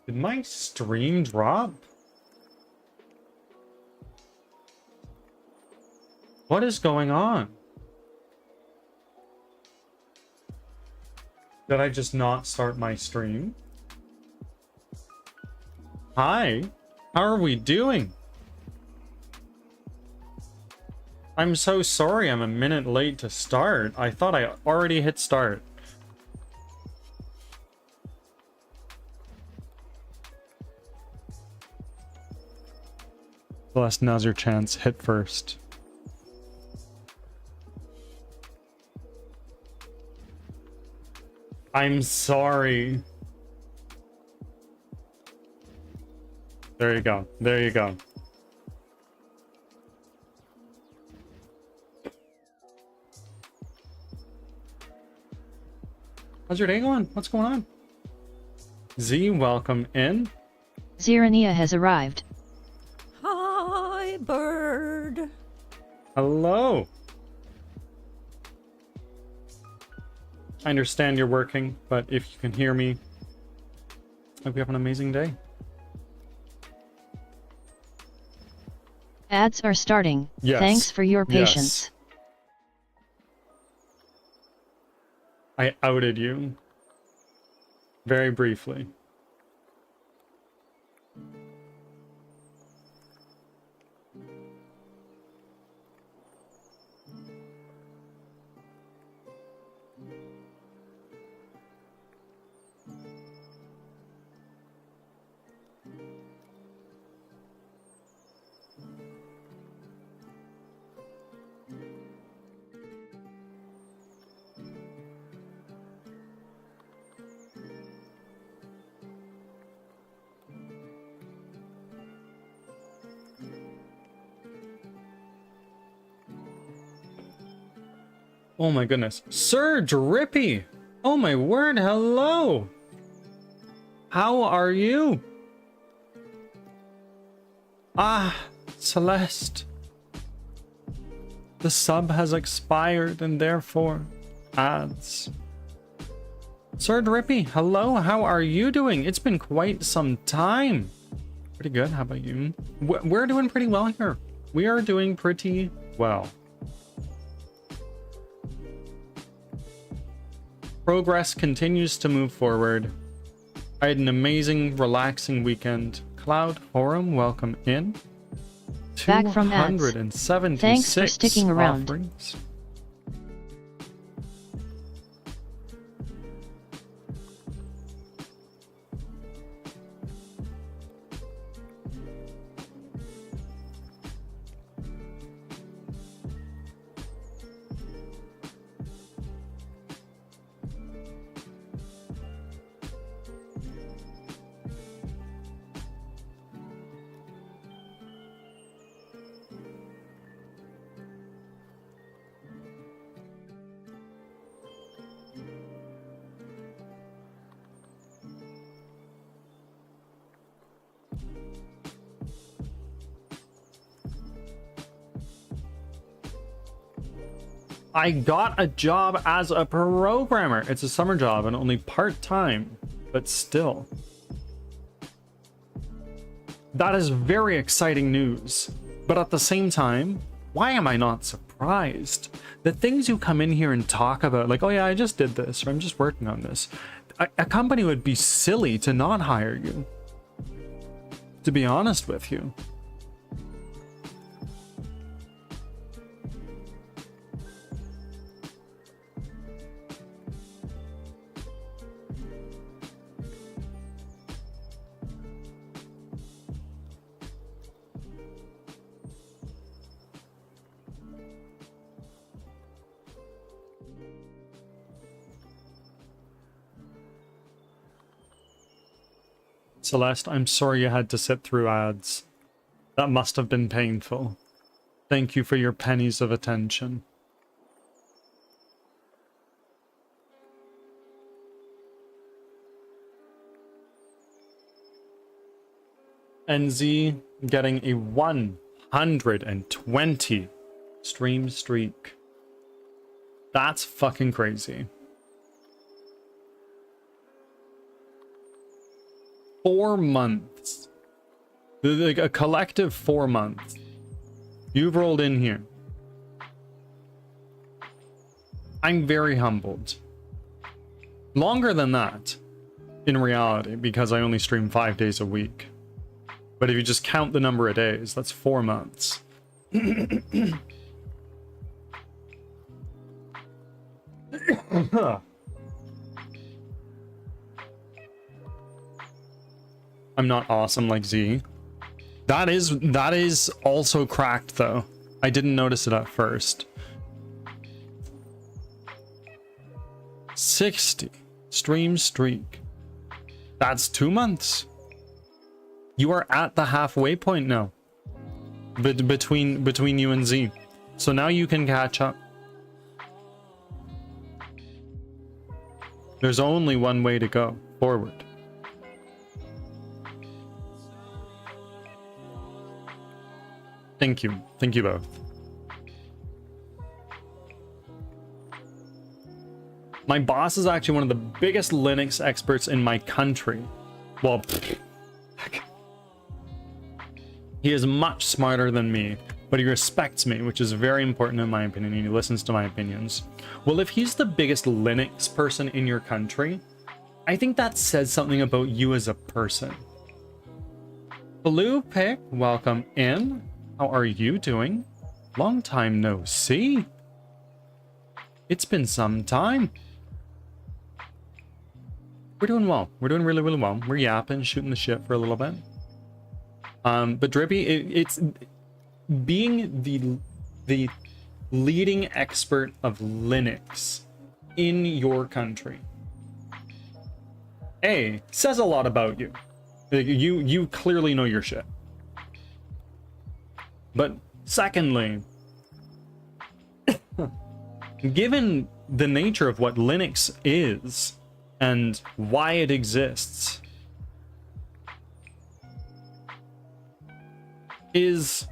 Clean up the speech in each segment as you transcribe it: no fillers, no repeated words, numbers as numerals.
Did my stream drop? What is going on? Did I just not start my stream? Hi, how are we doing? I'm so sorry I'm a minute late to start. I thought I already hit start. Celeste, now's your chance. Hit first. I'm sorry. There you go. There you go. How's your day going? What's going on? Z, welcome in. Zirania has arrived. Hi, bird. Hello. I understand you're working, but if you can hear me, I hope you have an amazing day. Ads are starting. Yes. Thanks for your patience. Yes. I outed you. Very briefly. Oh my goodness. Sir Drippy! Oh my word, hello! How are you? Ah, Celeste. The sub has expired and therefore ads. Sir Drippy, hello, how are you doing? It's been quite some time. Pretty good, how about you? We're doing pretty well here. We are doing pretty well. Progress continues to move forward. I had an amazing, relaxing weekend. Cloud Forum, welcome in. Back from ads. 276 Thanks for sticking around. offerings. I got a job as a programmer. It's a summer job and only part-time, but still. That is very exciting news. But at the same time, why am I not surprised? The things you come in here and talk about, like, oh yeah, I just did this, or I'm just working on this. A company would be silly to not hire you, to be honest with you. Celeste, I'm sorry you had to sit through ads. That must have been painful. Thank you for your pennies of attention. NZ getting a 120 stream streak. That's fucking crazy. 4 months. Like a collective 4 months. You've rolled in here. I'm very humbled. Longer than that, in reality, because I only stream 5 days a week. But if you just count the number of days, that's 4 months. I'm not awesome like Z. That is also cracked though. I didn't notice it at first. 60 stream streak. That's 2 months. You are at the halfway point now. Between you and Z. So now you can catch up. There's only one way to go forward. Thank you. Thank you both. My boss is actually one of the biggest Linux experts in my country. Well, he is much smarter than me, but he respects me, which is very important in my opinion, and he listens to my opinions. Well, if he's the biggest Linux person in your country, I think that says something about you as a person. Blue Pick, welcome in. How are you doing? Long time no see. It's been some time. We're doing well. We're doing really, really well. We're yapping, shooting the shit for a little bit. But Drippy, it's being the leading expert of Linux in your country. A, says a lot about you. You clearly know your shit. But secondly, given the nature of what Linux is and why it exists, is...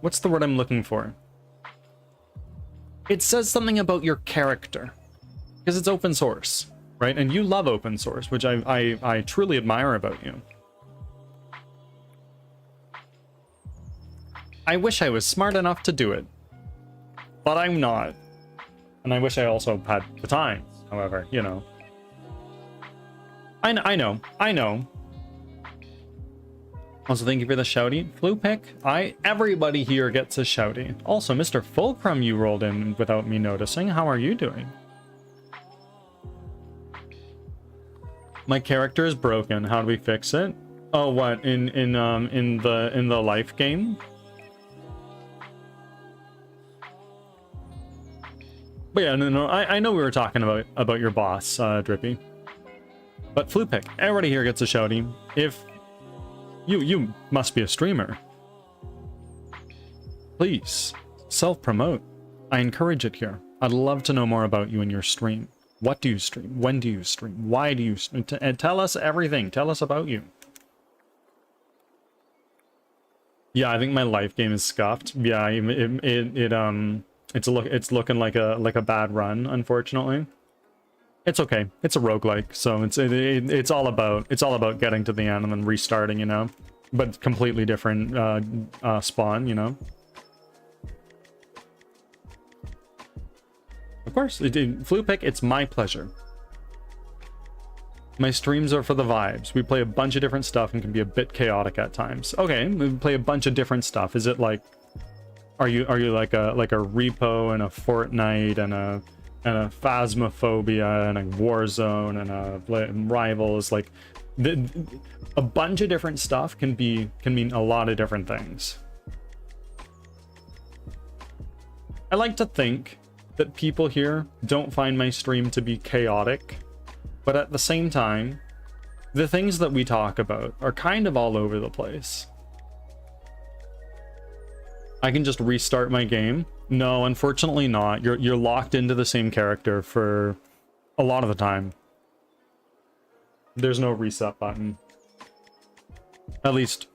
what's the word I'm looking for? It says something about your character. Because it's open source, right? And you love open source, which I truly admire about you. I wish I was smart enough to do it, but I'm not. And I wish I also had the time, however, you know. I know. Also, thank you for the shouty. Flu pick. Everybody here gets a shouty. Also, Mr. Fulcrum, you rolled in without me noticing. How are you doing? My character is broken. How do we fix it? Oh, what? In the life game? But yeah, no, I know we were talking about your boss, Drippy. But Flu pick. Everybody here gets a shouty. If you must be a streamer, please self-promote. I encourage it here. I'd love to know more about you and your stream. What do you stream? When do you stream? Why do you stream? And tell us everything. Tell us about you. Yeah, I think my life game is scuffed. Yeah, it's looking like a bad run, unfortunately. It's okay. It's a roguelike, so it's all about getting to the end and then restarting, you know, but completely different spawn, you know. Of course, Flu pick. It's my pleasure. My streams are for the vibes. We play a bunch of different stuff and can be a bit chaotic at times. Okay, we play a bunch of different stuff. Is it like, are you like a repo and a Fortnite and a Phasmophobia and a Warzone and a Rivals? Like, a bunch of different stuff can mean a lot of different things. I like to think that people here don't find my stream to be chaotic, but at the same time, the things that we talk about are kind of all over the place. I can just restart my game. No, unfortunately not. You're locked into the same character for a lot of the time. There's no reset button. At least,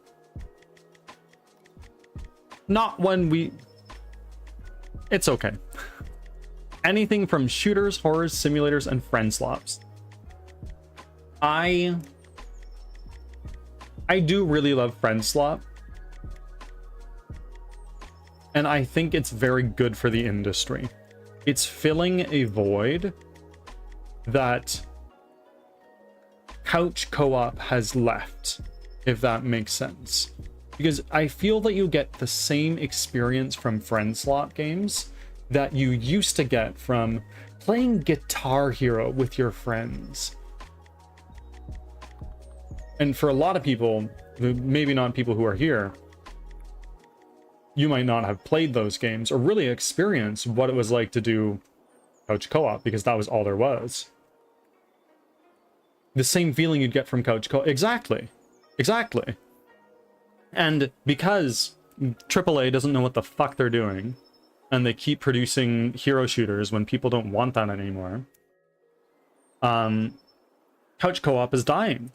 not when we... It's okay. Anything from shooters, horrors, simulators, and friend slops. I do really love friend swap, and I think it's very good for the industry. It's filling a void that couch co-op has left, if that makes sense. Because I feel that you get the same experience from friend slot games that you used to get from playing Guitar Hero with your friends. And for a lot of people, maybe not people who are here, you might not have played those games or really experienced what it was like to do couch co-op, because that was all there was. The same feeling you'd get from couch co-op. Exactly. And because AAA doesn't know what the fuck they're doing, and they keep producing hero shooters when people don't want that anymore, couch co-op is dying.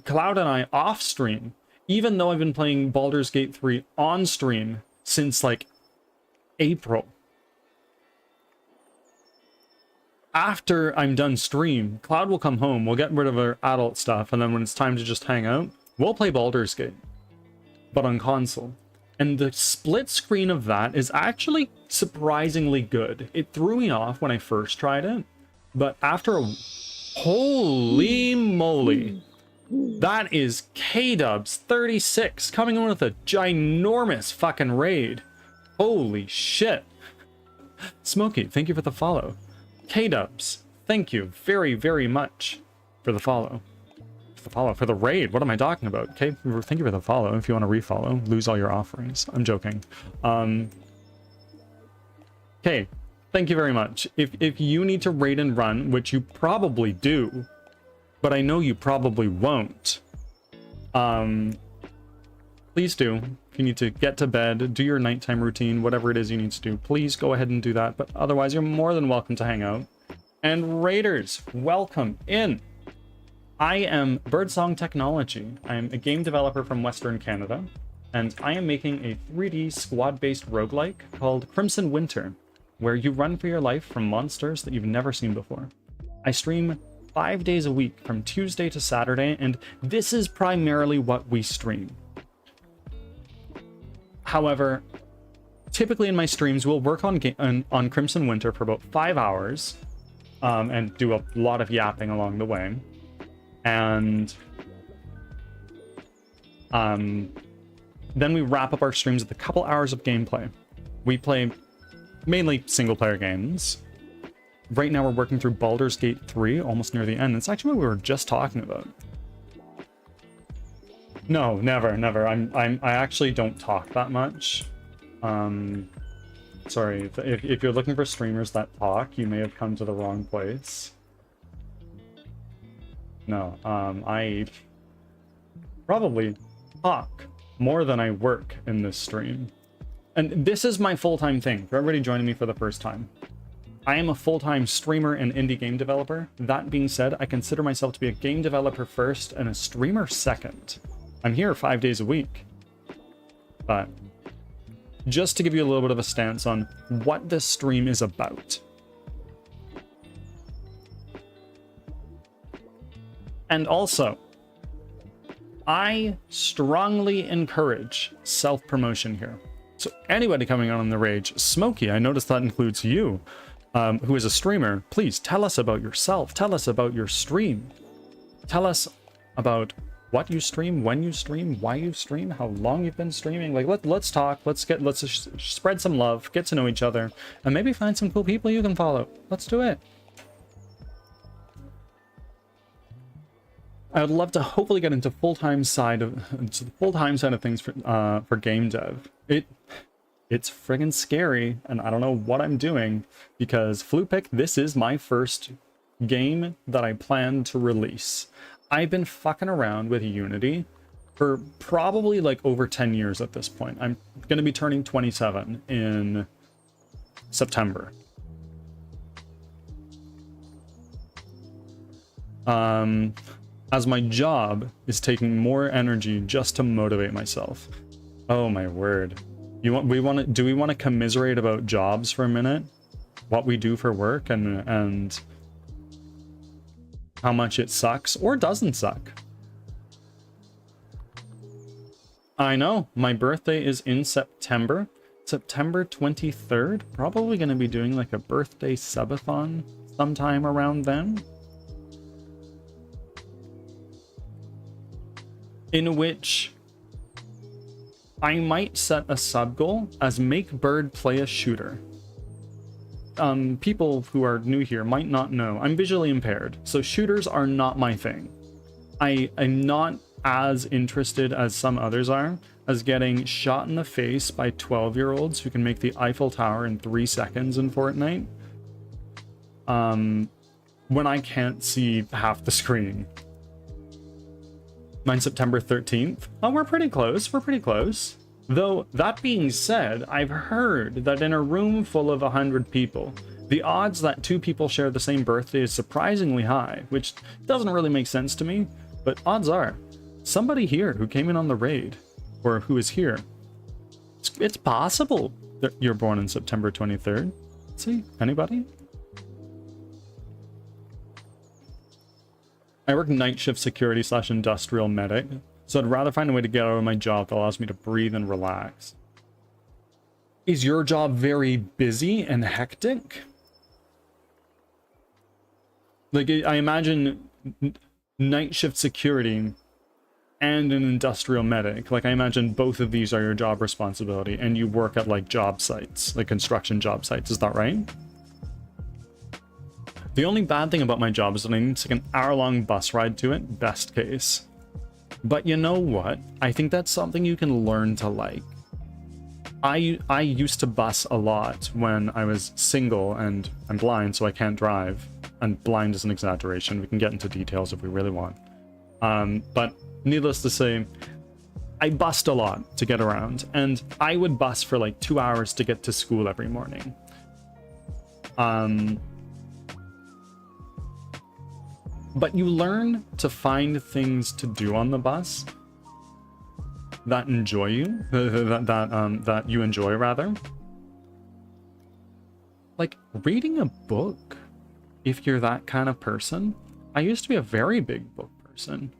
Cloud and I off stream, even though I've been playing Baldur's Gate 3 on stream since like April. After I'm done stream, Cloud will come home, we'll get rid of our adult stuff, and then when it's time to just hang out, we'll play Baldur's Gate, but on console. And the split screen of that is actually surprisingly good. It threw me off when I first tried it, but after a... Holy moly. That is K-Dubs 36 coming in with a ginormous fucking raid. Holy shit. Smokey, thank you for the follow. K-Dubs, thank you very, very much for the follow. For the raid. What am I talking about? Okay, thank you for the follow. If you want to refollow, lose all your offerings. I'm joking. Okay, thank you very much. If you need to raid and run, which you probably do, but I know you probably won't, please do. If you need to get to bed, do your nighttime routine, whatever it is you need to do, please go ahead and do that. But otherwise, you're more than welcome to hang out. And raiders, welcome in. I am Birdsong Technology. I am a game developer from Western Canada, and I am making a 3D squad-based roguelike called Crimson Winter, where you run for your life from monsters that you've never seen before. I stream 5 days a week from Tuesday to Saturday, and this is primarily what we stream. However, typically in my streams, we'll work on Crimson Winter for about 5 hours, and do a lot of yapping along the way. And then we wrap up our streams with a couple hours of gameplay. We play mainly single-player games. Right now we're working through Baldur's Gate 3, almost near the end. It's actually what we were just talking about. No, never. I actually don't talk that much. Sorry, if you're looking for streamers that talk, you may have come to the wrong place. No, I probably talk more than I work in this stream. And this is my full-time thing, for everybody joining me for the first time. I am a full-time streamer and indie game developer. That being said, I consider myself to be a game developer first and a streamer second. I'm here 5 days a week. But just to give you a little bit of a stance on what this stream is about. And also, I strongly encourage self-promotion here. So anybody coming on the rage, Smokey, I noticed that includes you, who is a streamer. Please tell us about yourself. Tell us about your stream. Tell us about what you stream, when you stream, why you stream, how long you've been streaming. Like, let's talk. Let's spread some love, get to know each other, and maybe find some cool people you can follow. Let's do it. I would love to hopefully get into full-time side of things for game dev. It's friggin' scary, and I don't know what I'm doing, because Flupic, this is my first game that I plan to release. I've been fucking around with Unity for probably like over 10 years at this point. I'm gonna be turning 27 in September. As my job is taking more energy just to motivate myself. Oh my word. Do we want to commiserate about jobs for a minute? What we do for work and how much it sucks or doesn't suck. I know, my birthday is in September. September 23rd. Probably going to be doing like a birthday subathon sometime around then. In which I might set a sub goal as make Bird play a shooter. People who are new here might not know, I'm visually impaired, so shooters are not my thing. I'm not as interested as some others are, as getting shot in the face by 12-year-olds who can make the Eiffel Tower in 3 seconds in Fortnite. When I can't see half the screen. Mine's September 13th. Oh, we're pretty close, we're pretty close. Though, that being said, I've heard that in a room full of 100 people, the odds that 2 people share the same birthday is surprisingly high, which doesn't really make sense to me, but odds are, somebody here who came in on the raid, or who is here, it's possible that you're born on September 23rd. Let's see, anybody? I work night shift security / industrial medic. So I'd rather find a way to get out of my job that allows me to breathe and relax. Is your job very busy and hectic? Like, I imagine night shift security and an industrial medic. Like, I imagine both of these are your job responsibility, and you work at, like, job sites, like construction job sites. Is that right? The only bad thing about my job is that I need to take an hour-long bus ride to it, best case. But you know what? I think that's something you can learn to like. I used to bus a lot when I was single, and I'm blind, so I can't drive. And blind is an exaggeration. We can get into details if we really want. But needless to say, I bussed a lot to get around, and I would bus for like 2 hours to get to school every morning. But you learn to find things to do on the bus that enjoy you, that you enjoy rather. Like reading a book, if you're that kind of person. I used to be a very big book person.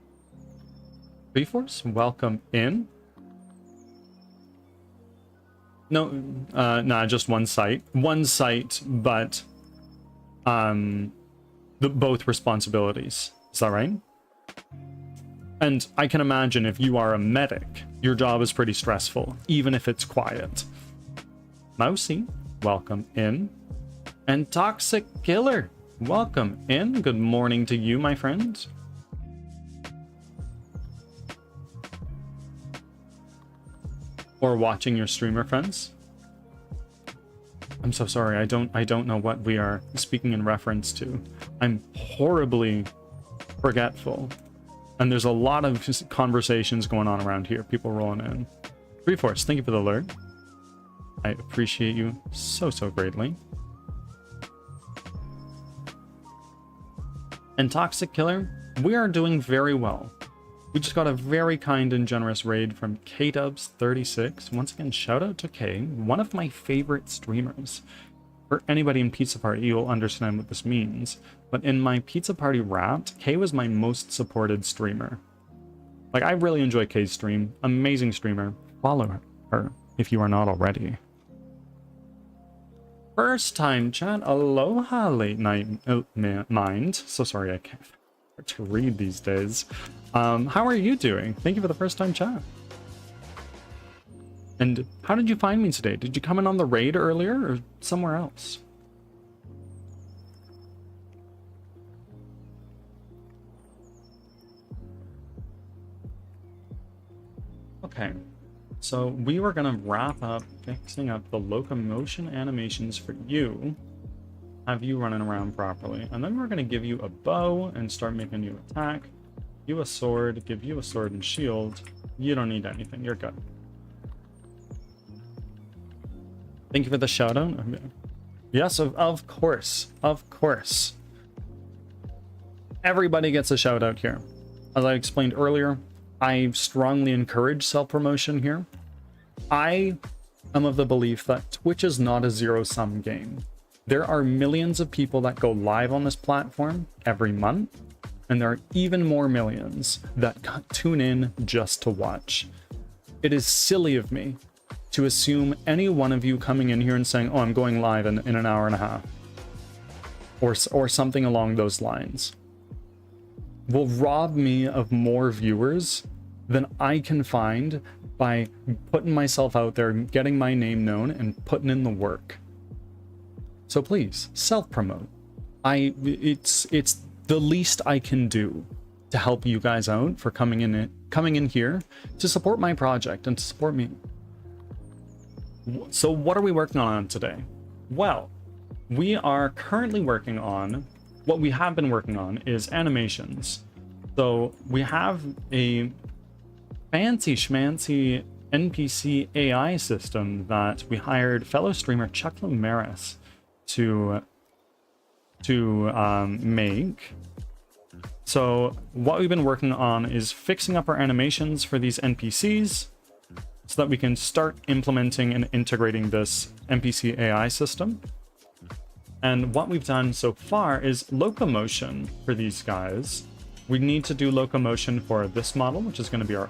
B-Force, welcome in. No, nah, just one site. One site, but both responsibilities. Is that right? And I can imagine if you are a medic, your job is pretty stressful, even if it's quiet. Mousy, welcome in. And Toxic Killer, welcome in. Good morning to you, my friend. Or watching your streamer friends. I'm so sorry, I don't know what we are speaking in reference to. I'm horribly forgetful. And there's a lot of conversations going on around here, people rolling in. Reforce, thank you for the alert. I appreciate you so greatly. And Toxic Killer, we are doing very well. We just got a very kind and generous raid from KDubs36. Once again, shout out to K, one of my favorite streamers. For anybody in Pizza Party, you'll understand what this means. But in my Pizza Party Wrapped, K was my most supported streamer. Like, I really enjoy K's stream. Amazing streamer. Follow her if you are not already. First time chat. Aloha, late night mind. So sorry, I can't to read these days. How are you doing? Thank you for the first time chat. And how did you find me today? Did you come in on the raid earlier or somewhere else? Okay, so we were gonna wrap up fixing up the locomotion animations for you. Have you running around properly, and then we're going to give you a bow and start making you attack, you a sword, give you a sword and shield. You don't need anything, you're good. Thank you for the shout out. Yes, of course, everybody gets a shout out here. As I explained earlier, I strongly encourage self-promotion here. I am of the belief that Twitch is not a zero-sum game. There are millions of people that go live on this platform every month, And there are even more millions that tune in just to watch. It is silly of me to assume any one of you coming in here and saying, oh, I'm going live in an hour and a half, or something along those lines, will rob me of more viewers than I can find by putting myself out there, getting my name known, and putting in the work. So please, self-promote. It's the least I can do to help you guys out for coming in here to support my project and to support me. So what are we working on today? Well, we are currently working on, what we have been working on is animations. So we have a fancy schmancy NPC AI system that we hired fellow streamer Chuck Maris to make. So what we've been working on is fixing up our animations for these NPCs so that we can start implementing and integrating this NPC AI system. And what we've done so far is locomotion for these guys. We need to do locomotion for this model, which is going to be our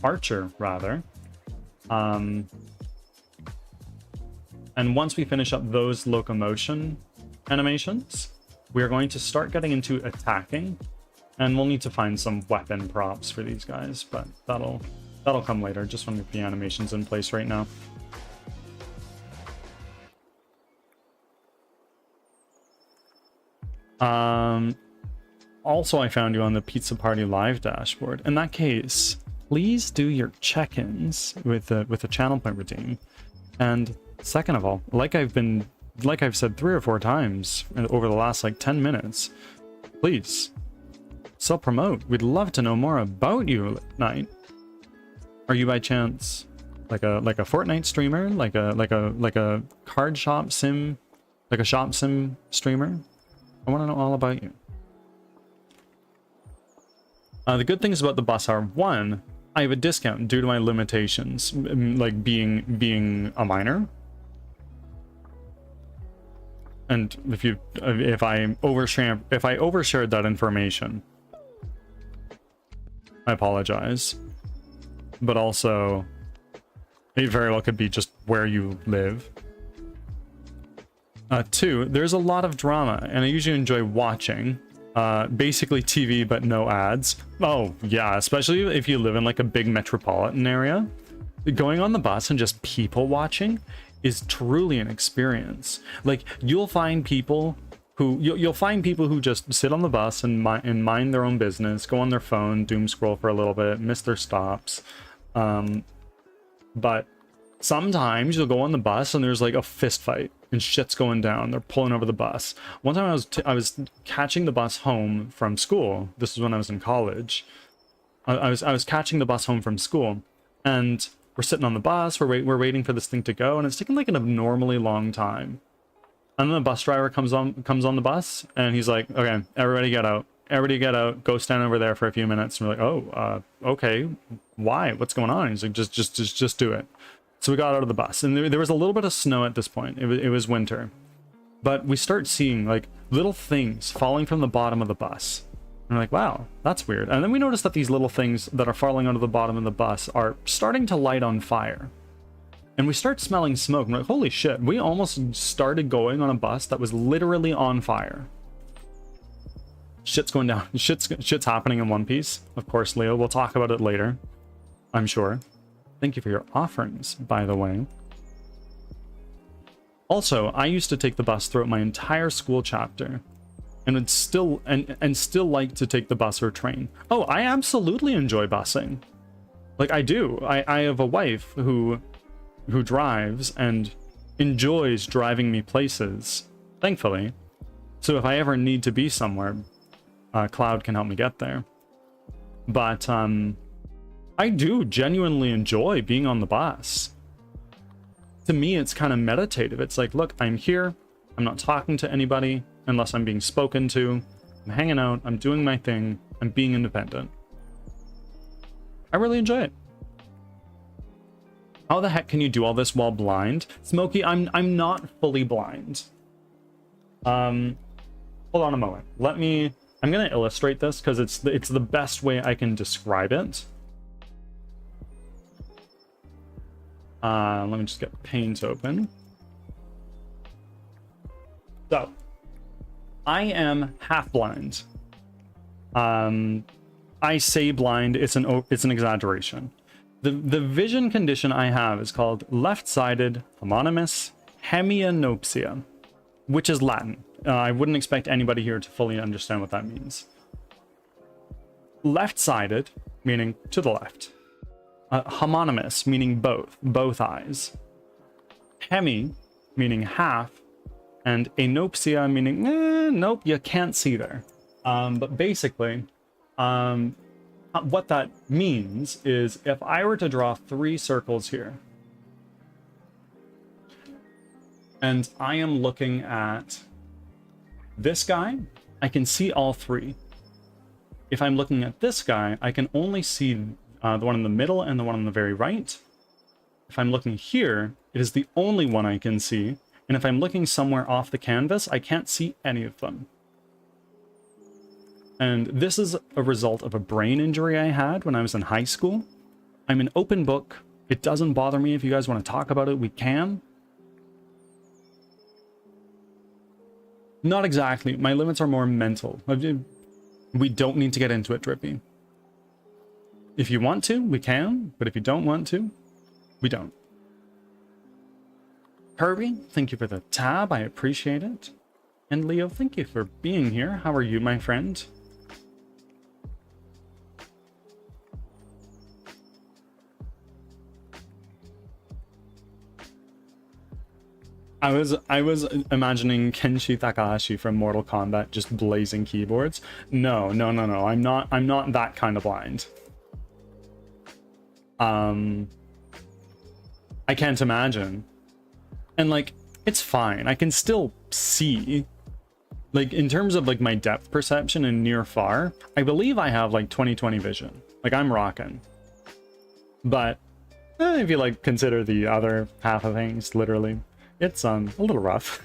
archer rather. And once we finish up those locomotion animations, we are going to start getting into attacking, and we'll need to find some weapon props for these guys, but that'll come later. Just want to get the animations in place right now. Also, I found you on the Pizza Party Live dashboard. In that case, please do your check-ins with the channel point redeem. And second of all, like I've said 3 or 4 times over the last like 10 minutes, please self-promote. We'd love to know more about you, Night. Are you by chance like a Fortnite streamer, like a card shop sim, like a shop sim streamer? I want to know all about you. The good things about the bus are, 1, I have a discount due to my limitations, like being a minor. And if I overshared that information, I apologize. But also, it very well could be just where you live. 2, there's a lot of drama, and I usually enjoy watching. Basically TV, but no ads. Oh, yeah, especially if you live in like a big metropolitan area. Going on the bus and just people watching is truly an experience. Like, you'll find people who just sit on the bus and mind their own business, go on their phone, doom scroll for a little bit, miss their stops. But sometimes you'll go on the bus and there's like a fist fight and shit's going down. They're pulling over the bus. One time I was catching the bus home from school. This is when I was in college. I was catching the bus home from school, and we're sitting on the bus. We're waiting for this thing to go, and it's taking like an abnormally long time. And then the bus driver comes on the bus, and he's like, "Okay, everybody get out. Everybody get out. Go stand over there for a few minutes." And we're like, "Oh, okay. Why? What's going on?" He's like, "Just do it." So we got out of the bus, and there was a little bit of snow at this point. It was winter, but we start seeing like little things falling from the bottom of the bus. And we're like, wow, that's weird. And then we notice that these little things that are falling out of the bottom of the bus are starting to light on fire. And we start smelling smoke. And we're like, holy shit, we almost started going on a bus that was literally on fire. Shit's going down. Shit's happening in One Piece. Of course, Leo, we'll talk about it later, I'm sure. Thank you for your offerings, by the way. Also, I used to take the bus throughout my entire school chapter, and would still like to take the bus or train. Oh, I absolutely enjoy busing. Like, I do. I have a wife who drives and enjoys driving me places, thankfully. So if I ever need to be somewhere, Cloud can help me get there. But I do genuinely enjoy being on the bus. To me, it's kind of meditative. It's like, look, I'm here. I'm not talking to anybody unless I'm being spoken to. I'm hanging out. I'm doing my thing. I'm being independent. I really enjoy it. How the heck can you do all this while blind? Smokey, I'm not fully blind. Hold on a moment. I'm going to illustrate this because it's the best way I can describe it. Let me just get Paint open. So, I am half blind. I say blind, it's an exaggeration. The vision condition I have is called left-sided homonymous hemianopsia, which is Latin. I wouldn't expect anybody here to fully understand what that means. Left-sided, meaning to the left. Homonymous, meaning both eyes. Hemi, meaning half. And anopsia, meaning, nope, you can't see there. But basically, what that means is if I were to draw 3 circles here, and I am looking at this guy, I can see all 3. If I'm looking at this guy, I can only see the one in the middle and the one on the very right. If I'm looking here, it is the only one I can see. And if I'm looking somewhere off the canvas, I can't see any of them. And this is a result of a brain injury I had when I was in high school. I'm an open book. It doesn't bother me. If you guys want to talk about it, we can. Not exactly. My limits are more mental. We don't need to get into it, Drippy. If you want to, we can. But if you don't want to, we don't. Kirby, thank you for the tab. I appreciate it. And Leo, thank you for being here. How are you, my friend? I was imagining Kenshi Takahashi from Mortal Kombat just blazing keyboards. No. I'm not that kind of blind. I can't imagine. And like, it's fine. I can still see. Like, in terms of like my depth perception and near far, I believe I have like 20/20 vision. Like, I'm rocking. But if you like consider the other half of things, literally, it's a little rough.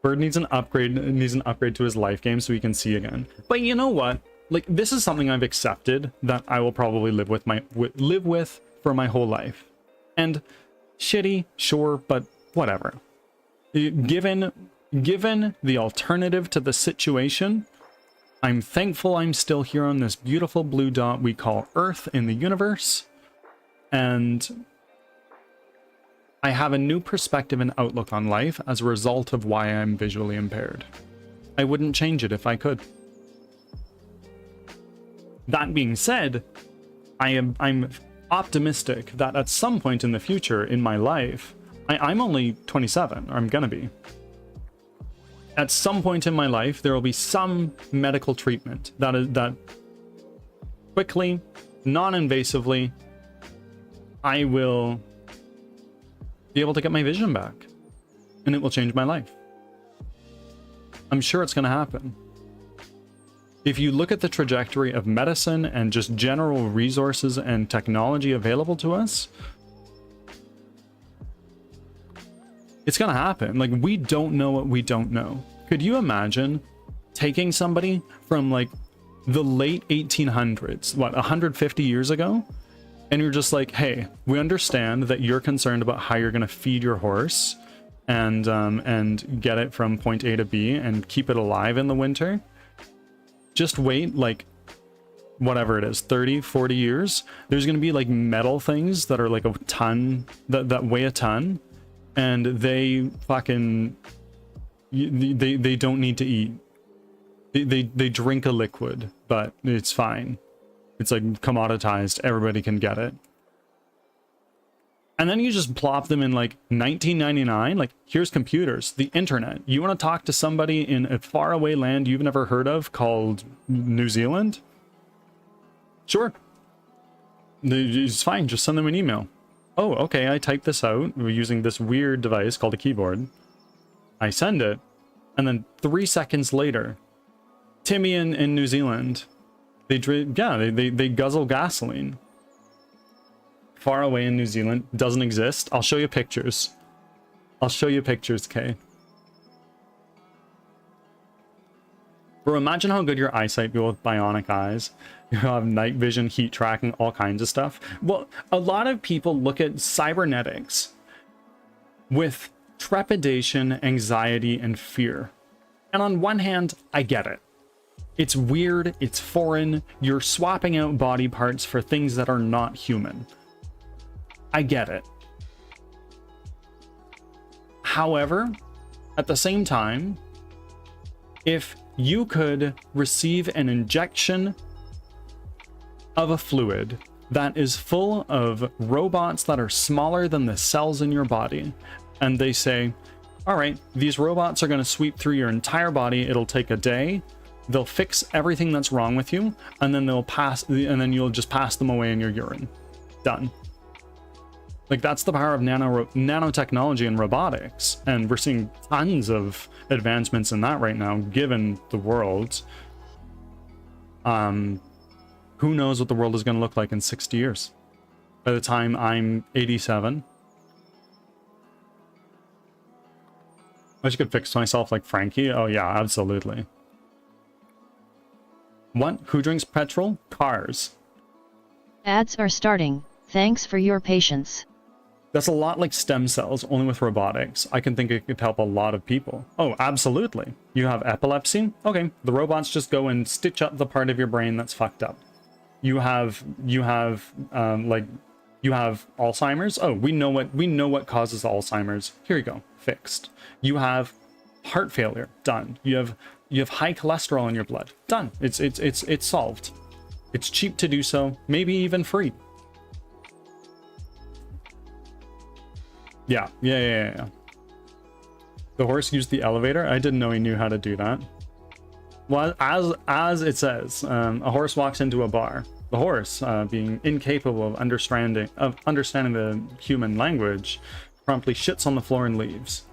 Bird needs an upgrade to his life game so he can see again. But you know what? Like, this is something I've accepted that I will probably live with for my whole life. And shitty, sure, but whatever. Given the alternative to the situation, I'm thankful I'm still here on this beautiful blue dot we call Earth in the universe. And I have a new perspective and outlook on life as a result of why I'm visually impaired. I wouldn't change it if I could. That being said, I'm optimistic that at some point in the future in my life, I'm only 27, or I'm gonna be. At some point in my life, there will be some medical treatment that quickly, non-invasively, I will be able to get my vision back, and it will change my life. I'm sure it's gonna happen. If you look at the trajectory of medicine and just general resources and technology available to us, it's gonna happen. Like, we don't know what we don't know. Could you imagine taking somebody from like the late 1800s, 150 years ago, and you're just like, hey, we understand that you're concerned about how you're gonna feed your horse and get it from point A to B and keep it alive in the winter. Just wait, like, whatever it is, 30, 40 years, there's going to be, like, metal things that are, like, a ton, that weigh a ton, and they fucking, they don't need to eat. They drink a liquid, but it's fine. It's, like, commoditized. Everybody can get it. And then you just plop them in, like, 1999. Like, here's computers, the internet. You want to talk to somebody in a faraway land you've never heard of called New Zealand? Sure. It's fine. Just send them an email. Oh, okay. I typed this out using this weird device called a keyboard. I send it. And then 3 seconds later, Timmy in New Zealand, they guzzle gasoline. Far away in New Zealand, doesn't exist. I'll show you pictures. I'll show you pictures, Kay. Bro, imagine how good your eyesight will with bionic eyes. You have night vision, heat tracking, all kinds of stuff. Well, a lot of people look at cybernetics with trepidation, anxiety, and fear. And on one hand, I get it. It's weird, it's foreign, you're swapping out body parts for things that are not human. I get it. However, at the same time, if you could receive an injection of a fluid that is full of robots that are smaller than the cells in your body, and they say, all right, these robots are going to sweep through your entire body, it'll take a day, they'll fix everything that's wrong with you, and then you'll just pass them away in your urine. Done. Like, that's the power of nanotechnology and robotics, and we're seeing tons of advancements in that right now, given the world. Who knows what the world is going to look like in 60 years? By the time I'm 87. I wish I could fix myself like Frankie. Oh yeah, absolutely. What? Who drinks petrol? Cars. Ads are starting. Thanks for your patience. That's a lot like stem cells, only with robotics. I can think it could help a lot of people. Oh, absolutely. You have epilepsy? Okay, the robots just go and stitch up the part of your brain that's fucked up. You have Alzheimer's. Oh, we know what causes Alzheimer's. Here you go, fixed. You have heart failure. Done. You have high cholesterol in your blood. Done. It's solved. It's cheap to do so, maybe even free. Yeah. The horse used the elevator. I didn't know he knew how to do that. Well, as it says, a horse walks into a bar. The horse, being incapable of understanding the human language, promptly shits on the floor and leaves.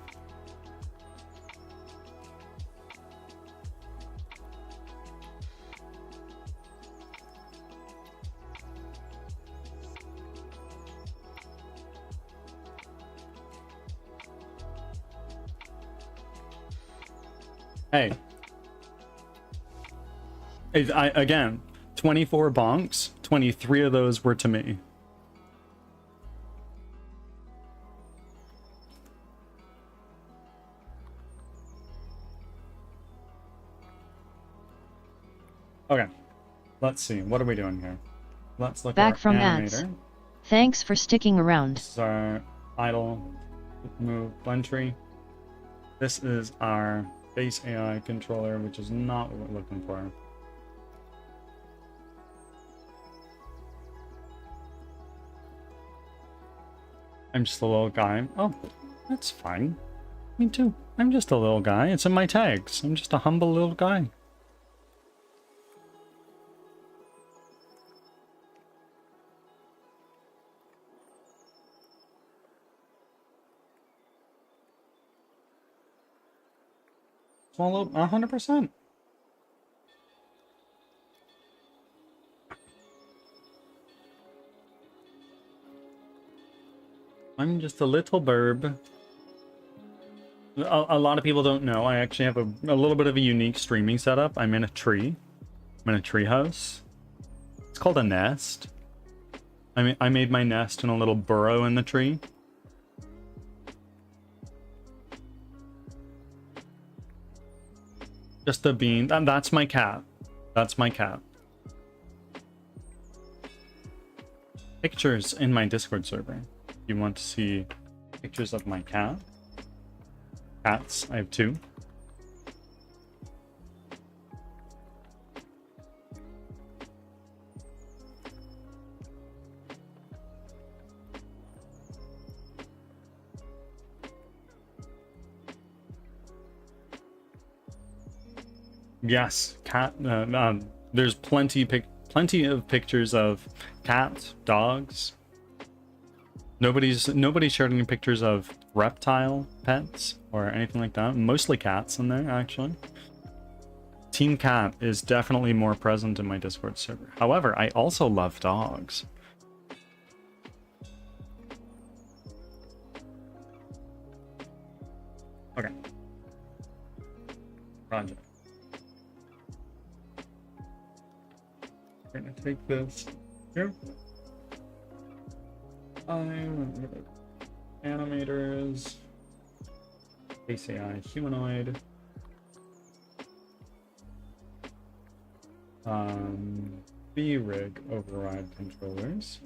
Hey. Again, 24 bonks, 23 of those were to me. Okay, let's see. What are we doing here? Let's look Back at from our ads. animator. Thanks for sticking around. This is our idle move blend tree. This is our base AI controller, which is not what we're looking for. I'm just a little guy. Oh, that's fine. Me too. I'm just a little guy. It's in my tags. I'm just a humble little guy. Swallow 100%. I'm just a little burb. A lot of people don't know. I actually have a little bit of a unique streaming setup. I'm in a tree. I'm in a tree house. It's called a nest. I made my nest in a little burrow in the tree. Just a bean. That's my cat. That's my cat. Pictures in my Discord server. You want to see pictures of my cat? Cats. I have 2. Yes, cat. There's plenty of pictures of cats, dogs. Nobody's shared any pictures of reptile pets or anything like that. Mostly cats in there, actually. Team Cat is definitely more present in my Discord server. However, I also love dogs. Okay. Project. We're gonna take this here. I'm gonna animators, ACI humanoid, B-rig override controllers.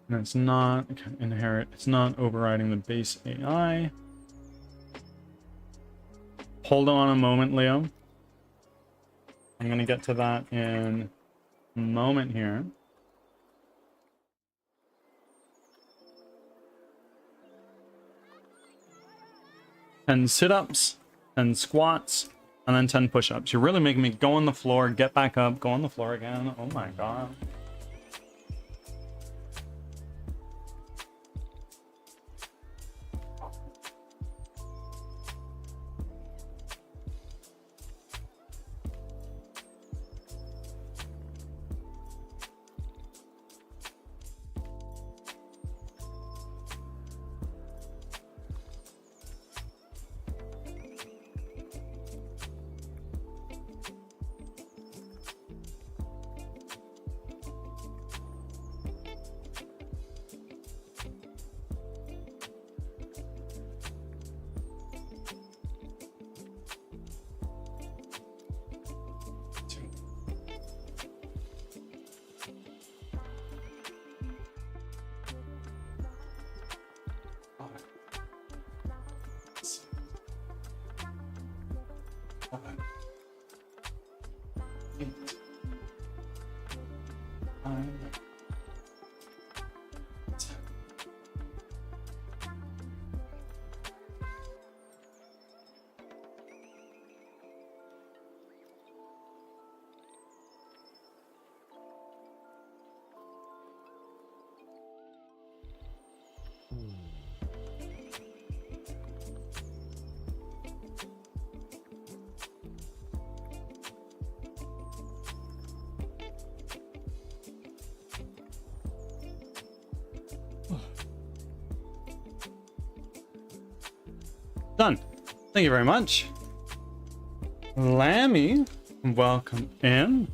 And it's not inherit, it's not overriding the base AI. Hold on a moment, Leo. I'm gonna get to that in a moment here. And sit-ups and squats and then 10 push-ups. You're really making me go on the floor, get back up, go on the floor again. Oh my god. Done. Thank you very much. Lammy, welcome in.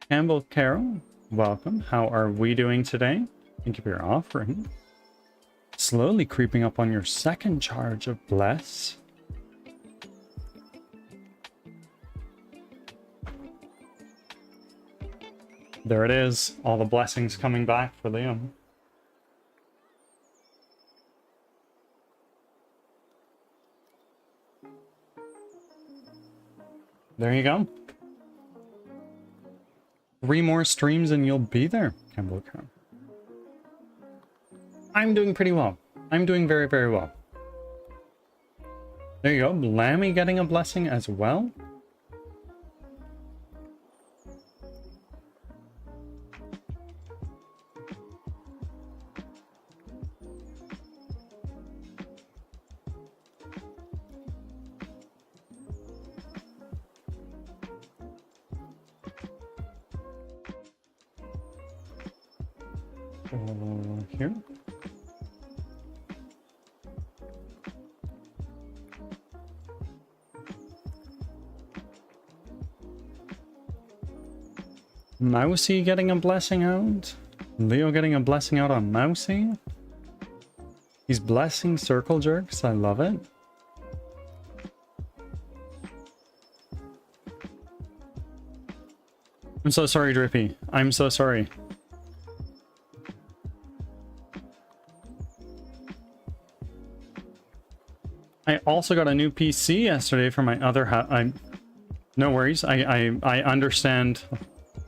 Campbell Carroll, welcome. How are we doing today? Thank you for your offering. Slowly creeping up on your second charge of bless. There it is. All the blessings coming back for Liam. There you go. 3 more streams and you'll be there, Campbell Crown. I'm doing pretty well. I'm doing very, very well. There you go. Lammy getting a blessing as well. Here. Mousy getting a blessing out. Leo getting a blessing out on Mousy. He's blessing circle jerks. I love it. I'm so sorry, Drippy. I'm so sorry. I also got a new PC yesterday for my other no worries. I understand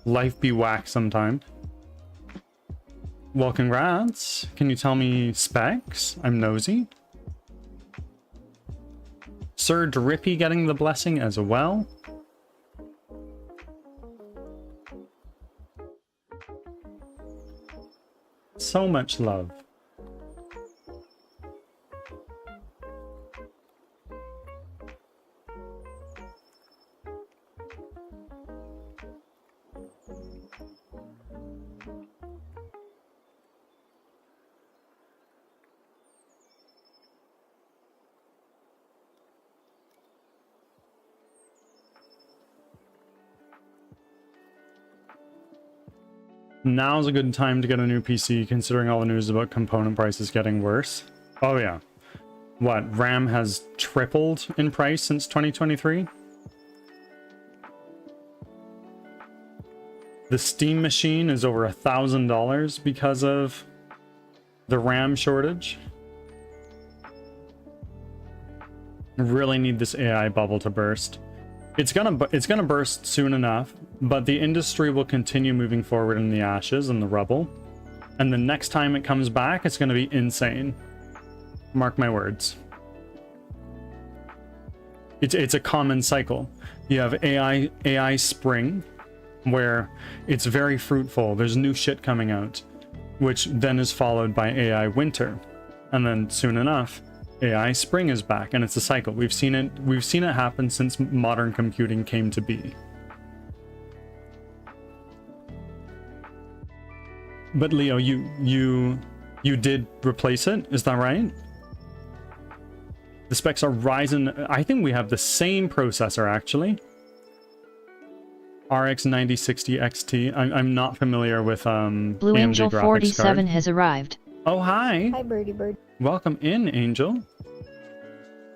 life be whack sometime. Well, congrats. Can you tell me specs? I'm nosy. Sir Drippy getting the blessing as well. So much love. Now's a good time to get a new PC, considering all the news about component prices getting worse. Oh yeah. What, RAM has tripled in price since 2023? The Steam machine is over $1,000 because of the RAM shortage. I really need this AI bubble to burst. It's gonna burst soon enough, but the industry will continue moving forward in the ashes and the rubble. And the next time it comes back, it's gonna be insane. Mark my words. It's a common cycle. You have AI spring, where it's very fruitful. There's new shit coming out, which then is followed by AI winter, and then soon enough, AI spring is back, and it's a cycle. We've seen it happen since modern computing came to be. But Leo, you did replace it, is that right? The specs are Ryzen. I think we have the same processor actually. RX 9060 XT. I'm not familiar with Blue AMD Angel graphics 47 card. has arrived. Oh hi. Hi, Birdie Bird. Welcome in, Angel.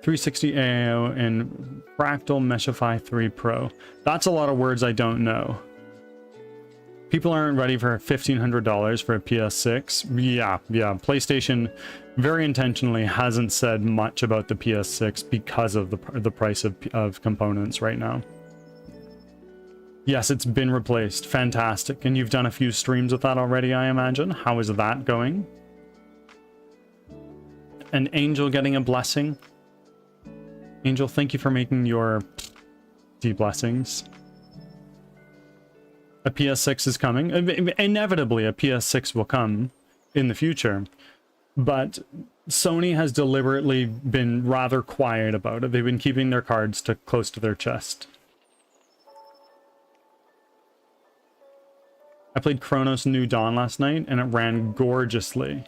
360 AIO and Fractal Meshify 3 Pro. That's a lot of words I don't know. People aren't ready for $1,500 for a PS6. Yeah. PlayStation very intentionally hasn't said much about the PS6 because of the price of components right now. Yes, it's been replaced. Fantastic. And you've done a few streams with that already, I imagine. How is that going? An Angel getting a blessing. Angel, thank you for making your blessings. A PS6 is coming. Inevitably, a PS6 will come in the future. But Sony has deliberately been rather quiet about it. They've been keeping their cards close to their chest. I played Chronos New Dawn last night, and it ran gorgeously.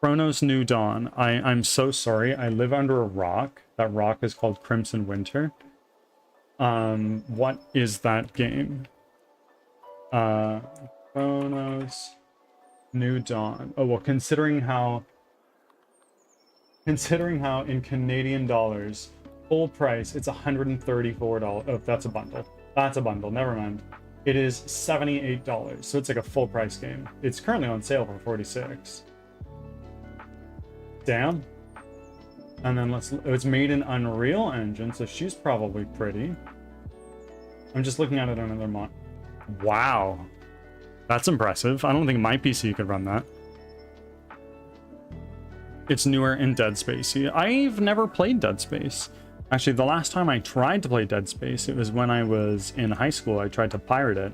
Chronos New Dawn. I'm so sorry. I live under a rock. That rock is called Crimson Winter. What is that game? Chronos New Dawn. Oh, well, considering how in Canadian dollars, full price, it's $134. Oh, that's a bundle. That's a bundle. Never mind. It is $78, so it's like a full price game. It's currently on sale for $46. Damn. And then it's made in Unreal Engine, so she's probably pretty. I'm just looking at it on another mod. Wow. That's impressive. I don't think my PC could run that. It's newer in Dead Space. I've never played Dead Space. Actually, the last time I tried to play Dead Space, it was when I was in high school. I tried to pirate it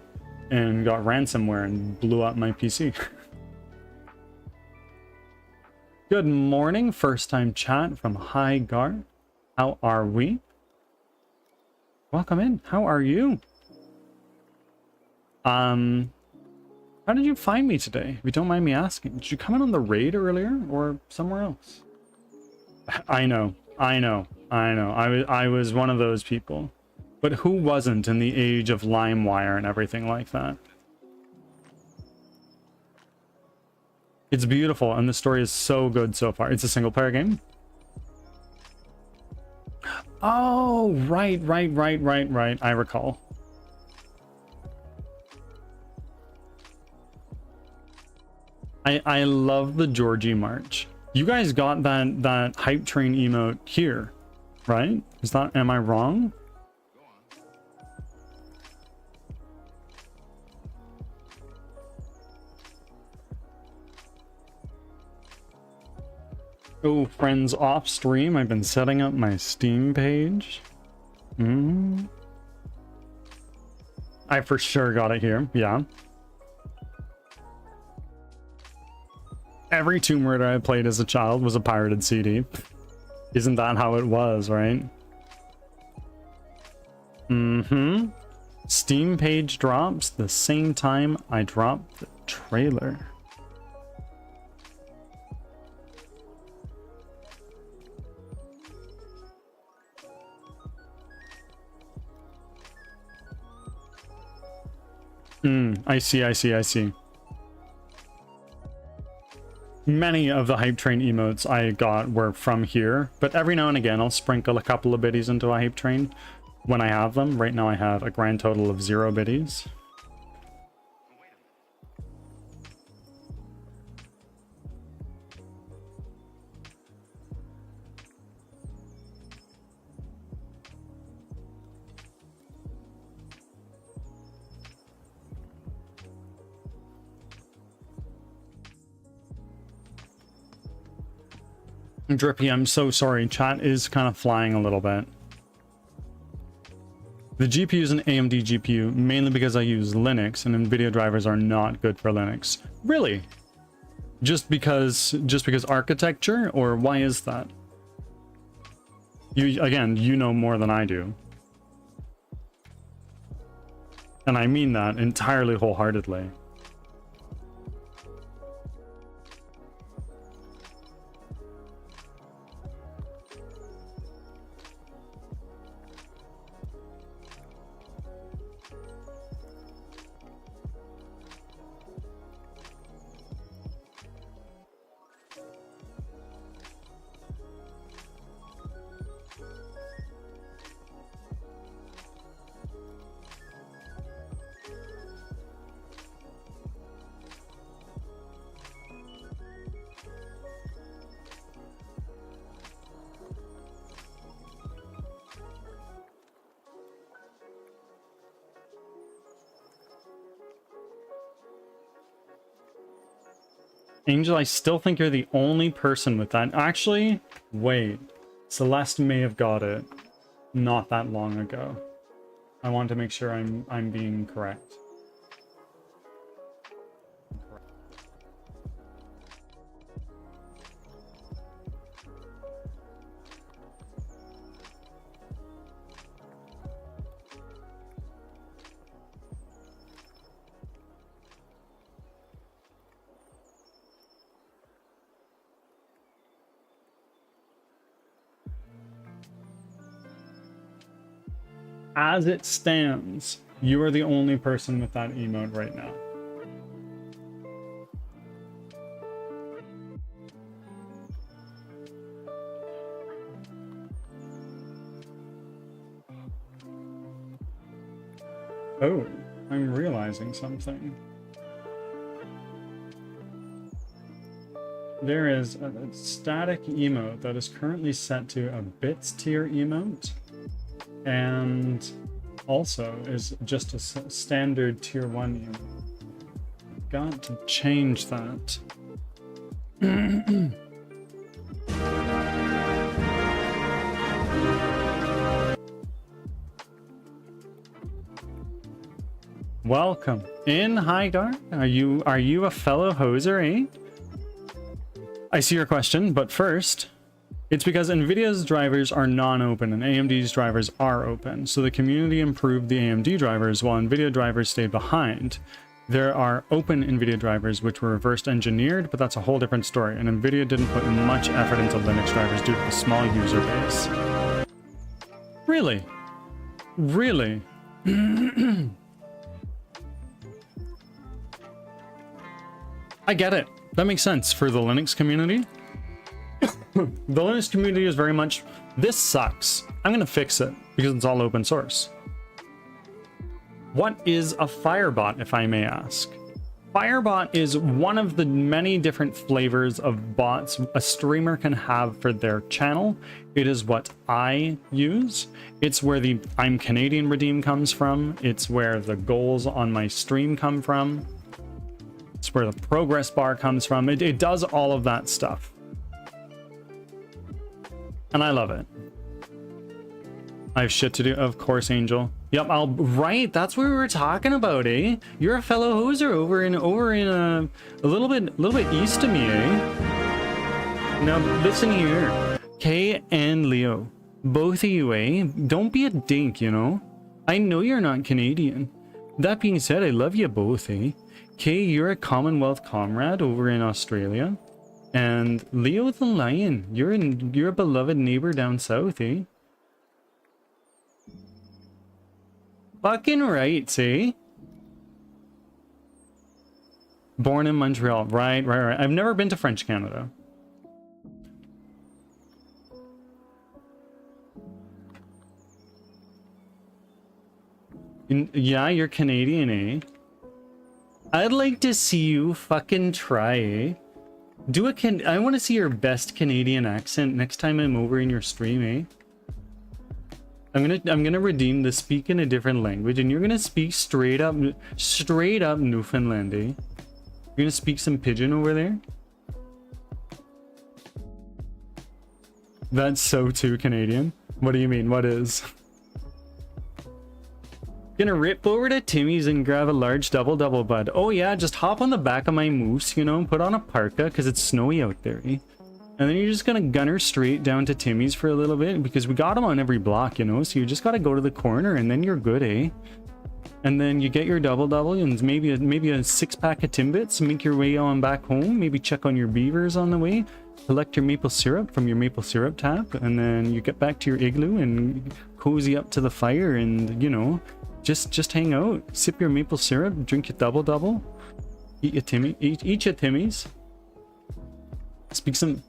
and got ransomware and blew up my PC. Good morning, first time chat from High Guard. How are we? Welcome in. How are you? How did you find me today? If you don't mind me asking. Did you come in on the raid earlier or somewhere else? I know. I was one of those people. But who wasn't in the age of LimeWire and everything like that? It's beautiful, and the story is so good so far. It's a single-player game? Oh, right. I recall. I love the Georgie March. You guys got that hype train emote here, right? Am I wrong? Oh, friends off stream. I've been setting up my Steam page. I for sure got it here. Yeah. Every Tomb Raider I played as a child was a pirated CD. Isn't that how it was, right? Steam page drops the same time I drop the trailer. I see. Many of the hype train emotes I got were from here, but every now and again I'll sprinkle a couple of biddies into a hype train when I have them. Right now I have a grand total of 0 biddies. Drippy, I'm so sorry. Chat is kind of flying a little bit. The GPU is an AMD GPU, mainly because I use Linux, and NVIDIA drivers are not good for Linux. Really? Just because architecture, or why is that? Again, you know more than I do. And I mean that entirely wholeheartedly. Angel, I still think you're the only person with that. Actually, wait. Celeste may have got it not that long ago. I want to make sure I'm being correct. As it stands, you are the only person with that emote right now. Oh, I'm realizing something. There is a static emote that is currently set to a bits tier emote, and also is just a standard tier 1 emote. Got to change that. Welcome in, Hygar. Are you a fellow hoser, eh? I see your question, but first, it's because NVIDIA's drivers are non-open and AMD's drivers are open, so the community improved the AMD drivers while NVIDIA drivers stayed behind. There are open NVIDIA drivers which were reverse engineered, but that's a whole different story, and NVIDIA didn't put much effort into Linux drivers due to the small user base. Really? Really? I get it. That makes sense for the Linux community. The Linux community is very much, this sucks. I'm gonna fix it because it's all open source. What is a Firebot, if I may ask? Firebot is one of the many different flavors of bots a streamer can have for their channel. It is what I use. It's where the I'm Canadian redeem comes from. It's where the goals on my stream come from. It's where the progress bar comes from. It does all of that stuff. And I love it. I have shit to do. Of course, Angel. Yep, right. That's what we were talking about, eh? You're a fellow hoser over in a little bit east of me, eh? Now listen here. Kay and Leo. Both of you, eh? Don't be a dink, you know? I know you're not Canadian. That being said, I love you both, eh? Kay, you're a Commonwealth comrade over in Australia. And Leo the Lion, you're a beloved neighbor down south, eh? Fucking right, eh? Born in Montreal. Right. I've never been to French Canada. Yeah, you're Canadian, eh? I'd like to see you fucking try, eh? I want to see your best Canadian accent next time I'm over in your stream, eh? I'm gonna redeem the speak in a different language, and you're gonna speak straight up Newfoundland, eh? You're gonna speak some pidgin over there? That's so too Canadian. What do you mean? What is? Gonna rip over to Timmy's and grab a large double bud. Oh yeah, just hop on the back of my moose, you know, and put on a parka because it's snowy out there, eh? And then you're just gonna gunner straight down to Timmy's for a little bit because we got them on every block, you know, so you just gotta go to the corner and then you're good, eh? And then you get your double and maybe a 6-pack of Timbits, make your way on back home, maybe check on your beavers on the way, collect your maple syrup from your maple syrup tap, and then you get back to your igloo and cozy up to the fire and, you know, just hang out, sip your maple syrup, drink your double, eat your Timmy's, speak some.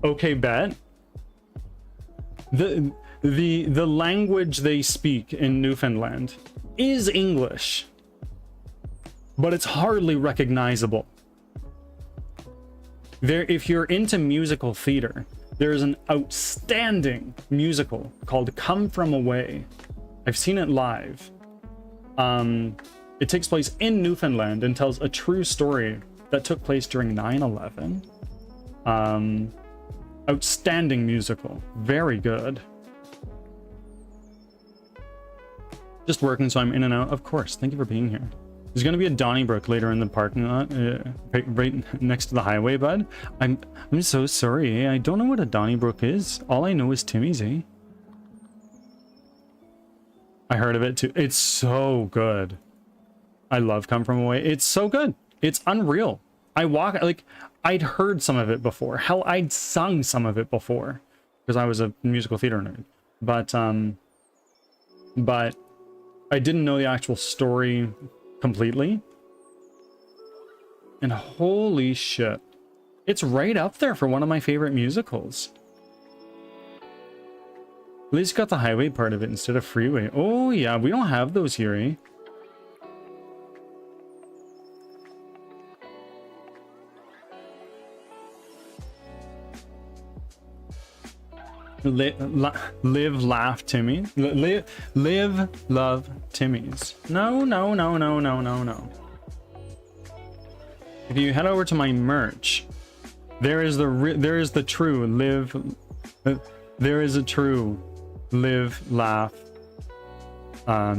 Okay, bet. The language they speak in Newfoundland is English, but it's hardly recognizable. If you're into musical theater, there's an outstanding musical called Come From Away. I've seen it live. It takes place in Newfoundland and tells a true story that took place during 9/11. Outstanding musical. Very good. Just working, so I'm in and out. Of course. Thank you for being here. There's going to be a Donnybrook later in the parking lot, right next to the highway, bud. I'm so sorry. I don't know what a Donnybrook is. All I know is Timmy's, eh? I heard of it too. It's so good. I love Come From Away. It's so good. It's unreal. I'd heard some of it before. Hell, I'd sung some of it before because I was a musical theater nerd. But I didn't know the actual story completely. And holy shit, it's right up there for one of my favorite musicals. At least got the highway part of it instead of freeway. Oh yeah, we don't have those here, eh? Live, laugh, Timmy. Live, love, Timmy's. No. If you head over to my merch, there is the true live. There is a true live, laugh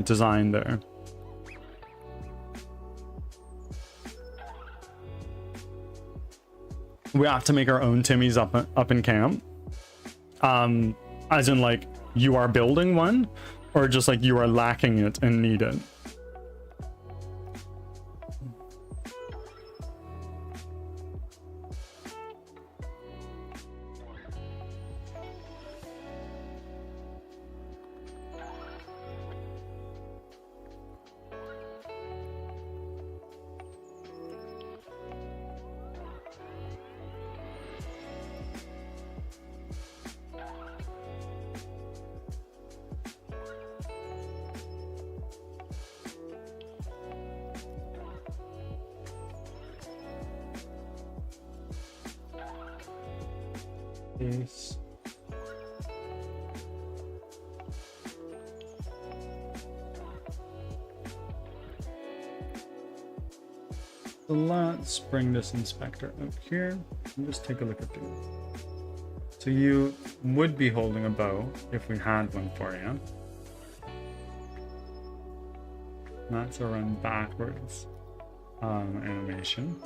design there. We have to make our own Timmy's up in camp. As in like you are building one, or just like you are lacking it and need it. Yes. So let's bring this inspector up here and just take a look at this. So you would be holding a bow if we had one for you. That's a run backwards animation.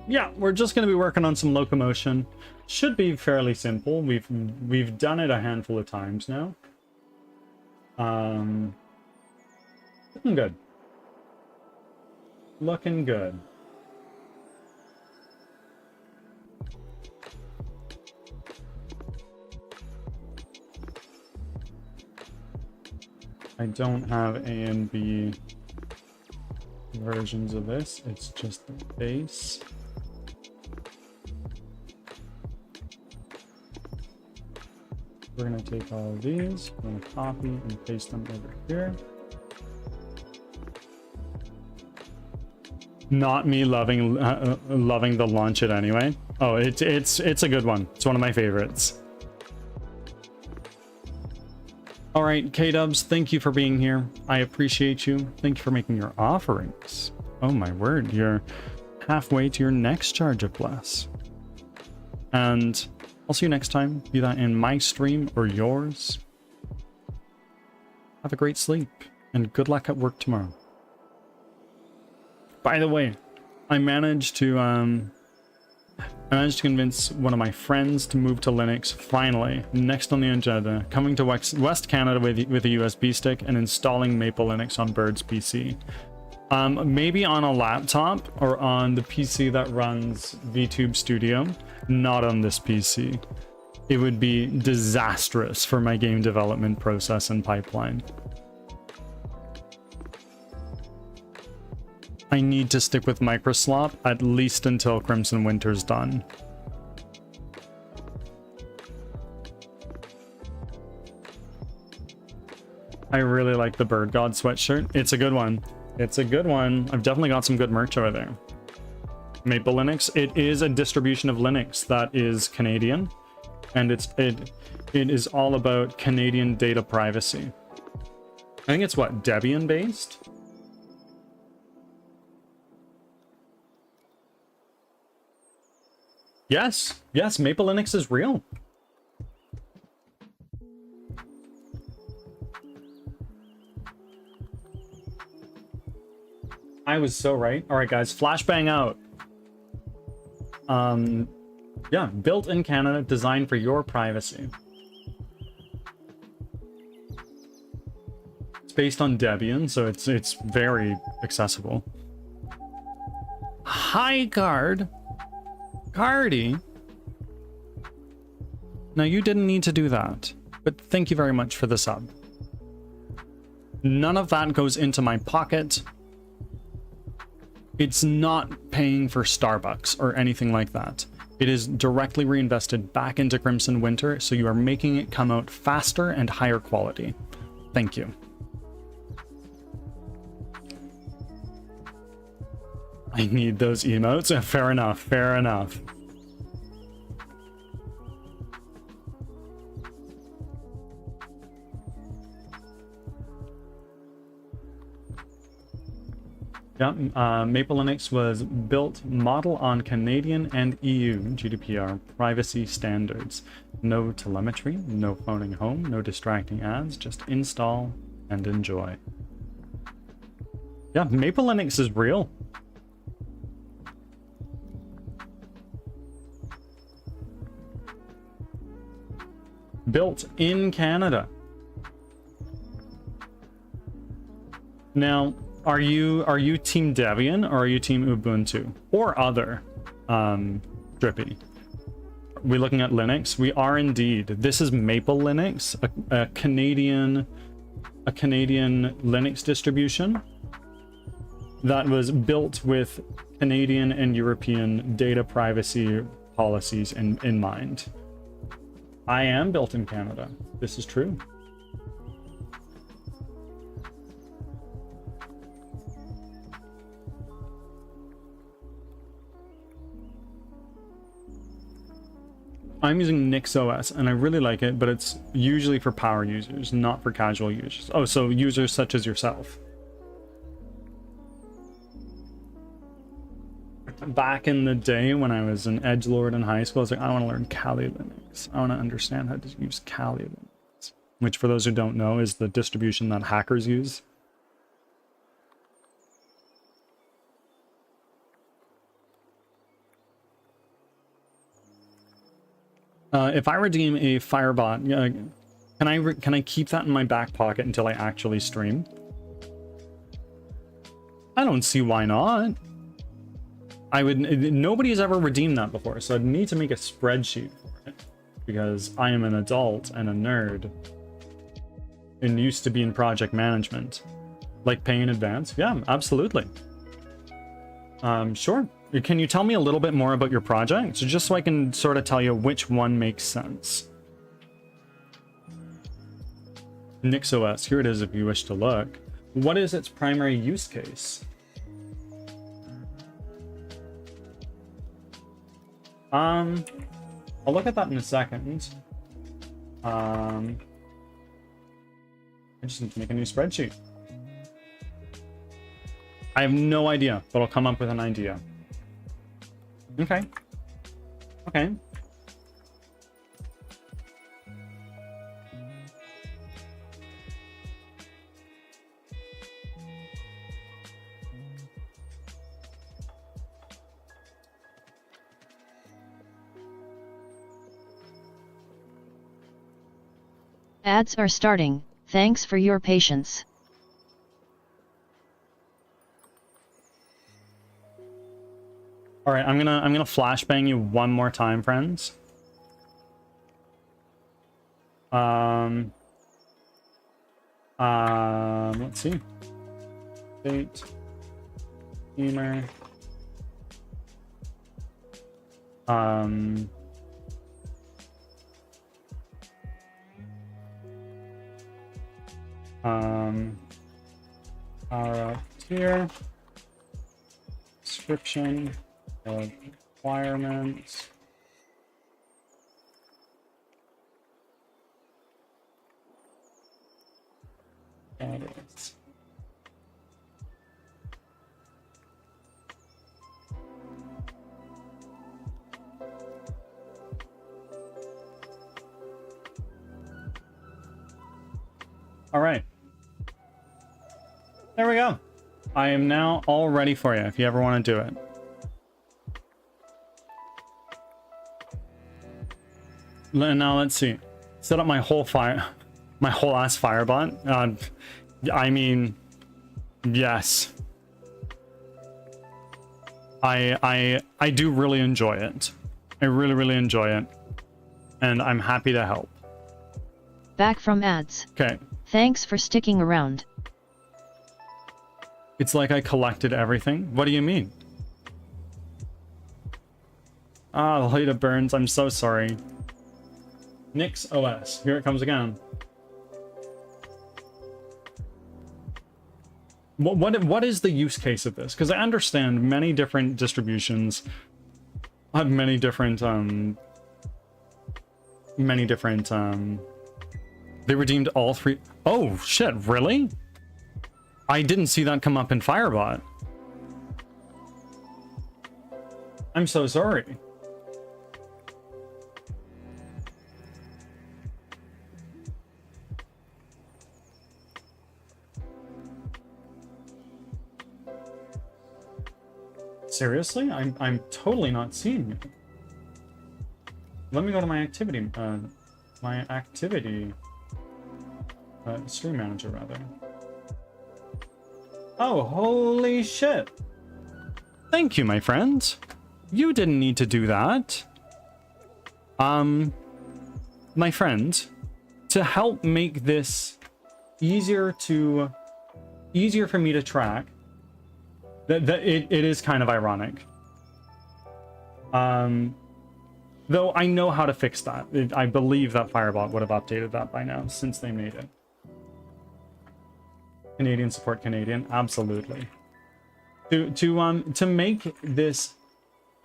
Yeah, we're just going to be working on some locomotion. Should be fairly simple. We've done it a handful of times now. Looking good. Looking good. I don't have A and B versions of this. It's just the base. We're going to take all of these, we're going to copy and paste them over here. Not me loving the launch it anyway. Oh, it's a good one. It's one of my favorites. All right, K-Dubs, thank you for being here. I appreciate you. Thank you for making your offerings. Oh my word, you're halfway to your next charge of bless. And I'll see you next time, be that in my stream or yours. Have a great sleep and good luck at work tomorrow. By the way, I managed to convince one of my friends to move to Linux. Finally, next on the agenda, coming to West Canada with a USB stick and installing Maple Linux on Bird's PC. Maybe on a laptop or on the PC that runs VTube Studio, not on this PC. It would be disastrous for my game development process and pipeline. I need to stick with Microslop at least until Crimson Winter's done. I really like the Bird God sweatshirt. It's a good one. It's a good one. I've definitely got some good merch over there. Maple Linux. It is a distribution of Linux that is Canadian, and it is all about Canadian data privacy. I think it's what, Debian based? Yes, Maple Linux is real. I was so right. All right, guys, flashbang out. Yeah, built in Canada, designed for your privacy. It's based on Debian, so it's very accessible. Hi, Guard. Cardi. Now, you didn't need to do that, but thank you very much for the sub. None of that goes into my pocket. It's not paying for Starbucks or anything like that. It is directly reinvested back into Crimson Winter, so you are making it come out faster and higher quality. Thank you. I need those emotes. Fair enough, fair enough. Yeah, Maple Linux was built model on Canadian and EU GDPR privacy standards. No telemetry, no phoning home, no distracting ads, just install and enjoy. Yeah, Maple Linux is real. Built in Canada. Now, are you Team Debian or are you Team Ubuntu or other? Drippy. Are we looking at Linux? We are indeed. This is Maple Linux, a Canadian Linux distribution that was built with Canadian and European data privacy policies in mind. I am built in Canada. This is true. I'm using NixOS and I really like it, but it's usually for power users, not for casual users. Oh, so users such as yourself. Back in the day when I was an edgelord in high school, I was like, I want to learn Kali Linux. I want to understand how to use Kali Linux, which for those who don't know is the distribution that hackers use. If I redeem a Firebot, can I keep that in my back pocket until I actually stream? I don't see why not. Nobody's ever redeemed that before, so I'd need to make a spreadsheet for it because I am an adult and a nerd and used to be in project management. Like pay in advance? Yeah, absolutely. Sure. Can you tell me a little bit more about your project? So just so I can sort of tell you which one makes sense. NixOS, here it is if you wish to look. What is its primary use case? I'll look at that in a second. I just need to make a new spreadsheet. I have no idea, but I'll come up with an idea. Okay. Okay. Ads are starting. Thanks for your patience. All right, I'm gonna flashbang you one more time, friends. Let's see. Date. Gamer. Power up here. Description of requirements. That is. All right. There we go. I am now all ready for you if you ever want to do it. Now let's see. Set up my whole ass firebot. I mean, yes. I do really enjoy it. I really enjoy it, and I'm happy to help. Back from ads. Okay. Thanks for sticking around. It's like I collected everything. What do you mean? Ah, Lita Burns, I'm so sorry. NixOS, here it comes again. What is the use case of this? Because I understand many different distributions have many different they redeemed all three. Oh shit, really? I didn't see that come up in Firebot. I'm so sorry. Seriously? I'm totally not seeing it. Let me go to my activity, stream manager rather. Oh, holy shit. Thank you, my friend. You didn't need to do that. My friend, to help make this easier for me to track, it is kind of ironic. Though I know how to fix that. I believe that Firebot would have updated that by now since they made it. Canadian support Canadian, absolutely. To make this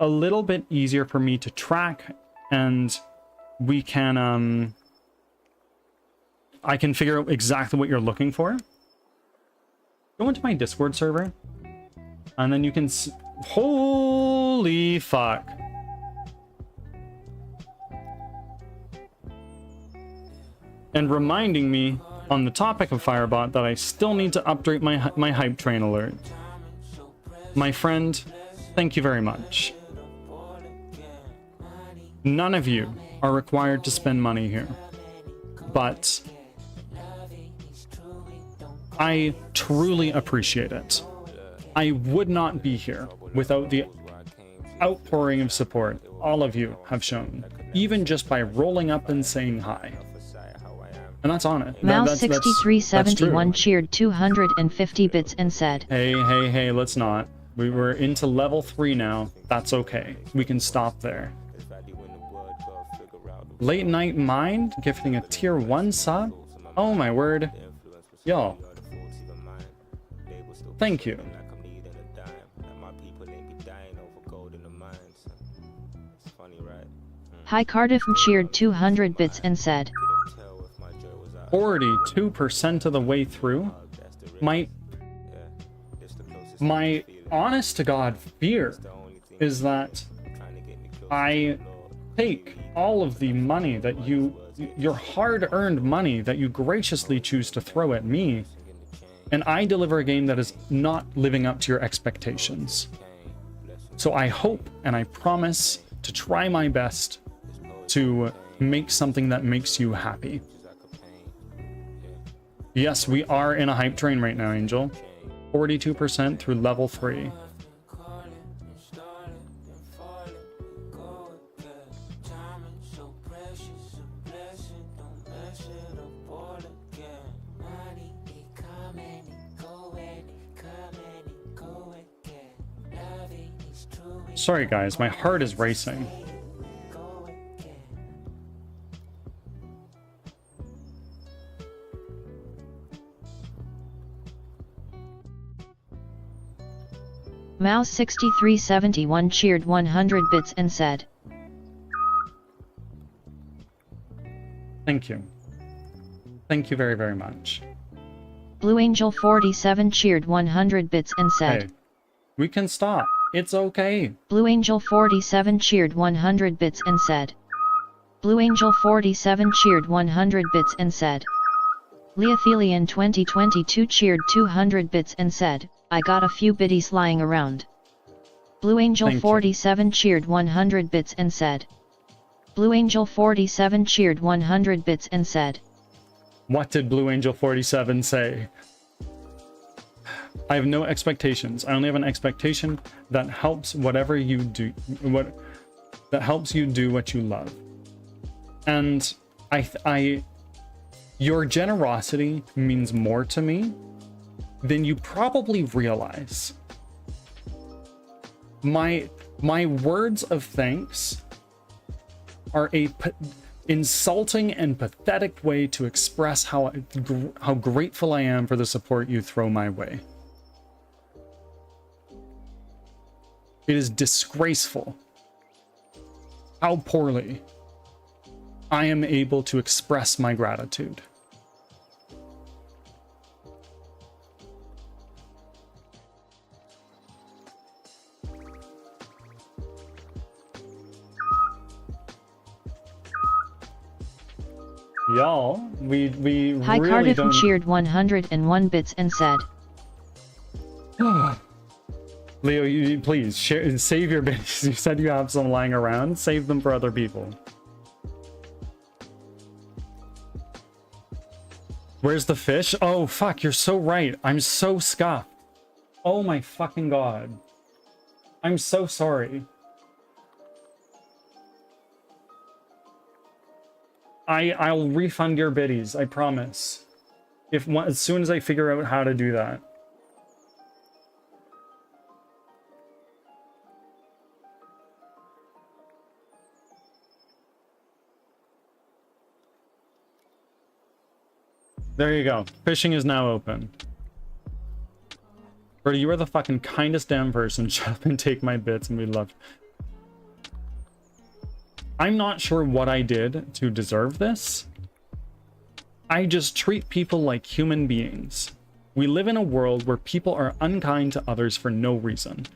a little bit easier for me to track, and we can I can figure out exactly what you're looking for. Go into my Discord server, and then you can holy fuck. And reminding me on the topic of Firebot that I still need to update my hype train alert. My friend, thank you very much. None of you are required to spend money here, but I truly appreciate it. I would not be here without the outpouring of support all of you have shown, even just by rolling up and saying hi. And that's on it. Mouse6371 cheered 250 bits and said, Hey, let's not. We were into level 3 now. That's okay. We can stop there. Late Night Mind gifting a tier 1 sub? Oh my word. Yo. Thank you. Hi Cardiff cheered 200 bits and said, 42% of the way through. My honest to God fear is that I take all of the money that your hard-earned money that you graciously choose to throw at me, and I deliver a game that is not living up to your expectations. So I hope and I promise to try my best to make something that makes you happy. Yes, we are in a hype train right now, Angel. 42% through level 3. Sorry guys, my heart is racing. Mouse6371 cheered 100 bits and said, Thank you. Thank you very, very much. Blue Angel 47 cheered 100 bits and said, Hey, we can stop. It's okay. Blue Angel 47 cheered 100 bits and said, Blue Angel 47 cheered 100 bits and said, Leothelian 2022 cheered 200 bits and said, I got a few biddies lying around. Blue Angel 47 cheered 100 bits and said, Blue Angel 47 cheered 100 bits and said, What did Blue Angel 47 say? I have no expectations. I only have an expectation that helps whatever you do, that helps you do what you love. And your generosity means more to me than you probably realize. My words of thanks are a insulting and pathetic way to express how grateful I am for the support you throw my way. It is disgraceful how poorly I am able to express my gratitude. Y'all, we Hi really Cardiff don't... cheered 101 bits and said, Leo, you please save your bits. You said you have some lying around. Save them for other people. Where's the fish? Oh, fuck, you're so right. I'm so scuffed. Oh my fucking god. I'm so sorry. I'll refund your biddies, I promise. As soon as I figure out how to do that. There you go. Fishing is now open. Brody, you are the fucking kindest damn person. Shut up and take my bits and we love you. I'm not sure what I did to deserve this. I just treat people like human beings. We live in a world where people are unkind to others for no reason.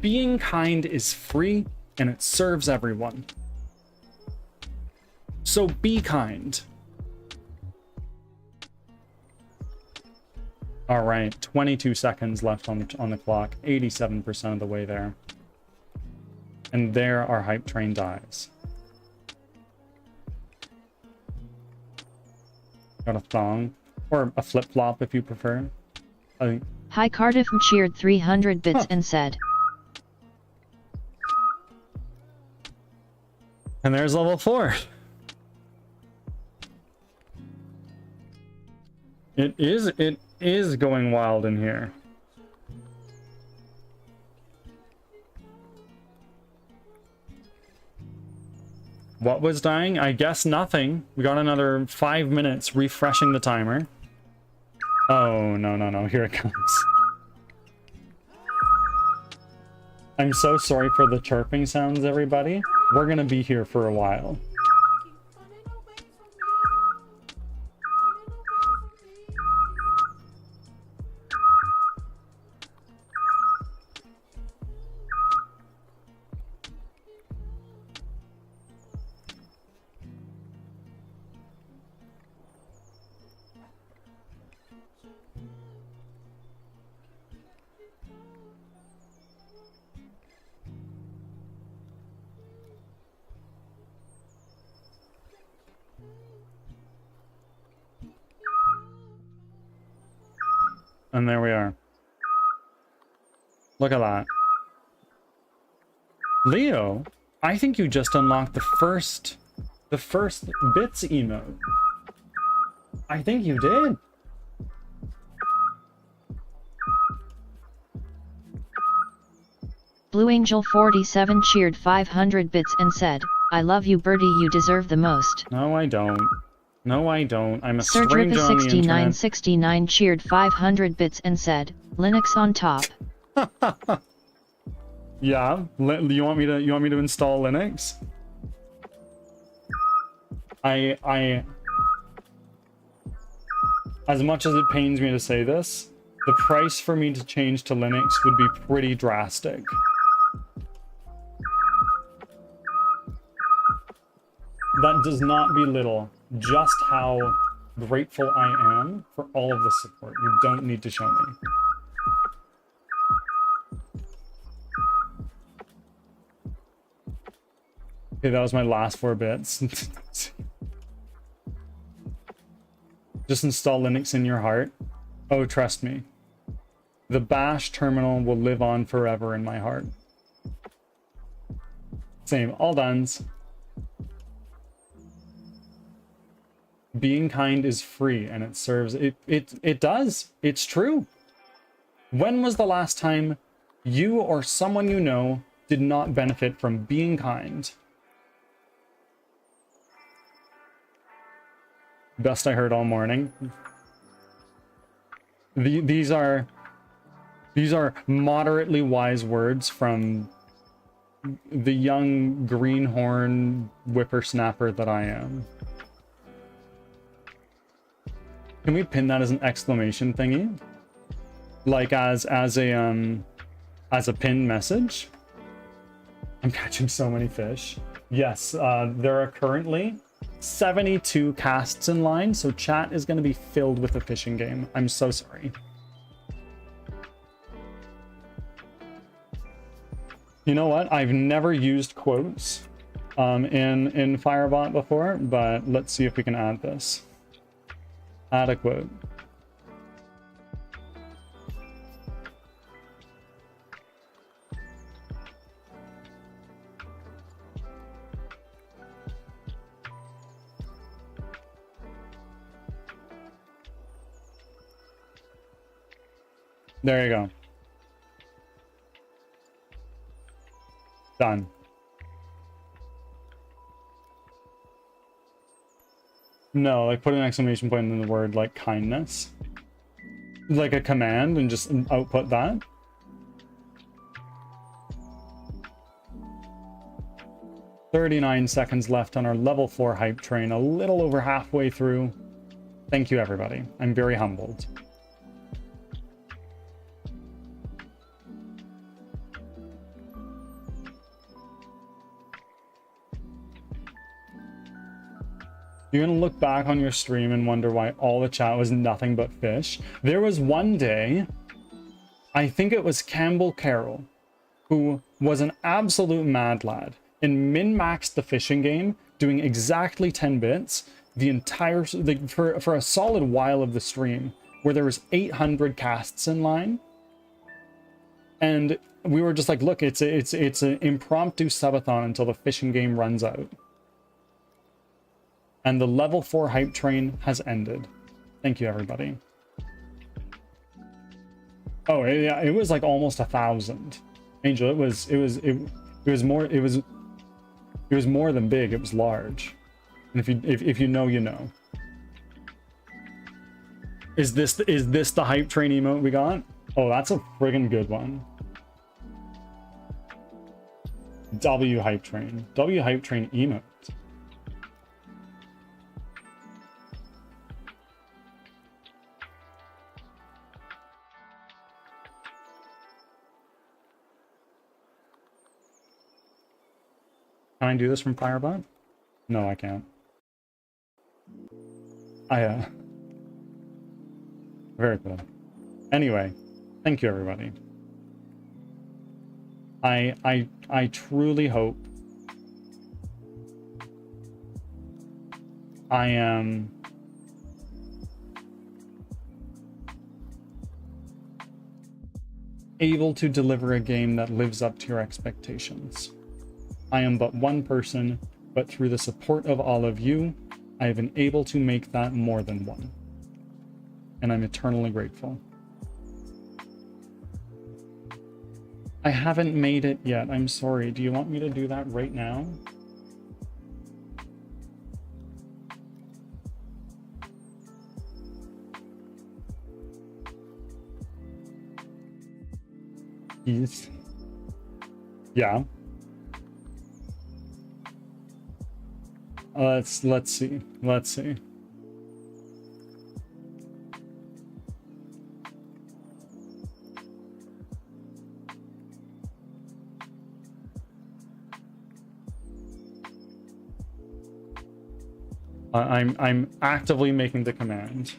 Being kind is free and it serves everyone. So be kind. All right, 22 seconds left on the clock, 87% of the way there. And there our hype train dies. Got a thong. Or a flip-flop if you prefer. I think. Hi Cardiff cheered 300 bits and said. And there's level 4. It is going wild in here. What was dying? I guess nothing. We got another 5 minutes refreshing the timer. Oh, no. Here it comes. I'm so sorry for the chirping sounds, everybody. We're gonna be here for a while. And there we are. Look at that. Leo, I think you just unlocked the first bits emote. I think you did. Blue Angel 47 cheered 500 bits and said, I love you Birdie, you deserve the most. No, I don't. No, I don't. I'm a Sir stranger on the internet. 6969 cheered 500 bits and said, Linux on top. Yeah, you want me to install Linux? I as much as it pains me to say this, the price for me to change to Linux would be pretty drastic. That does not belittle just how grateful I am for all of the support. You don't need to show me. Okay, that was my last 4 bits. Just install Linux in your heart. Oh, trust me. The bash terminal will live on forever in my heart. Same, all done's. Being kind is free and it serves it does. It's true. When was the last time you or someone you know did not benefit from being kind? Best I heard all morning. These are moderately wise words from the young greenhorn whippersnapper that I am. Can we pin that as an exclamation thingy? Like as a pinned message? I'm catching so many fish. Yes, there are currently 72 casts in line, so chat is going to be filled with a fishing game. I'm so sorry. You know what? I've never used quotes in Firebot before, but let's see if we can add this. Add a quote. There you go. Done. No, like put an exclamation point in the word like kindness. Like a command and just output that. "39 seconds left on our level 4 hype train, a little over halfway through. Thank you, everybody. I'm very humbled. You're gonna look back on your stream and wonder why all the chat was nothing but fish. There was one day, I think it was Campbell Carroll, who was an absolute mad lad and min-maxed the fishing game, doing exactly 10 bits, the entire for a solid while of the stream where there was 800 casts in line, and we were just like, look, it's an impromptu subathon until the fishing game runs out. And the level 4 hype train has ended. Thank you, everybody. Oh, yeah, it was like almost 1,000. Angel, it was more than big, it was large. And if you know, you know. Is this the hype train emote we got? Oh, that's a friggin' good one. W hype train. W hype train emote. Can I do this from Firebot? No, I can't. Very cool. Anyway, thank you, everybody. I truly hope I am able to deliver a game that lives up to your expectations. I am but one person, but through the support of all of you, I have been able to make that more than one. And I'm eternally grateful. I haven't made it yet. I'm sorry. Do you want me to do that right now? Yes. Yeah. Let's see. Let's see. I'm actively making the command.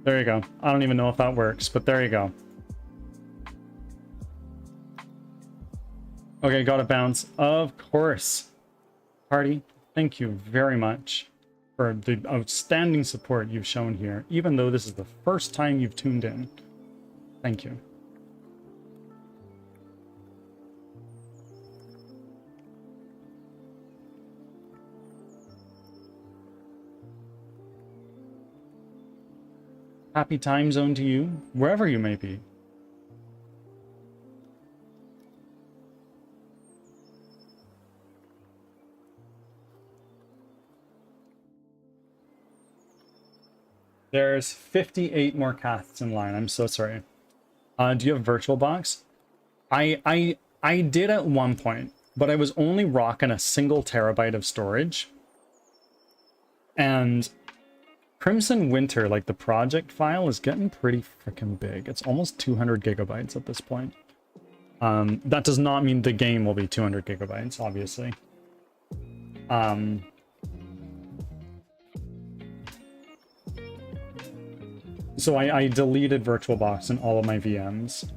There you go. I don't even know if that works, but there you go. Okay, gotta bounce. Of course. Party, thank you very much for the outstanding support you've shown here, even though this is the first time you've tuned in. Thank you. Happy time zone to you, wherever you may be. There's 58 more casts in line. I'm so sorry. Do you have VirtualBox? I did at one point, but I was only rocking a single terabyte of storage. And Crimson Winter, like the project file, is getting pretty freaking big. It's almost 200 gigabytes at this point. That does not mean the game will be 200 gigabytes, obviously. So I deleted VirtualBox in all of my VMs.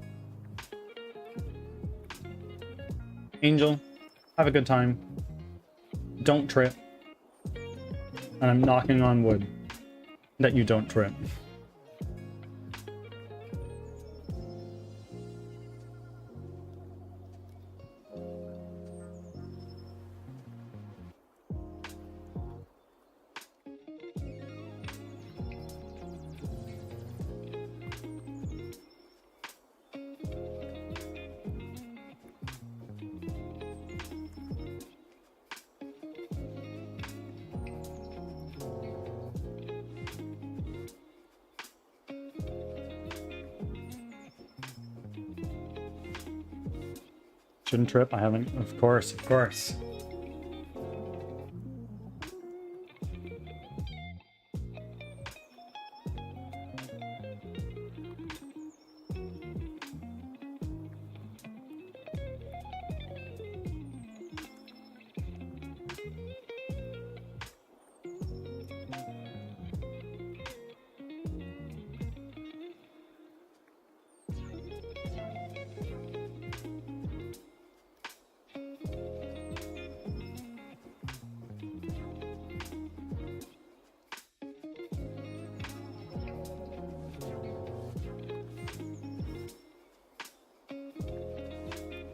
Angel, have a good time. Don't trip. And I'm knocking on wood that you don't trip. Shouldn't trip. I haven't. Of course, of course.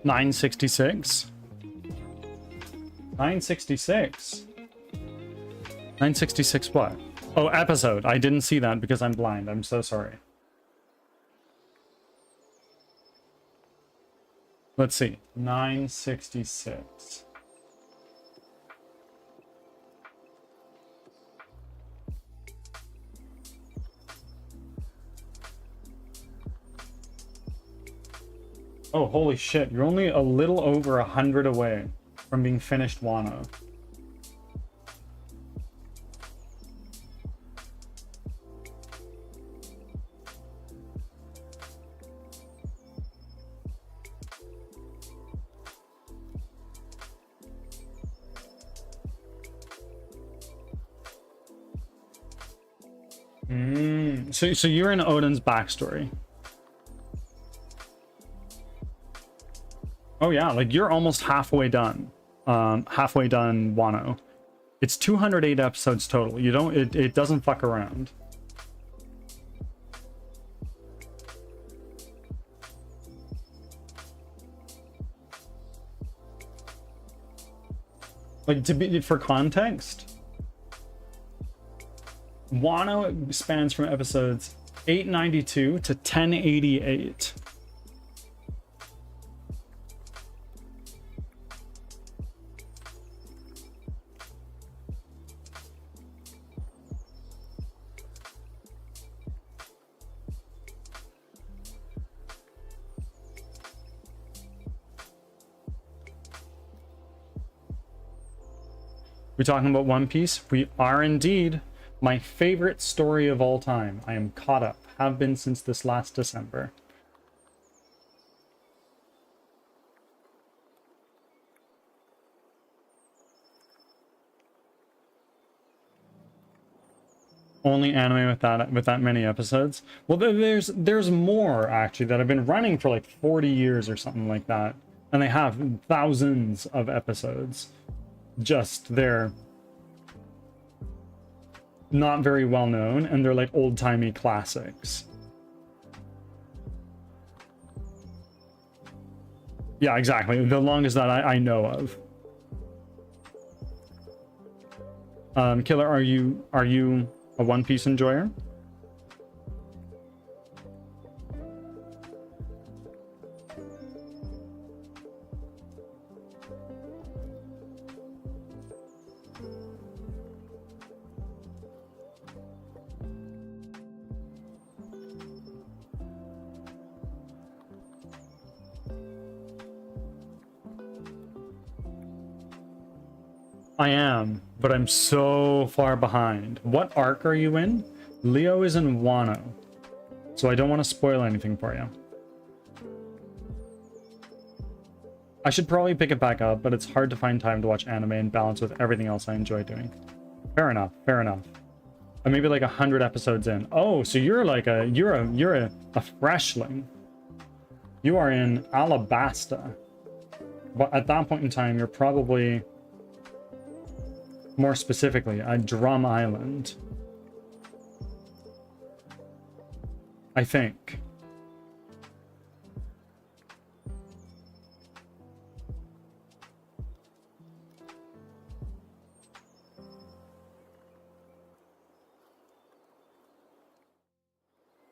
966. 966. 966 what? Oh, episode. I didn't see that because I'm blind. I'm so sorry. Let's see. 966. Oh, holy shit. You're only a little over 100 away from being finished Wano. So you're in Odin's backstory. Oh yeah, like you're almost halfway done. Halfway done Wano. It's 208 episodes total. You don't it doesn't fuck around. Like, to be for context, Wano spans from episodes 892 to 1088. We talking about One Piece? We are indeed. My favorite story of all time. I am caught up. Have been since this last December. Only anime with that many episodes. Well, there's more actually that have been running for like 40 years or something like that, and they have thousands of episodes. Just they're not very well known, and they're like old-timey classics. Yeah, exactly. The longest that I know of. Killer, are you a One Piece enjoyer? I am, but I'm so far behind. What arc are you in? Leo is in Wano, so I don't want to spoil anything for you. I should probably pick it back up, but it's hard to find time to watch anime and balance with everything else I enjoy doing. Fair enough, fair enough. I'm maybe like 100 episodes in. Oh, so you're like you're a freshling. You are in Alabasta. But at that point in time, you're probably more specifically at Drum Island. I think.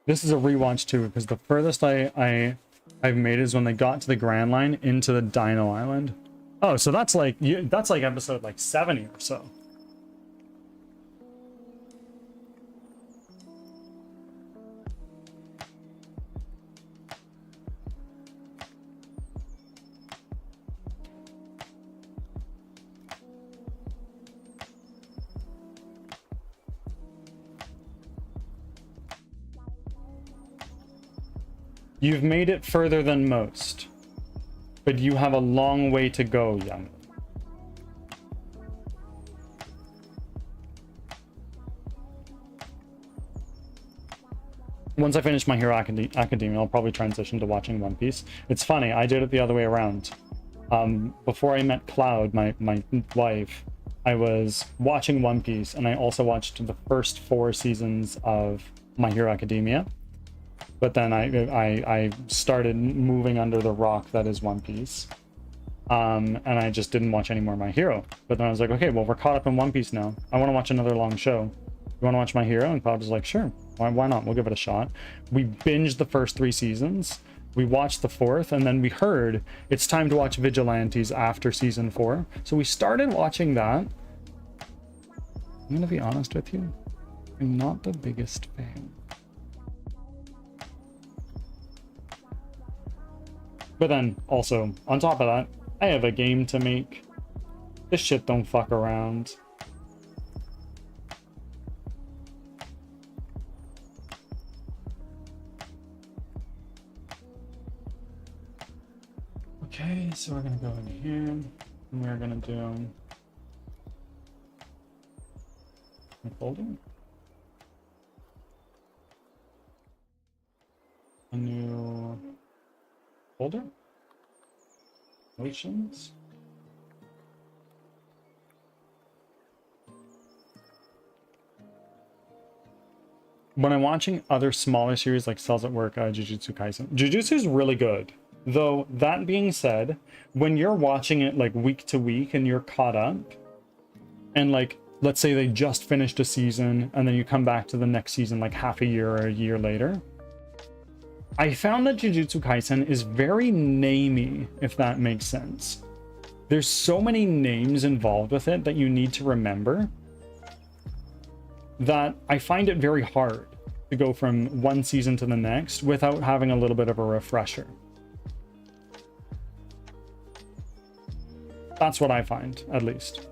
This is a rewatch too, because the furthest I've made is when they got to the Grand Line into the Dino Island. Oh, so that's like episode like 70 or so. You've made it further than most, but you have a long way to go, young. Once I finish My Hero Academia, I'll probably transition to watching One Piece. It's funny, I did it the other way around. Before I met Cloud, my wife, I was watching One Piece, and I also watched the first 4 seasons of My Hero Academia. But then I started moving under the rock that is One Piece. And I just didn't watch any more My Hero. But then I was like, okay, well, we're caught up in One Piece now. I want to watch another long show. You want to watch My Hero? And Cloud was like, sure. Why not? We'll give it a shot. We binged the first 3 seasons. We watched the 4th, and then we heard it's time to watch Vigilantes after season 4. So we started watching that. I'm going to be honest with you. I'm not the biggest fan. But then, also, on top of that, I have a game to make. This shit don't fuck around. Okay, so we're gonna go in here, and we're gonna do a folder. A new folder. Motions. When I'm watching other smaller series like Cells at Work, Jujutsu Kaisen. Jujutsu is really good. Though, that being said, when you're watching it like week to week and you're caught up, and like, let's say they just finished a season and then you come back to the next season like half a year or a year later, I found that Jujutsu Kaisen is very namey, if that makes sense. There's so many names involved with it that you need to remember that I find it very hard to go from one season to the next without having a little bit of a refresher. That's what I find, at least.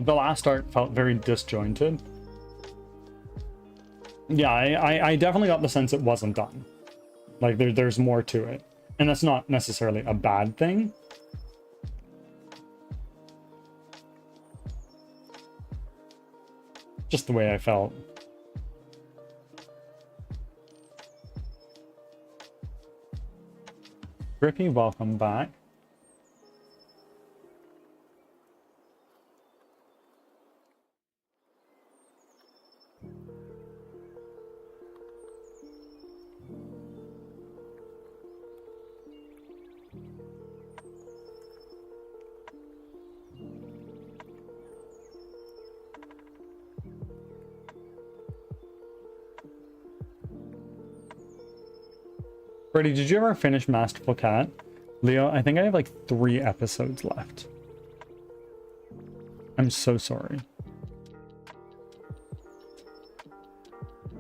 The last art felt very disjointed. Yeah, I definitely got the sense it wasn't done. Like, there's more to it. And that's not necessarily a bad thing. Just the way I felt. Grippy, welcome back. Brady, did you ever finish Masterful Cat? Leo, I think I have like 3 episodes left. I'm so sorry.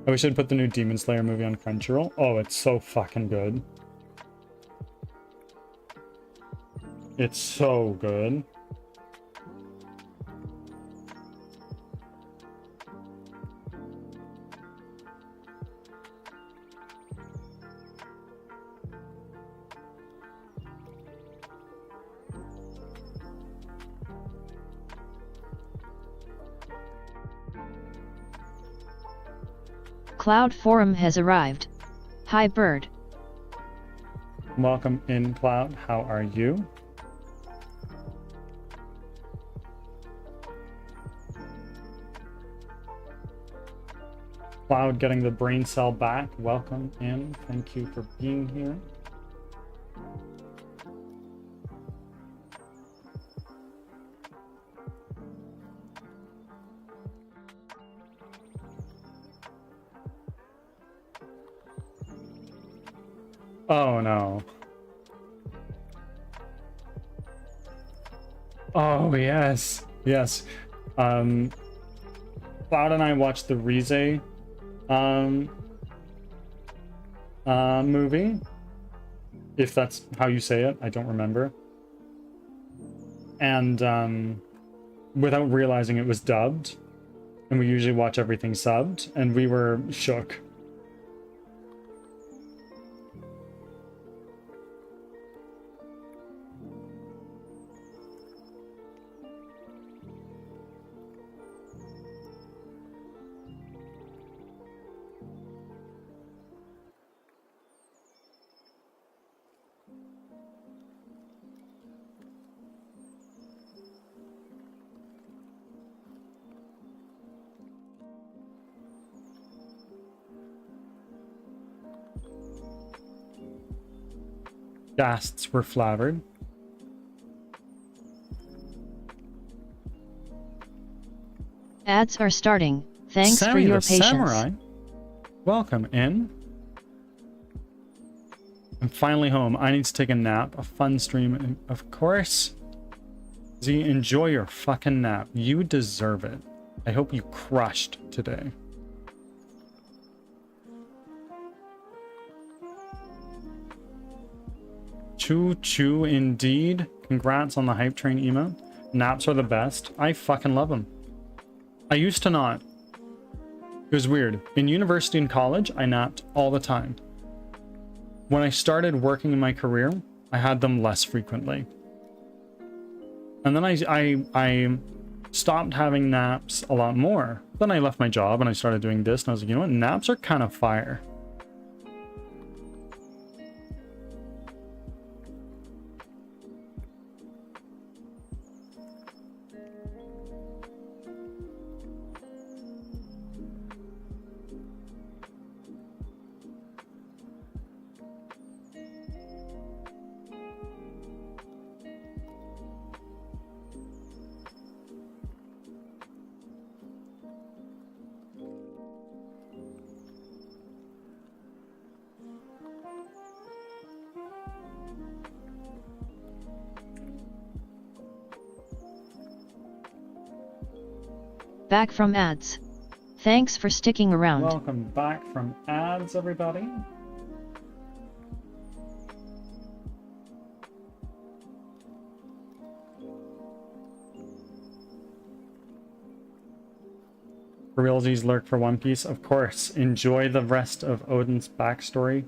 I wish I'd put the new Demon Slayer movie on Crunchyroll. Oh, it's so fucking good. It's so good. Cloud Forum has arrived. Hi Bird. Welcome in, Cloud. How are you? Cloud getting the brain cell back. Welcome in. Thank you for being here. Oh no. Oh yes. Yes. Cloud and I watched the Rize movie. If that's how you say it, I don't remember. And without realizing it was dubbed. And we usually watch everything subbed, and we were shook. Ghasts were flavored. Ads are starting. Thanks Sammy for your the patience. Samurai. Welcome in. I'm finally home. I need to take a nap. A fun stream, of course. Z, enjoy your fucking nap. You deserve it. I hope you crushed today. Choo choo indeed. Congrats on the hype train emote. Naps are the best. I fucking love them. I used to not. It was weird. In university and college, I napped all the time. When I started working in my career, I had them less frequently. And then I stopped having naps a lot more. Then I left my job and I started doing this, and I was like, you know what? Naps are kind of fire. Back from ads. Thanks for sticking around. Welcome back from ads, everybody. For realsies lurk for One Piece, of course. Enjoy the rest of Odin's backstory.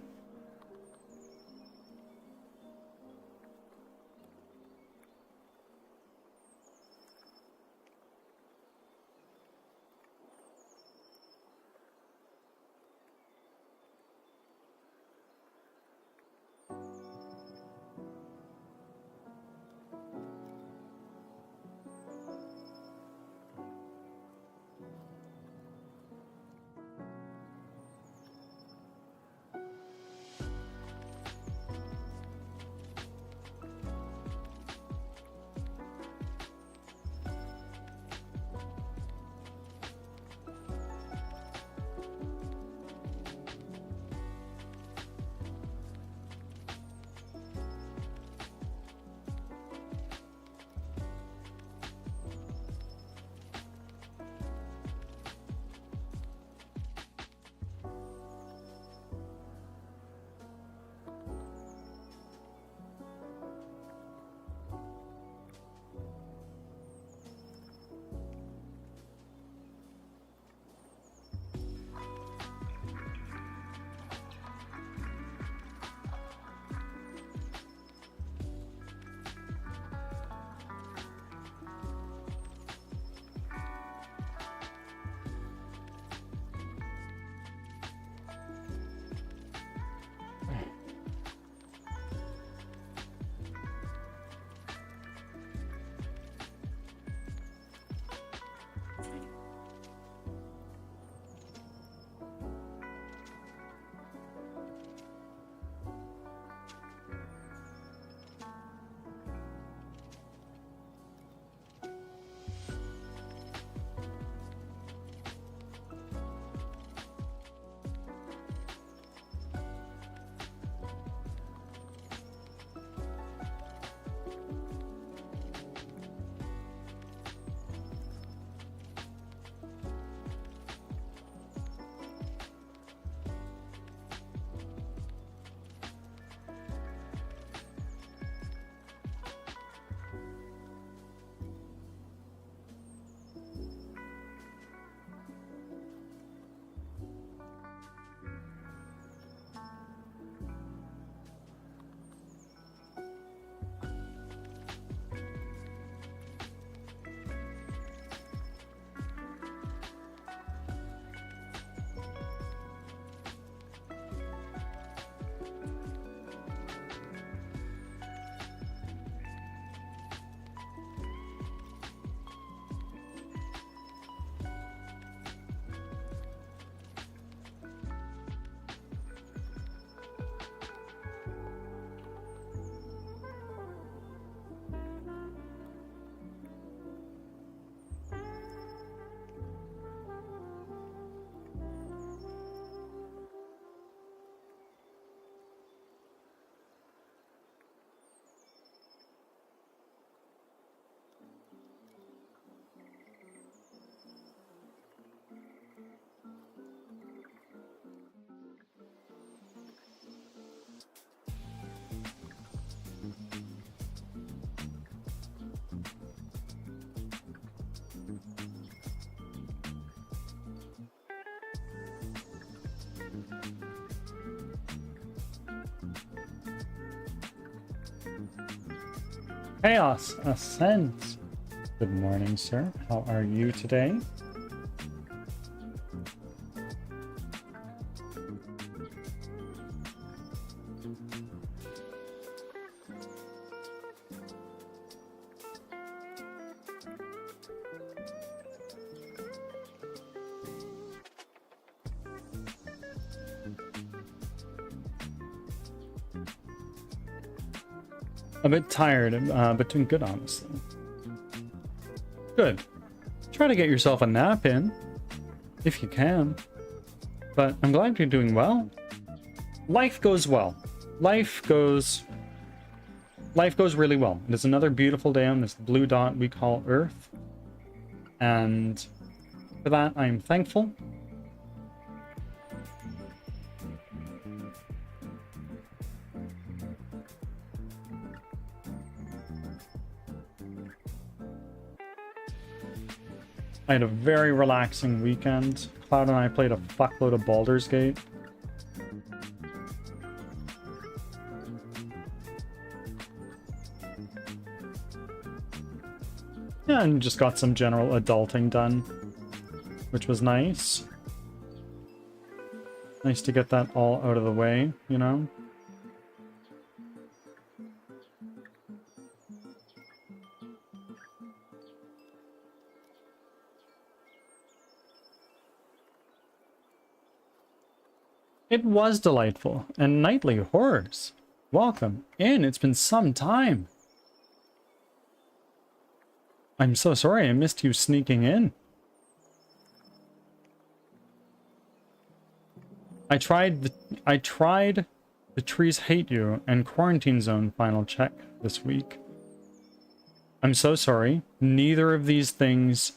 Chaos Ascent. Good morning, sir. How are you today? A bit tired, but doing good, honestly. Good. Try to get yourself a nap in, if you can. But I'm glad you're doing well. Life goes well. Life goes really well. It is another beautiful day on this blue dot we call Earth. And for that, I am thankful. I had a very relaxing weekend. Cloud and I played a fuckload of Baldur's Gate. Yeah, and just got some general adulting done, which was nice. Nice to get that all out of the way, you know? It was delightful. And nightly horrors. Welcome in. It's been some time. I'm so sorry I missed you sneaking in. I tried the Trees Hate You and Quarantine Zone final check this week. I'm so sorry. Neither of these things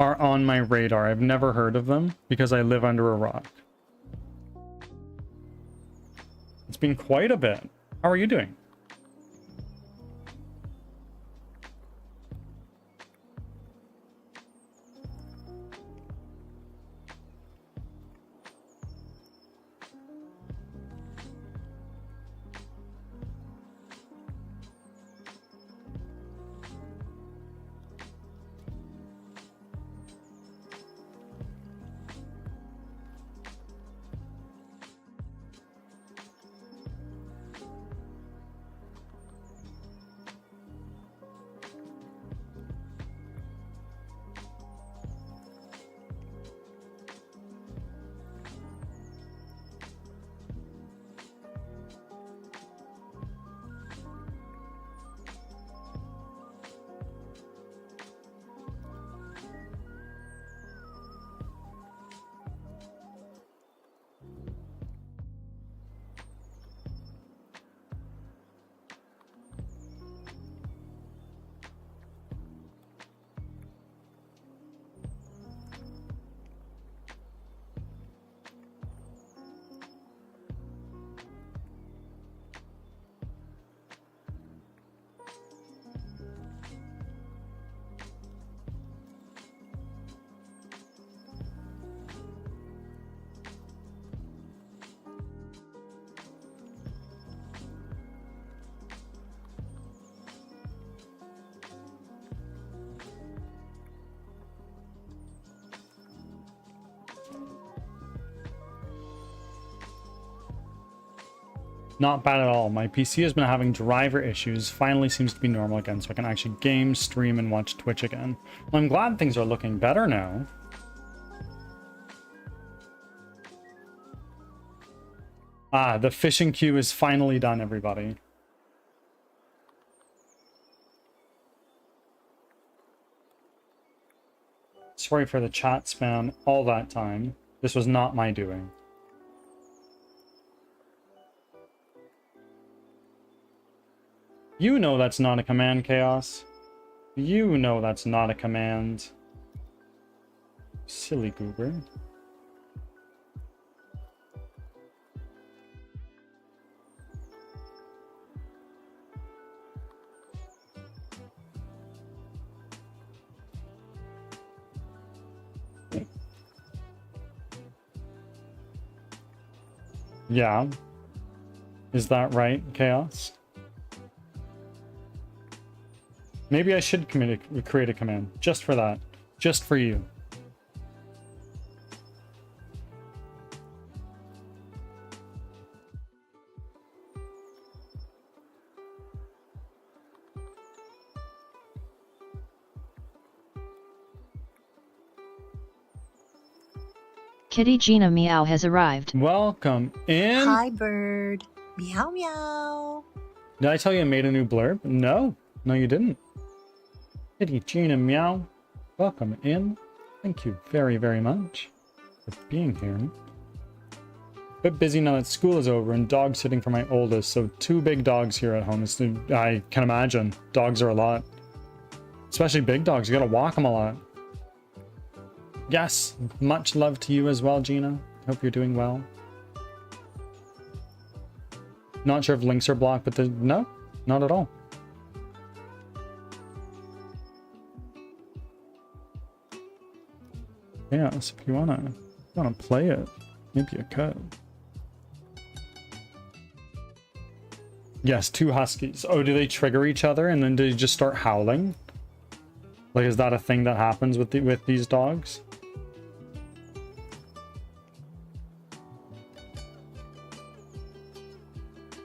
are on my radar. I've never heard of them because I live under a rock. It's been quite a bit. How are you doing? Not bad at all. My PC has been having driver issues. Finally seems to be normal again, so I can actually game, stream, and watch Twitch again. Well, I'm glad things are looking better now. Ah, the fishing queue is finally done, everybody. Sorry for the chat spam all that time. This was not my doing. You know that's not a command, Chaos. You know that's not a command. Silly goober. Yeah. Is that right, Chaos? Maybe I should create a command just for that. Just for you. Kitty Gina Meow has arrived. Welcome in. Hi, bird. Meow meow. Did I tell you I made a new blurb? No. No, you didn't. Kitty Gina Meow. Welcome in. Thank you very, very much for being here. Bit busy now that school is over and dog sitting for my oldest, so 2 big dogs here at home. I can imagine. Dogs are a lot. Especially big dogs. You gotta walk them a lot. Yes, much love to you as well, Gina. Hope you're doing well. Not sure if links are blocked, but no, not at all. Yeah, so if you wanna play it, maybe you could. Yes, 2 huskies. Oh, do they trigger each other and then do they just start howling? Like, is that a thing that happens with these dogs?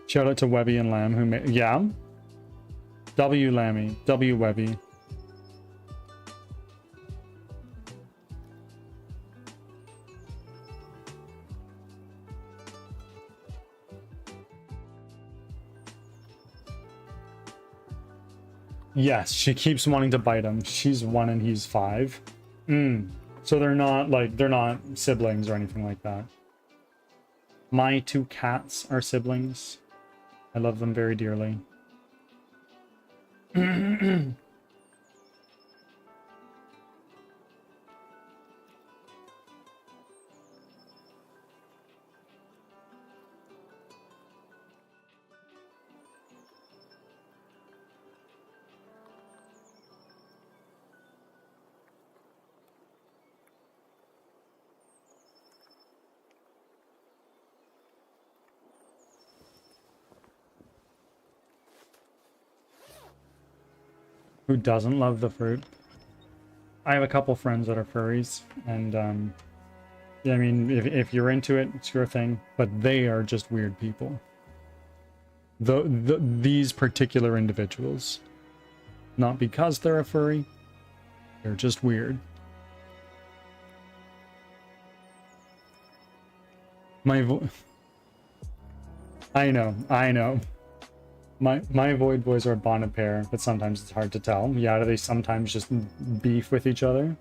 Shout out to Webby and Lamb who made, yeah. W Lammy, W Webby. Yes, she keeps wanting to bite him. She's 1 and he's 5. So they're not siblings or anything like that. My 2 cats are siblings. I love them very dearly. Who doesn't love the fruit? I have a couple friends that are furries, and yeah, I mean, if you're into it, it's your thing. But they are just weird people. These particular individuals, not because they're a furry, they're just weird. I know. My Void Boys are a bonded pair, but sometimes it's hard to tell. Yeah, do they sometimes just beef with each other?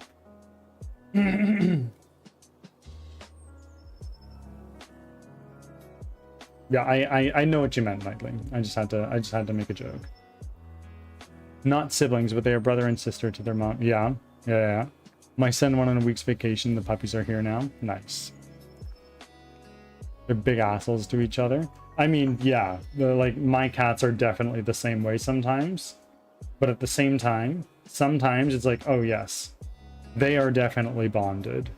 Yeah, I know what you meant, Nightling. I just had to make a joke. Not siblings, but they are brother and sister to their mom. Yeah. My son went on a week's vacation. The puppies are here now. Nice. They're big assholes to each other. I mean, yeah, like my cats are definitely the same way sometimes, but at the same time, sometimes it's like, oh yes, they are definitely bonded.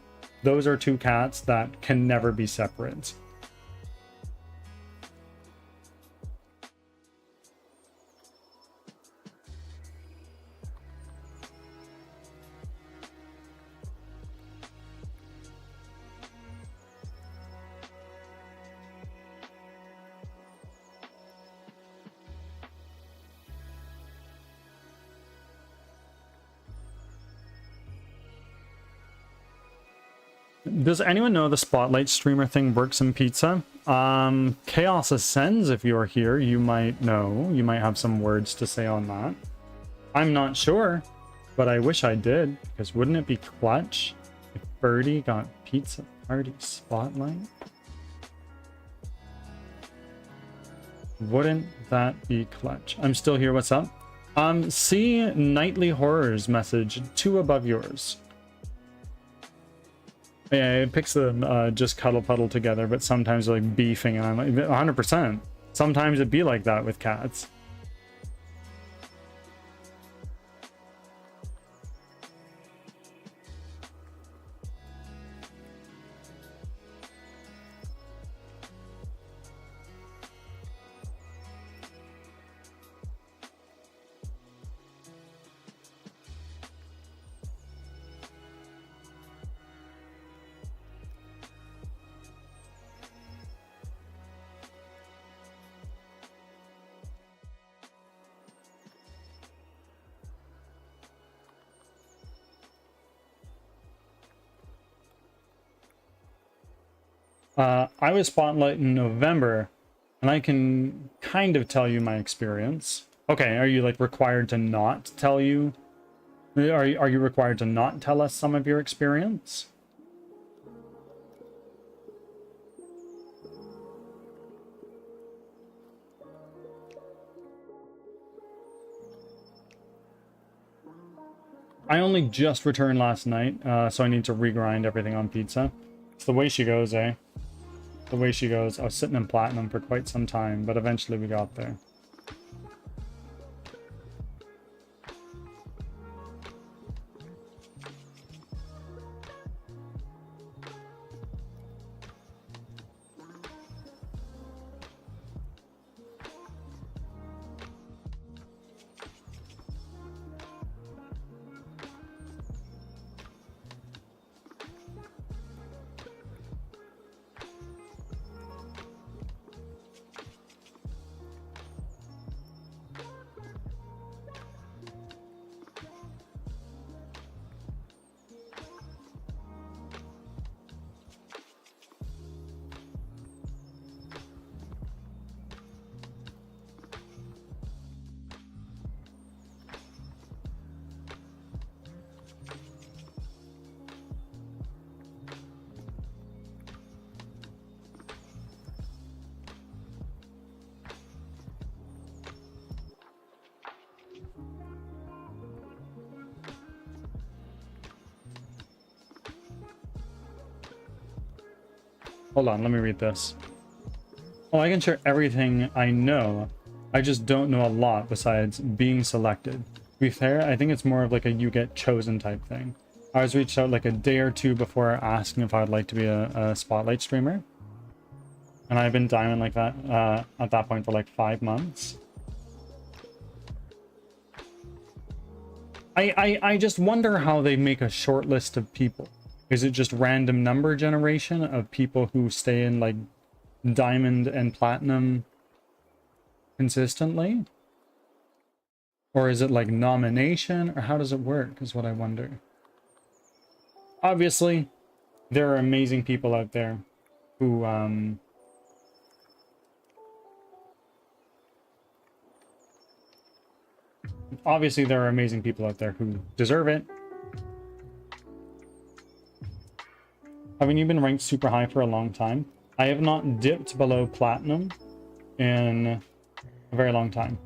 Those are 2 cats that can never be separate. Does anyone know the spotlight streamer thing works in pizza? Chaos Ascends, if you're here, you might know. You might have some words to say on that. I'm not sure, but I wish I did, because wouldn't it be clutch if Birdie got pizza party spotlight? Wouldn't that be clutch? I'm still here, what's up? See Nightly Horrors message 2 above yours. Yeah, it picks them just cuddle puddle together, but sometimes like beefing, and I'm like 100%. Sometimes it'd be like that with cats. I was Spotlight in November, and I can kind of tell you my experience. Okay, are you like required to not tell you? Are you required to not tell us some of your experience? I only just returned last night, so I need to regrind everything on pizza. It's the way she goes, eh? The way she goes. I was sitting in platinum for quite some time, but eventually we got there. Hold on, let me read this. Oh, I can share everything I know. I just don't know a lot besides being selected. To be fair, I think it's more of like a you get chosen type thing. I was reached out like a day or two before asking if I would like to be a Spotlight streamer. And I've been diamond like that at that point for like 5 months. I just wonder how they make a short list of people. Is it just random number generation of people who stay in like diamond and platinum consistently? Or is it like nomination? Or how does it work is what I wonder. Obviously, there are amazing people out there who obviously there are amazing people out there who deserve it. Haven't you been ranked super high for a long time? I have not dipped below platinum in a very long time.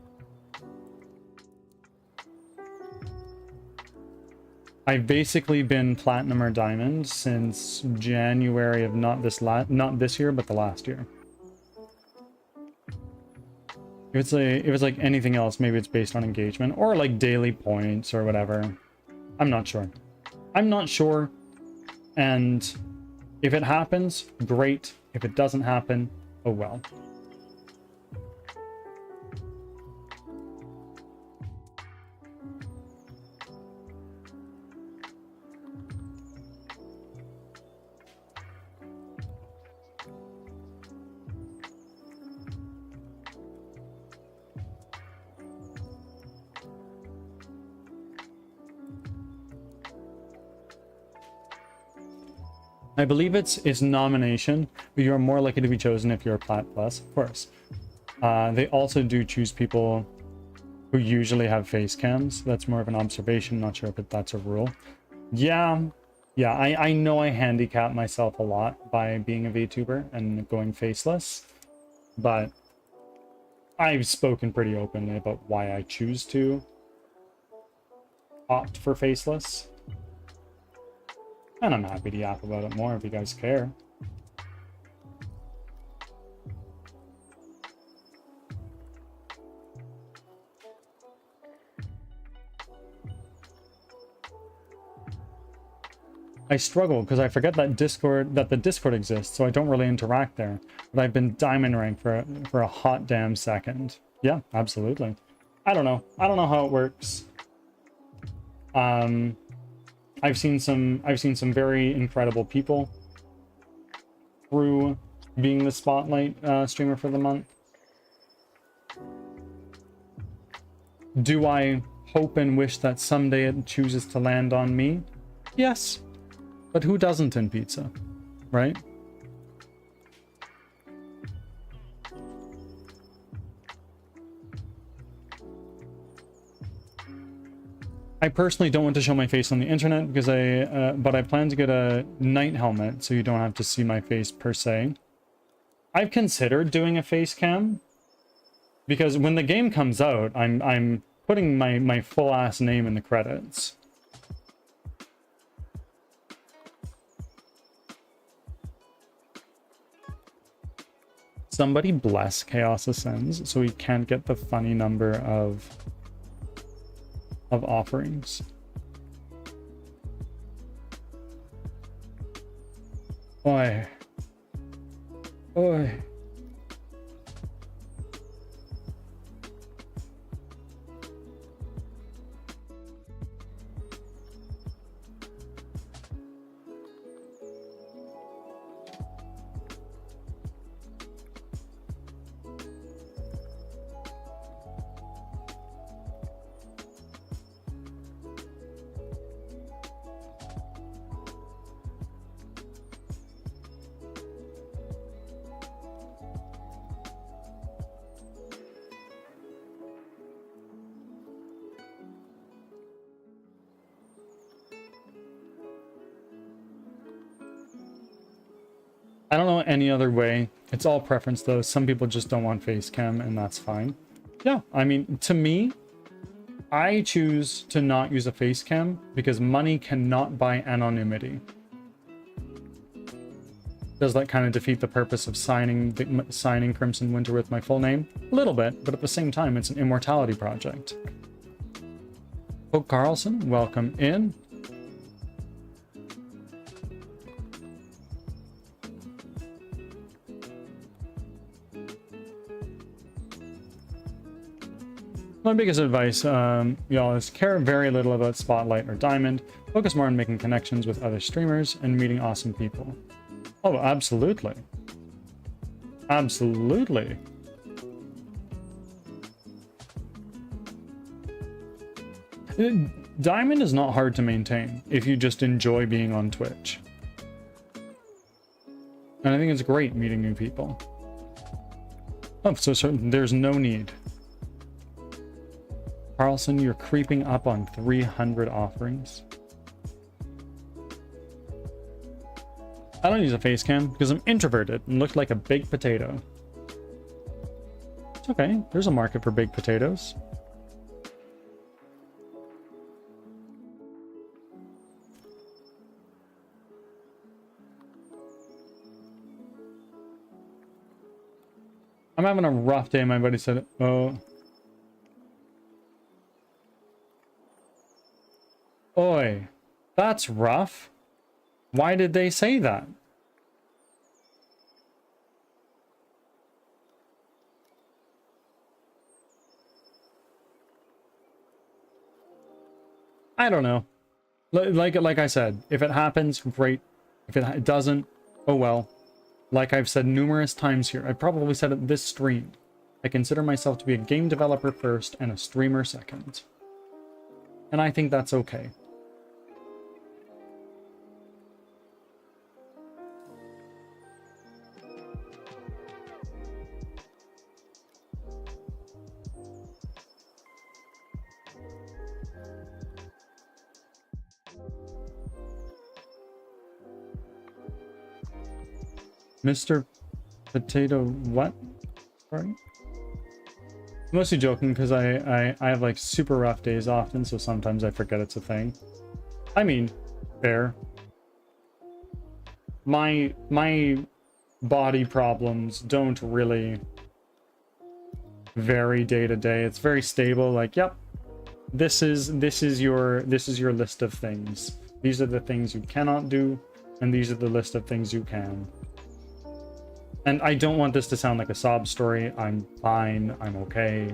I've basically been platinum or diamond since January of not this year, but the last year. If it's like anything else, maybe it's based on engagement or like daily points or whatever. I'm not sure. I'm not sure. And if it happens, great. If it doesn't happen, oh well. I believe it's nomination, but you're more likely to be chosen if you're a Plat Plus, of course. They also do choose people who usually have face cams. That's more of an observation, not sure if that's a rule. Yeah, I know I handicap myself a lot by being a VTuber and going faceless, but I've spoken pretty openly about why I choose to opt for faceless. And I'm happy to yap about it more if you guys care. I struggle because I forget that the Discord exists, so I don't really interact there. But I've been diamond ranked for a hot damn second. Yeah, absolutely. I don't know how it works. I've seen some very incredible people through being the Spotlight streamer for the month. Do I hope and wish that someday it chooses to land on me? Yes. But who doesn't in pizza, right? I personally don't want to show my face on the internet because but I plan to get a night helmet so you don't have to see my face per se. I've considered doing a face cam because when the game comes out, I'm putting my full ass name in the credits. Somebody bless Chaos Ascends so he can't get the funny number of offerings. Oi. Oi. I don't know any other way. It's all preference though. Some people just don't want face cam and that's fine. Yeah, I mean, to me, I choose to not use a face cam because money cannot buy anonymity. Does that kind of defeat the purpose of signing Crimson Winter with my full name? A little bit, but at the same time, it's an immortality project. Pope Carlson, welcome in. My biggest advice, y'all, is care very little about Spotlight or Diamond. Focus more on making connections with other streamers and meeting awesome people. Oh, absolutely. Absolutely. Diamond is not hard to maintain if you just enjoy being on Twitch. And I think it's great meeting new people. Oh, so there's no need. Carlson, you're creeping up on 300 offerings. I don't use a face cam because I'm introverted and look like a baked potato. It's okay. There's a market for baked potatoes. I'm having a rough day, my buddy said. Oh. Oi, that's rough. Why did they say that? I don't know. Like I said, if it happens, great. If it doesn't, oh well. Like I've said numerous times here, I probably said it this stream. I consider myself to be a game developer first and a streamer second. And I think that's okay. Mr. Potato what? Sorry? I'm mostly joking because I have like super rough days often, so sometimes I forget it's a thing. I mean, fair. My body problems don't really vary day to day. It's very stable, like, yep. This is your list of things. These are the things you cannot do, and these are the list of things you can. And I don't want this to sound like a sob story. I'm fine. I'm okay.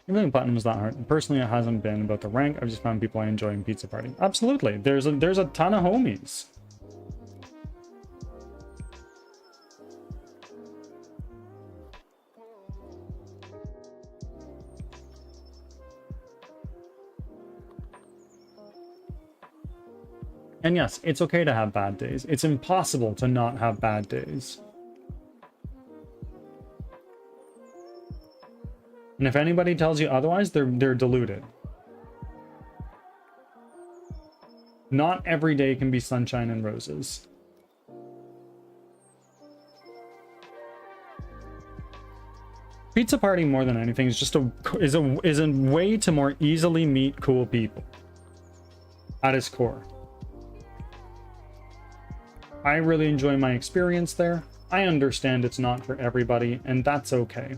Even button was that hard. Personally, it hasn't been about the rank. I've just found people I enjoy in Pizza Party. Absolutely. There's a ton of homies. And yes, it's okay to have bad days. It's impossible to not have bad days. And if anybody tells you otherwise, they're deluded. Not every day can be sunshine and roses. Pizza party, more than anything, is just is a way to more easily meet cool people. At its core, I really enjoy my experience there. I understand it's not for everybody, and that's okay.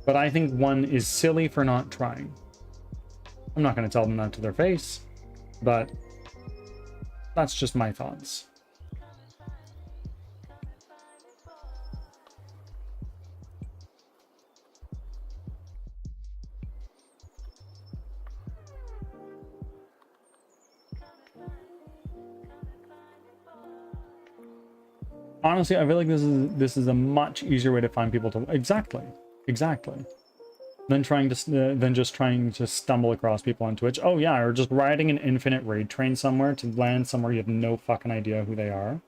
But I think one is silly for not trying. I'm not going to tell them that to their face, but that's just my thoughts. Honestly, I feel like this is a much easier way to find people to exactly than just trying to stumble across people on Twitch. Oh yeah, or just riding an infinite raid train somewhere to land somewhere you have no fucking idea who they are.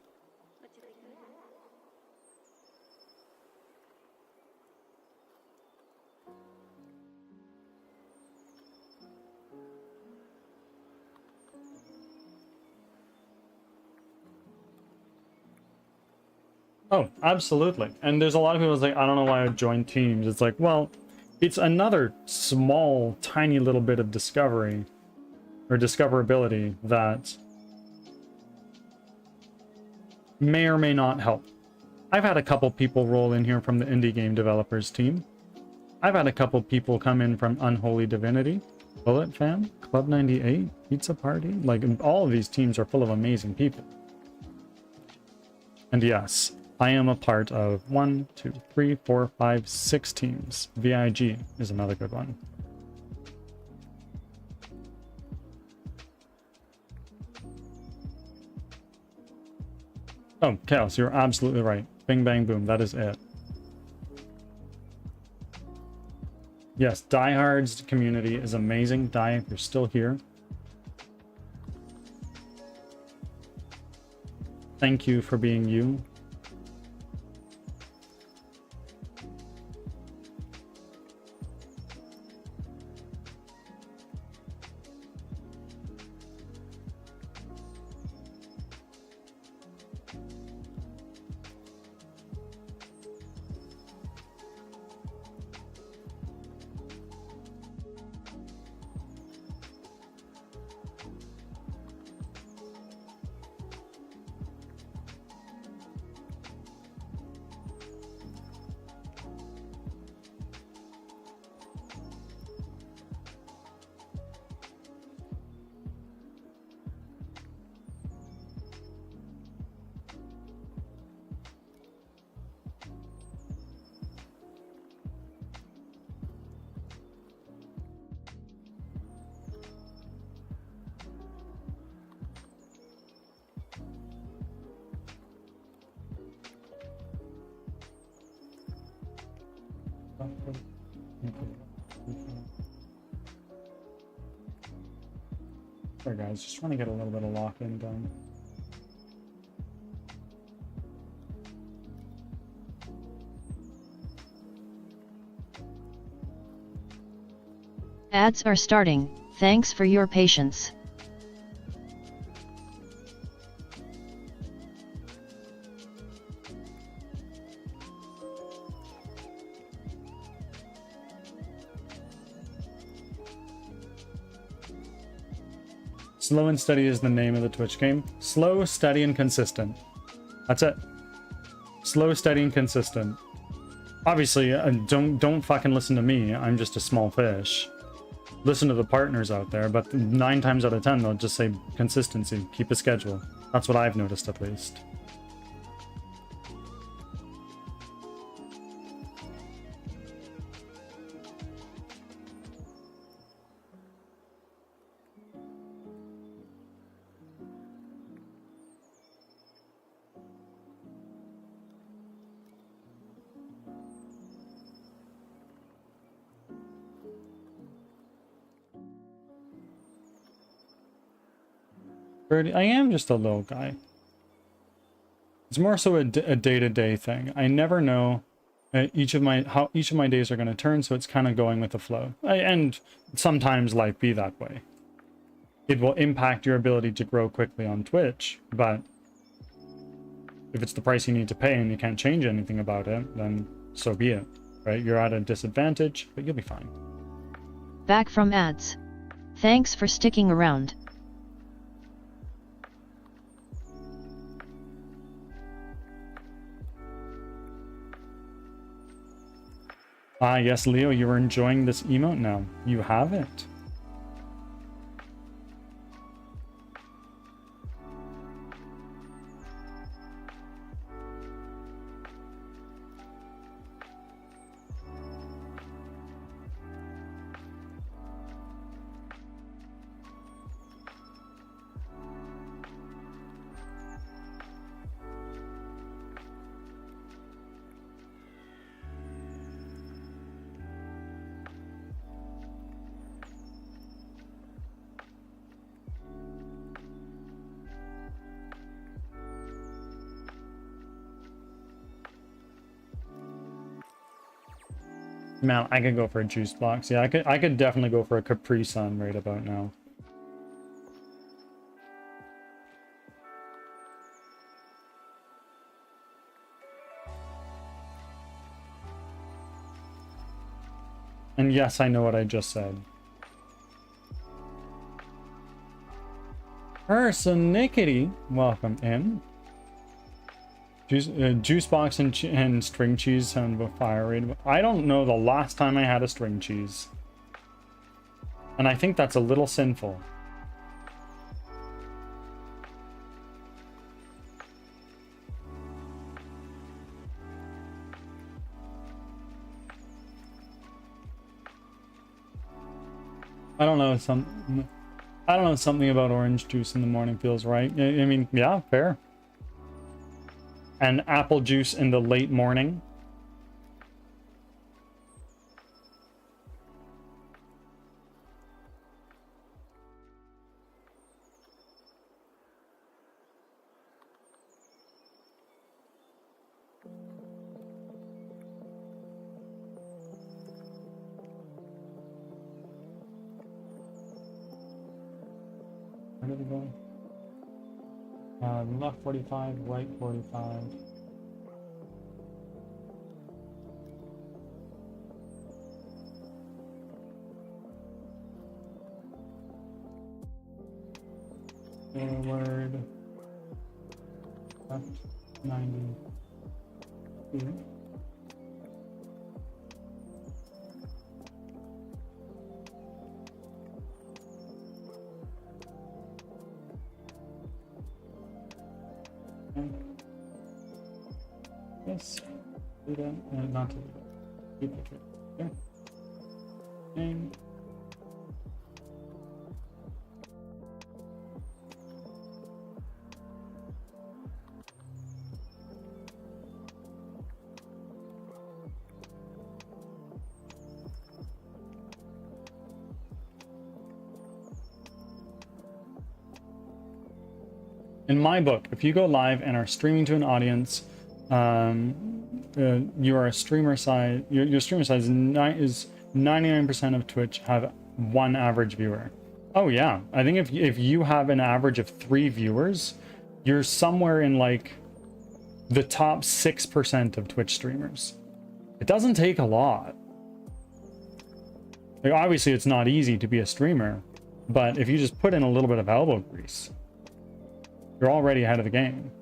Oh, absolutely. And there's a lot of people that's like, I don't know why I joined teams. It's like, well, it's another small, tiny little bit of discovery or discoverability that may or may not help. I've had a couple people roll in here from the indie game developers team. I've had a couple people come in from Unholy Divinity, Bullet Fam, Club 98, Pizza Party. Like, all of these teams are full of amazing people. And yes, I am a part of 1, 2, 3, 4, 5, 6 teams. VIG is another good one. Oh, Chaos, you're absolutely right. Bing, bang, boom. That is it. Yes, Diehard's community is amazing. Die, if you're still here. Thank you for being you. Sorry guys, just trying to get a little bit of lock-in done. Ads are starting, thanks for your patience. Slow and Steady is the name of the Twitch game. Slow, steady, and consistent. That's it. Slow, steady, and consistent. Obviously, don't fucking listen to me. I'm just a small fish. Listen to the partners out there, but 9 times out of 10, they'll just say consistency. Keep a schedule. That's what I've noticed, at least. I am just a little guy. It's more so a day-to-day thing. I never know How each of my days are going to turn, so it's kind of going with the flow. And sometimes life be that way. It will impact your ability to grow quickly on Twitch, but if it's the price you need to pay and you can't change anything about it, then so be it, right? You're at a disadvantage, but you'll be fine. Back from ads. Thanks for sticking around. Ah, yes, Leo, you were enjoying this emote now. You have it. Man, I could go for a juice box. Yeah, I could definitely go for a Capri Sun right about now. And yes, I know what I just said. Personickety, welcome in. Juice box and string cheese sound about fire rate. I don't know the last time I had a string cheese. And I think that's a little sinful. I don't know, something about orange juice in the morning feels right. I mean, yeah, fair. And apple juice in the late morning. Where did we go? Left 45, right 45. Forward. Left 90. Here. Yes, do that, not to do that. Duplicate. Okay. And in my book, if you go live and are streaming to an audience, you are a streamer size. Your streamer size is 99% of Twitch have one average viewer. Oh yeah, I think if you have an average of 3 viewers, you're somewhere in like the top 6% of Twitch streamers. It doesn't take a lot. Like, obviously, it's not easy to be a streamer, but if you just put in a little bit of elbow grease, you're already ahead of the game.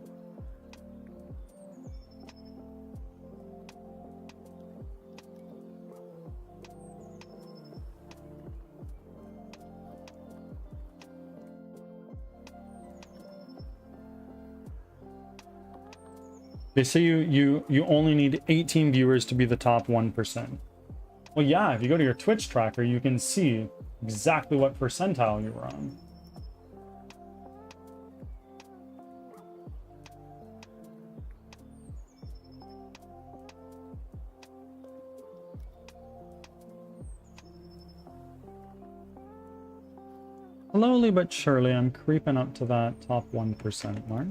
They say you only need 18 viewers to be the top 1%. Well, yeah, if you go to your Twitch tracker, you can see exactly what percentile you were on. Slowly but surely, I'm creeping up to that top 1% mark.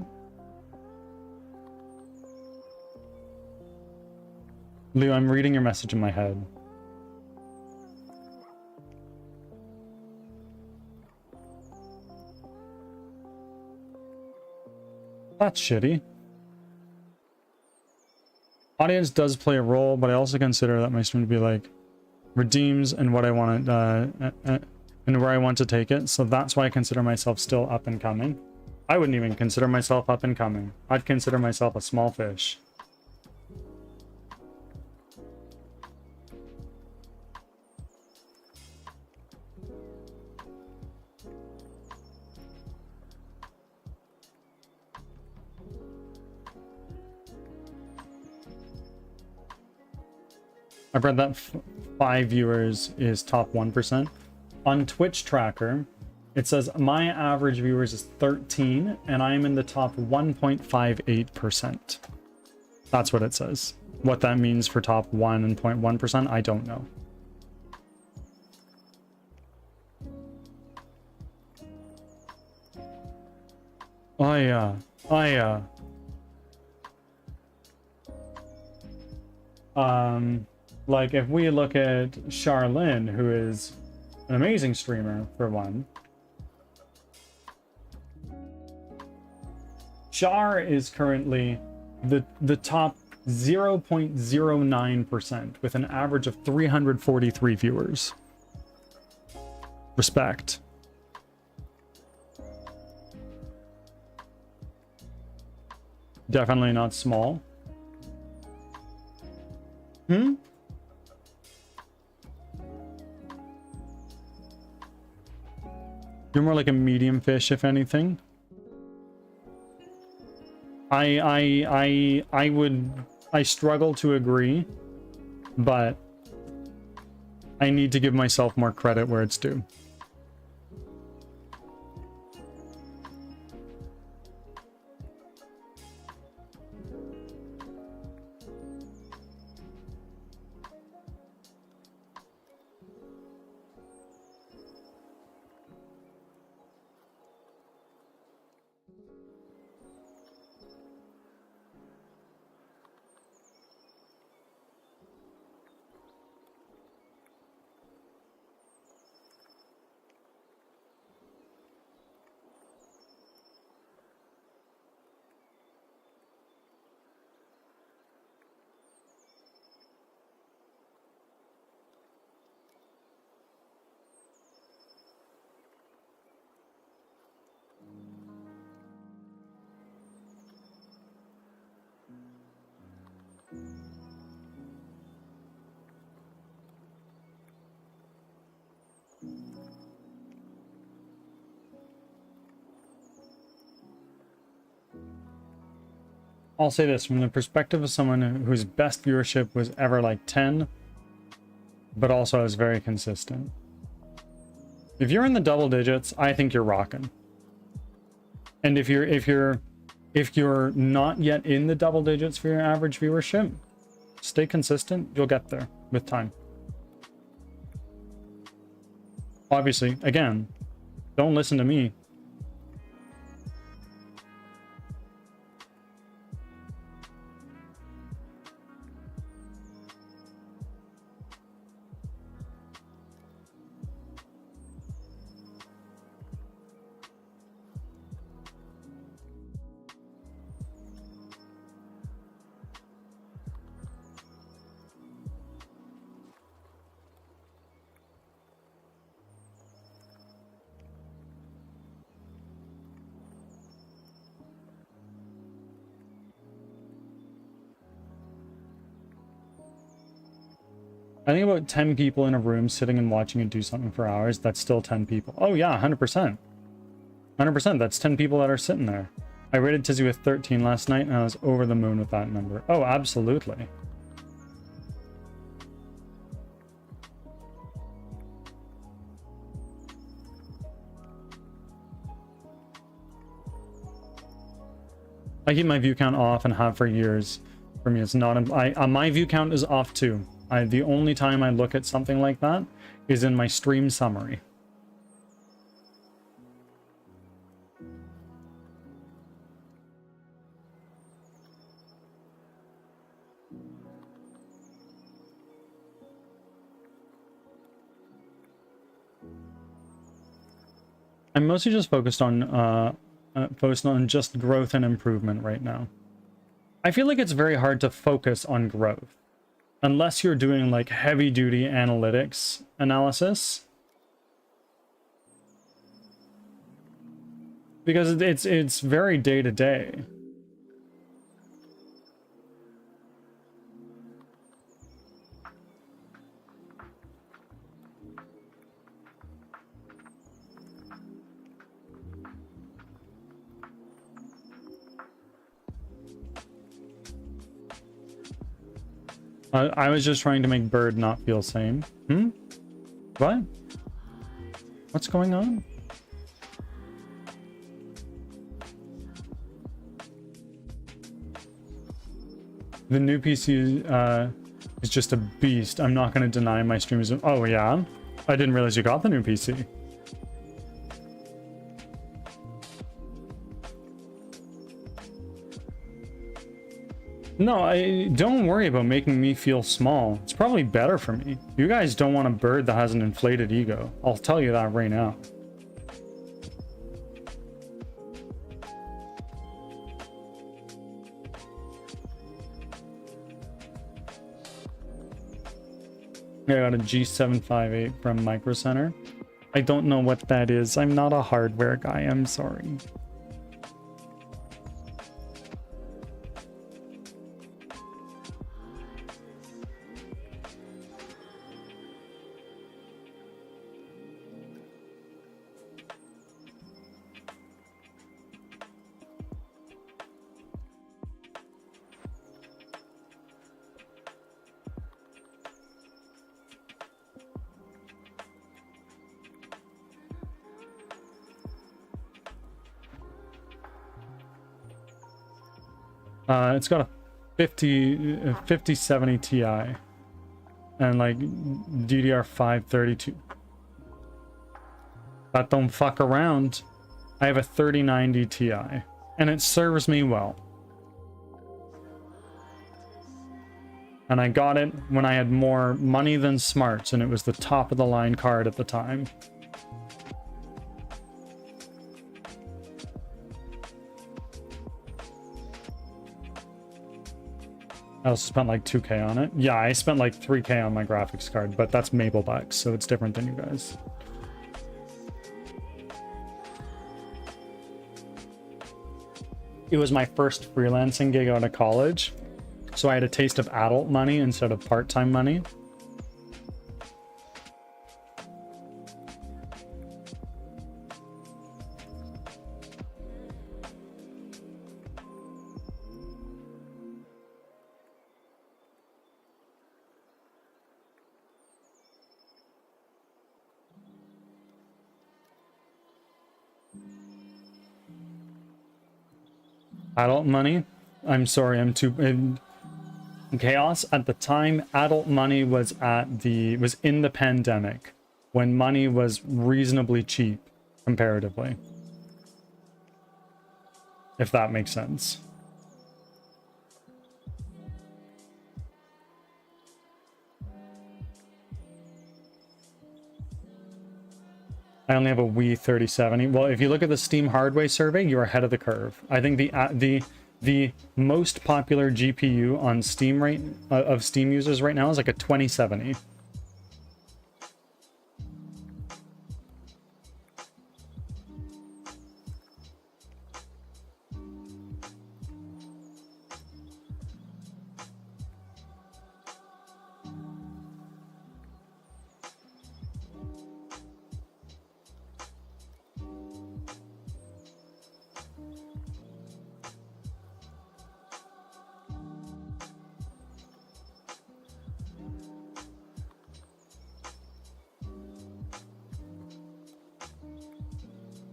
Leo, I'm reading your message in my head. That's shitty. Audience does play a role, but I also consider that my stream to be like redeems and what I want and where I want to take it. So that's why I consider myself still up and coming. I wouldn't even consider myself up and coming. I'd consider myself a small fish. I've read that 5 viewers is top 1%. On Twitch tracker, it says my average viewers is 13 and I'm in the top 1.58%. That's what it says. What that means for top 1.1%, I don't know. Oh yeah. Oh yeah. Like, if we look at Charlene, who is an amazing streamer, for one. Char is currently the top 0.09% with an average of 343 viewers. Respect. Definitely not small. You're more like a medium fish, if anything. I struggle to agree, but I need to give myself more credit where it's due. I'll say this from the perspective of someone whose best viewership was ever like 10, but also is very consistent. If you're in the double digits, I think you're rocking. And if you're not yet in the double digits for your average viewership, stay consistent, you'll get there with time. Obviously, again, don't listen to me. I think about 10 people in a room sitting and watching you do something for hours, that's still 10 people. Oh yeah, 100%. 100%, that's 10 people that are sitting there. I rated Tizzy with 13 last night and I was over the moon with that number. Oh, absolutely. I keep my view count off and have for years. For me, it's not... my view count is off too. The only time I look at something like that is in my stream summary. I'm mostly just focused on just growth and improvement right now. I feel like it's very hard to focus on growth unless you're doing like heavy duty analytics analysis, because it's very day to day. I was just trying to make Bird not feel same. What? What's going on? The new PC is just a beast. I'm not going to deny my streams. Oh yeah? I didn't realize you got the new PC. No, don't worry about making me feel small. It's probably better for me. You guys don't want a bird that has an inflated ego. I'll tell you that right now. I got a G758 from Micro Center. I don't know what that is. I'm not a hardware guy. I'm sorry. It's got a 5070 Ti and like DDR5 32. That don't fuck around. I have a 3090 Ti and it serves me well. And I got it when I had more money than smarts, and it was the top of the line card at the time. I also spent like 2K on it. Yeah, I spent like 3K on my graphics card, but that's Maple bucks, so it's different than you guys. It was my first freelancing gig out of college, so I had a taste of adult money instead of part-time money. Adult money? I'm sorry, I'm too... Chaos, at the time, adult money was in the pandemic, when money was reasonably cheap, comparatively. If that makes sense. I only have a Wii 3070. Well, if you look at the Steam Hardware survey, you're ahead of the curve. I think the most popular GPU on Steam of Steam users right now is like a 2070.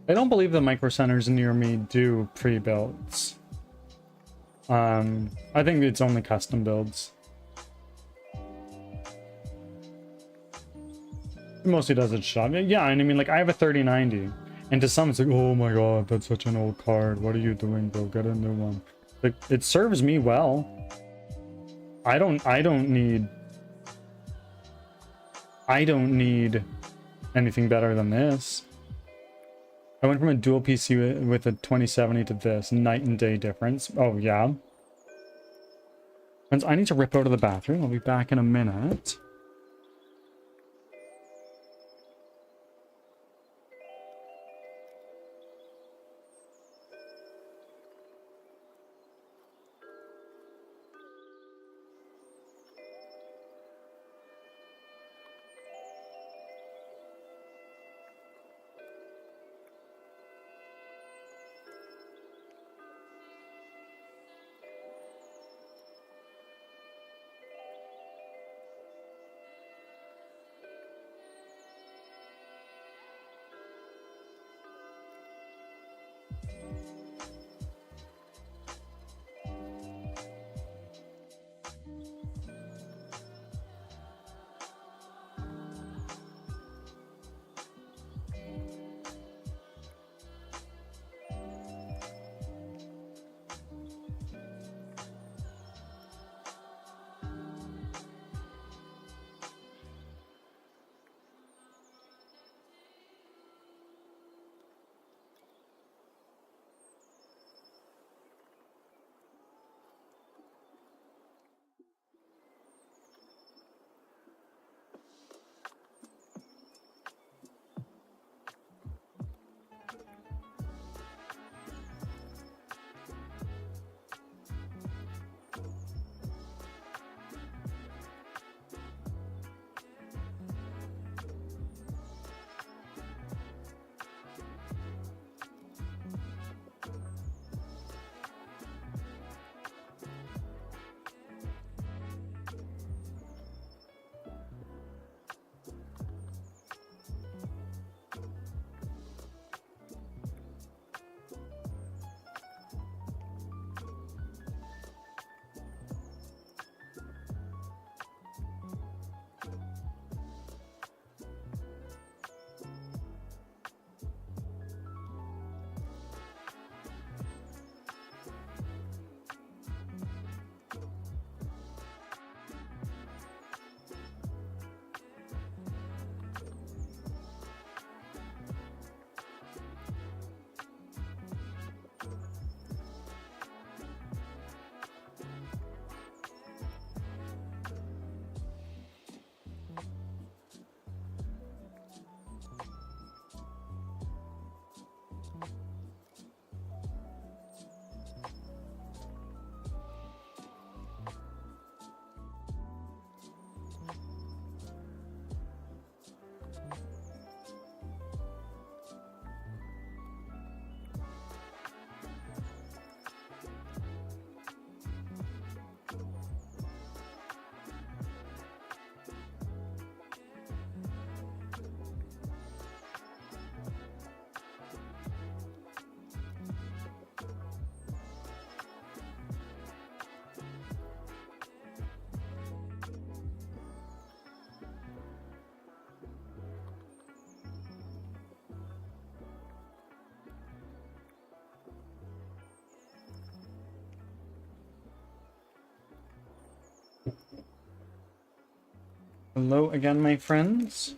I don't believe the micro centers near me do pre-builds. I think it's only custom builds. It mostly does its job. Yeah, and I mean, like, I have a 3090, and to some it's like, oh my god, that's such an old card. What are you doing, bro? Get a new one. Like, it serves me well. I don't need anything better than this. I went from a dual PC with a 2070 to this. Night and day difference. Oh, yeah. Friends, I need to rip out of the bathroom. I'll be back in a minute. Hello again, my friends.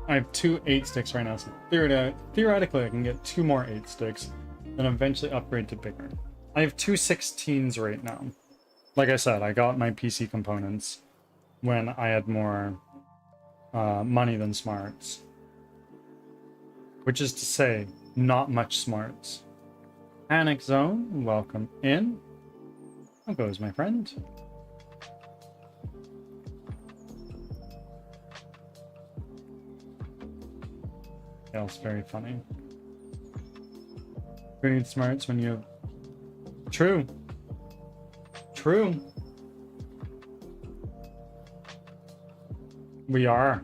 I have 2 8 sticks right now, so theoretically I can get 2 more 8 sticks, then eventually upgrade to bigger. I have 2 16s right now. Like I said, I got my PC components when I had more money than smarts. Which is to say, not much smarts. Panic Zone, welcome in. How goes, my friend? Yeah, it's very funny. We need smarts when you have... True. True. We are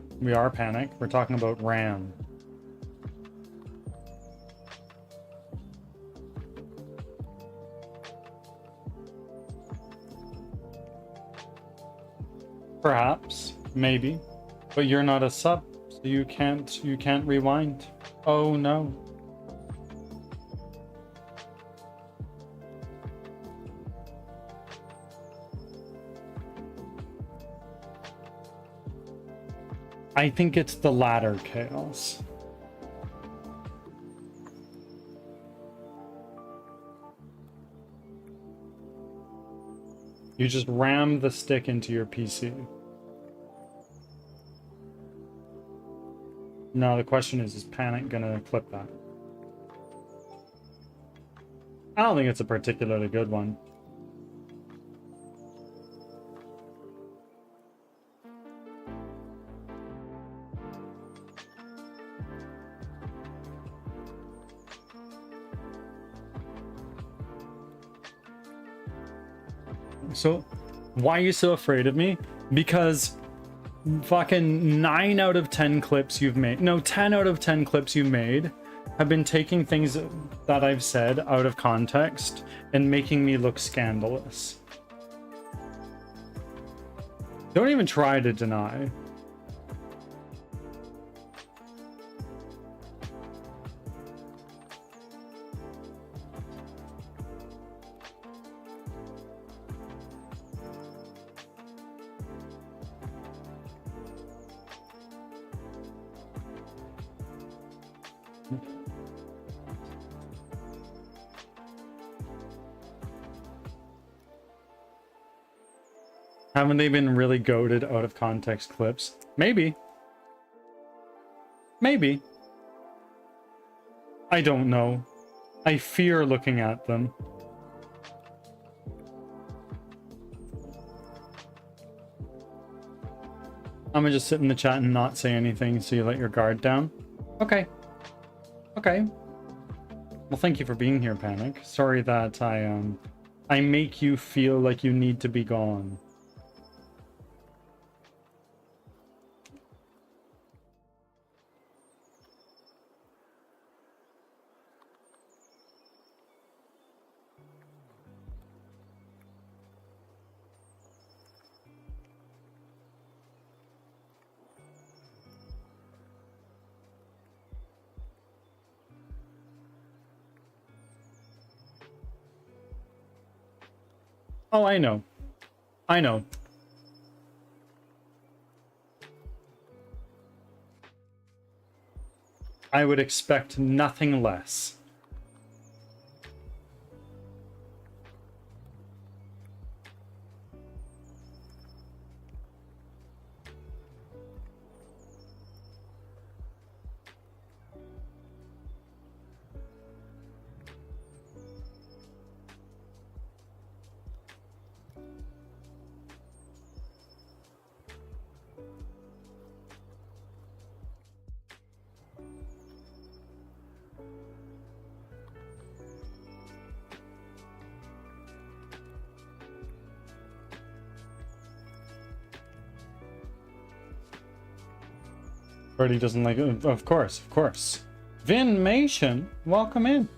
Panic. We're talking about RAM. Perhaps, maybe, but you're not a sub, so you can't rewind. Oh no. I think it's the latter, Chaos. You just ram the stick into your PC. Now the question is Panic gonna clip that? I don't think it's a particularly good one. So, why are you so afraid of me? Because fucking 9 out of 10 clips you've made, no, 10 out of 10 clips you made have been taking things that I've said out of context and making me look scandalous. Don't even try to deny. Haven't they been really goated out of context clips? Maybe. Maybe. I don't know. I fear looking at them. I'm gonna just sit in the chat and not say anything so you let your guard down. Okay. Okay. Well, thank you for being here, Panic. Sorry that I make you feel like you need to be gone. Oh, I know. I know. I would expect nothing less. Brody doesn't like it. Of course, of course. Vinmation, welcome in.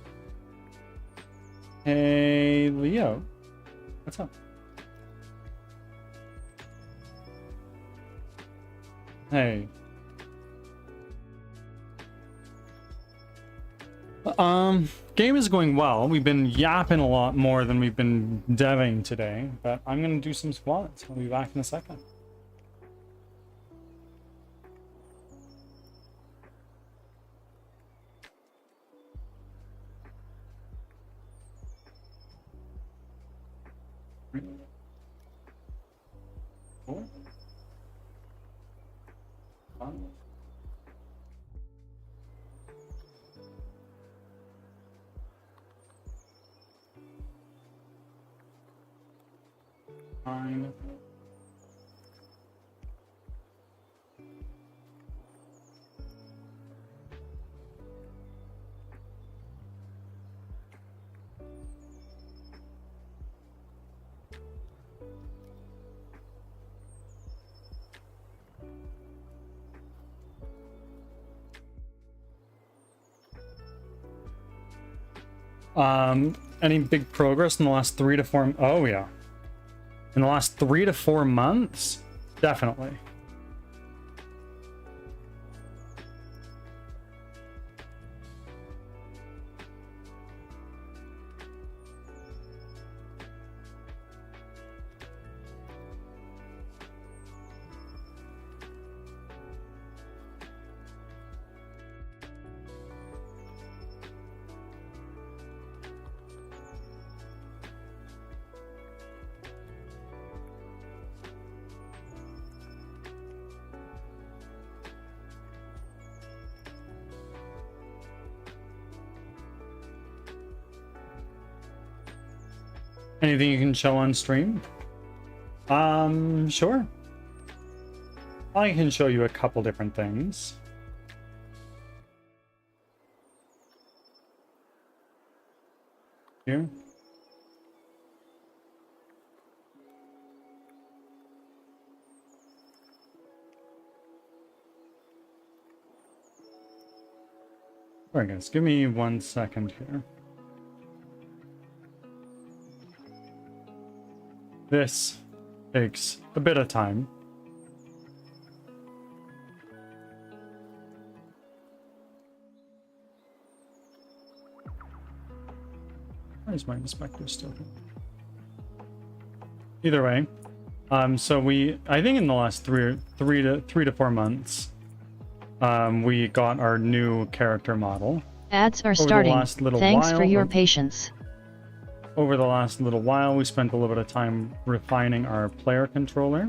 Hey, Leo. What's up? Hey. Game is going well. We've been yapping a lot more than we've been deving today, but I'm gonna do some squats. I'll be back in a second. Fine. Any big progress in the last 3 to 4? Oh yeah, in the last 3 to 4 months, definitely. Anything you can show on stream? Sure. I can show you a couple different things. Here. Alright guys, give me 1 second here. This takes a bit of time. Why is my inspector still here? Either way, so I think in the last three to 4 months, we got our new character model. Ads are starting. Thanks for your patience. Over the last little while, we spent a little bit of time refining our player controller.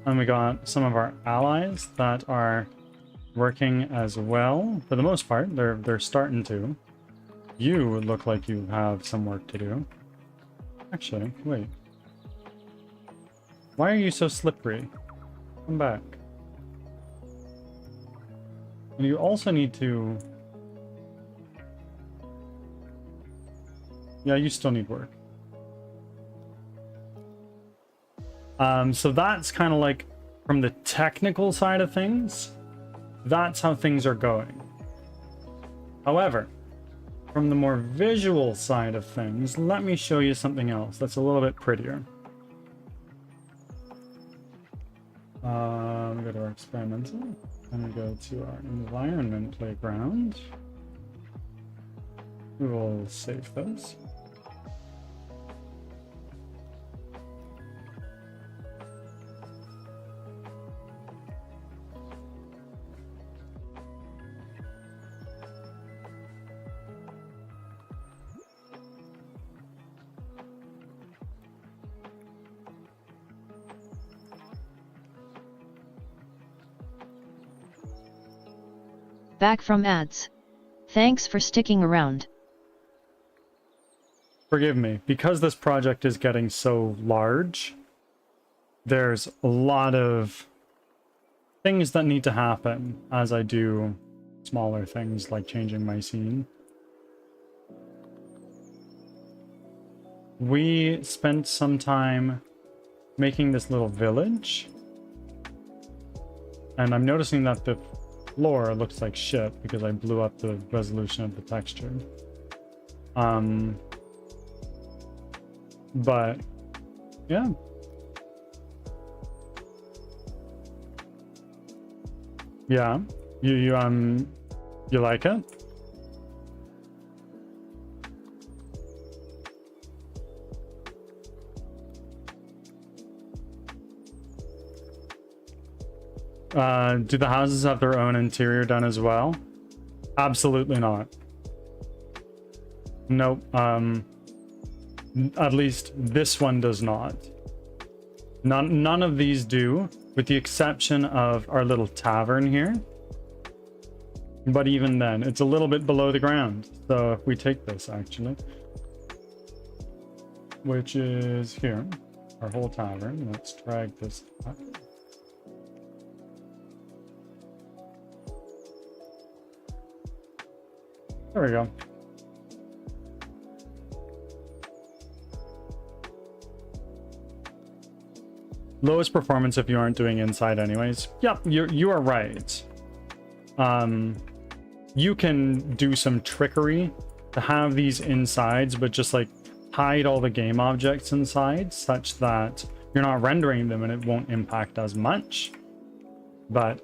And we got some of our allies that are working as well. For the most part, they're starting to. You look like you have some work to do. Actually, wait. Why are you so slippery? Come back. And you also need to... Yeah, you still need work. So that's kind of like, from the technical side of things, that's how things are going. However, from the more visual side of things, let me show you something else that's a little bit prettier. We go to our experimental, and we go to our environment playground. We will save those. Back from ads. Thanks for sticking around. Forgive me, because this project is getting so large, there's a lot of things that need to happen as I do smaller things like changing my scene. We spent some time making this little village, and I'm noticing that the floor looks like shit because I blew up the resolution of the texture. But yeah. Yeah. You like it? Do the houses have their own interior done as well? Absolutely not. Nope. At least this one does not. None of these do, with the exception of our little tavern here. But even then, it's a little bit below the ground. So if we take this, actually. which is here, our whole tavern. Let's drag this up. There we go. Lowest performance if you aren't doing inside anyways. Yep, you are right. You can do some trickery to have these insides, but just like hide all the game objects inside such that you're not rendering them and it won't impact as much. But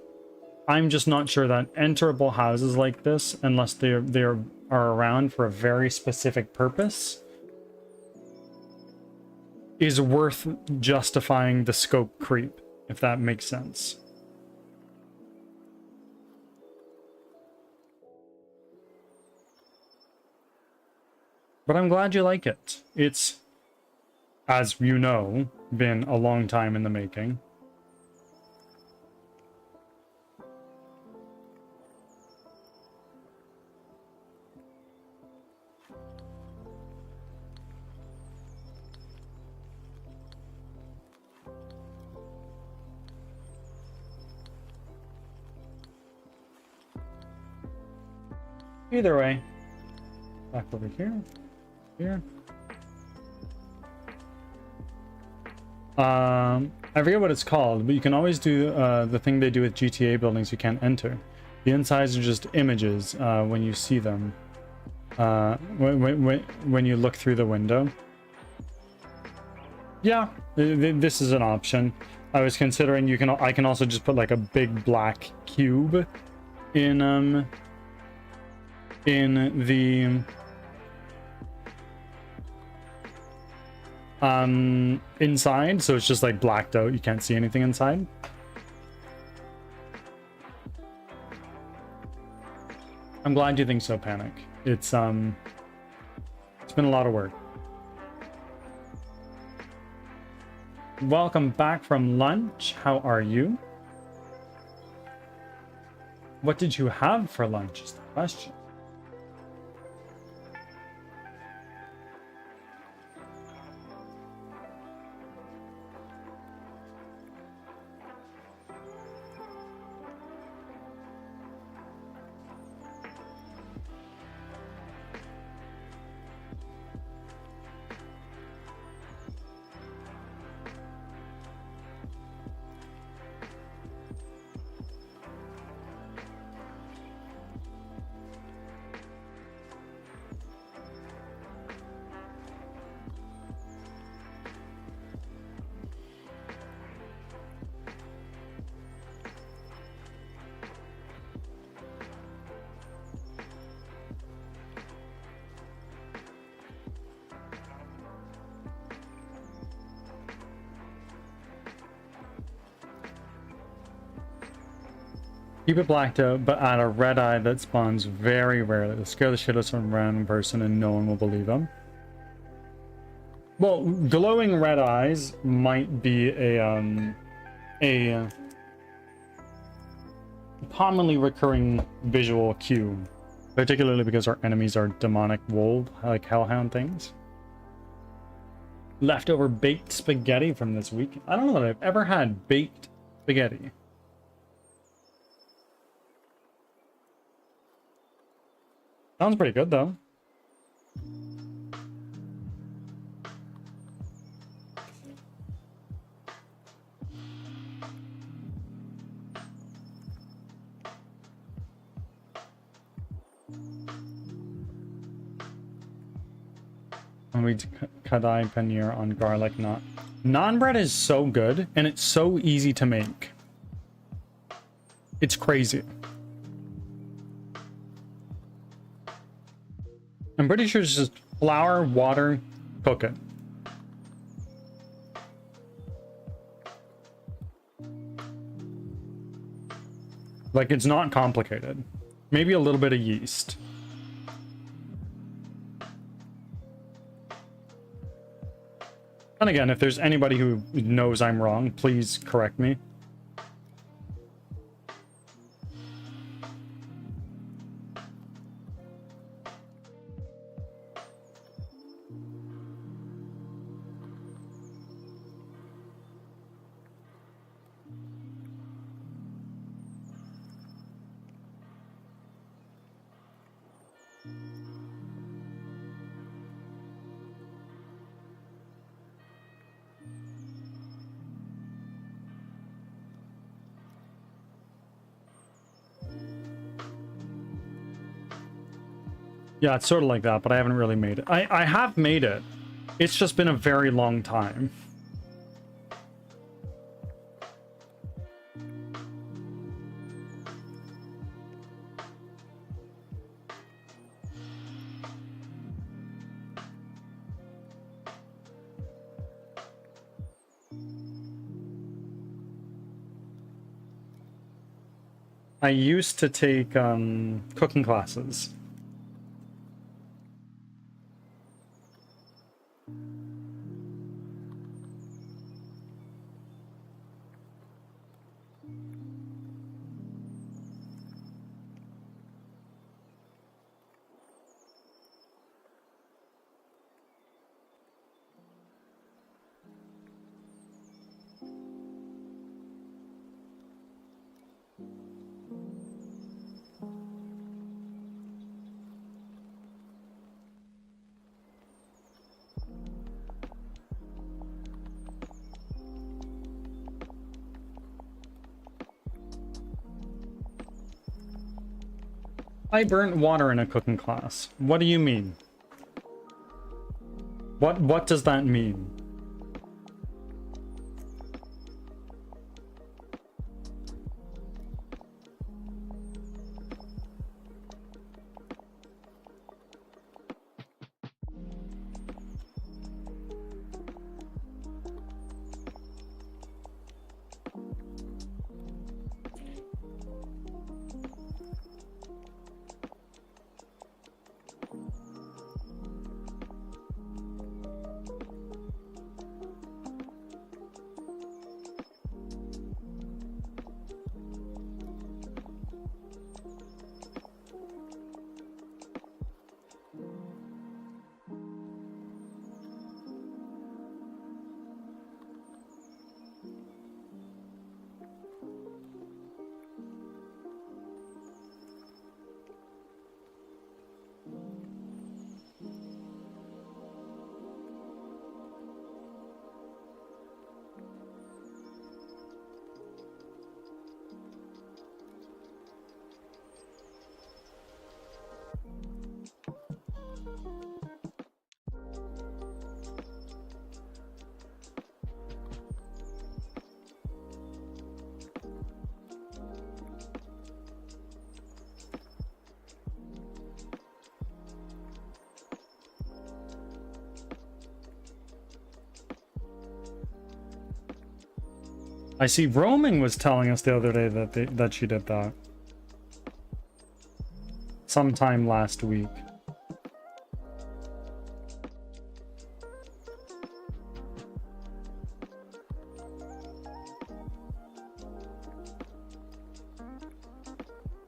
I'm just not sure that enterable houses like this, unless they are around for a very specific purpose, is worth justifying the scope creep, if that makes sense. But I'm glad you like it. It's, as you know, been a long time in the making. Either way, back over here. I forget what it's called, but you can always do the thing they do with GTA buildings you can't enter. The insides are just images when you see them. When you look through the window. Yeah, this is an option. I was considering I can also just put like a big black cube in the inside, so it's just like blacked out, you can't see anything inside. I'm glad you think so, Panic. It's been a lot of work. Welcome back from lunch. How are you? What did you have for lunch is the question. Keep it blacked out, but add a red eye that spawns very rarely. It'll scare the shit out of some random person and no one will believe them. Well, glowing red eyes might be a commonly recurring visual cue, particularly because our enemies are demonic wolf, like hellhound things. Leftover baked spaghetti from this week. I don't know that I've ever had baked spaghetti. Sounds pretty good, though. And we kadai paneer on garlic naan. Naan bread is so good, and it's so easy to make. It's crazy. I'm pretty sure it's just flour, water, cook it. Like, it's not complicated. Maybe a little bit of yeast. And again, if there's anybody who knows I'm wrong, please correct me. Yeah, it's sort of like that, but I haven't really made it. I have made it. It's just been a very long time. I used to take cooking classes. I burnt water in a cooking class. What do you mean? What does that mean? I see Roaming was telling us the other day that she did that. Sometime last week.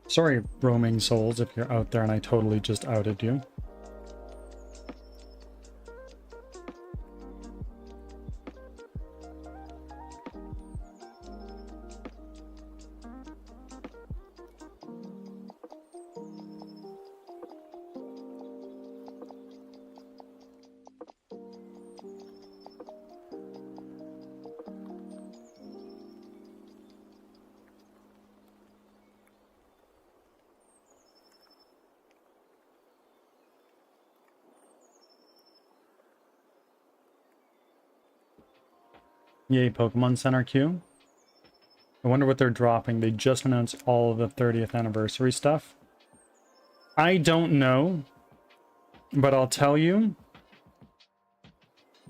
Sorry, Roaming Souls, if you're out there and I totally just outed you. Yay, Pokemon Center Q. I wonder what they're dropping. They just announced all of the 30th anniversary stuff. I don't know, but I'll tell you,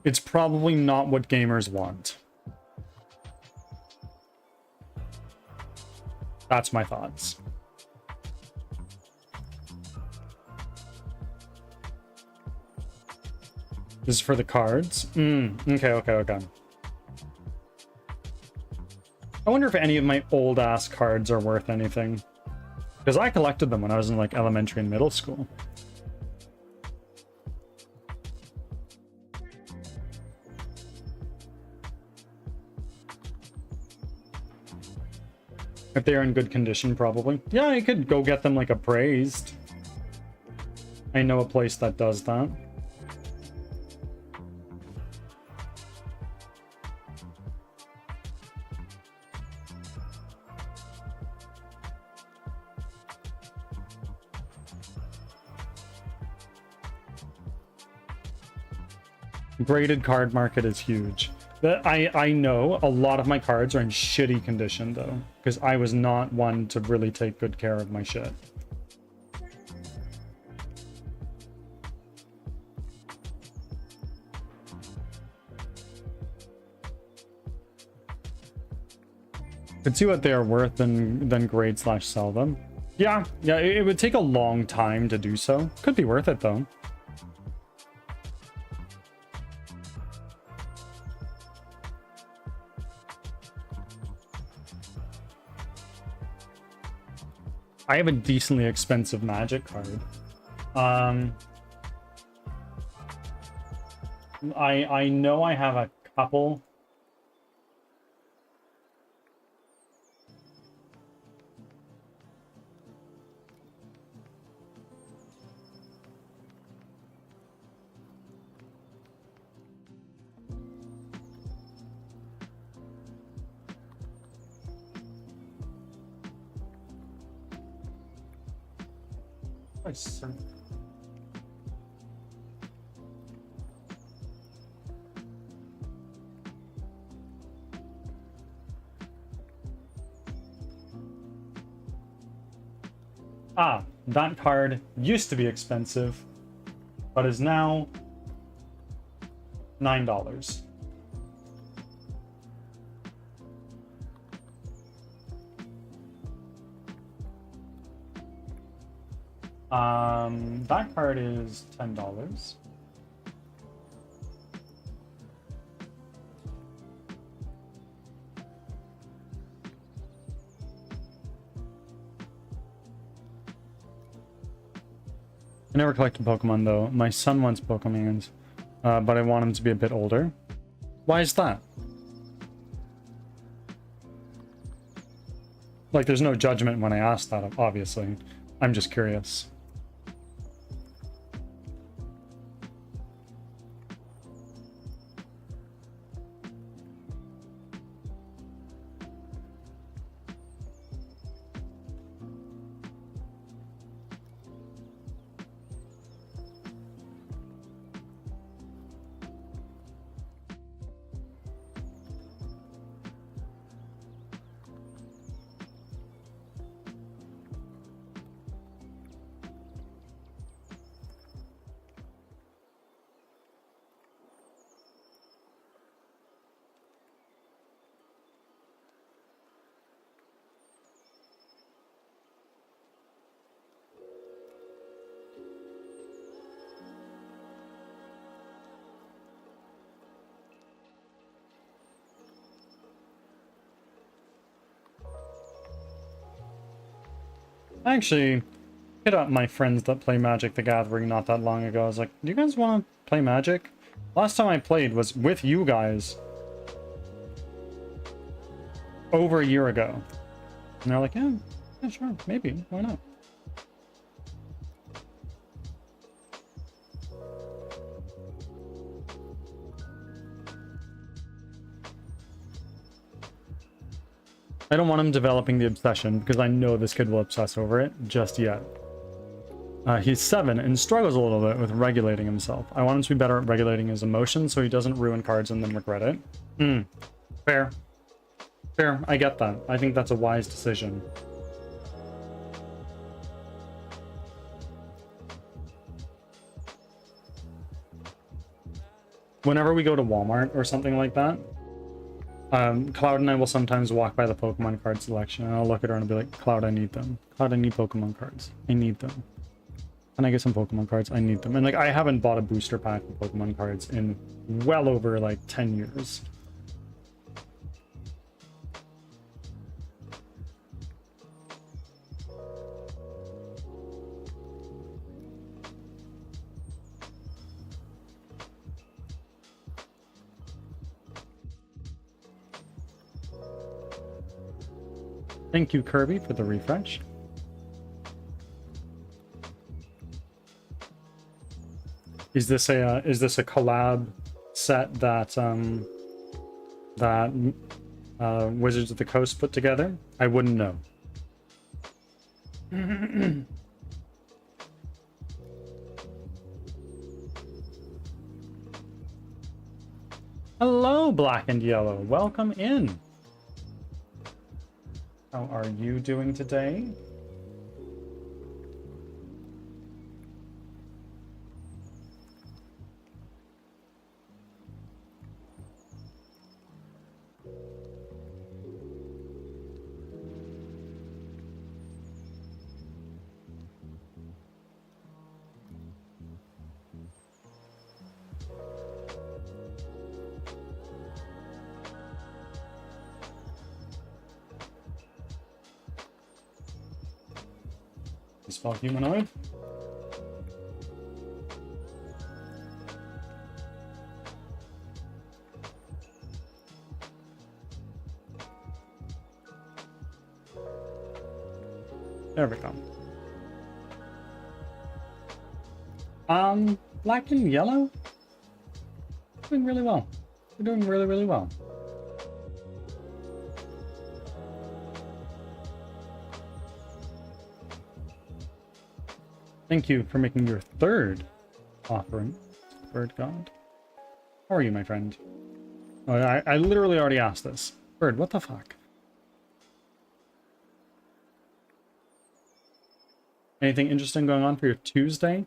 it's probably not what gamers want. That's my thoughts. This is for the cards? Okay. I wonder if any of my old-ass cards are worth anything. Because I collected them when I was in, like, elementary and middle school. If they are in good condition, probably. Yeah, I could go get them, like, appraised. I know a place that does that. Graded card market is huge. I know a lot of my cards are in shitty condition though, because I was not one to really take good care of my shit. Could see what they are worth, then grade / sell them. Yeah, it would take a long time to do so. Could be worth it though. I have a decently expensive Magic card. I know I have a couple. Nice. Ah, that card used to be expensive, but is now $9. That card is $10. I never collected Pokemon though. My son wants Pokemons, but I want him to be a bit older. Why is that? Like, there's no judgment when I ask that, obviously. I'm just curious. I actually hit up my friends that play Magic the Gathering not that long ago. I was like, do you guys want to play Magic? Last time I played was with you guys over a year ago. And they're like, yeah, sure, maybe, why not? I don't want him developing the obsession because I know this kid will obsess over it just yet. He's 7 and struggles a little bit with regulating himself. I want him to be better at regulating his emotions so he doesn't ruin cards and then regret it. Fair. Fair, I get that. I think that's a wise decision. Whenever we go to Walmart or something like that, Cloud and I will sometimes walk by the Pokemon card selection and I'll look at her and be like, Cloud, I need them. Cloud, I need Pokemon cards. I need them. Can I get some Pokemon cards? I need them. And like, I haven't bought a booster pack of Pokemon cards in well over like 10 years. Thank you, Kirby, for the refresh. Is this a collab set that Wizards of the Coast put together? I wouldn't know. Hello, black and yellow. Welcome in. How are you doing today? Spell humanoid. There we go. Black and yellow? Doing really well. We're doing really, really well. Thank you for making your third offering, Bird God. How are you, my friend? Oh, I literally already asked this. Bird, what the fuck? Anything interesting going on for your Tuesday?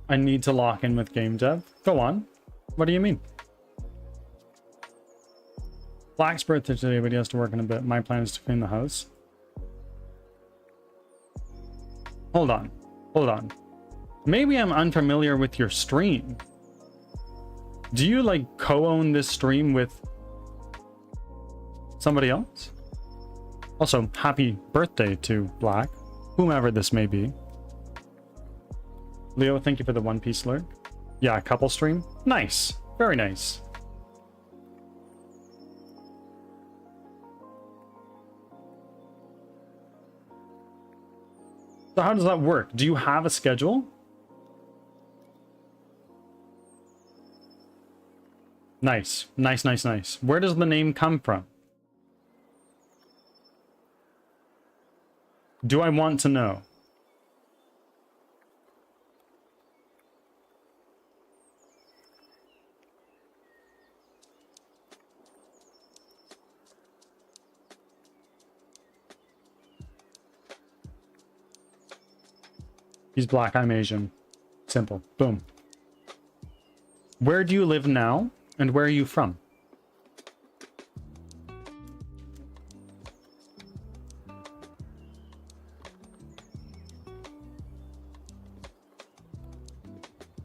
I need to lock in with game dev. Go on. What do you mean? Black's birthday today, but he has to work in a bit. My plan is to clean the house. Hold on. Hold on. Maybe I'm unfamiliar with your stream. Do you like co-own this stream with somebody else? Also, happy birthday to Black, whomever this may be. Leo, thank you for the One Piece lurk. Yeah, couple stream. Nice. Very nice. So how does that work? Do you have a schedule? Nice. Nice, nice, nice. Where does the name come from? Do I want to know? He's black, I'm Asian. Simple. Boom. Where do you live now? And where are you from?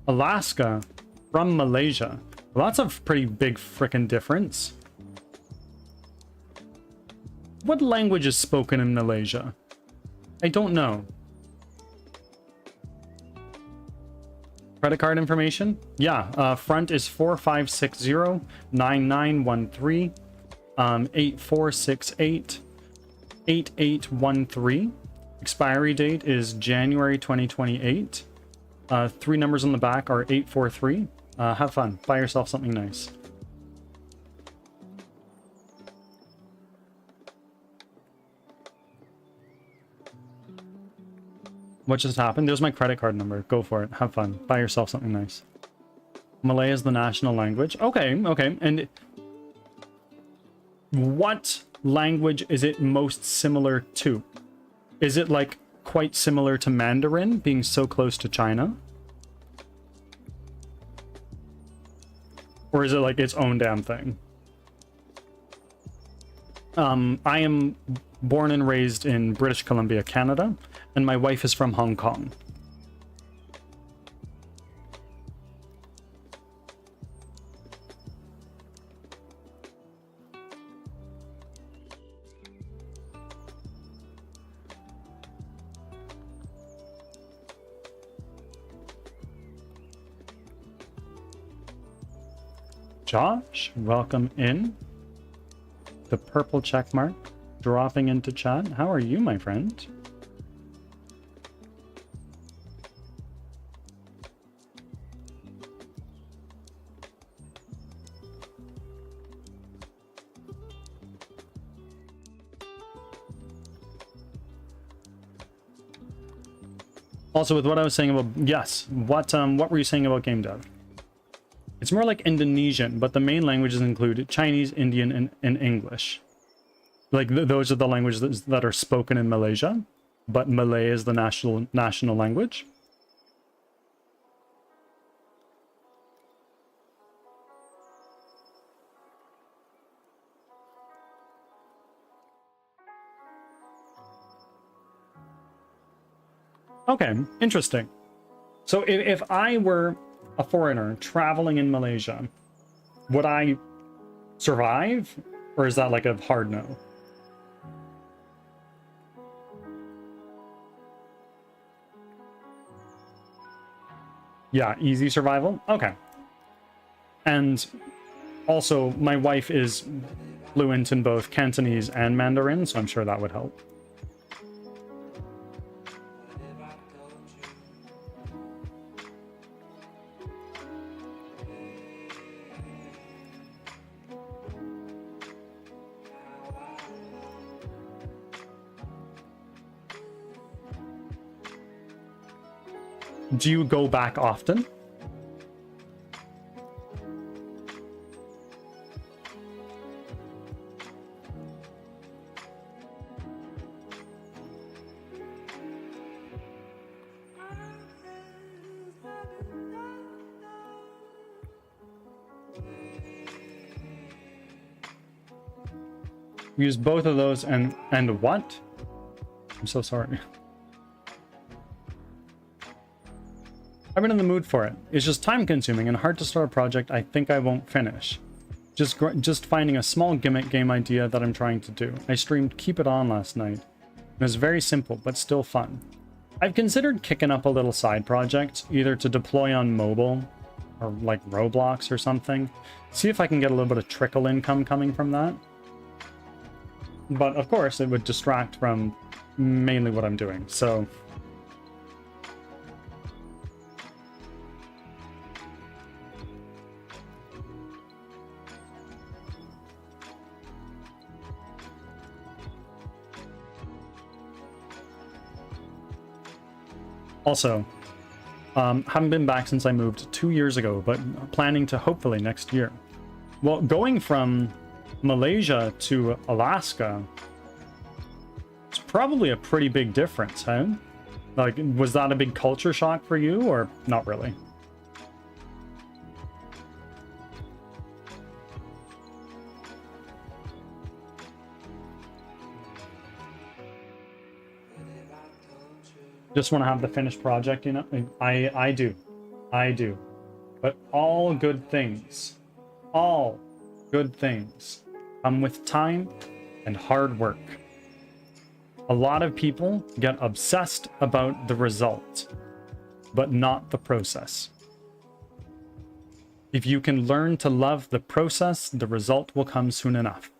Alaska from Malaysia. Well, that's a pretty big frickin' difference. What language is spoken in Malaysia? I don't know. Credit card information? Yeah, front is 4560-9913, 8468-8813. Expiry date is January 2028. 3 numbers on the back are 843. Have fun. Buy yourself something nice. What just happened? There's my credit card number. Go for it. Have fun. Buy yourself something nice. Malay is the national language. Okay, okay. And what language is it most similar to? Is it like quite similar to Mandarin, being so close to China? Or is it like its own damn thing? I am born and raised in British Columbia, Canada, and my wife is from Hong Kong. Josh, welcome in. The purple check mark dropping into chat. How are you, my friend? Also, with what I was saying about, yes, what were you saying about game dev? It's more like Indonesian, but the main languages include Chinese, Indian, and English. Like those are the languages that are spoken in Malaysia, but Malay is the national language. Okay, interesting. So if I were a foreigner traveling in Malaysia, would I survive? Or is that like a hard no? Yeah, easy survival? Okay. And also, my wife is fluent in both Cantonese and Mandarin, so I'm sure that would help. Do you go back often? Use both of those and what? I'm so sorry. I've been in the mood for it. It's just time consuming and hard to start a project I think I won't finish. Just finding a small gimmick game idea that I'm trying to do. I streamed Keep It On last night. It was very simple, but still fun. I've considered kicking up a little side project, either to deploy on mobile, or like Roblox or something. See if I can get a little bit of trickle income coming from that. But of course, it would distract from mainly what I'm doing, so... Also, haven't been back since I moved 2 years ago, but planning to hopefully next year. Well, going from Malaysia to Alaska, it's probably a pretty big difference, huh? Like, was that a big culture shock for you, or not really? Just want to have the finished project, you know? I do. But all good things come with time and hard work. A lot of people get obsessed about the result, but not the process. If you can learn to love the process, the result will come soon enough.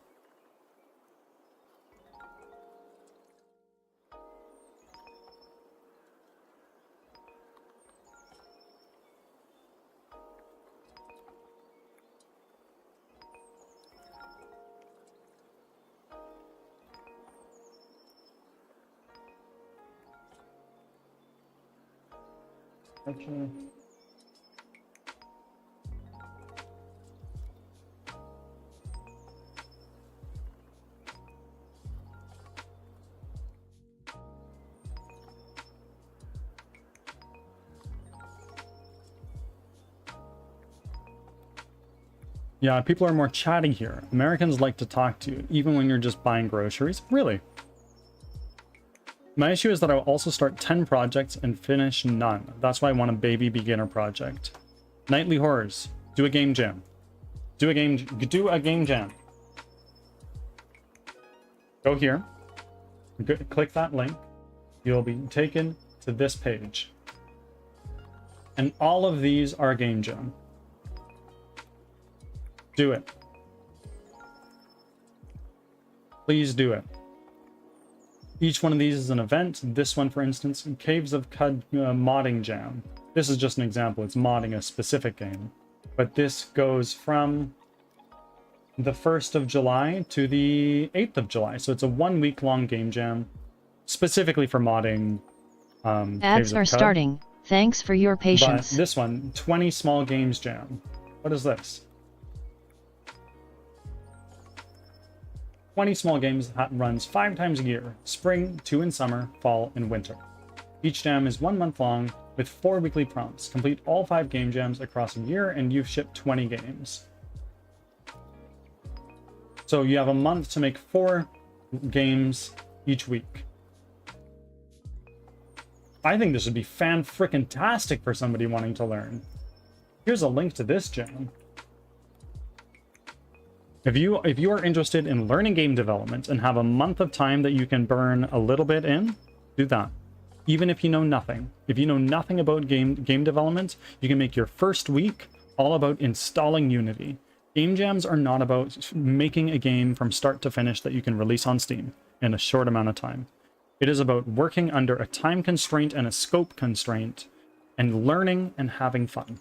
Actually, yeah, people are more chatty here. Americans like to talk to you, even when you're just buying groceries. Really? My issue is that I'll also start 10 projects and finish none. That's why I want a baby beginner project. Nightly Horrors. Do a game jam. Do a game jam. Go here. Click that link. You'll be taken to this page. And all of these are a game jam. Do it. Please do it. Each one of these is an event. This one, for instance, Caves of Cud modding jam. This is just an example. It's modding a specific game. But this goes from the 1st of July to the 8th of July. So it's a 1 week long game jam specifically for modding Ads are starting. Thanks for your patience. But this one, 20 small games jam. What is this? 20 small games runs 5 times a year, spring, 2 in summer, fall, and winter. Each jam is 1 month long with 4 weekly prompts. Complete all 5 game jams across a year and you've shipped 20 games. So you have a month to make 4 games each week. I think this would be fan-frickin-tastic for somebody wanting to learn. Here's a link to this jam. If you are interested in learning game development and have a month of time that you can burn a little bit in, do that. Even if you know nothing. If you know nothing about game development, you can make your first week all about installing Unity. Game jams are not about making a game from start to finish that you can release on Steam in a short amount of time. It is about working under a time constraint and a scope constraint and learning and having fun.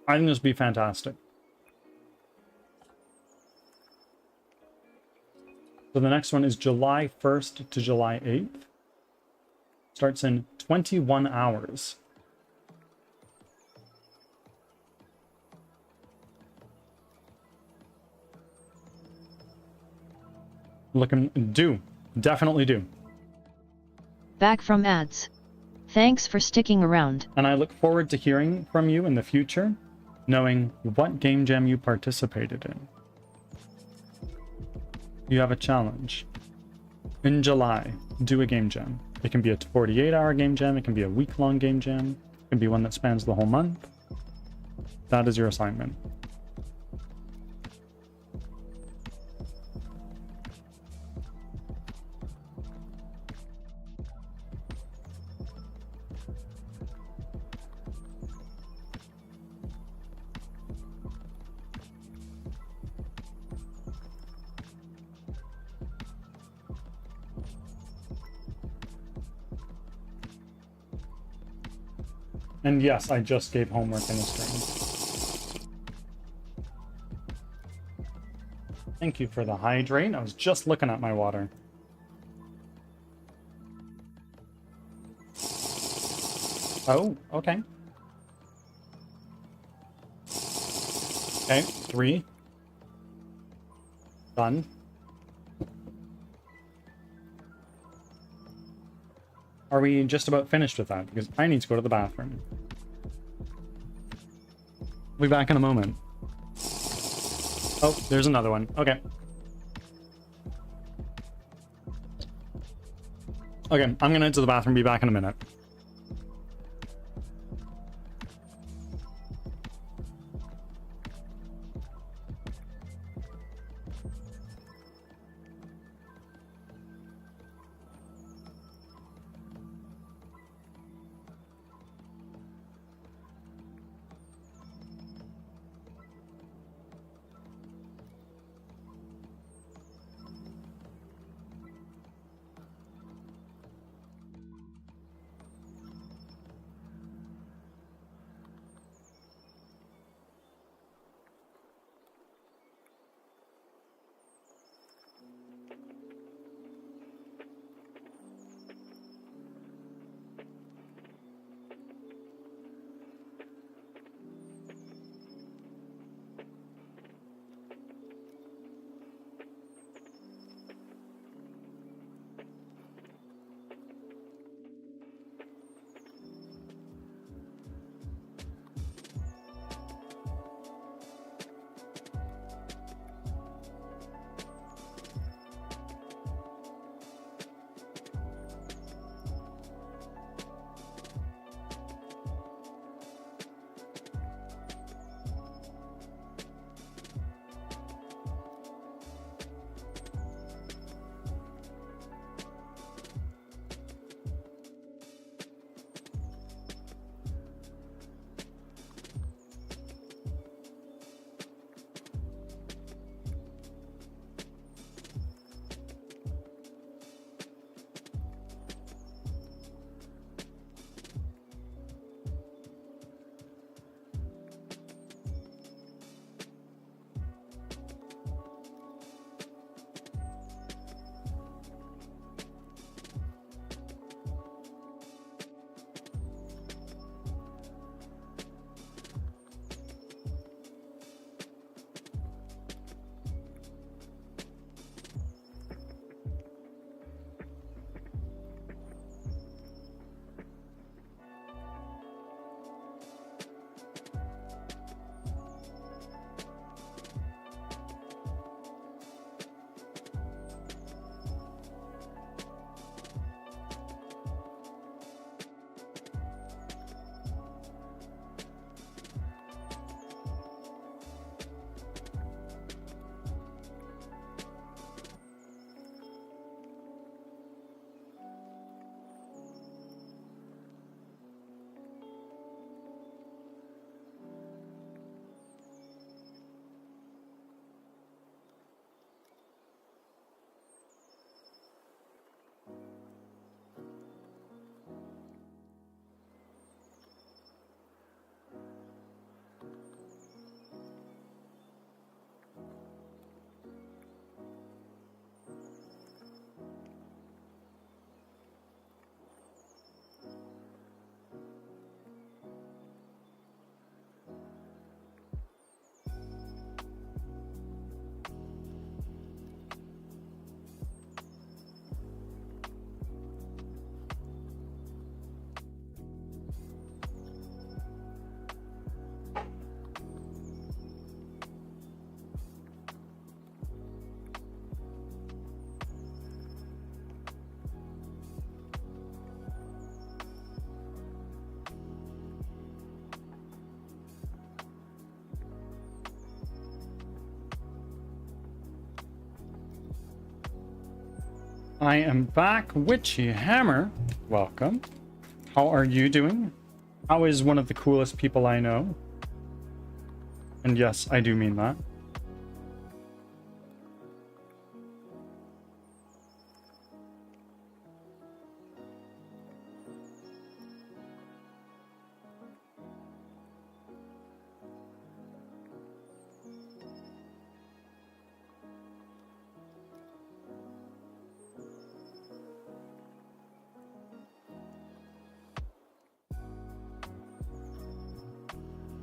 I think this would be fantastic. So the next one is July 1st to July 8th. Starts in 21 hours. Do. Definitely do. Back from ads. Thanks for sticking around. And I look forward to hearing from you in the future, knowing what game jam you participated in. You have a challenge. In July, do a game jam. It can be a 48-hour game jam. It can be a week-long game jam. It can be one that spans the whole month. That is your assignment. And yes, I just gave homework in the stream. Thank you for the hydrate. I was just looking at my water. Oh, okay. Okay, 3. Done. Are we just about finished with that? Because I need to go to the bathroom. We'll be back in a moment. Oh, there's another one. Okay. Okay, I'm gonna head to the bathroom, be back in a minute. I am back, Witchy Hammer. Welcome. How are you doing? How is one of the coolest people I know? And yes, I do mean that.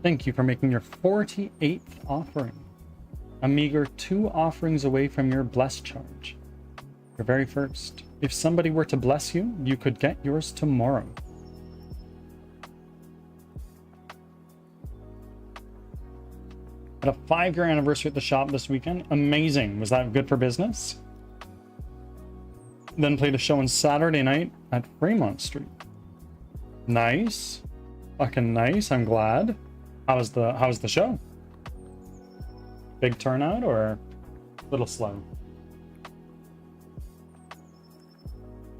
Thank you for making your 48th offering. A meager 2 offerings away from your bless charge. Your very first. If somebody were to bless you, you could get yours tomorrow. Had a 5-year anniversary at the shop this weekend. Amazing. Was that good for business? Then played a show on Saturday night at Fremont Street. Nice. Fucking nice. I'm glad. How was the show? Big turnout or a little slow?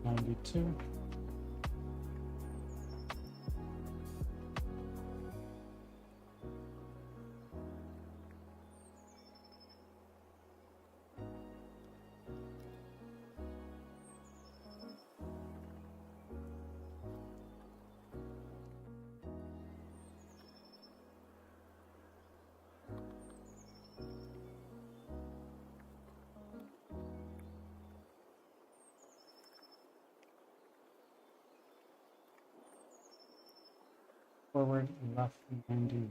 92. Forward, left, 90.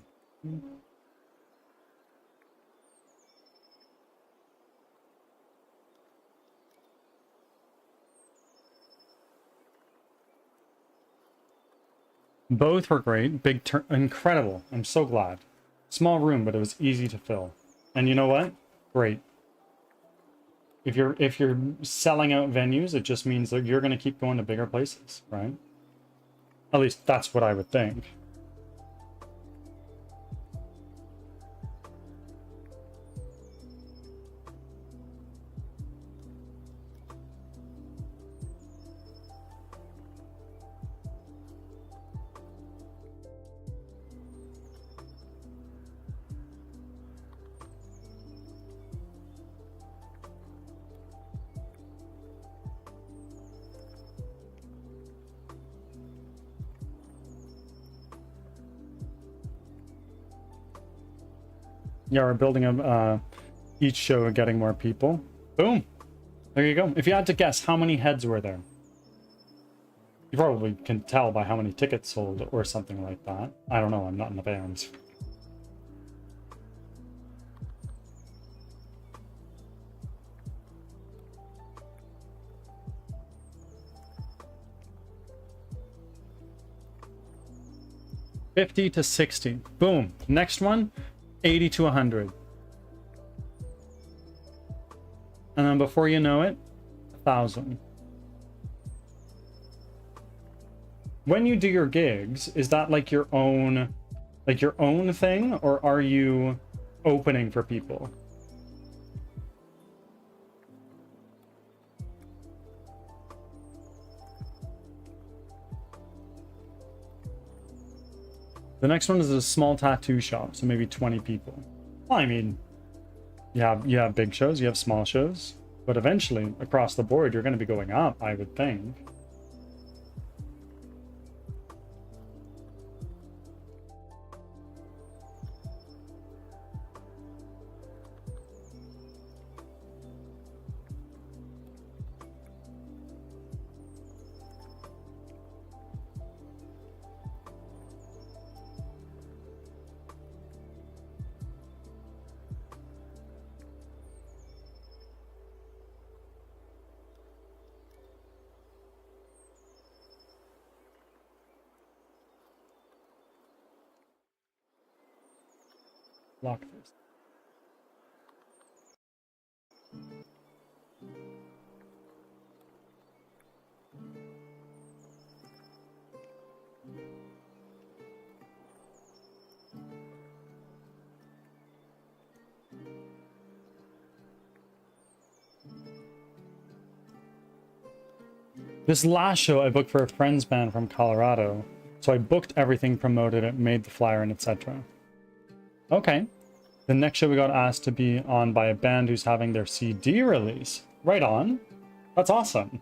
Both were great. Incredible. I'm so glad. Small room, but it was easy to fill. And you know what? Great. If you're selling out venues, it just means that you're going to keep going to bigger places, right? At least that's what I would think. Yeah, we're building each show getting more people. Boom. There you go. If you had to guess, how many heads were there? You probably can tell by how many tickets sold or something like that. I don't know. I'm not in the bands. $50 to $60. Boom. Next one, 80 to 100. And then before you know it, 1,000. When you do your gigs, is that like your own thing, or are you opening for people? The next one is a small tattoo shop, so maybe 20 people. Well, I mean, you have big shows, you have small shows, but eventually, across the board, you're going to be going up, I would think. Lock this. This last show I booked for a friend's band from Colorado. So I booked everything, promoted it, made the flyer, and etc. Okay. The next show we got asked to be on by a band who's having their CD release. Right on. That's awesome.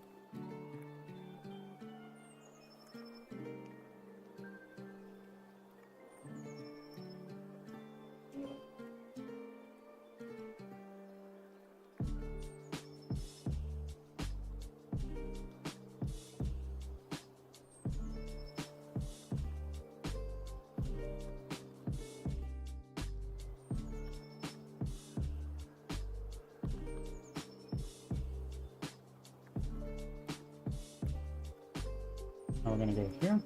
Now we're gonna go here.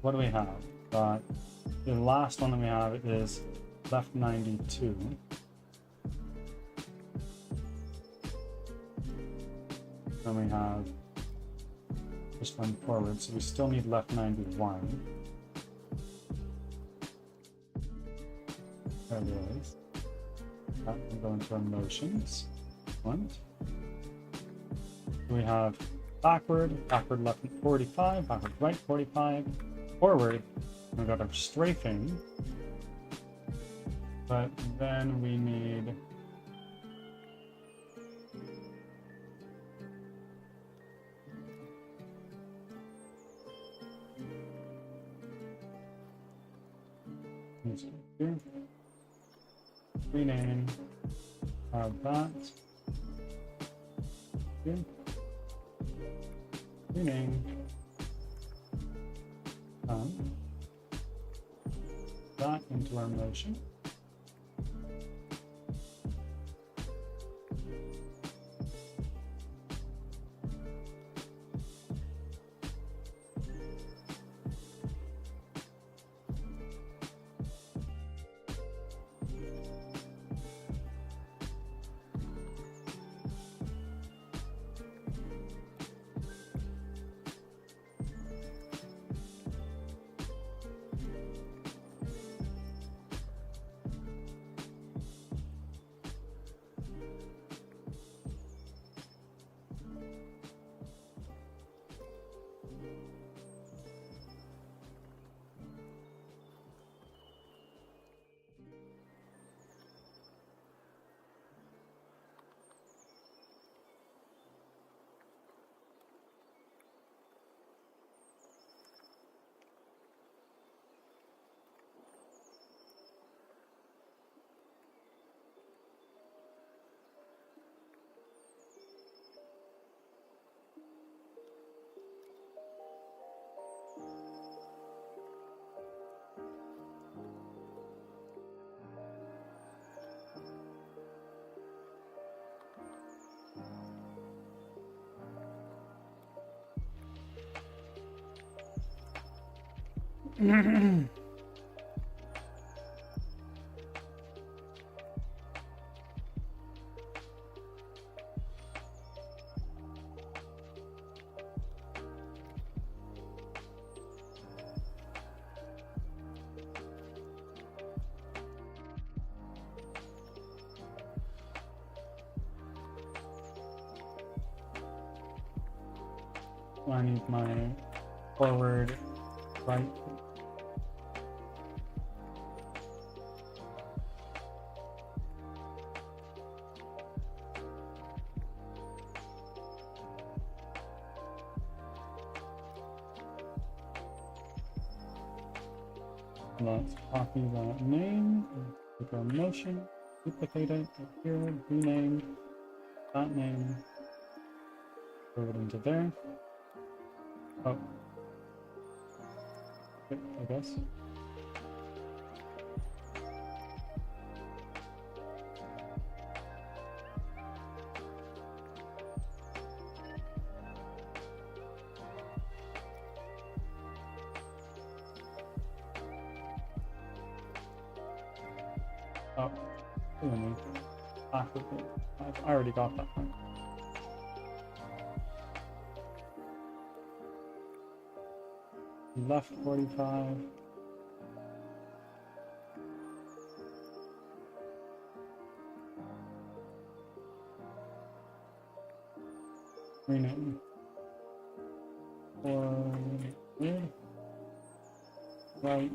What do we have? The last one that we have is left 92. Then we have just one forward, so we still need left 91. There it is. That can go into our motions. One. We have backward left 45, backward right 45, forward, we've got our strafing, but then we need here, rename, that, here. Rename that into our motion. I need my forward right. Let's copy that name, take our motion, duplicate it here, rename that name, throw it into there. Oh, okay, I guess. Oh, I already got that one. Left 45. Rename. Forward. Right.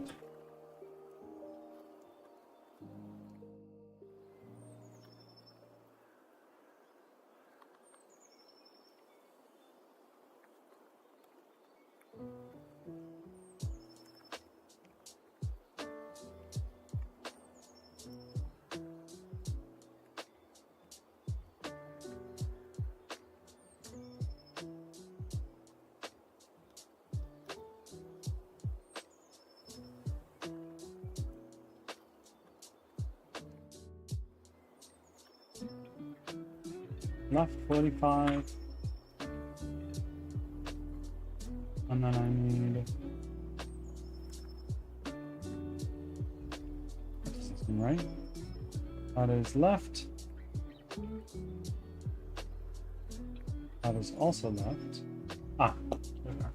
Left 45. And then I need system right. That is left. That is also left. Ah, there we are.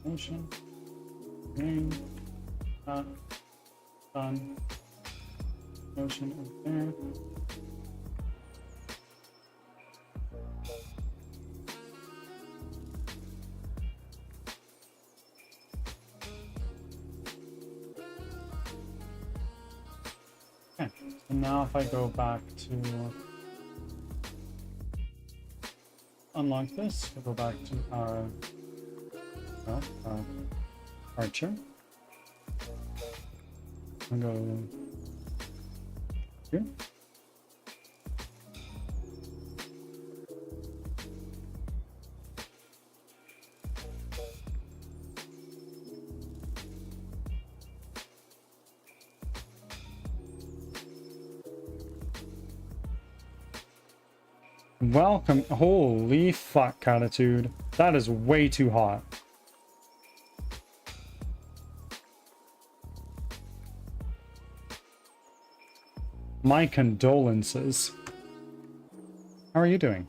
Motion, green, done, motion up there. Okay, so now if I go back to unlock this, we'll go back to our archer and go here. Welcome. Holy fuck, attitude. That is way too hot. My condolences. How are you doing?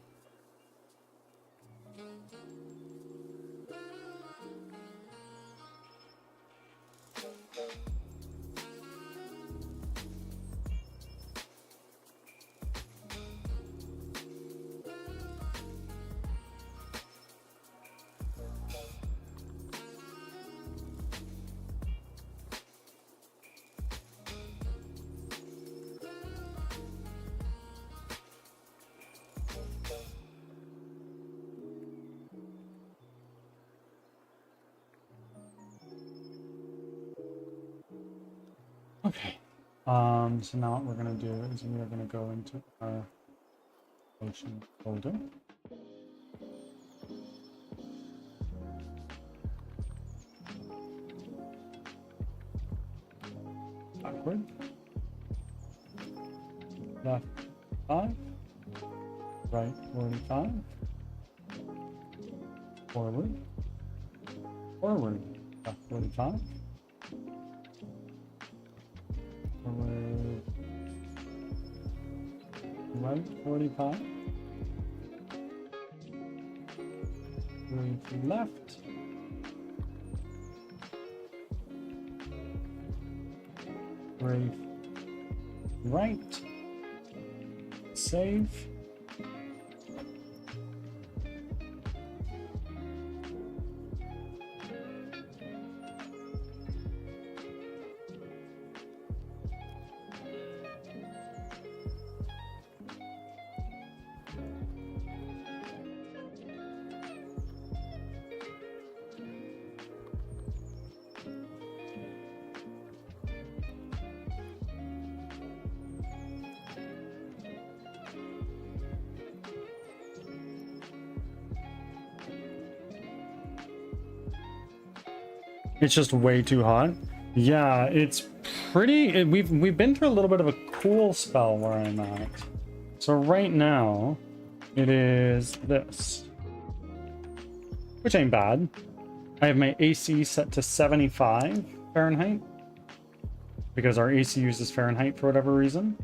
Okay. So now what we're gonna do is we are gonna go into our ocean folder. Backward. Left 5. Right 45. Forward. Forward. Left 45. Forward. Right 45. Right left. Right. Right. Save. It's just way too hot. Yeah, it's pretty. We've been through a little bit of a cool spell where I'm at. So right now, it is this, which ain't bad. I have my AC set to 75 Fahrenheit because our AC uses Fahrenheit for whatever reason.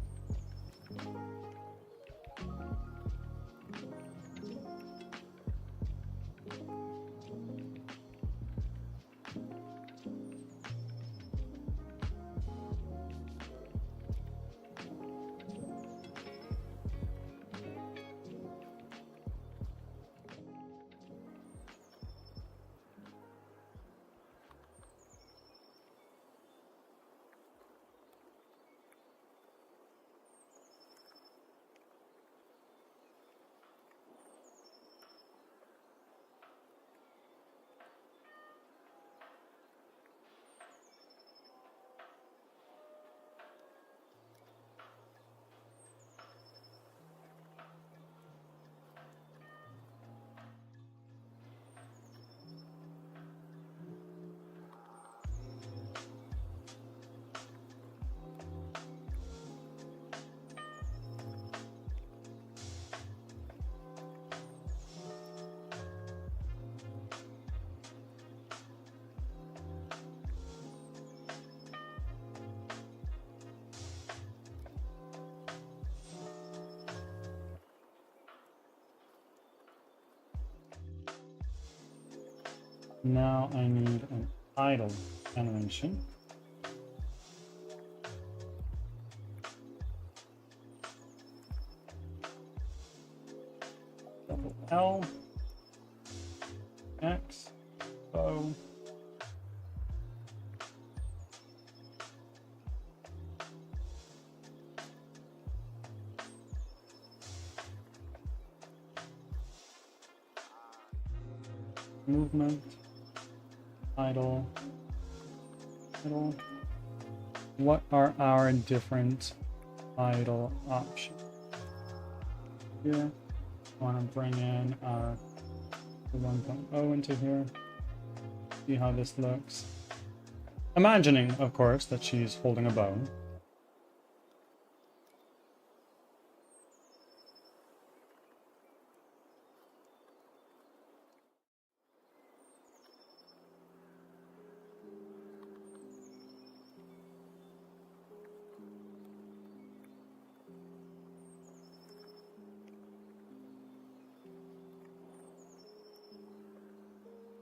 Now I need an idle animation. Double L, X, O. Movement. Idle. Idle. What are our different idle options? Here, I want to bring in our 1.0 into here. See how this looks. Imagining, of course, that she's holding a bow.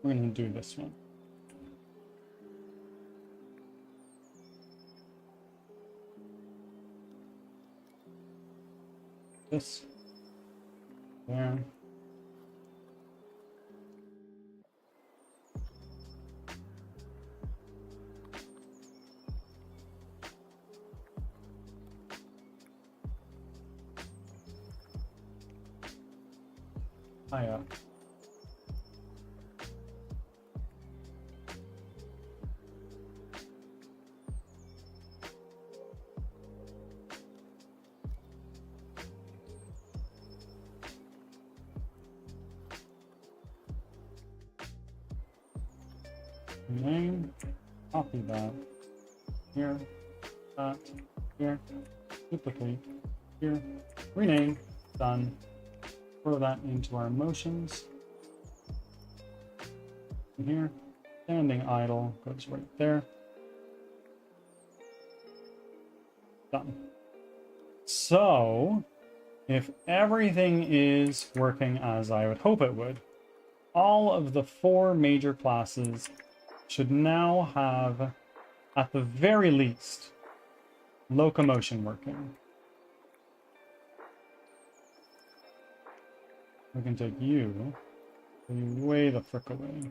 We're going to do this one. This. There. High up. Name, copy that. Here, that, here, duplicate, here, rename, done. Throw that into our motions. And here, standing idle goes right there. Done. So, if everything is working as I would hope it would, all of the 4 major classes should now have, at the very least, locomotion working. We can take you way the frick away.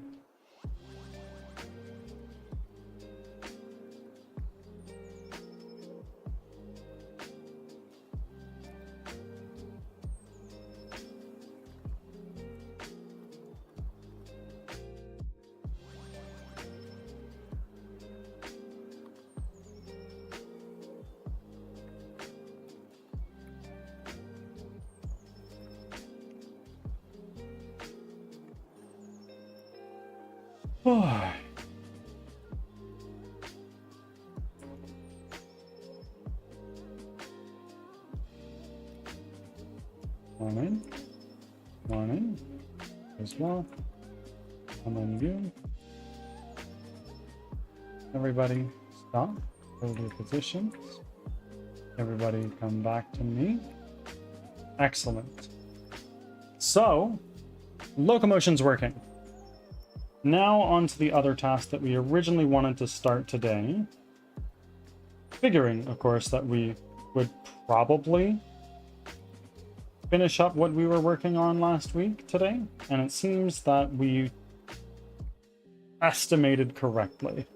One in as well, and then you. Everybody stop, hold your positions. Everybody come back to me. Excellent. So, locomotion's working. Now on to the other task that we originally wanted to start today. Figuring, of course, that we would probably finish up what we were working on last week today. And it seems that we estimated correctly.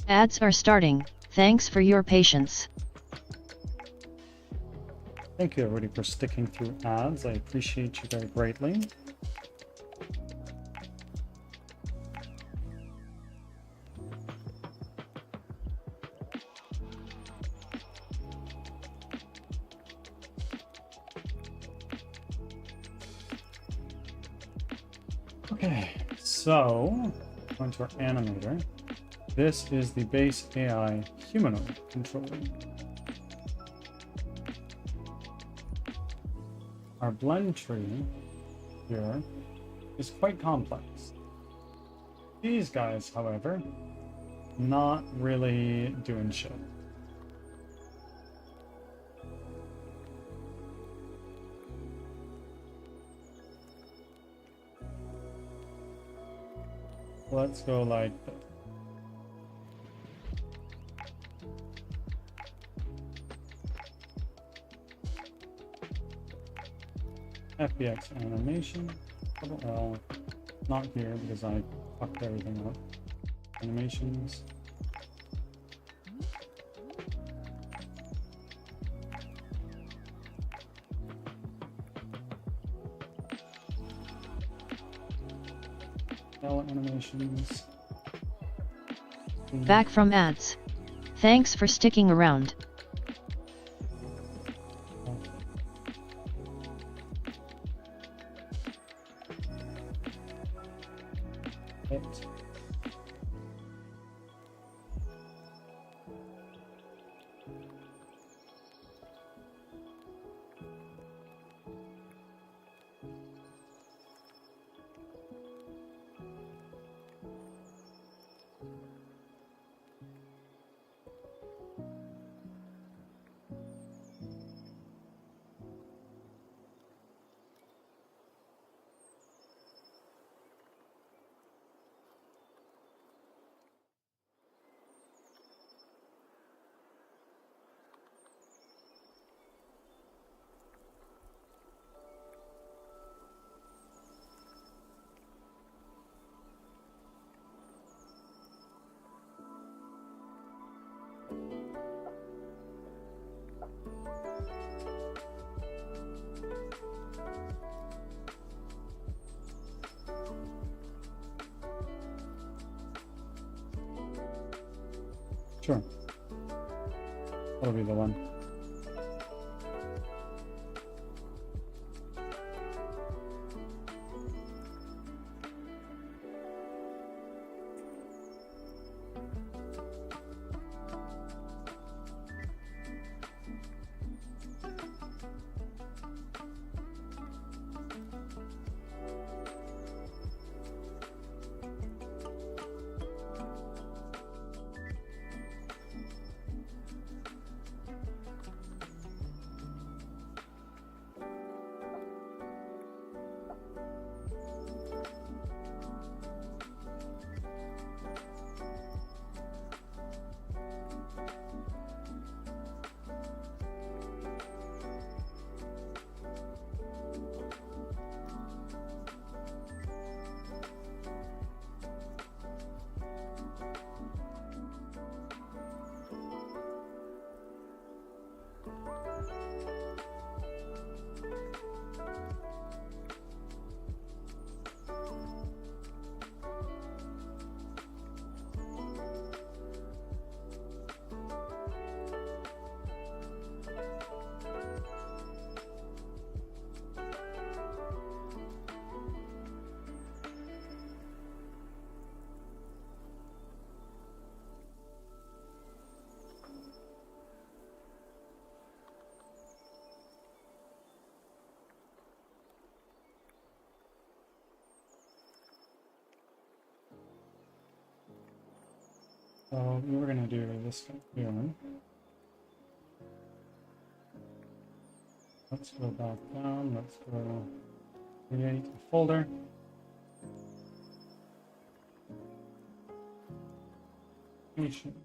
Ads are starting. Thanks for your patience. Thank you everybody for sticking through ads. I appreciate you very greatly. Okay, so going to our animator. This is the base AI humanoid controller. Our blend tree here is quite complex. These guys, however, not really doing shit. Let's go like this. FBX animation, double L, not here because I fucked everything up. Animations. L animations. Back from ads. Thanks for sticking around. Sure. That'll be the one. So we're gonna do this here. Let's go back down. Let's go create a folder. Patient.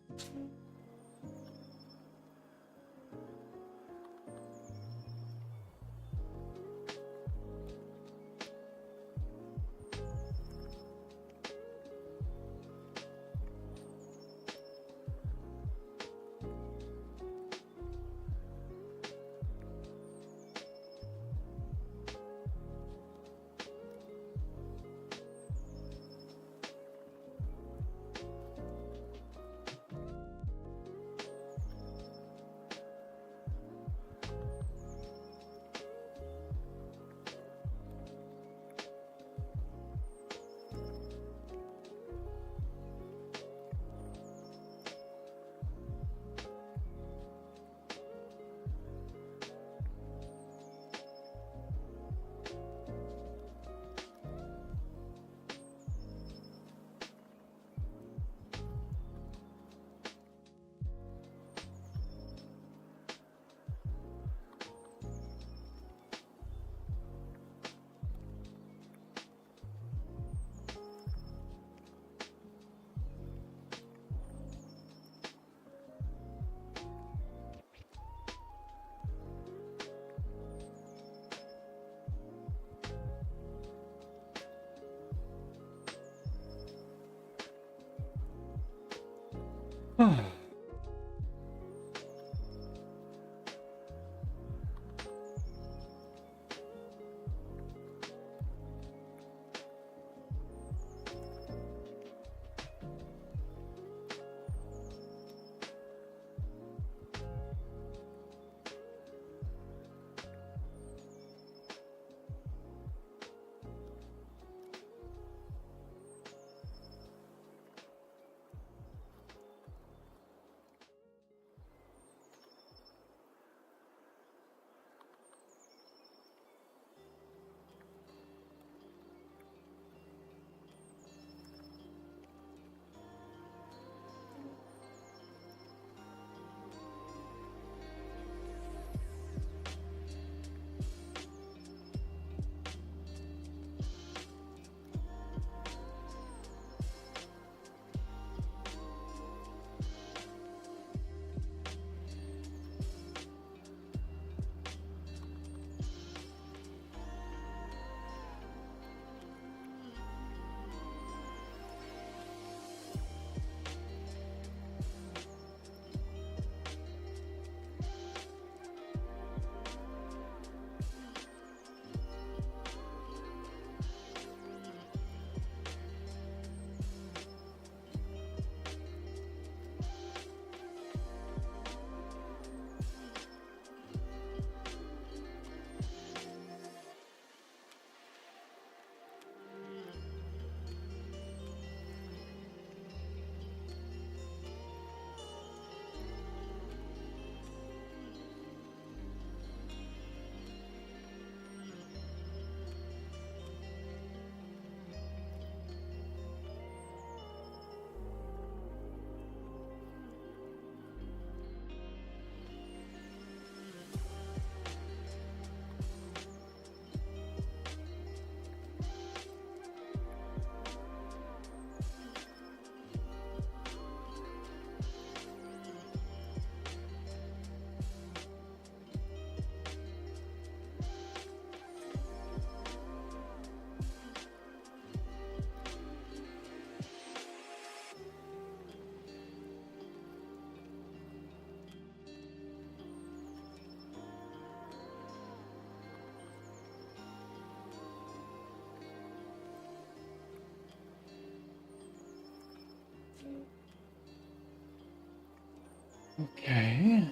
Okay.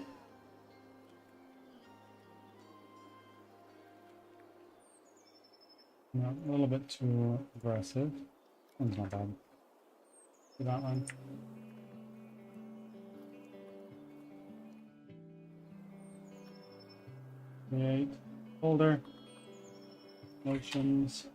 No, a little bit too aggressive. One's not bad. Do that one. Create folder. Motions.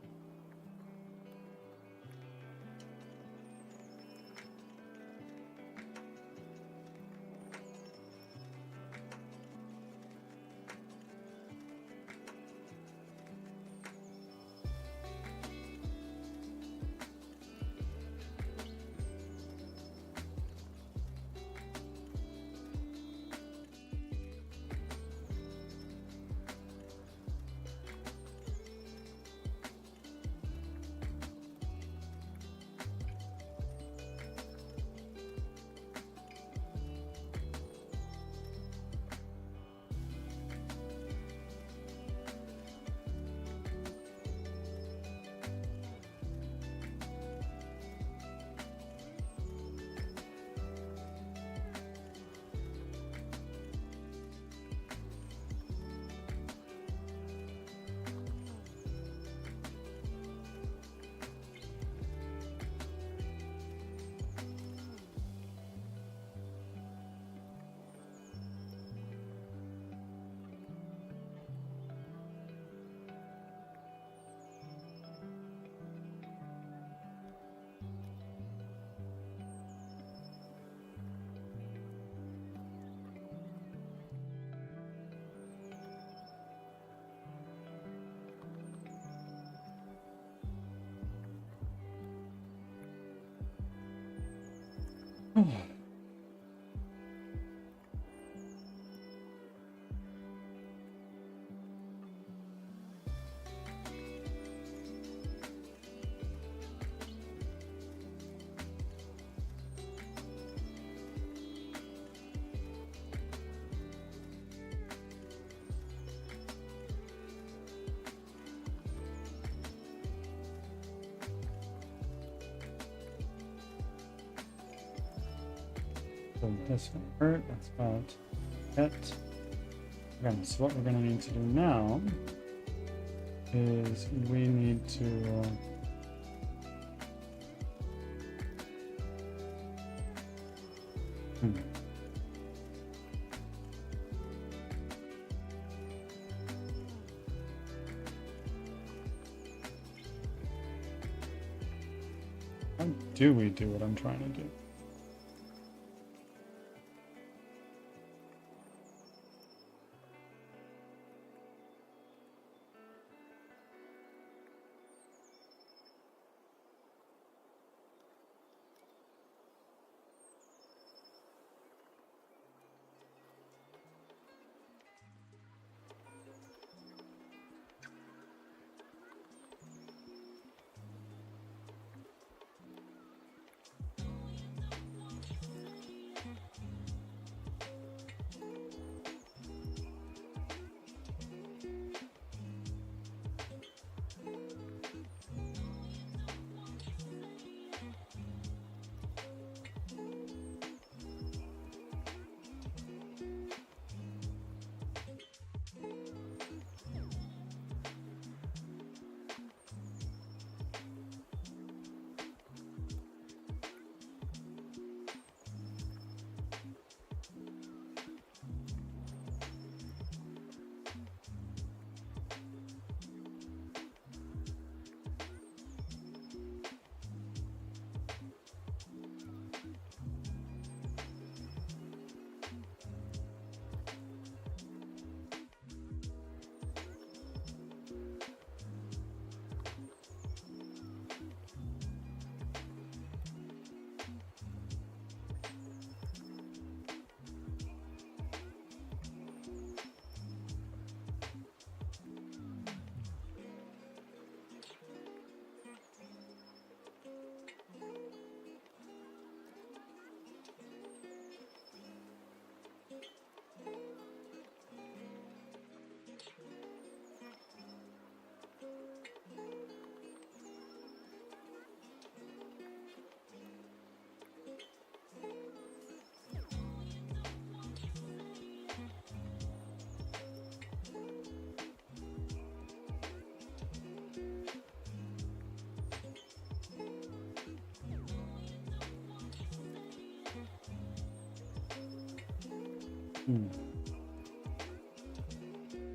So this will hurt. That's about it. Okay, so what we're going to need to do now is we need to how do we do what I'm trying to do?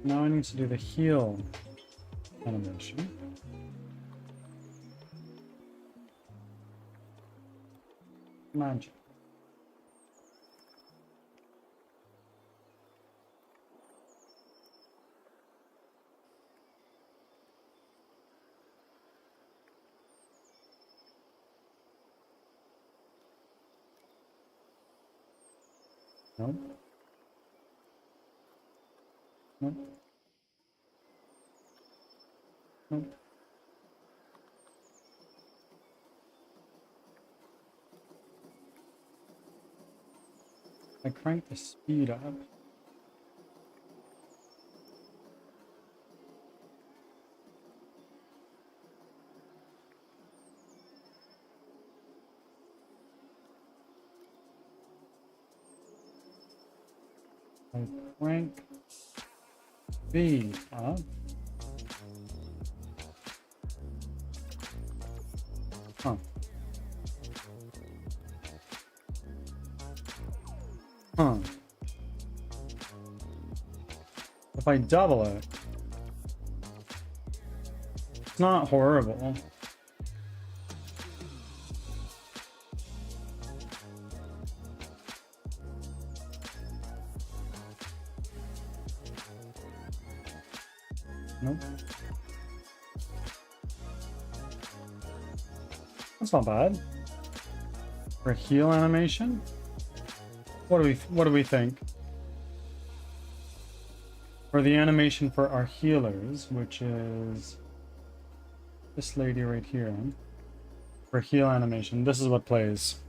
Now I need to do the heal animation. Magic. Nope. Nope. Nope. I crank the speed up. I crank speed up. Huh. Huh. If I double it, it's not horrible. Nope. That's not bad. For a heal animation? What do we think? For the animation for our healers, which is this lady right here. For heal animation, this is what plays.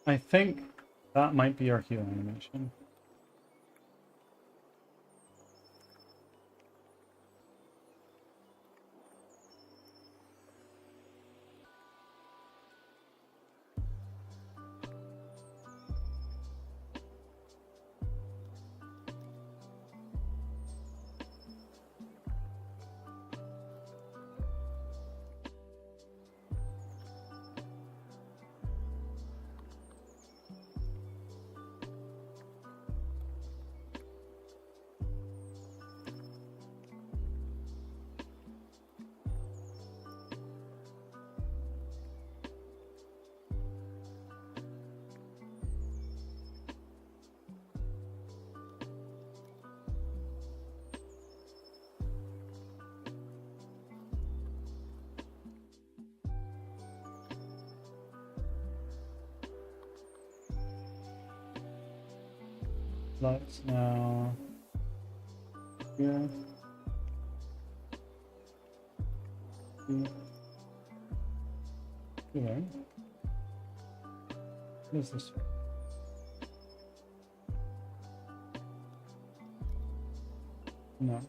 I think that might be our heal animation. Let's now here. Here. What is this? No.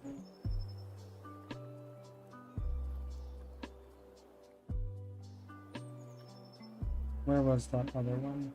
Where was that other one?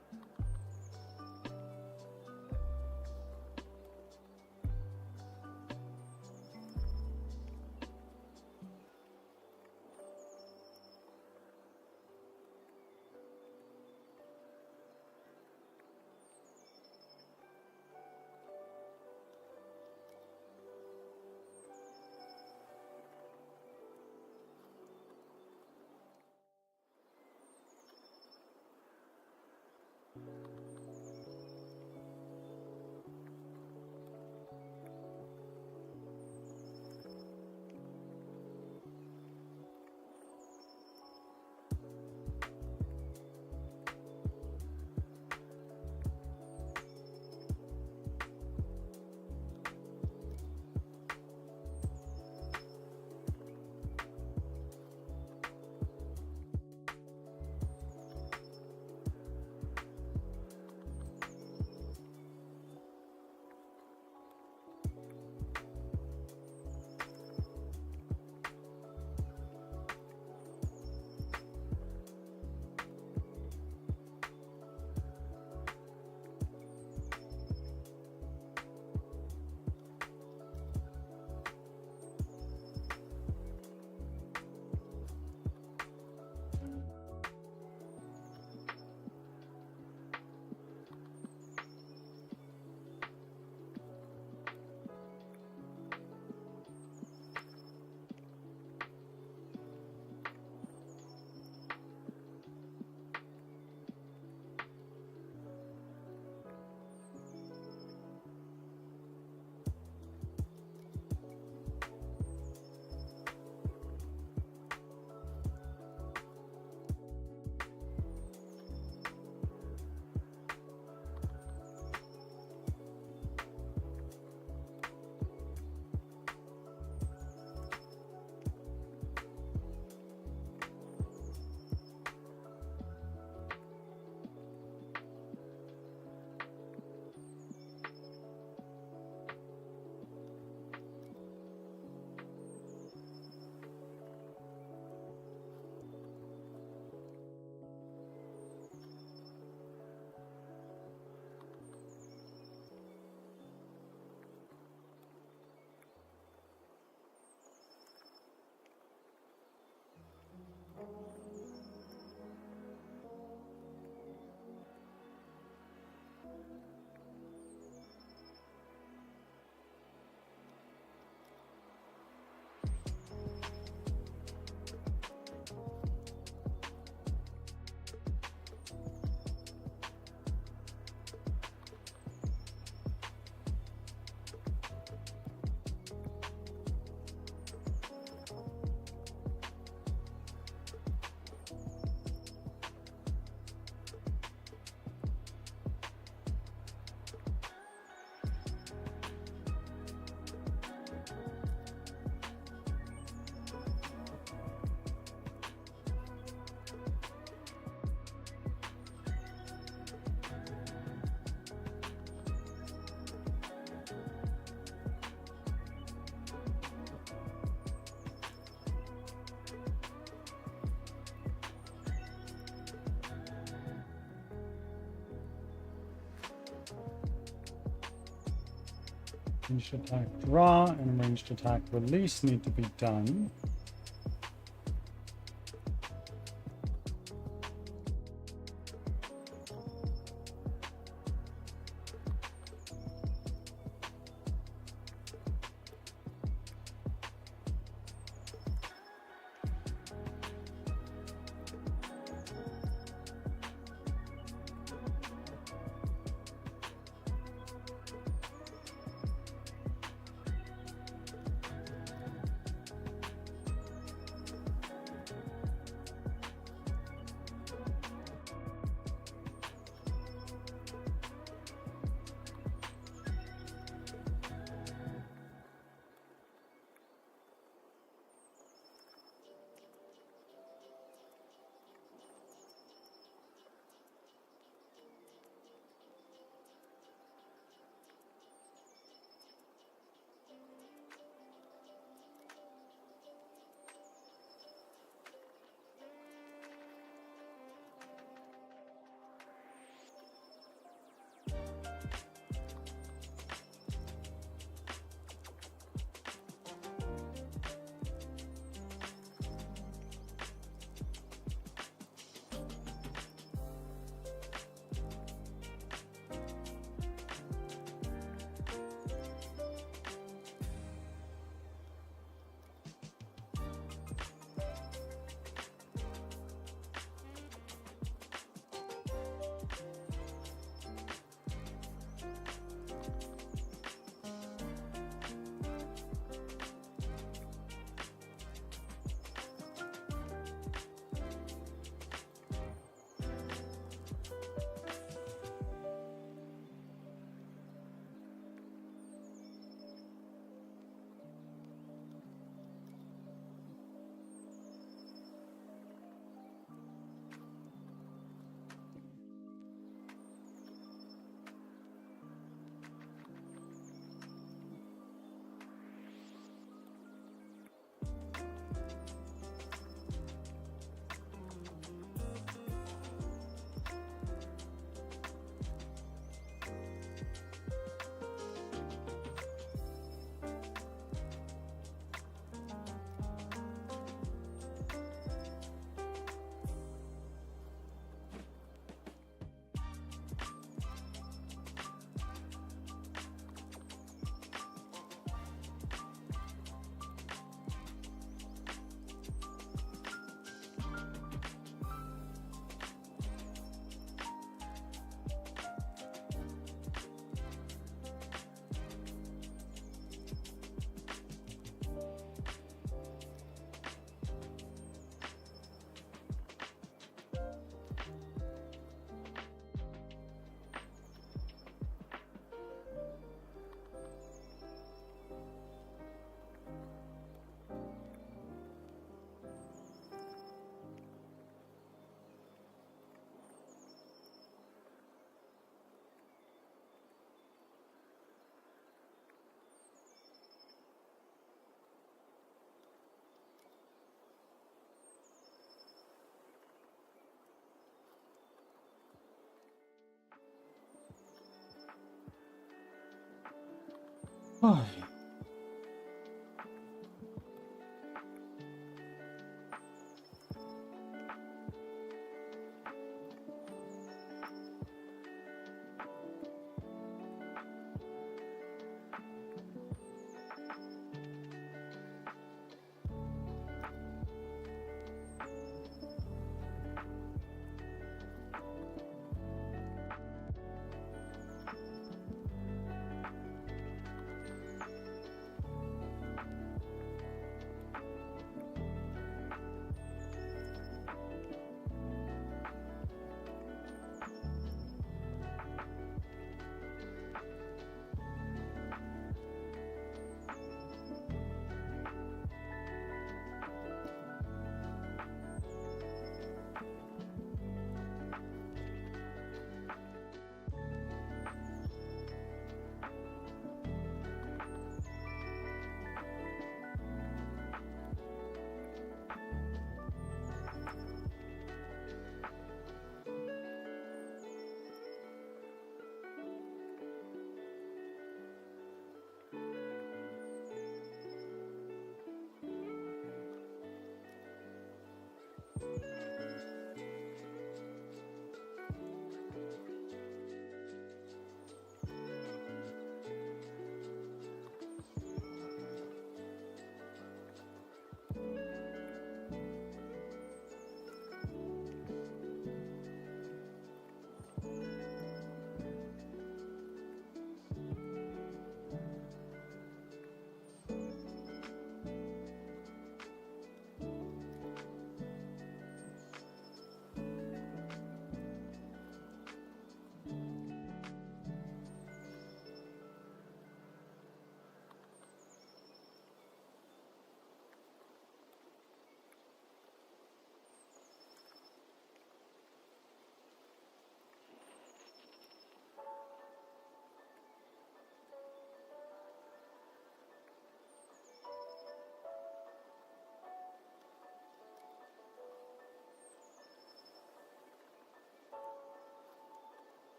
Ranged attack draw and ranged attack release need to be done. Oh.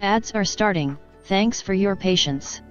Ads are starting, thanks for your patience.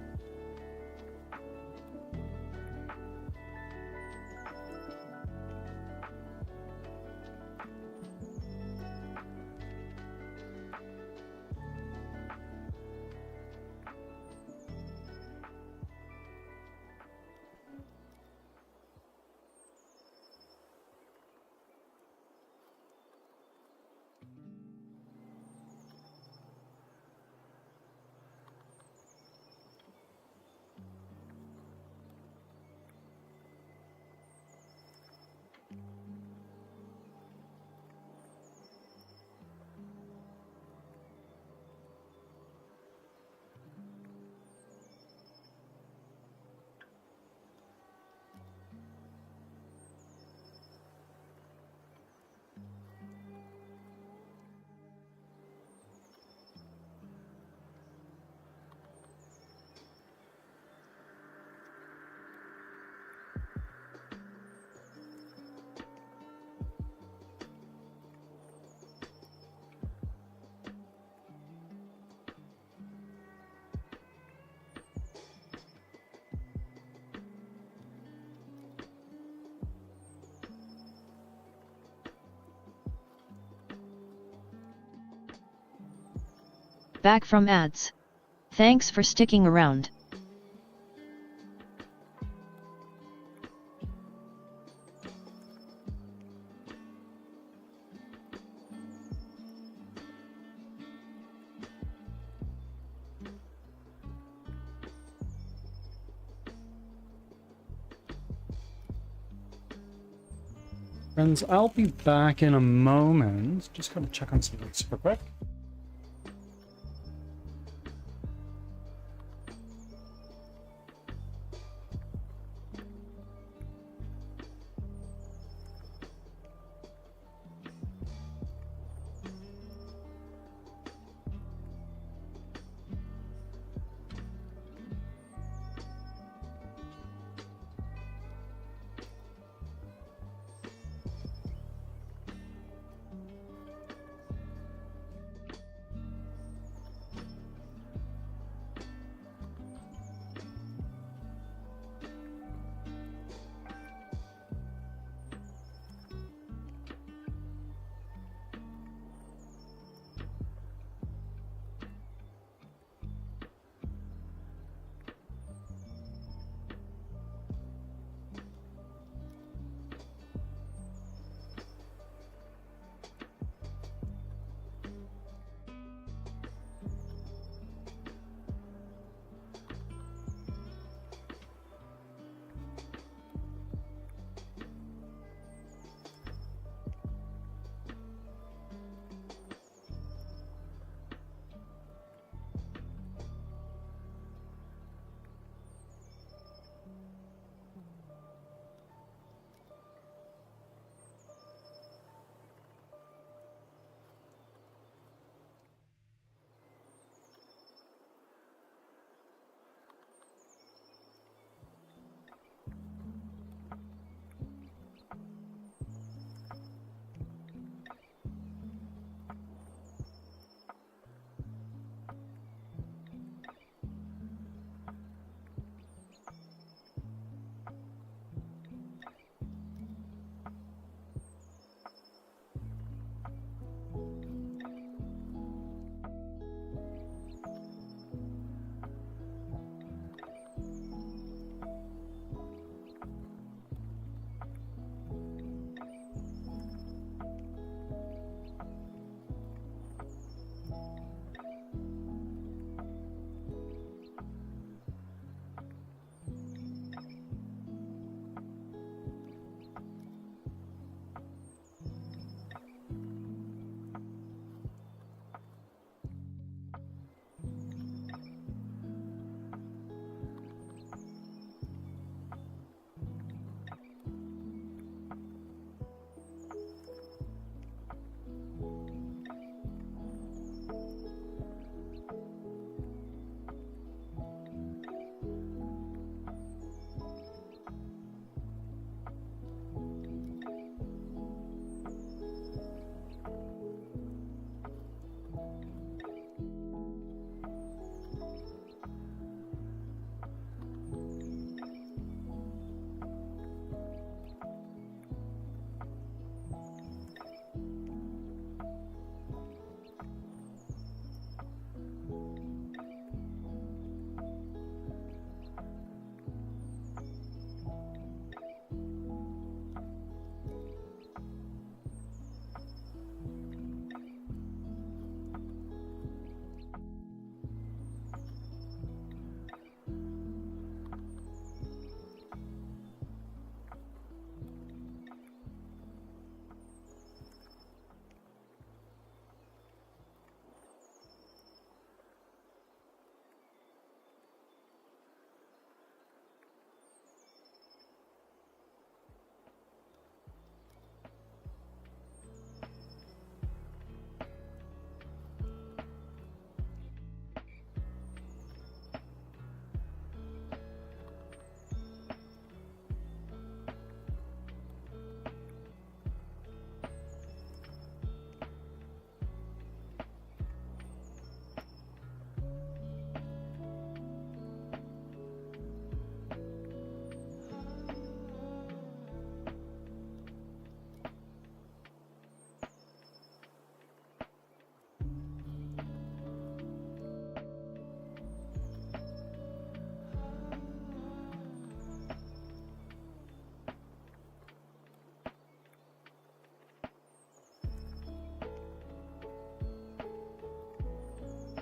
Back from ads. Thanks for sticking around. Friends, I'll be back in a moment. Just gotta check on something super quick.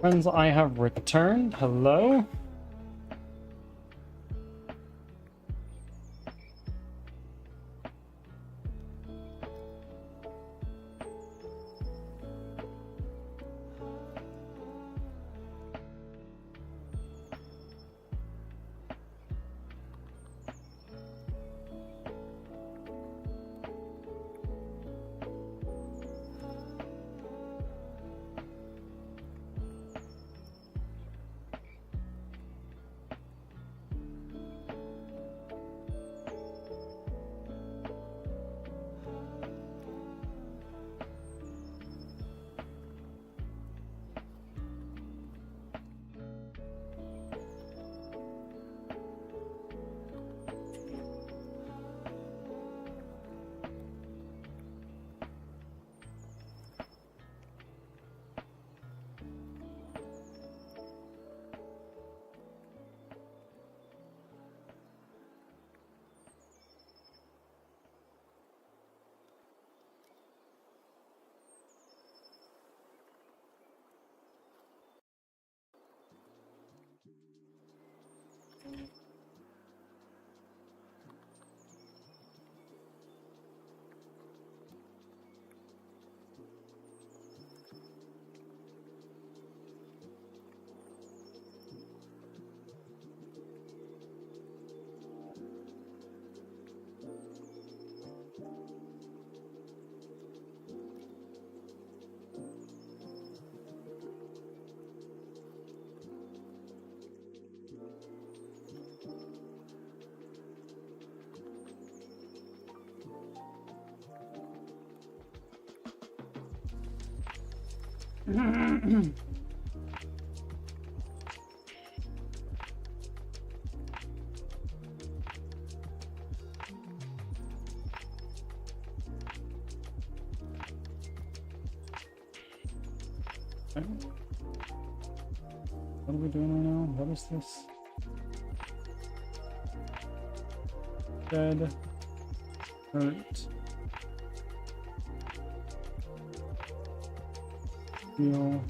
Friends, I have returned. Hello. Okay. What are we doing right now? What is this? Dead. Hurt. Heal.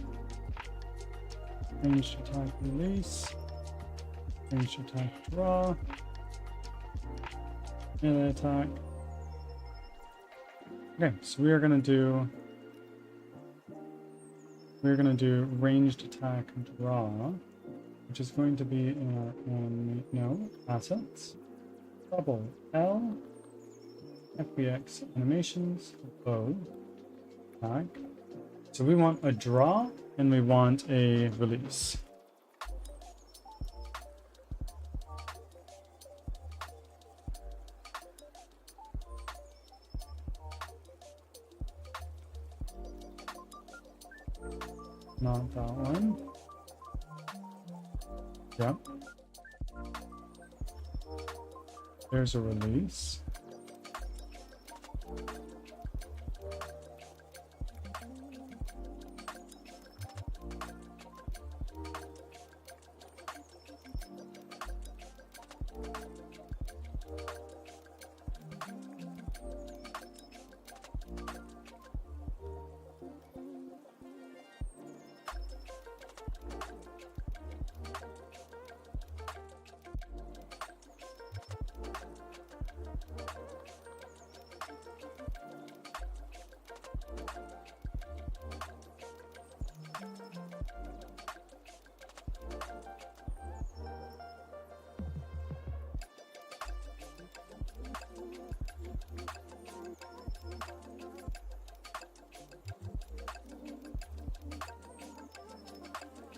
Ranged attack release. Ranged attack draw. Melee attack. Okay, so we're gonna do ranged attack draw, which is going to be in our assets. Double L, FBX animations, bow, attack. So we want a draw and we want a release. Not that one. Yep. There's a release.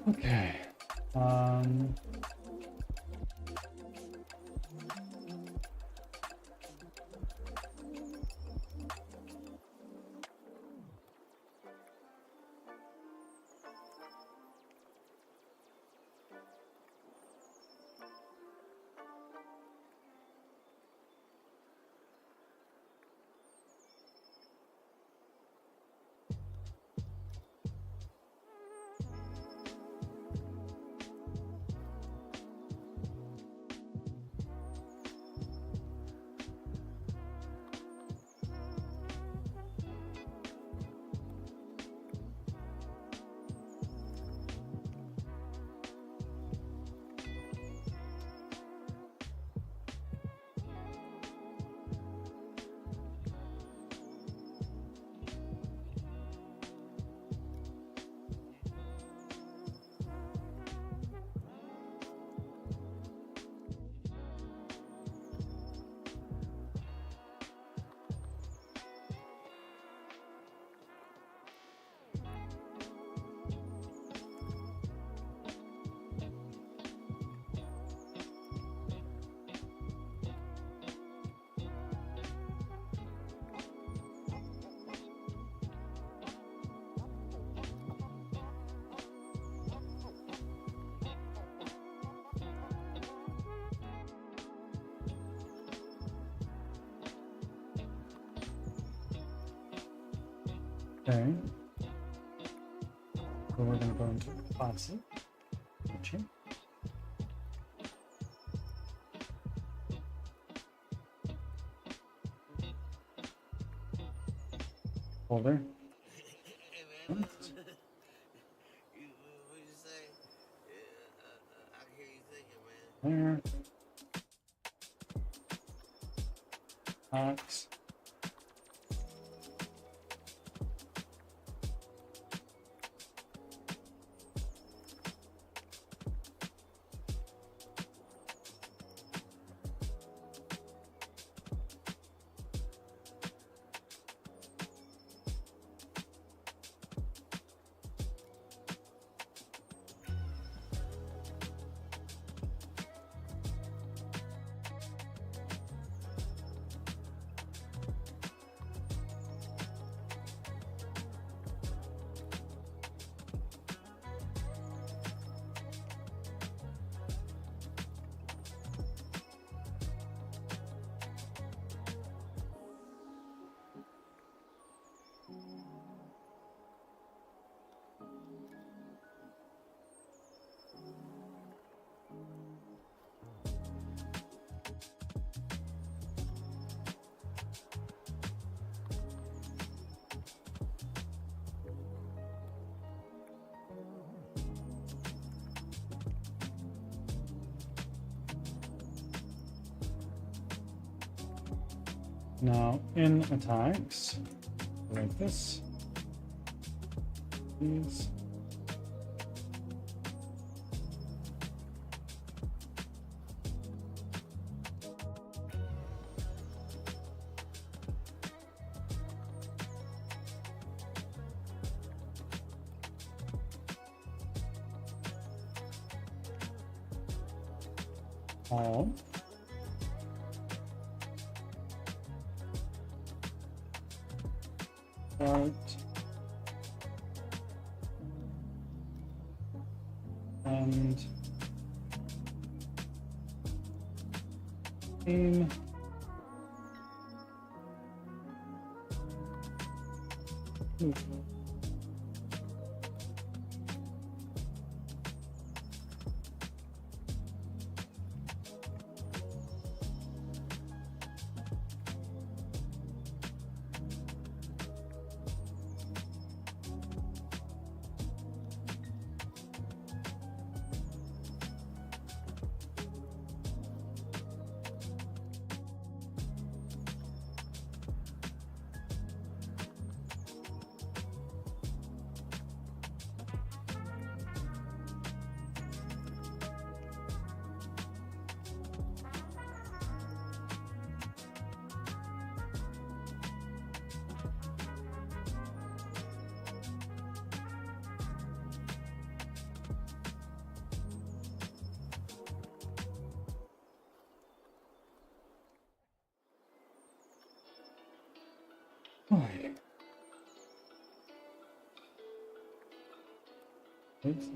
Okay. Okay. So we're gonna go into classic. Gotcha. Folder. Hey man, what you say? I can hear you thinking, man. There. Box. Now in attacks, like this. These. All. Start. And aim.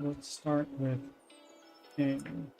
Let's start with aim.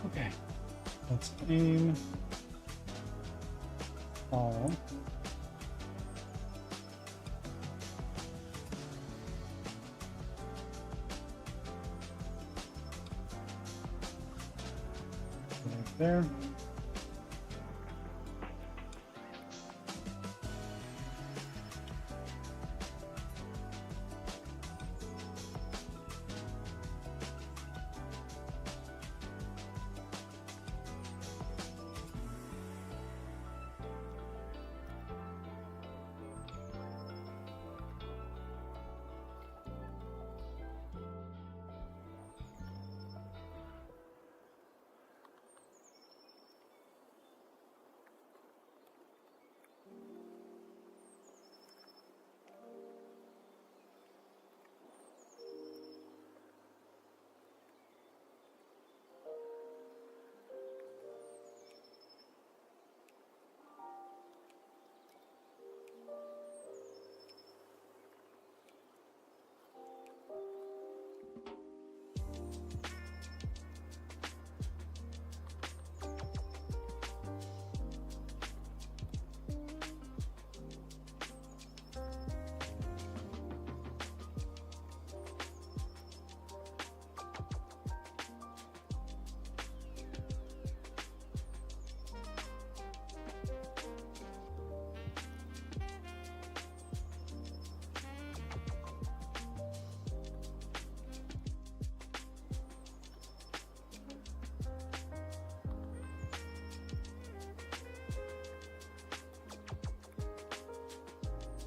Okay. Let's aim. All. Right there.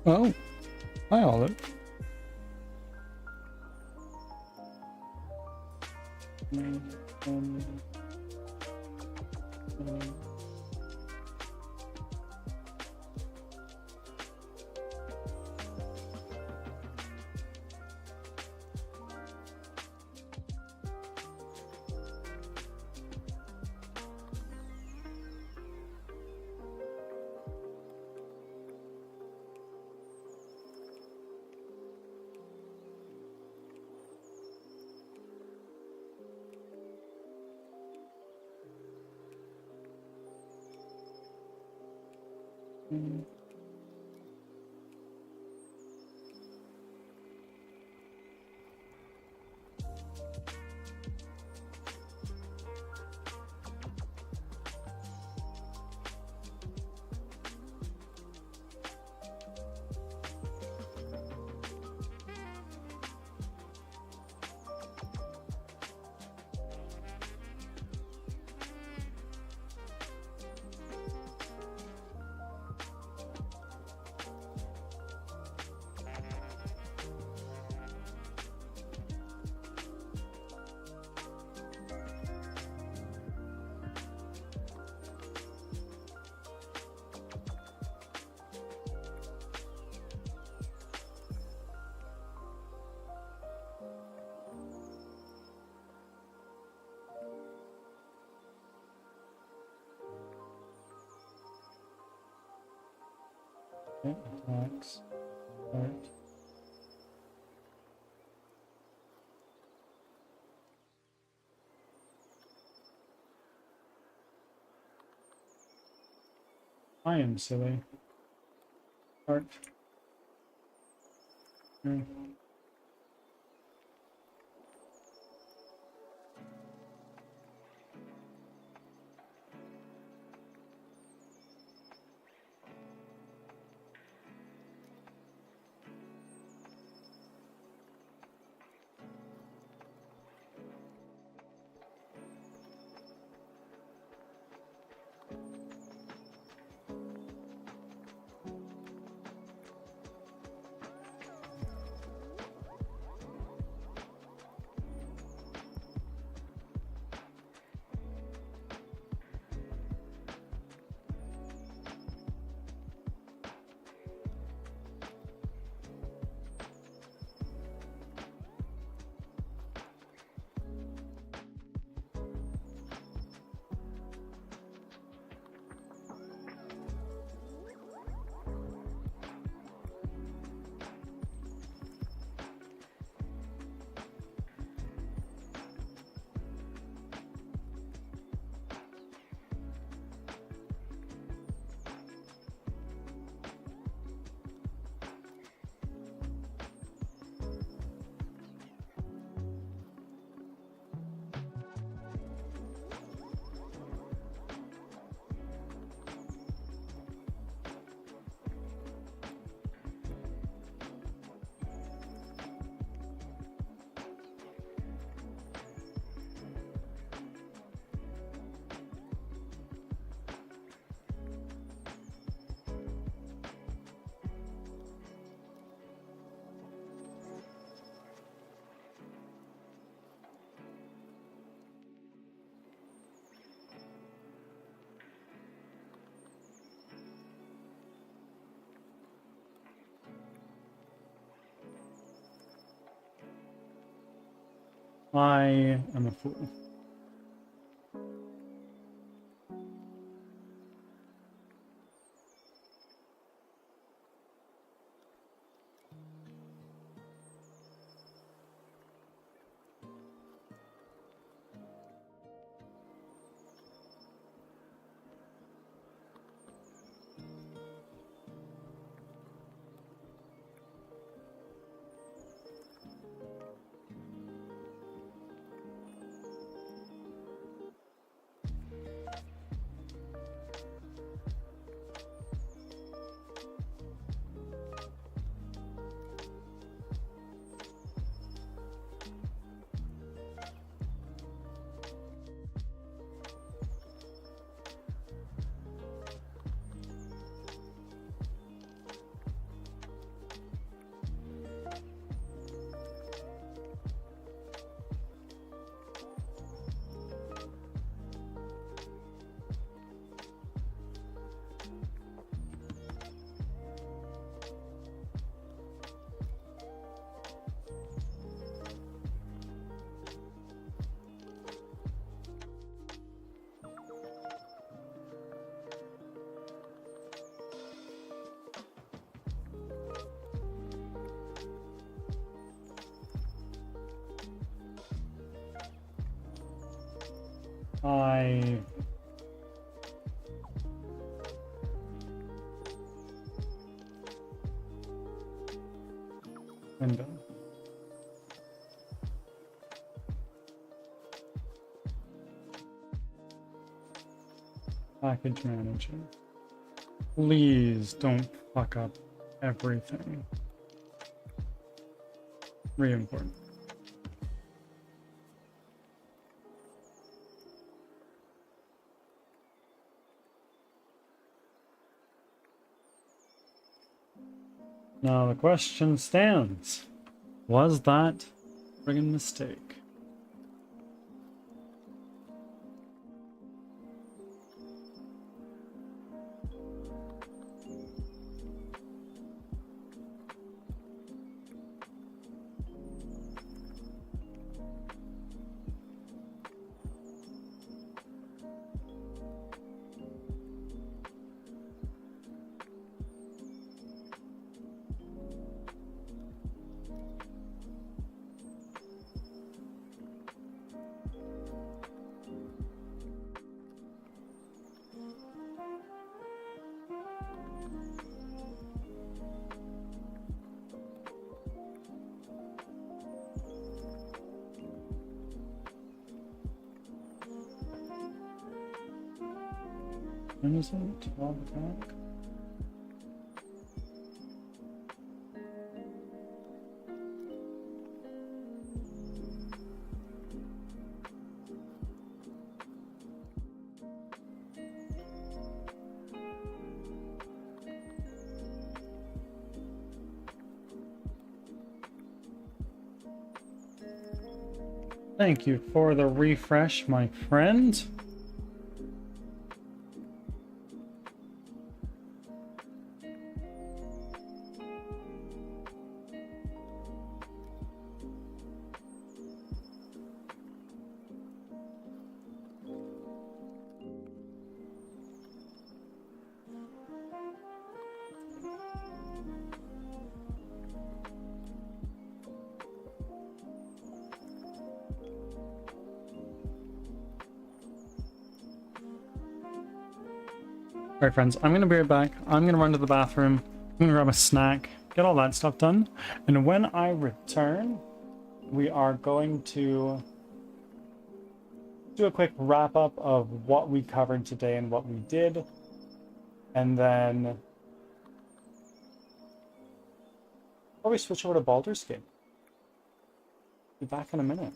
Oh, hi Olive. Okay, attacks. Start. I am silly. Start. Okay. I am a fool. I window. Package manager. Please don't fuck up everything. Re-import. Now the question stands. Was that a friggin' mistake? When is it? 12 o'clock? Thank you for the refresh, my friend. Alright friends, I'm gonna be right back. I'm gonna run to the bathroom. I'm gonna grab a snack, get all that stuff done. And when I return, we are going to do a quick wrap up of what we covered today and what we did. And then probably switch over to Baldur's Gate. Be back in a minute.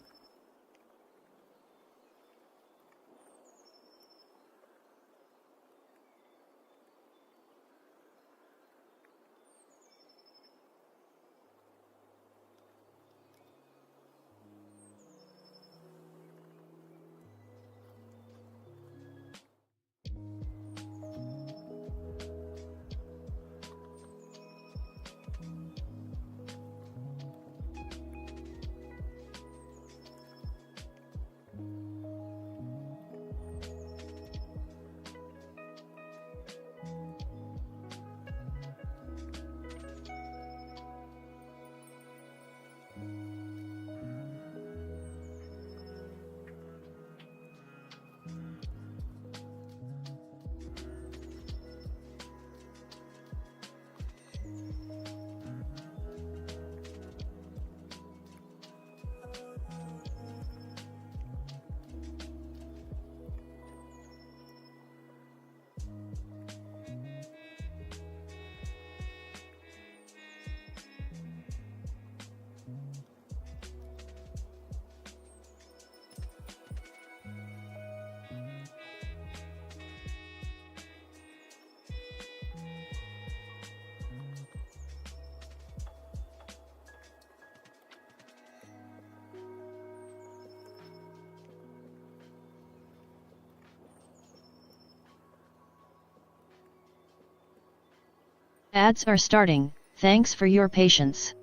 Ads are starting, thanks for your patience.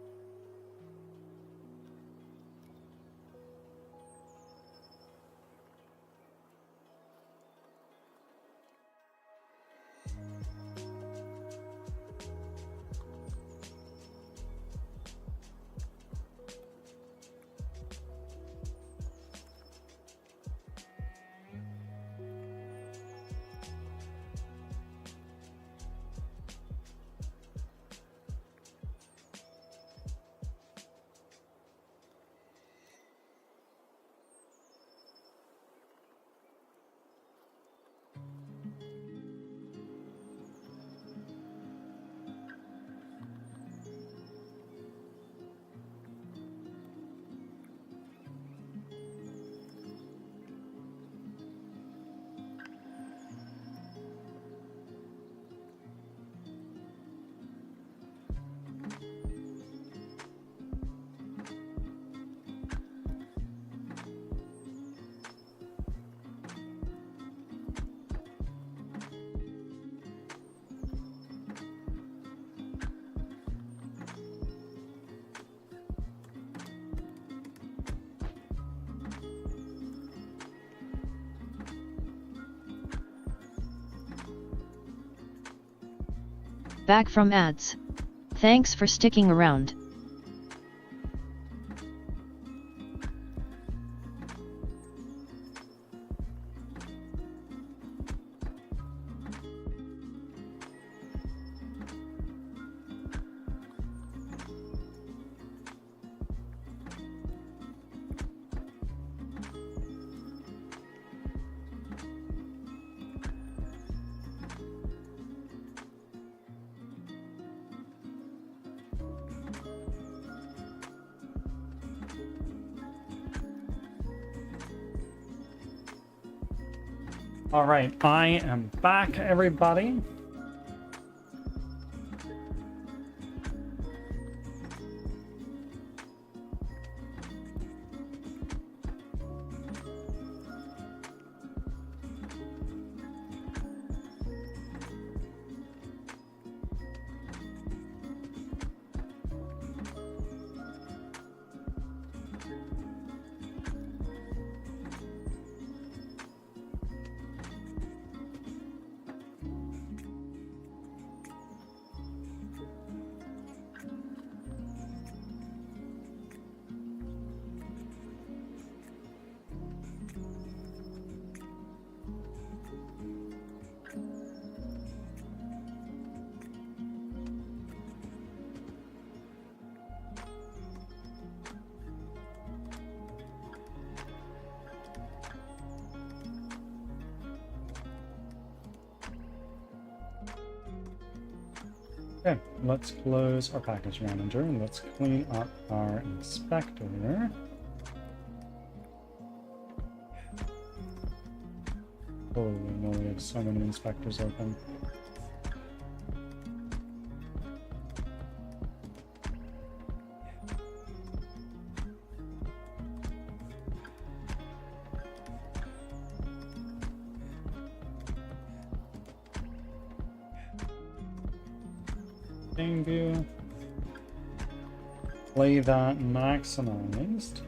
Back from ads. Thanks for sticking around. All right, I am back, everybody. Okay, let's close our package manager and let's clean up our inspector. Holy moly, we have so many inspectors open. Game view. Play that maximized.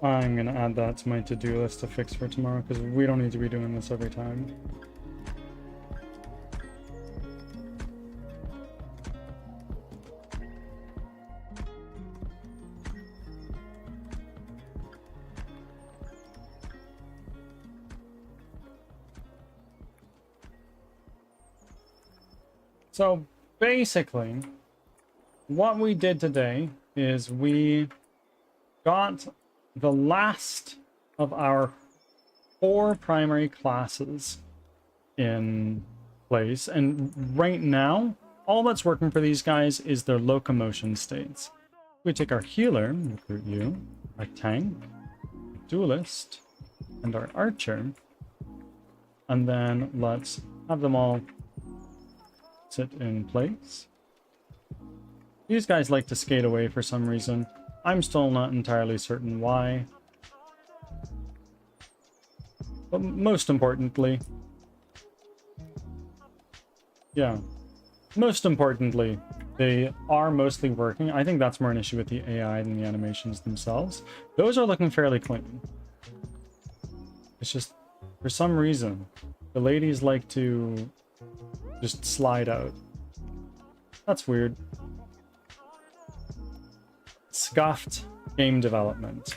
I'm gonna add that to my to-do list to fix for tomorrow because we don't need to be doing this every time. So basically, what we did today is we got the last of our 4 primary classes in place, and right now, all that's working for these guys is their locomotion states. We take our healer, recruit you, our tank, duelist, and our archer, and then let's have them all sit in place. These guys like to skate away for some reason. I'm still not entirely certain why. But most importantly, yeah, most importantly, they are mostly working. I think that's more an issue with the AI than the animations themselves. Those are looking fairly clean. It's just, for some reason, the ladies like to just slide out. That's weird. Scuffed game development.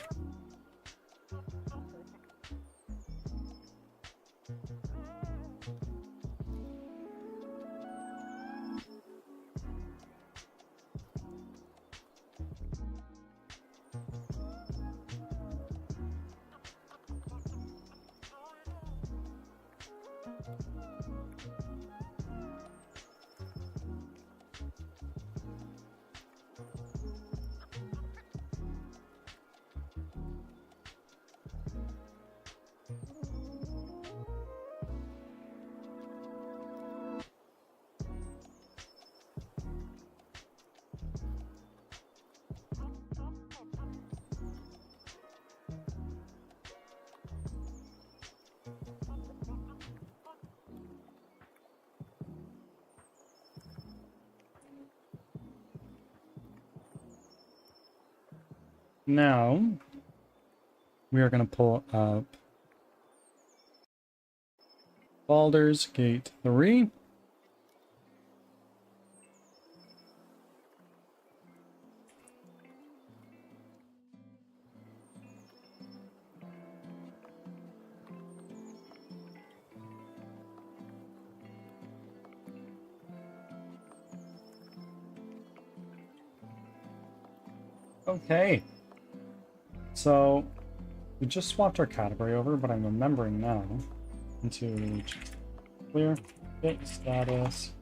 Now, we are going to pull up Baldur's Gate 3. Okay. So, we just swapped our category over, but I'm remembering now. Into clear, get status,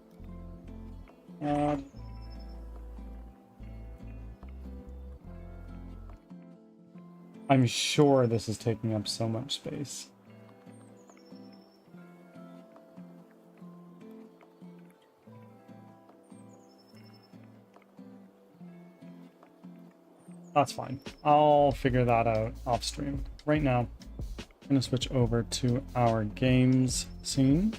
add. I'm sure this is taking up so much space. That's fine. I'll figure that out off stream. Right now, I'm going to switch over to our games scene.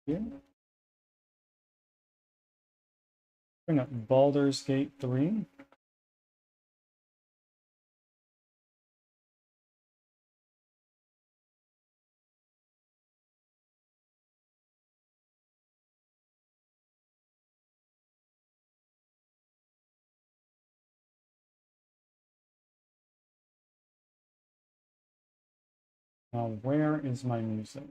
Here. Bring up Baldur's Gate 3. Now, where is my music?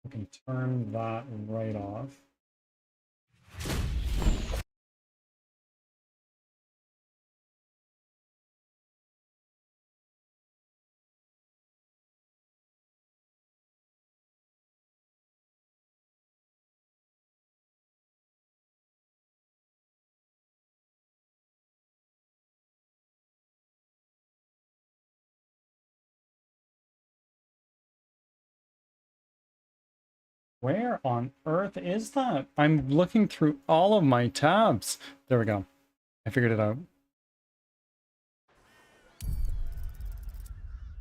I can turn that right off. Where on earth is that? I'm looking through all of my tabs. There we go. I figured it out.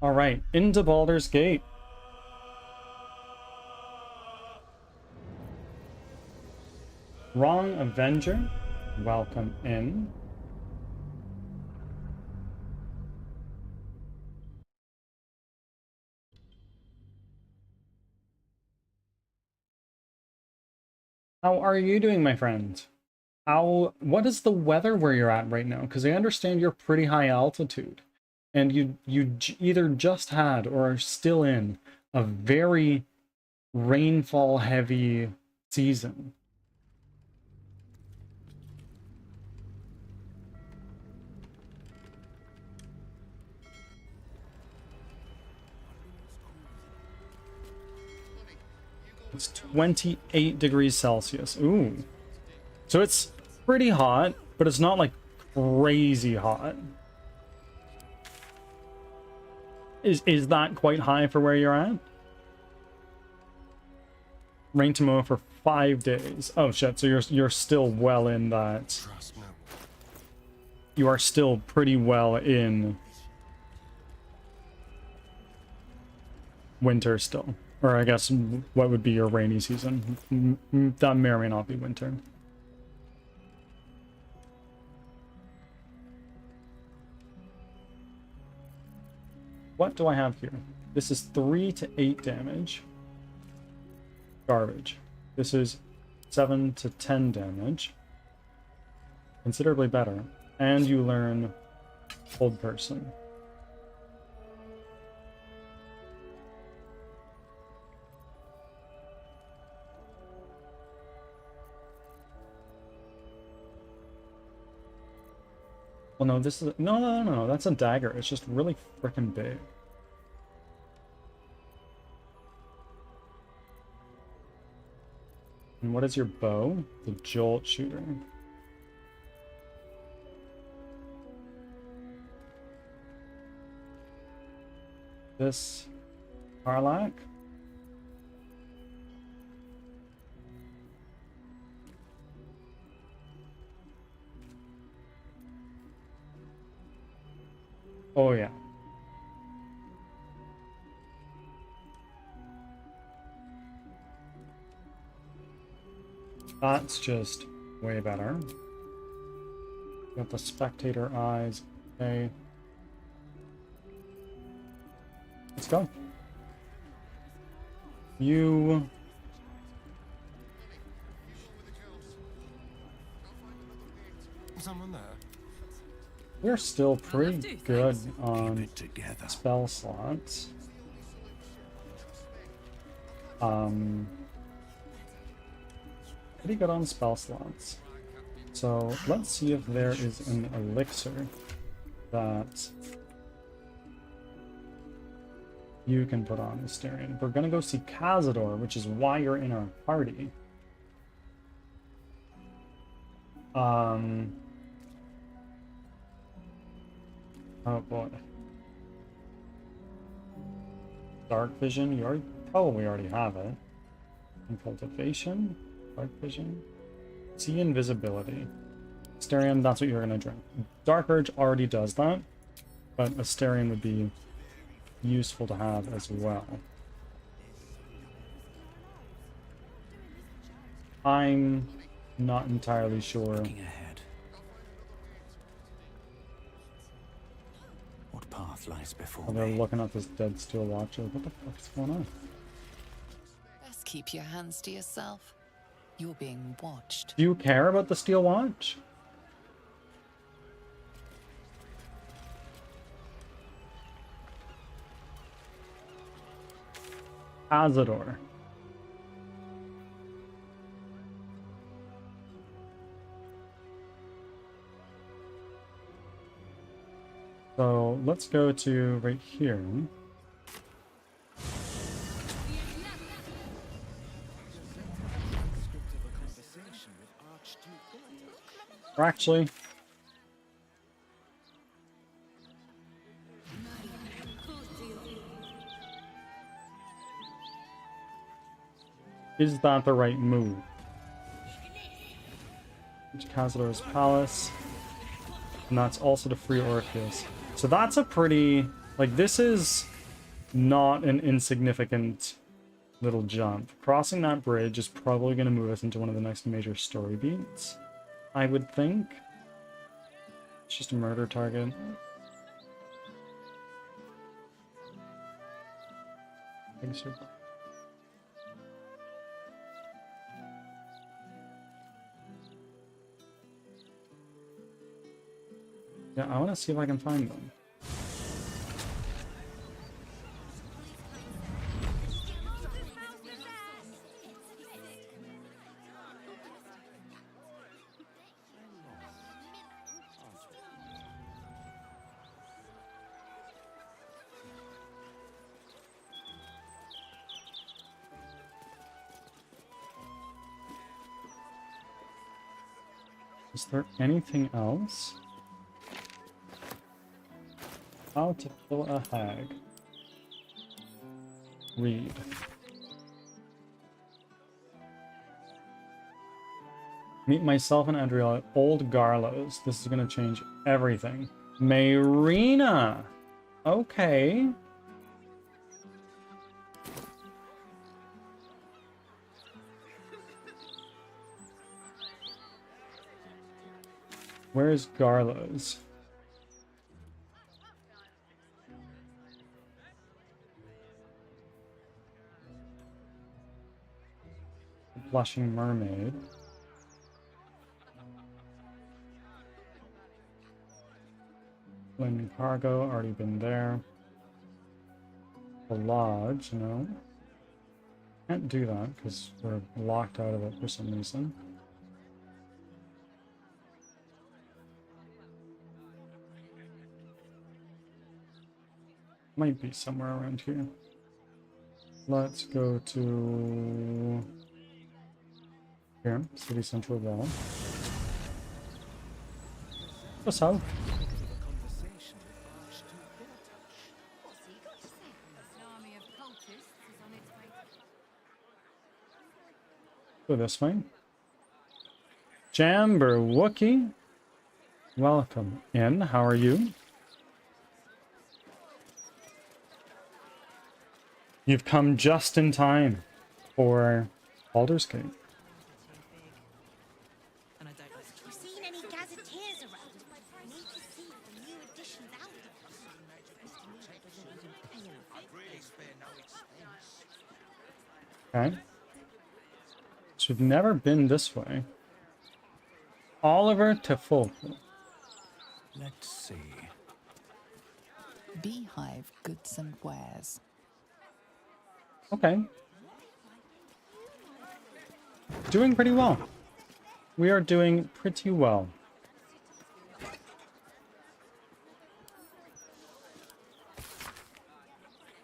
All right, into Baldur's Gate. Wrong Avenger, welcome in. How are you doing, my friend? What is the weather where you're at right now? Because I understand you're pretty high altitude, and either just had or are still in a very rainfall heavy season. It's 28 degrees Celsius. Ooh. So it's pretty hot, but it's not like crazy hot. Is that quite high for where you're at? Rain to mow for 5 days. Oh shit, so you're still well in that. You are still pretty well in winter still. Or I guess what would be your rainy season. That may or may not be winter. What do I have here? This is 3 to 8 damage. Garbage. This is 7 to 10 damage. Considerably better. And you learn Old Person. Well, no, this is... No, that's a dagger. It's just really freaking big. And what is your bow? The Jolt Shooter. This Karlak. Oh yeah. That's just way better. Got the spectator eyes. Okay. Let's go. You... Someone there. We're still pretty good on spell slots. Pretty good on spell slots. So let's see if there is an elixir that you can put on Asterion. We're gonna go see Cazador, which is why you're in our party. Oh boy. Dark vision, you probably already have it. And cultivation, dark vision. See invisibility. Asterion, that's what you're gonna drink. Dark Urge already does that, but Asterion would be useful to have as well. I'm not entirely sure. Looking ahead. What path lies before They're me? looking at this dead steel watch. Like, what the fuck is going on? Best keep your hands to yourself. You're being watched. Do you care about the steel watch? Cazador. So let's go to right here. Or actually, is that the right move? Which Cazador's Palace. And that's also to free Orpheus. So that's a pretty... Like, this is not an insignificant little jump. Crossing that bridge is probably going to move us into one of the next major story beats, I would think. It's just a murder target. Thanks, sir. Yeah, I want to see if I can find them. Is there anything else? How to kill a hag. Read. Meet myself and Andrea at Old Garlow's. This is gonna change everything. Mayrina! Okay. Where's Garlow's? Blushing Mermaid. Flaming Cargo, already been there. The Lodge, no. Can't do that because we're locked out of it for some reason. Might be somewhere around here. Let's go to here, City Central Wall. What's up? Go this way. Jamber Wookie. Welcome in. How are you? You've come just in time for Baldur's Gate. You seen any gazetteers around? I need to see the new editions out. Okay. So we've never been this way. Oliver to Fulton. Let's see. Beehive goods and wares. Okay. Doing pretty well. We are doing pretty well.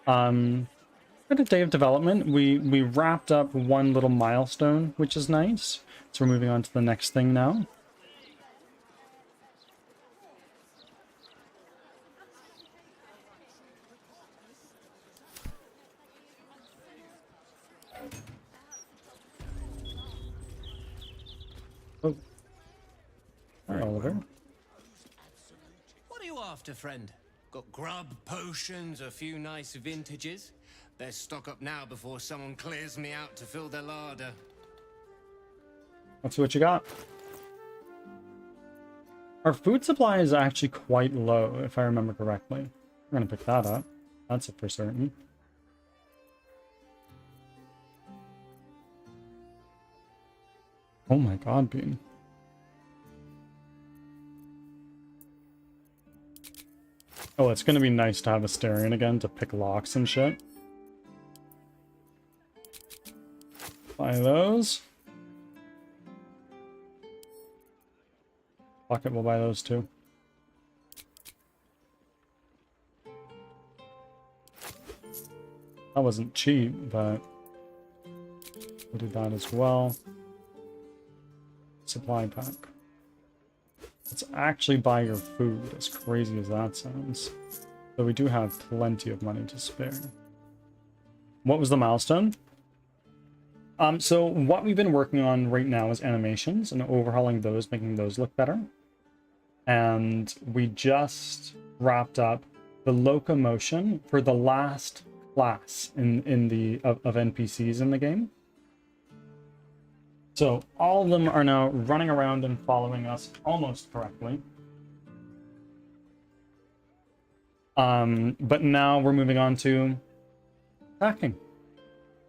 Been a day of development. We wrapped up one little milestone, which is nice. So we're moving on to the next thing now. Oh. Hi, Oliver. What are you after, friend? Got grub, potions, a few nice vintages? Best stock up now before someone clears me out to fill their larder. Let's see what you got. Our food supply is actually quite low, if I remember correctly. We're gonna pick that up. That's it for certain. Oh my god, Bean. Oh, it's gonna be nice to have Asterion again to pick locks and shit. Buy those. Pocket will buy those too. That wasn't cheap, but we'll do that as well. Supply pack. Let's actually buy your food, as crazy as that sounds. So we do have plenty of money to spare. What was the milestone? So what we've been working on right now is animations and overhauling those, making those look better. And we just wrapped up the locomotion for the last class in the of NPCs in the game. So all of them are now running around and following us almost correctly. But now we're moving on to attacking,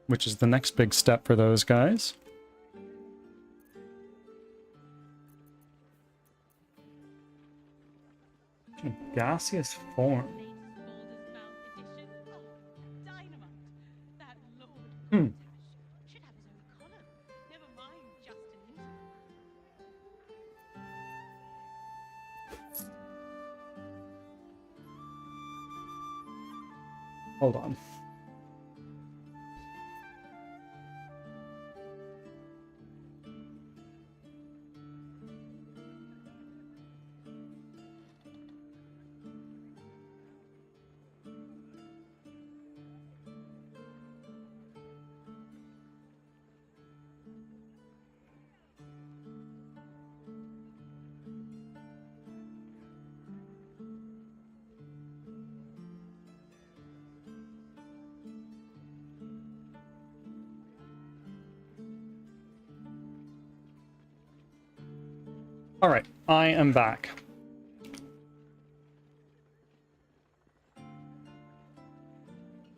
which is the next big step for those guys. Gaseous form. Hmm. Hold on. All right, I am back.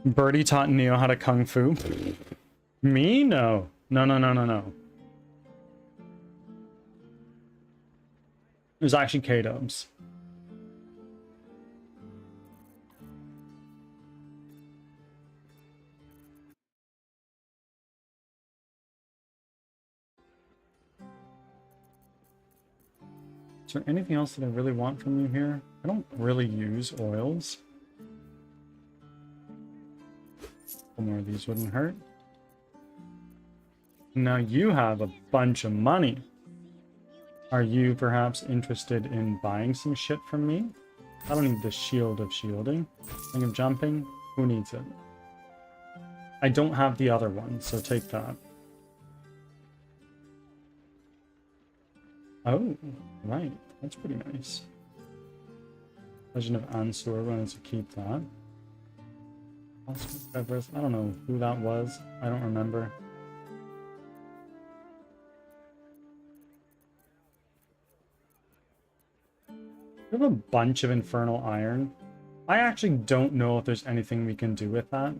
Birdie taught Neo how to kung fu. Me? No. No, no, no, no, no. It was actually K-Dubs. Is there anything else that I really want from you here? I don't really use oils. One more of these wouldn't hurt. Now you have a bunch of money. Are you perhaps interested in buying some shit from me? I don't need the shield of shielding. Thing of jumping? Who needs it? I don't have the other one, so take that. Oh, right. That's pretty nice. Legend of Ansur, wanted to keep that. I don't know who that was. I don't remember. We have a bunch of Infernal Iron. I actually don't know if there's anything we can do with that.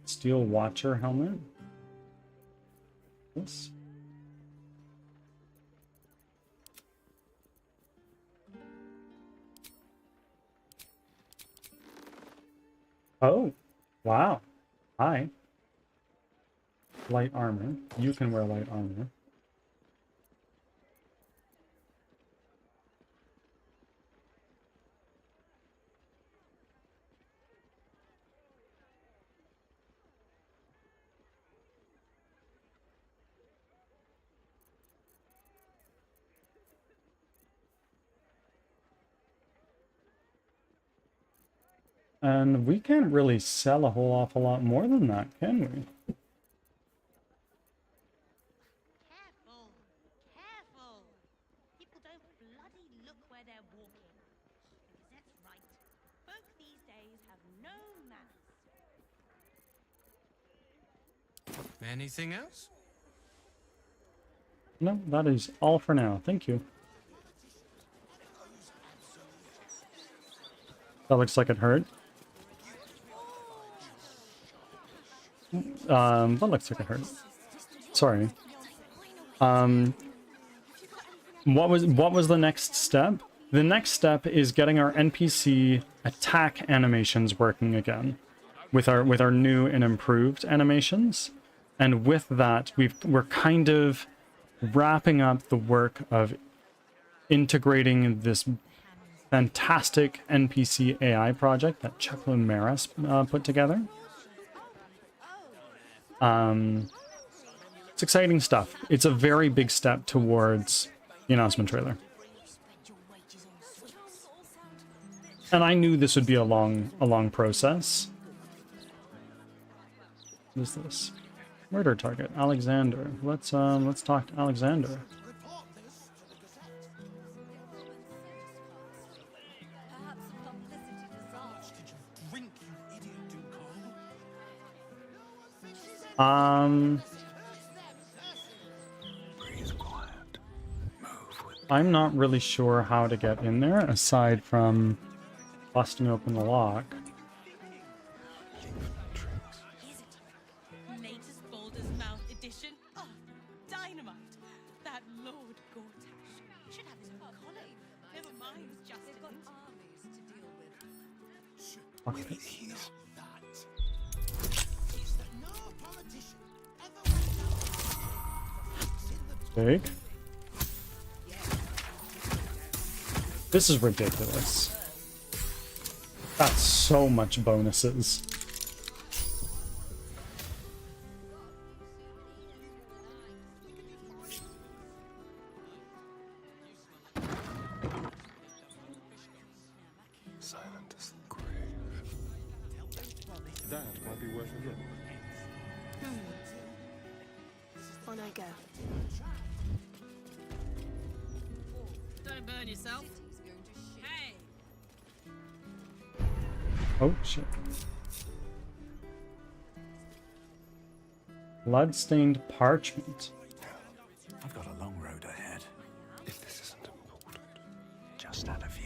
Steel Watcher helmet. This. Oh, wow. Hi. Light armor. You can wear light armor. And we can't really sell a whole awful lot more than that, can we? Careful, careful. People don't bloody look where they're walking. Because that's right. Folk these days have no manners. Anything else? No, that is all for now. Thank you. That looks like it hurt. That looks like it hurt. Sorry. What was the next step? The next step is getting our NPC attack animations working again with our new and improved animations. And with that, we're kind of wrapping up the work of integrating this fantastic NPC AI project that Chuck Maris put together. It's exciting stuff. It's a very big step towards the announcement trailer. And I knew this would be a long process. What is this? Murder target, Alexander. Let's talk to Alexander. I'm not really sure how to get in there aside from busting open the lock. Latest Baldur's Mouth edition. Oh, dynamite! That Lord Gortash should have his own collar. Never mind, Justin. They've got armies to deal with. Okay. Big. This is ridiculous. That's so much bonuses. Silent as the grave. That might be worth a look. On I go. Don't burn yourself. Hey! Oh shit. Blood-stained parchment. I've got a long road ahead. If this isn't important, just add a few.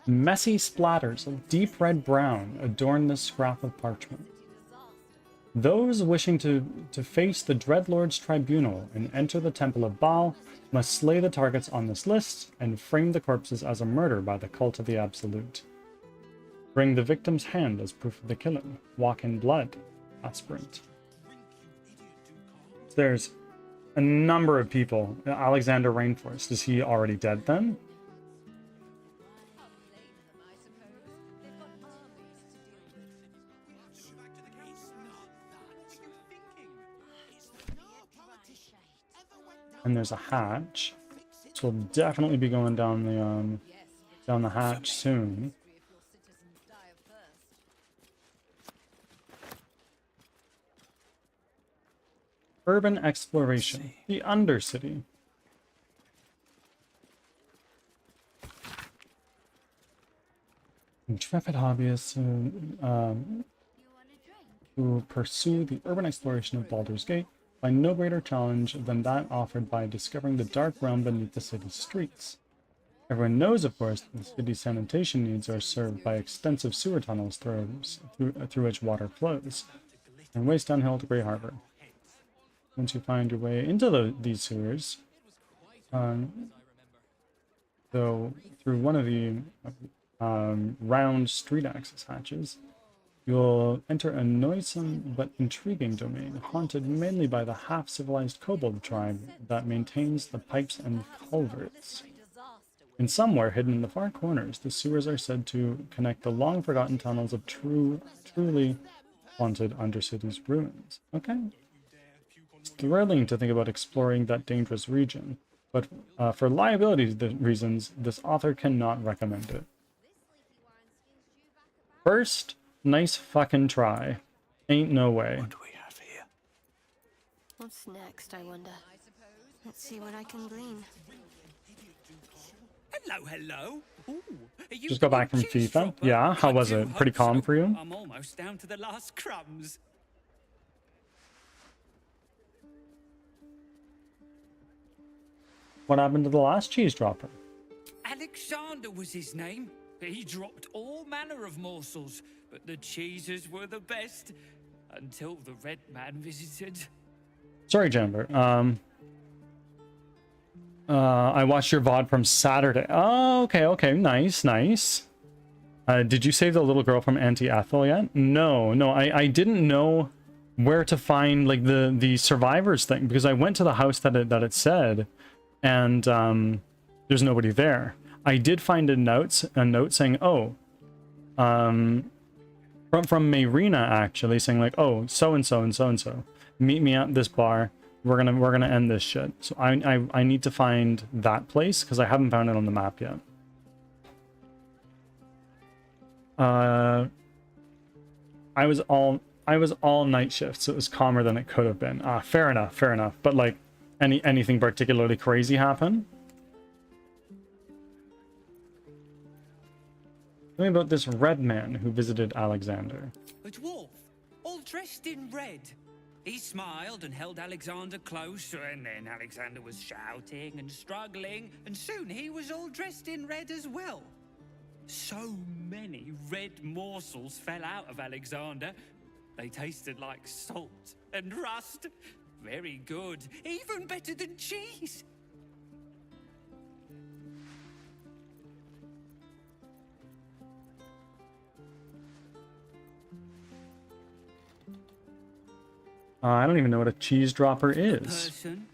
Messy splatters of deep red brown adorn this scrap of parchment. Those wishing to face the Dreadlord's tribunal and enter the Temple of Baal must slay the targets on this list and frame the corpses as a murder by the cult of the Absolute. Bring the victim's hand as proof of the killing. Walk in blood. Aspirant. There's a number of people. Alexander Rainforest. Is he already dead then? And there's a hatch. So we'll definitely be going down the hatch soon. Urban exploration. The Undercity. Intrepid hobbyists who pursue the urban exploration of Baldur's Gate find no greater challenge than that offered by discovering the dark realm beneath the city's streets. Everyone knows, of course, that the city's sanitation needs are served by extensive sewer tunnels through which water flows, and waste downhill to Grey Harbor. Once you find your way into these sewers, though through one of the round street access hatches, you'll enter a noisome but intriguing domain, haunted mainly by the half-civilized kobold tribe that maintains the pipes and culverts. And somewhere hidden in the far corners, the sewers are said to connect the long-forgotten tunnels of truly haunted Undercity's ruins. Okay. It's thrilling to think about exploring that dangerous region, but for liability reasons, this author cannot recommend it. First, nice fucking try. Ain't no way. What do we have here? What's next, I wonder? Let's see what I can glean. Hello. Ooh, Just got back from FIFA. Yeah, how was it? Pretty calm for you? I'm almost down to the last crumbs. What happened to the last cheese dropper? Alexander was his name. He dropped all manner of morsels, but the cheeses were the best until the Red Man visited. Sorry, Jamber. I watched your VOD from Saturday. Oh, okay, nice. Did you save the little girl from Auntie Ethel yet? No, I didn't know where to find like the survivors thing, because I went to the house that it said, and there's nobody there. I did find a note saying, oh, from Mayrina actually saying like, oh, so and so, meet me at this bar. We're gonna end this shit. So I need to find that place because I haven't found it on the map yet. I was all night shift, so it was calmer than it could have been. Fair enough. But like, anything particularly crazy happen? Tell me about this red man who visited Alexander. A dwarf, all dressed in red. He smiled and held Alexander close, and then Alexander was shouting and struggling, and soon he was all dressed in red as well. So many red morsels fell out of Alexander. They tasted like salt and rust. Very good, even better than cheese. I don't even know what a cheese dropper A is. person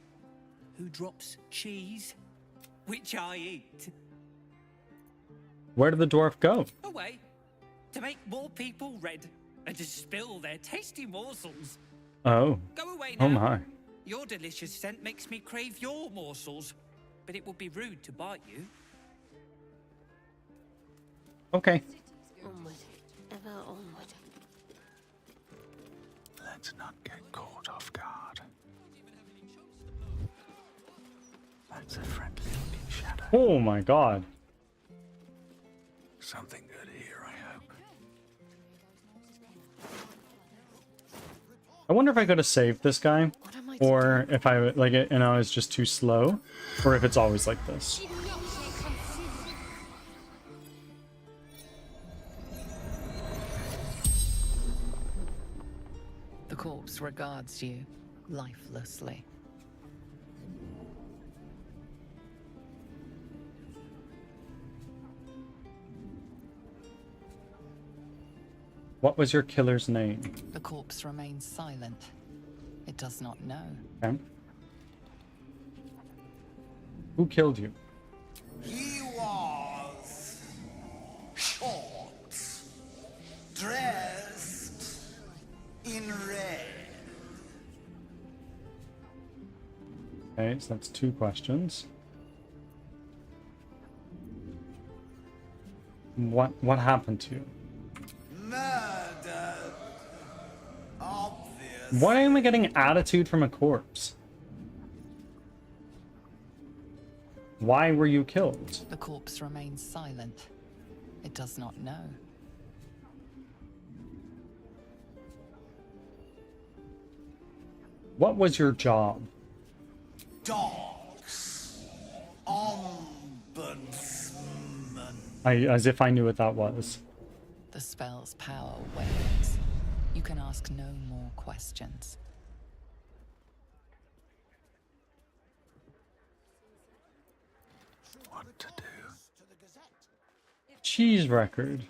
who drops cheese, which I eat. Where did the dwarf go? Away, to make more people red and to spill their tasty morsels. Oh. Go away now. Oh my. Your delicious scent makes me crave your morsels, but it would be rude to bite you. Okay. Onward, ever onward. Let's not get caught off guard. That's a friendly looking shadow. Oh my god. Something good here, I hope. I wonder if I could have saved this guy, or if I like it and I was just too slow, or if it's always like this. The corpse regards you lifelessly. What was your killer's name? The corpse remains silent. It does not know. Okay. Who killed you? He was short, dressed in red. Okay, so that's 2 questions. What happened to you? Murder. Obvious. Why am I getting attitude from a corpse? Why were you killed? The corpse remains silent. It does not know. What was your job? Dogs. Ombudsman. As if I knew what that was. The spell's power wanes. You can ask no more questions. What to do? Cheese record.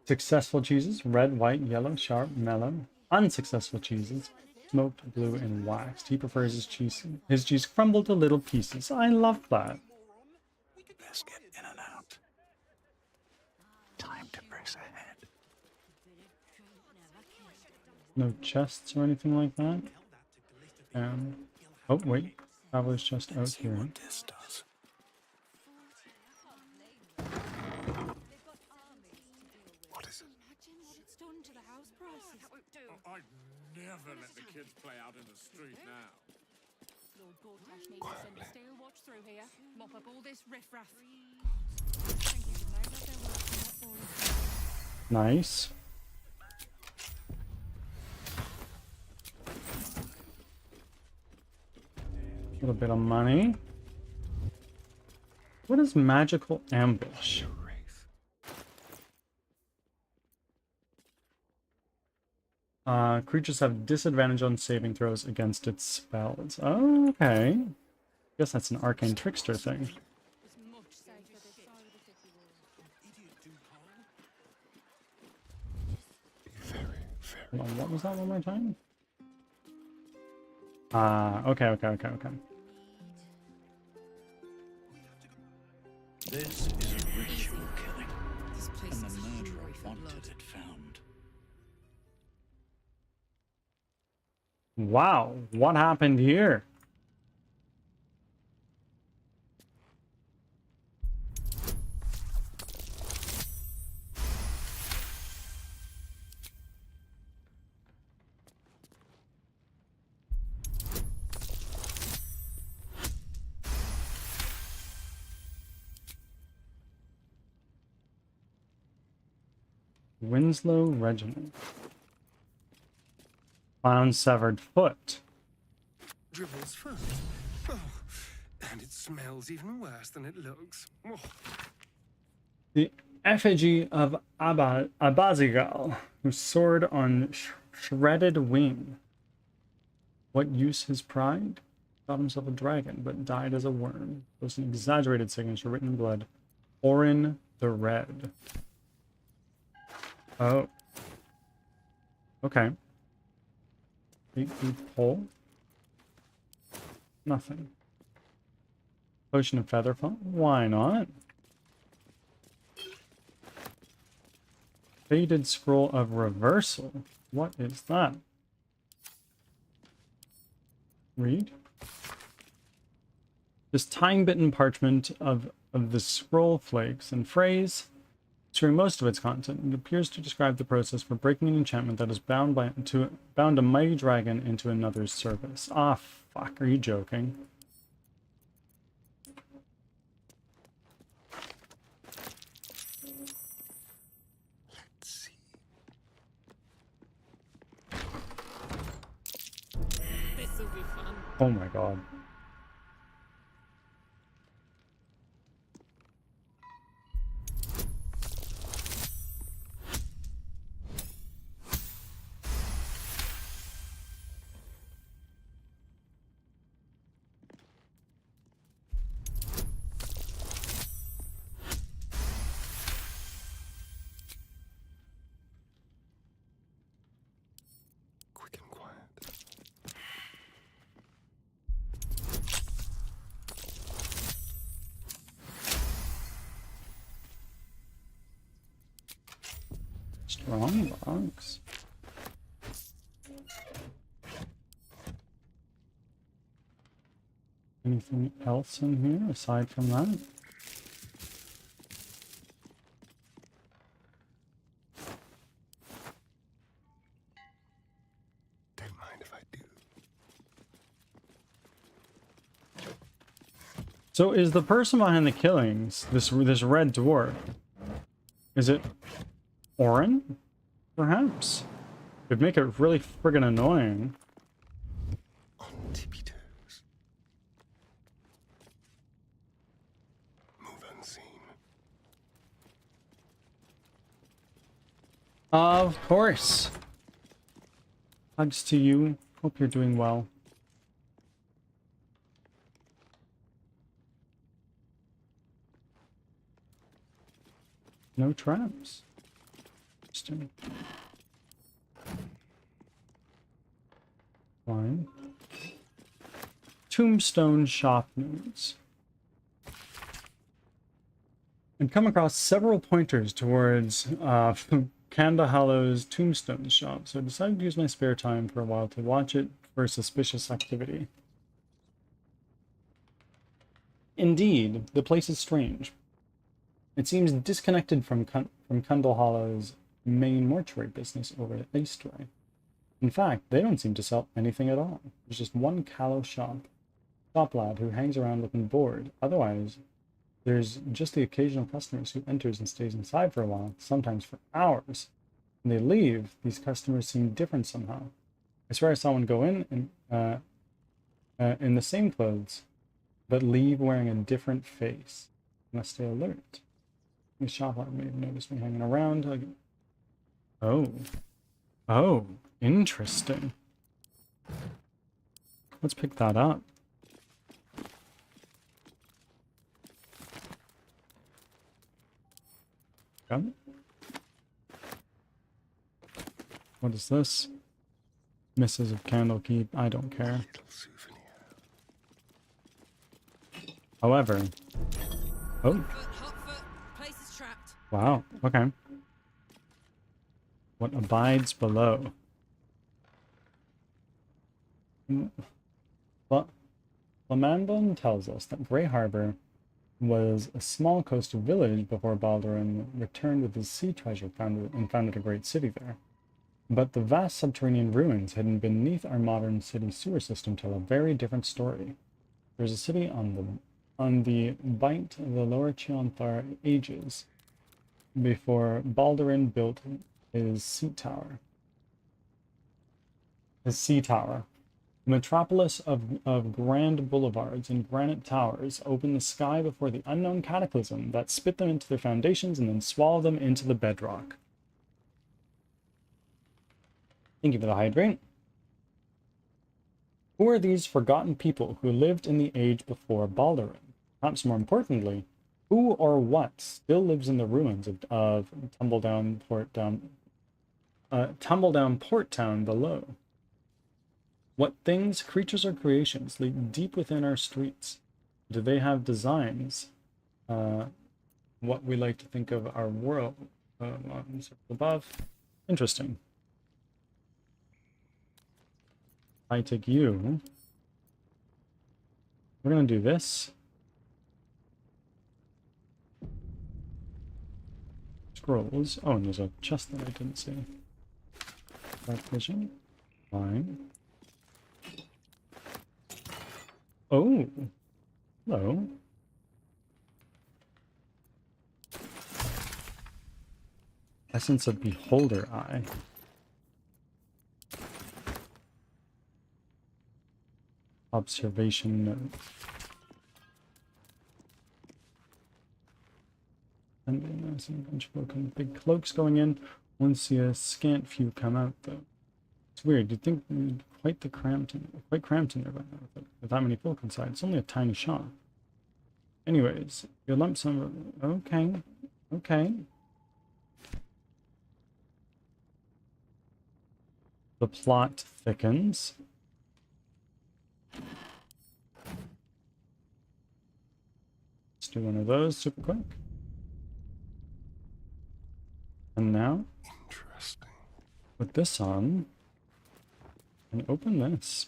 Successful cheeses: red, white, yellow, sharp, mellow. Unsuccessful cheeses: smoked, blue, and waxed. He prefers his cheese crumbled to little pieces. I love that. Best get in and out. Time to press ahead. No chests or anything like that. Oh wait, traveler's chest out See here. what this does. What is it? I'd never let the kids play out in the street now. Lord Gortash needs to send a steel watch through here. Mop up all this riffraff. Nice. A little bit of money. What is magical ambush? Creatures have disadvantage on saving throws against its spells. Oh, okay. Guess that's an arcane trickster thing. Hold on, what was that one more time? Okay. This is a ritual killing, and the murderer wanted it found. Wow, what happened here? Winslow Regiment. Found severed foot. Dribbles first. Oh, and it smells even worse than it looks. Oh. The effigy of Abazigal, whose sword on shredded wing. What use his pride? Thought himself a dragon, but died as a worm. It was an exaggerated signature written in blood. Orin the Red. Oh. Okay. 8-feet pole. Nothing. Potion of Featherfall? Why not? Faded Scroll of Reversal. What is that? Read. This time-bitten parchment of the scroll flakes and phrase, during most of its content, it appears to describe the process for breaking an enchantment that has bound a mighty dragon into another's service. Ah, fuck, are you joking? Let's see. Oh my god. Quick and quiet. Strong box. Anything else in here aside from that? Don't mind if I do. So is the person behind the killings this red dwarf? Is it Orin? Perhaps? It'd make it really friggin' annoying. On tippy toes. Move unseen. Of course. Hugs to you. Hope you're doing well. No traps. Interesting. Fine. Tombstone shop notes. I've come across several pointers towards Kanda Hollow's tombstone shop, so I decided to use my spare time for a while to watch it for suspicious activity. Indeed, the place is strange. It seems disconnected from Kanda Hollow's main mortuary business over at Eastray. In fact, they don't seem to sell anything at all. There's just one callow shop lad who hangs around looking bored. Otherwise, there's just the occasional customers who enters and stays inside for a while, sometimes for hours. When they leave, these customers seem different somehow. I swear I saw one go in the same clothes, but leave wearing a different face. I must stay alert. The shop lad may have noticed me hanging around. Oh, interesting. Let's pick that up. Okay. What is this? Misses of Candlekeep. I don't care. However. Oh. Wow. Okay. What abides below? Flamambon tells us that Grey Harbor was a small coastal village before Baldurin returned with his sea treasure and founded a great city there. But the vast subterranean ruins hidden beneath our modern city sewer system tell a very different story. There's a city on the bight of the Lower Chionthar ages before Baldurin built his sea tower. A metropolis of grand boulevards and granite towers open the sky before the unknown cataclysm that spit them into their foundations and then swallow them into the bedrock. Thank you for the hydrate. Who are these forgotten people who lived in the age before Baldurin? Perhaps more importantly, who or what still lives in the ruins of Tumbledown Port Town below? What things, creatures, or creations leak deep within our streets? Do they have designs? What we like to think of our world above. Interesting. I take you. We're gonna do this. Scrolls. Oh, and there's a chest that I didn't see. Dark vision. Fine. Oh. Hello. Essence of Beholder Eye. Observation note. And there's a bunch of big cloaks going in. Won't see a scant few come out though. It's weird. You'd think quite cramped in there by now with that many folk inside. It's only a tiny shop. Anyways, your lump sum. Okay, okay. The plot thickens. Let's do one of those super quick. And now, Interesting. put this on and open this.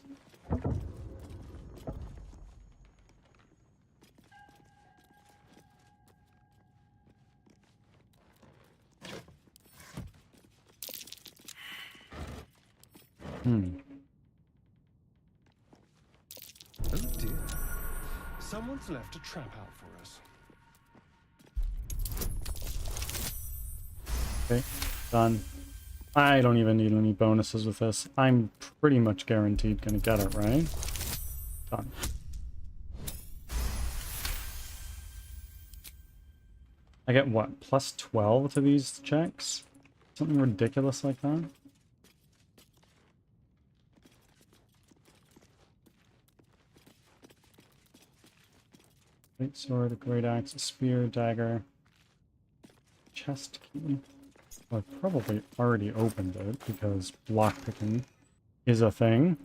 Oh dear. Someone's left a trap out for us. Okay, done. I don't even need any bonuses with this. I'm pretty much guaranteed gonna get it, right? Done. I get what, plus 12 to these checks? Something ridiculous like that? Great sword, a great axe, a spear, dagger, chest key. Well, I've probably already opened it because lockpicking is a thing.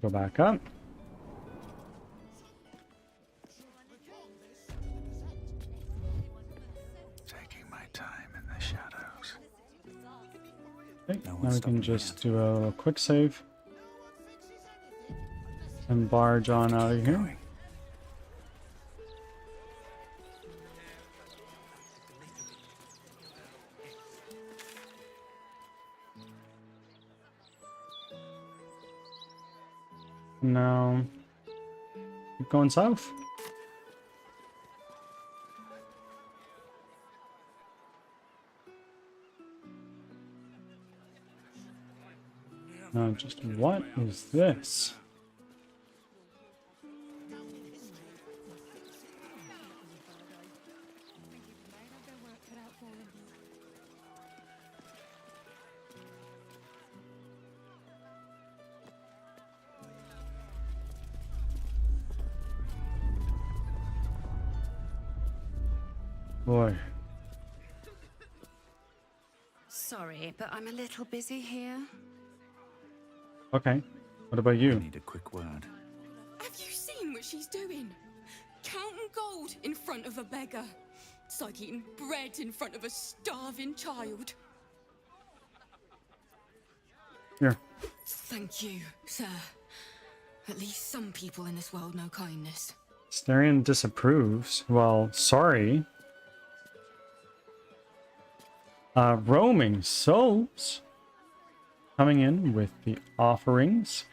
We'll go back up. Taking my time in the shadows. Okay, now we can just do a quick save and barge on out of here. Now, keep going south. Now, just what is this? Boy. Sorry, but I'm a little busy here. Okay. What about I you? need a quick word. Have you seen what she's doing? Counting gold in front of a beggar. It's like eating bread in front of a starving child. Here. Thank you, sir. At least some people in this world know kindness. Starion disapproves. Well, sorry. Roaming souls coming in with the offerings.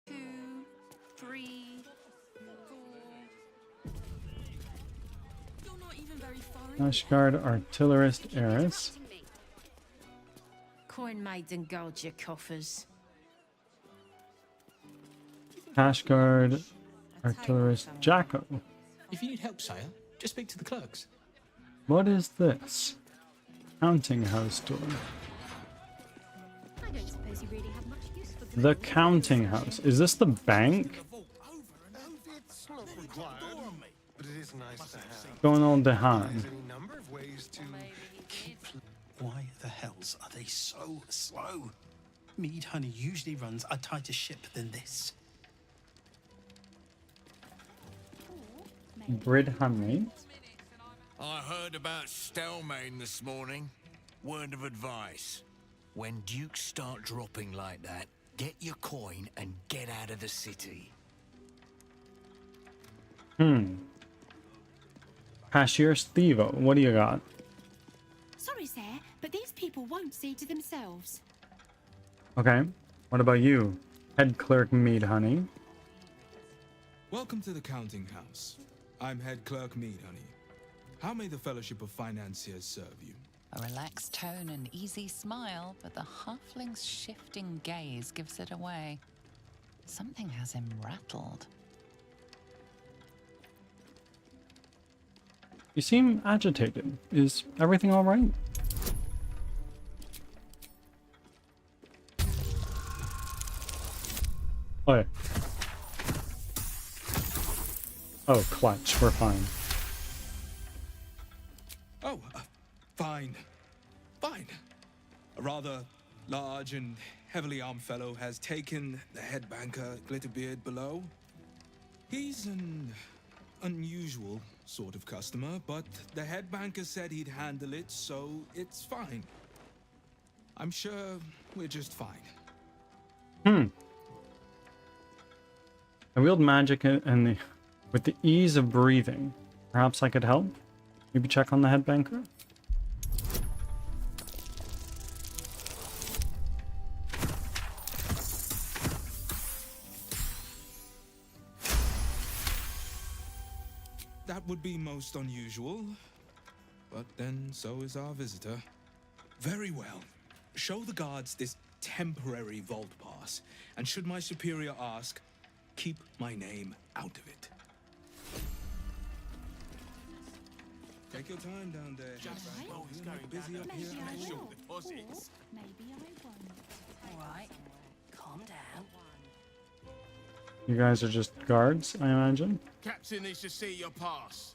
Two, three, four. You're not even very far. Ashgard artillerist heiress. Coin maiden guard your coffers. Ashgard artillerist Jacko. If you need help, sire, just speak to the clerks. What is this? Counting house door. I don't suppose you really have much use for The counting house. Is this the bank? It's not required, but it is nice to have. Going on Dehan. There's any number of ways to keep. Why the hells are they so slow? Mead honey usually runs a tighter ship than this. Brid honey. I heard about Stelmane this morning. Word of advice. When dukes start dropping like that, get your coin and get out of the city. Cashier Stevo, what do you got? Sorry, sir, but these people won't see to themselves. Okay. What about you? Head clerk Mead Honey. Welcome to the counting house. I'm head clerk Mead Honey. How may the Fellowship of Financiers serve you? A relaxed tone and easy smile, but the halfling's shifting gaze gives it away. Something has him rattled. You seem agitated. Is everything all right? Oh, yeah. Oh, clutch. We're fine. Oh, fine. Fine. A rather large and heavily armed fellow has taken the head banker, Glitterbeard, below. He's an unusual sort of customer, but the head banker said he'd handle it, so it's fine. I'm sure we're just fine. I wield magic and with the ease of breathing. Perhaps I could help? Maybe check on the head banker? That would be most unusual, but then so is our visitor. Very well. Show the guards this temporary vault pass, and should my superior ask, keep my name out of it. Take your time down there. Busy up here. Maybe I won't. All right, calm down. You guys are just guards, I imagine? Captain needs to see your pass.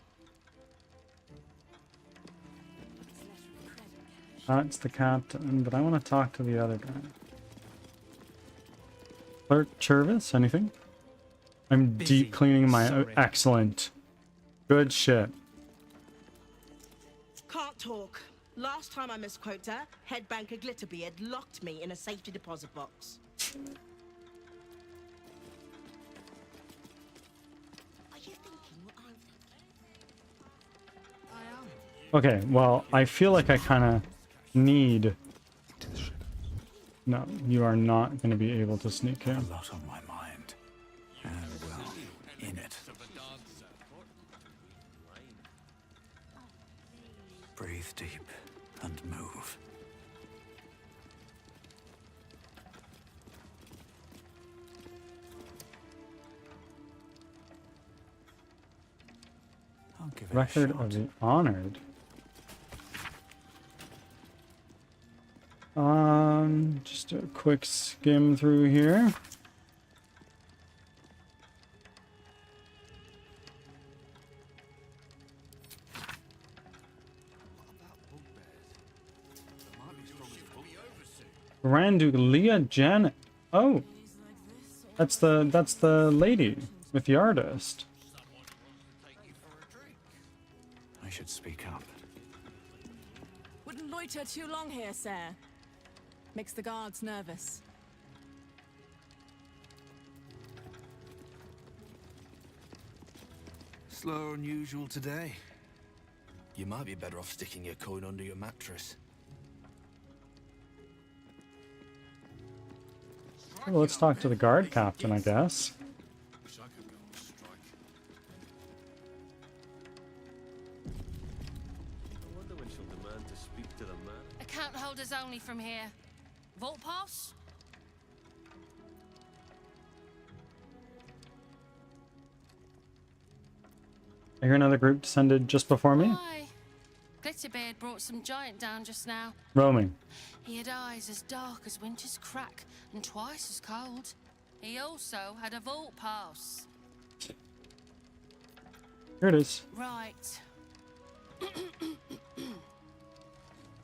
That's the captain, but I want to talk to the other guy. Clerk Chervis, anything? I'm deep cleaning my... Excellent. Good shit. Can't talk. Last time I misquoted her, head banker Glitterbeard locked me in a safety deposit box. Are you thinking what I'm thinking? I am. Okay, well, I feel like I kind of need... No, you are not going to be able to sneak in. A lot on my mind. And, well, in it. Breathe deep and move. I'll give it Record a shot. of the Honored. Just a quick skim through here. Grand Duke Leah Janet. Oh, that's the lady with the artist. I should speak up. Wouldn't loiter too long here, sir. Makes the guards nervous. Slower than usual today. You might be better off sticking your coin under your mattress. Well, let's talk to the guard captain, I guess. Account holders only from here. Vault pass? I hear another group descended just before me. Aye. Glitterbeard brought some giant down just now. Roaming. He had eyes as dark as winter's crack and twice as cold. He also had a vault pass. Here it is. Right.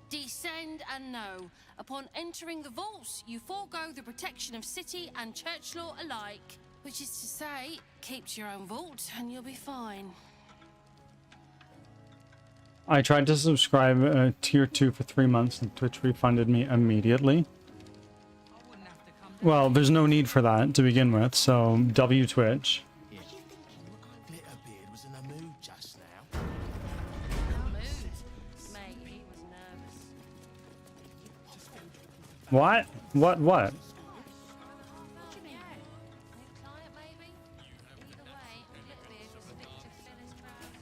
Descend and know. Upon entering the vaults, you forego the protection of city and church law alike. Which is to say, keep to your own vault and you'll be fine. I tried to subscribe tier 2 for 3 months and Twitch refunded me immediately. Well, there's no need for that to begin with, so W Twitch. Glitterbeard was in a mood just now. Mate, he was nervous. What? What? Client, maybe? Either way, Glitterbeard was fit to fill his trousers.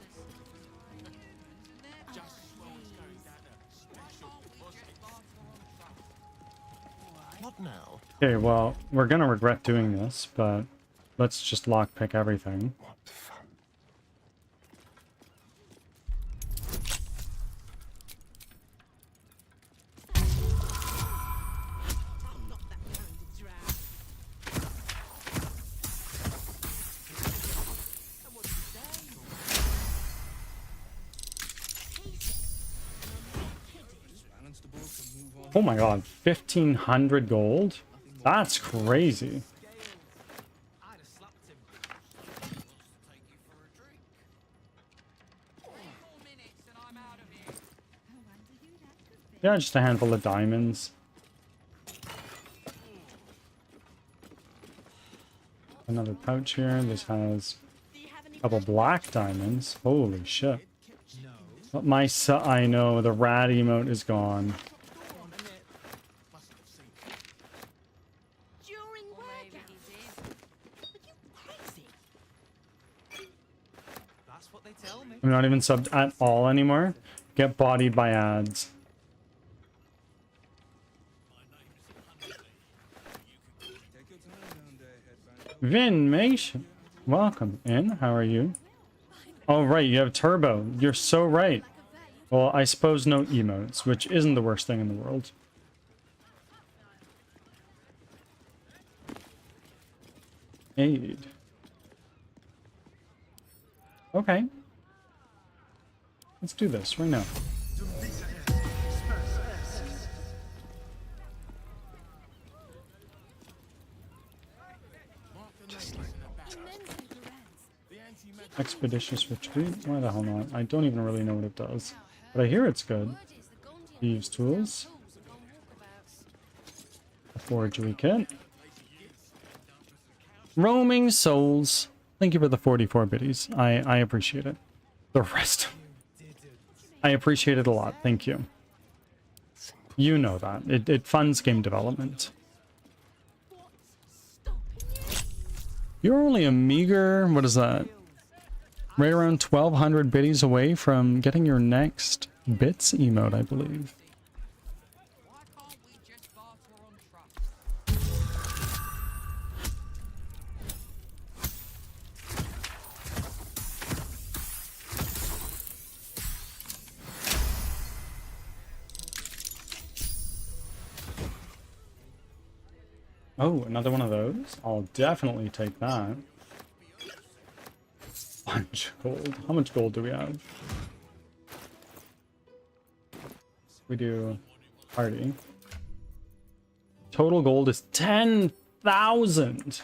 What now? Okay, well, we're gonna regret doing this, but let's just lockpick everything. What fun. Oh my god, 1,500 gold? That's crazy. Yeah, just a handful of diamonds. Another pouch here. This has a couple black diamonds. Holy shit. But I know, the rat emote is gone. I'm not even subbed at all anymore. Get bodied by ads. Vin, mate. Welcome in. How are you? Oh, right. You have turbo. You're so right. Well, I suppose no emotes, which isn't the worst thing in the world. Aid. Okay. Let's do this right now. Expeditious retreat? Why the hell not? I don't even really know what it does. But I hear it's good. Thieves' tools. A forgery kit. Roaming souls. Thank you for the 44 biddies. I appreciate it. The rest. I appreciate it a lot. Thank you. You know that. It funds game development. You're only a meager... What is that? Right around 1,200 biddies away from getting your next bits emote, I believe. Oh, another one of those? I'll definitely take that. Bunch of gold. How much gold do we have? We do party. Total gold is 10,000.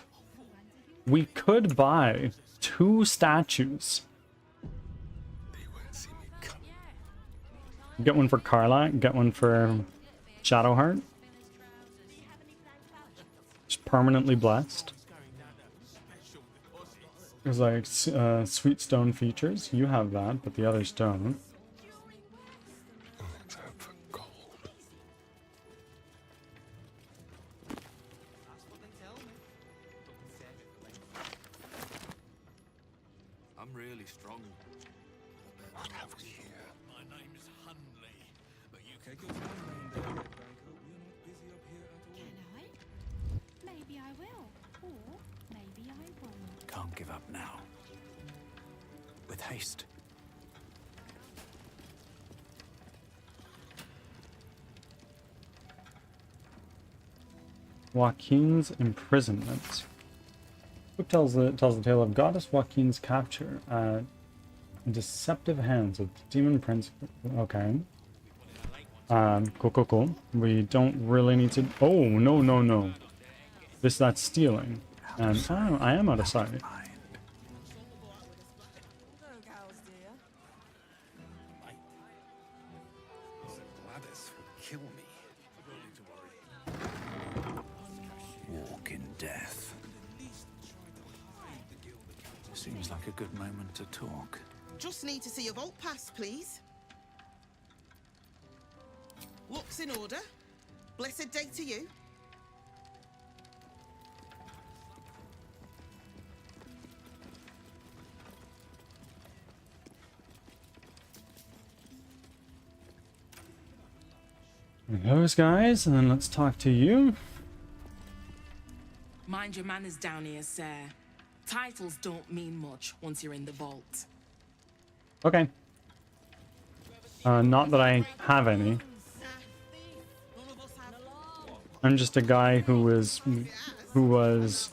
We could buy 2 statues. Get one for Carla, get one for Shadowheart. Just permanently blessed. There's like sweet stone features. You have that, but the others don't. Let's hope for gold. I'm really strong. What have we here? My name is Hundley, but you Take your time, Rainbow. We're not busy up here at all. Can I? Maybe I will. Or maybe I won't. Can't give up now. With haste. Joaquin's imprisonment. Book tells the tale of goddess Joaquin's capture at deceptive hands of the demon prince. Okay. Cool. We don't really need to. Oh, no. That's stealing. And I am out of sight. kill me. Walk in death. Seems like a good moment to talk. Just need to see your vault pass, please. Looks in order. Blessed day to you. Those guys, and then let's talk to you. Mind your manners down here, sir. Titles don't mean much once you're in the vault. Okay. Not that I have any. I'm just a guy who was... What?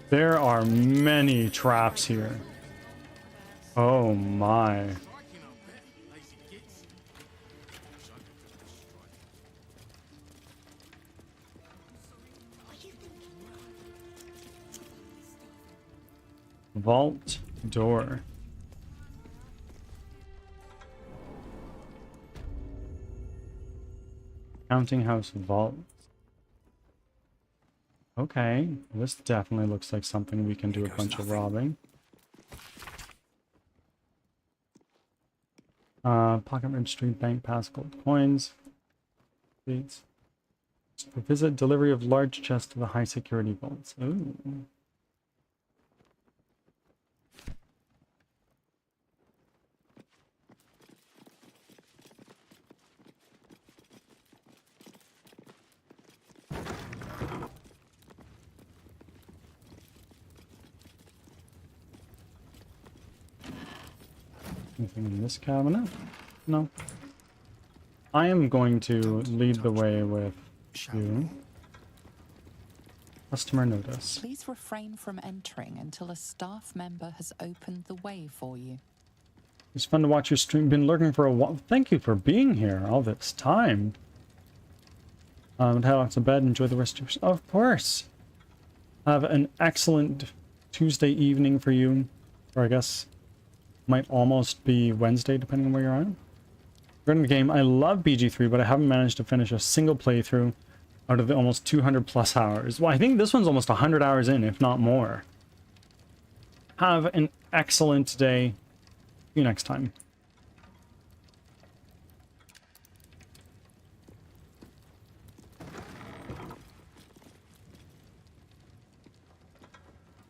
There are many traps here. Oh my. Vault door. Counting house vault. Okay, this definitely looks like something we can do a bunch of robbing. Pocket registry, bank pass, gold coins. Please. Visit delivery of large chests to the high security vaults. Ooh. Anything in this cabinet? No. I am going to lead the way with you. Customer notice. Please refrain from entering until a staff member has opened the way for you. It's fun to watch your stream. Been lurking for a while. Thank you for being here all this time. Head off to bed. Enjoy the rest of your... Of course. Have an excellent Tuesday evening for you. Or I guess... might almost be Wednesday, depending on where you're at. Regarding the game, I love BG3, but I haven't managed to finish a single playthrough out of the almost 200 plus hours. Well, I think this one's almost 100 hours in, if not more. Have an excellent day. See you next time.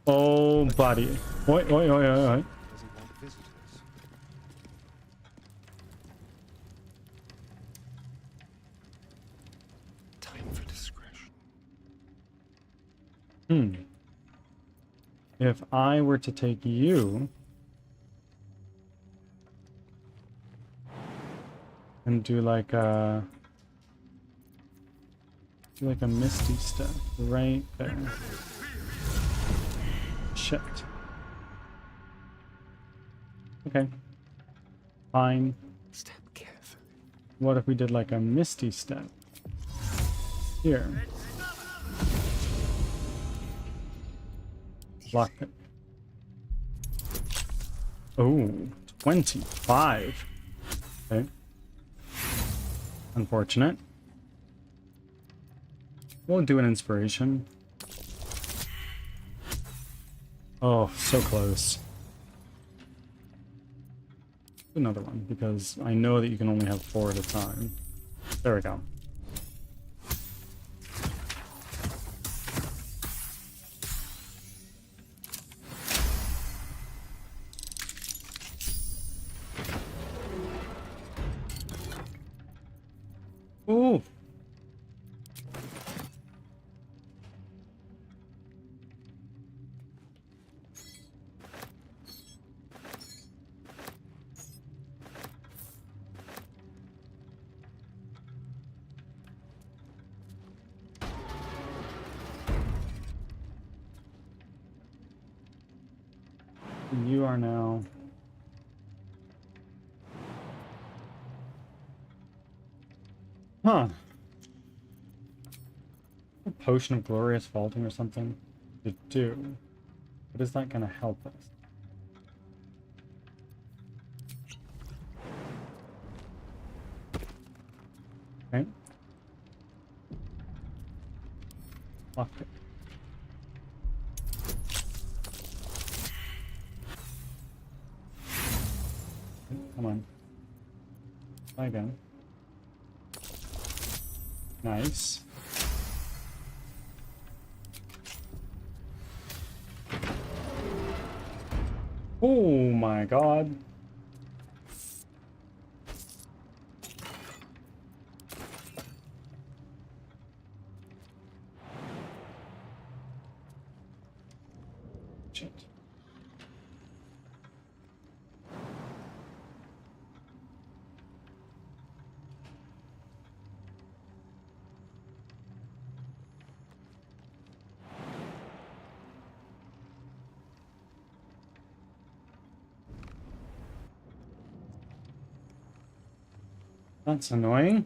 Oh, buddy. Wait, wait, wait, wait, wait. If I were to take you and do like a misty step right there. Shit. Okay. Fine. Step carefully. What if we did like a misty step here? Block it. Oh, 25. Okay. Unfortunate. We'll do an inspiration. Oh, so close. Another one, because I know that you can only have 4 at a time. There we go. Ooh. You are now... Huh. A potion of glorious vaulting or something to do. But is that going to help us? Okay. Lockpick. Come on. Try again. Nice. Oh my god. Shit. That's annoying.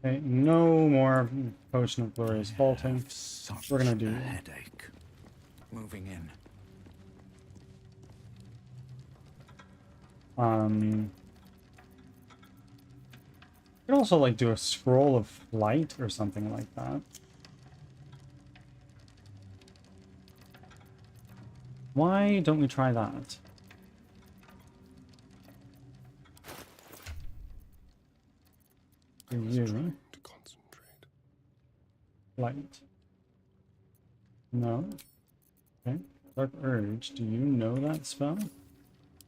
Okay, no more potion of glorious vaulting. We're gonna do headache. Moving in. You could also like do a scroll of flight or something like that. Why don't we try that? You to concentrate. Light. No. Okay. Dark Urge. Do you know that spell?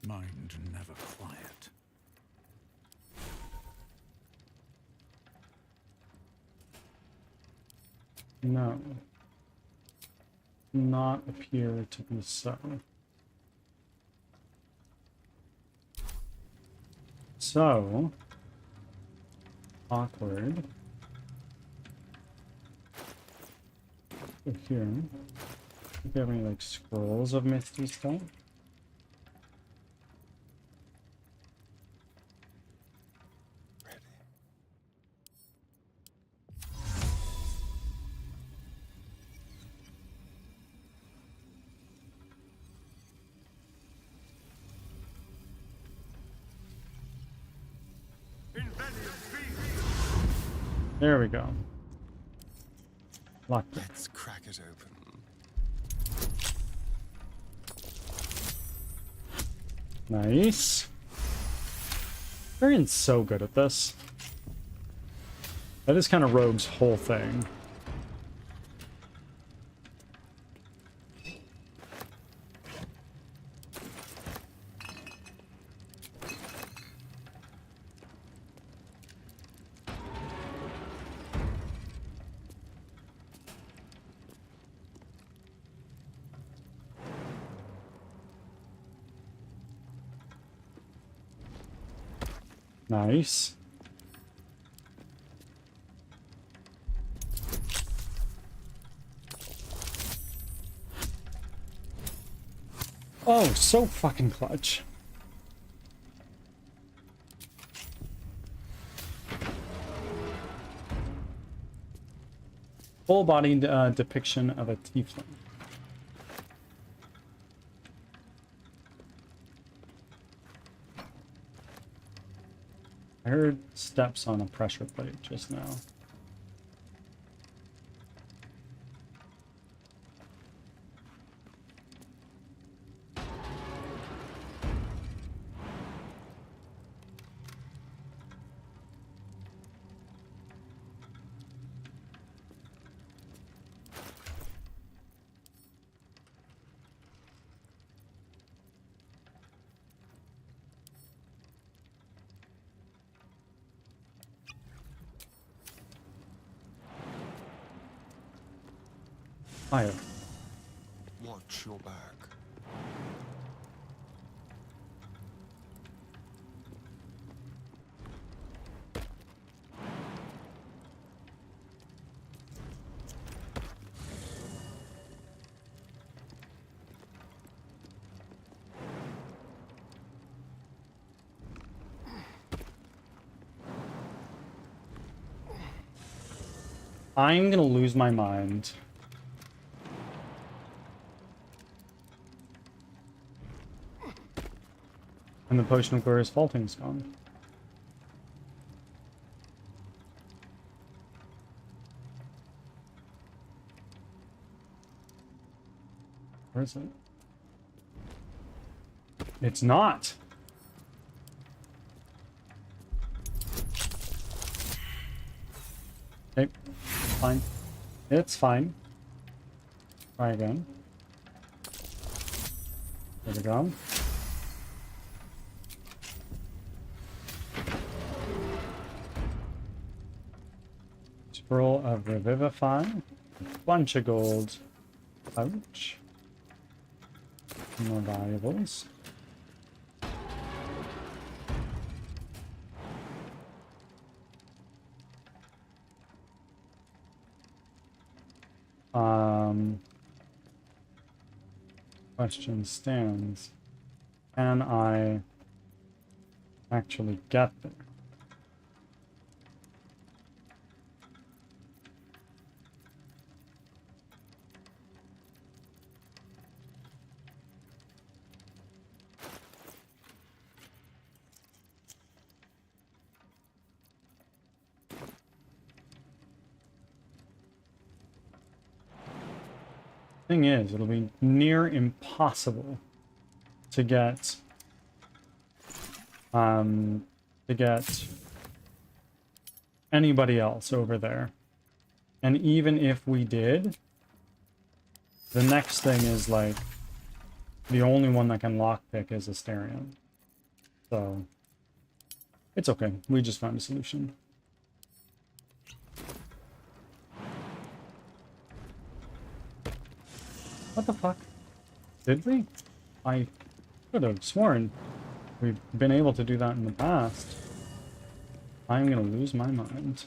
Mind never quiet. No. Not appear to be so. So awkward. Go here. Do you have any like scrolls of misty stuff? There we go. Locked it. Let's crack it open. Nice. Varian's so good at this. That is kind of Rogue's whole thing. Nice. Oh, so fucking clutch. Full-bodied depiction of a tiefling. I heard steps on a pressure plate just now. Fire. Watch your back. I'm gonna lose my mind. And the potion of glorious faulting's gone. Where is it? It's not. Okay, fine. It's fine. Try again. There we go. Scroll of Revivify. A bunch of gold. Ouch. More valuables. Question stands. Can I actually get there? Thing is, it'll be near impossible to get anybody else over there. And even if we did, the next thing is like the only one that can lockpick is Asterion. So it's okay. We just found a solution. What the fuck? Did we? I could have sworn we've been able to do that in the past. I'm gonna lose my mind.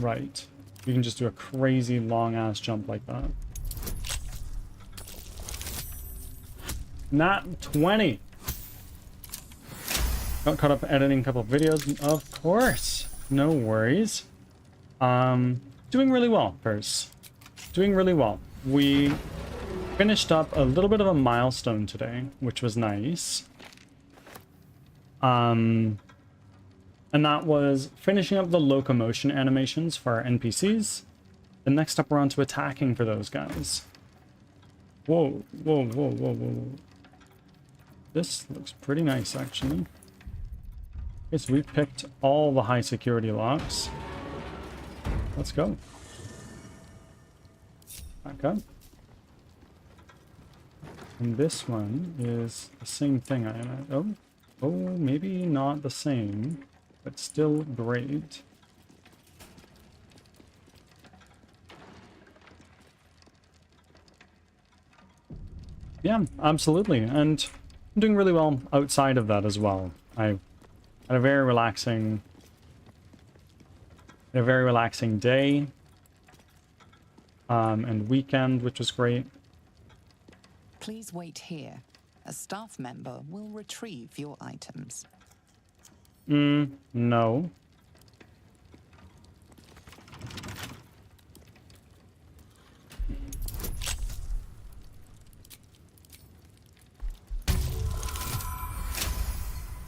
Right. You can just do a crazy long-ass jump like that. Not 20! Got caught up editing a couple of videos, of course. No worries. Doing really well, Purse. Doing really well. We finished up a little bit of a milestone today, which was nice. And that was finishing up the locomotion animations for our NPCs. And next up, we're on to attacking for those guys. Whoa, whoa, whoa, whoa, whoa. This looks pretty nice, actually. Okay, so we picked all the high security locks. Let's go. Back up. And this one is the same thing. Oh, maybe not the same, but still great. Yeah, absolutely. And I'm doing really well outside of that as well. I had a very relaxing day and weekend, which was great. Please wait here. A staff member will retrieve your items. No.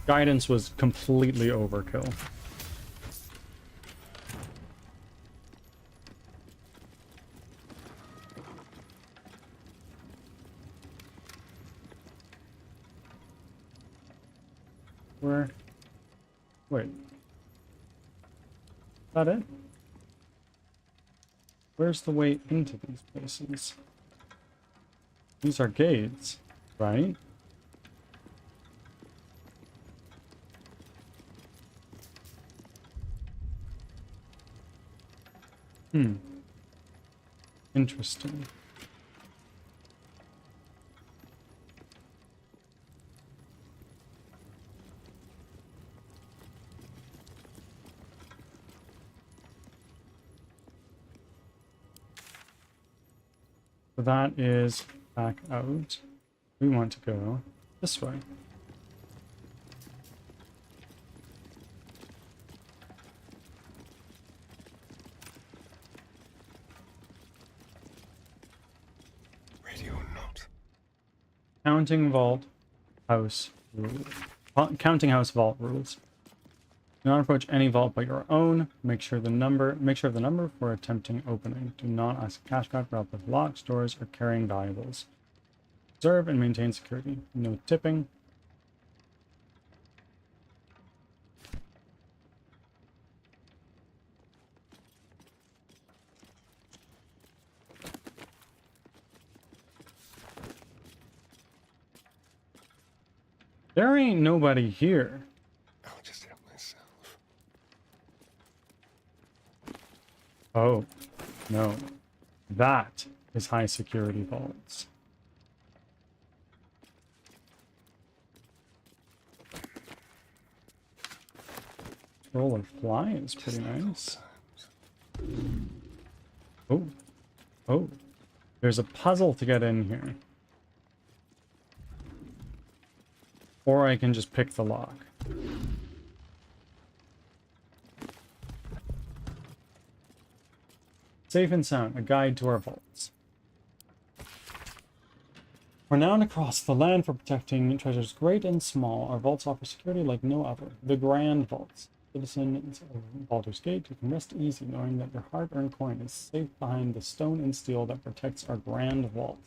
Guidance was completely overkill. Wait. Is that it? Where's the way into these places? These are gates, right? Interesting. So that is back out. We want to go this way. Counting house vault rules. Do not approach any vault but your own. Make sure of the number before attempting opening. Do not ask cash card for help with locks, doors, or carrying valuables. Observe and maintain security. No tipping. There ain't nobody here. I'll just help myself. Oh, no. That is high security vaults. Roller fly is pretty nice. Oh. Oh. There's a puzzle to get in here. Or I can just pick the lock. Safe and sound, a guide to our vaults. Renowned across the land for protecting treasures great and small, our vaults offer security like no other. The Grand Vaults. Citizens of Baldur's Gate, you can rest easy knowing that your hard-earned coin is safe behind the stone and steel that protects our Grand Vault.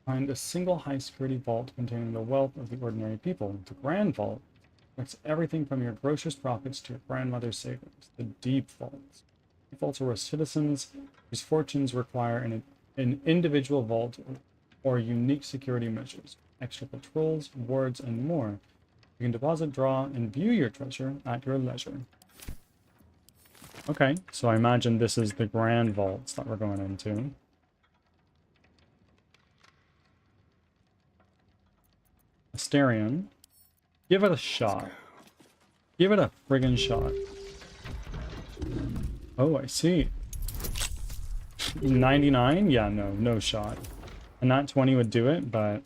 Find a single high-security vault containing the wealth of the ordinary people. The Grand Vault protects everything from your grocer's profits to your grandmother's savings. The Deep Vaults. Deep Vaults are where citizens whose fortunes require an individual vault or unique security measures, extra patrols, wards, and more. You can deposit, draw, and view your treasure at your leisure. Okay, so I imagine this is the Grand Vaults that we're going into. Asterion. Give it a shot. Give it a friggin' shot. Oh, I see. 99? Yeah, no shot. A nat 20 would do it, but...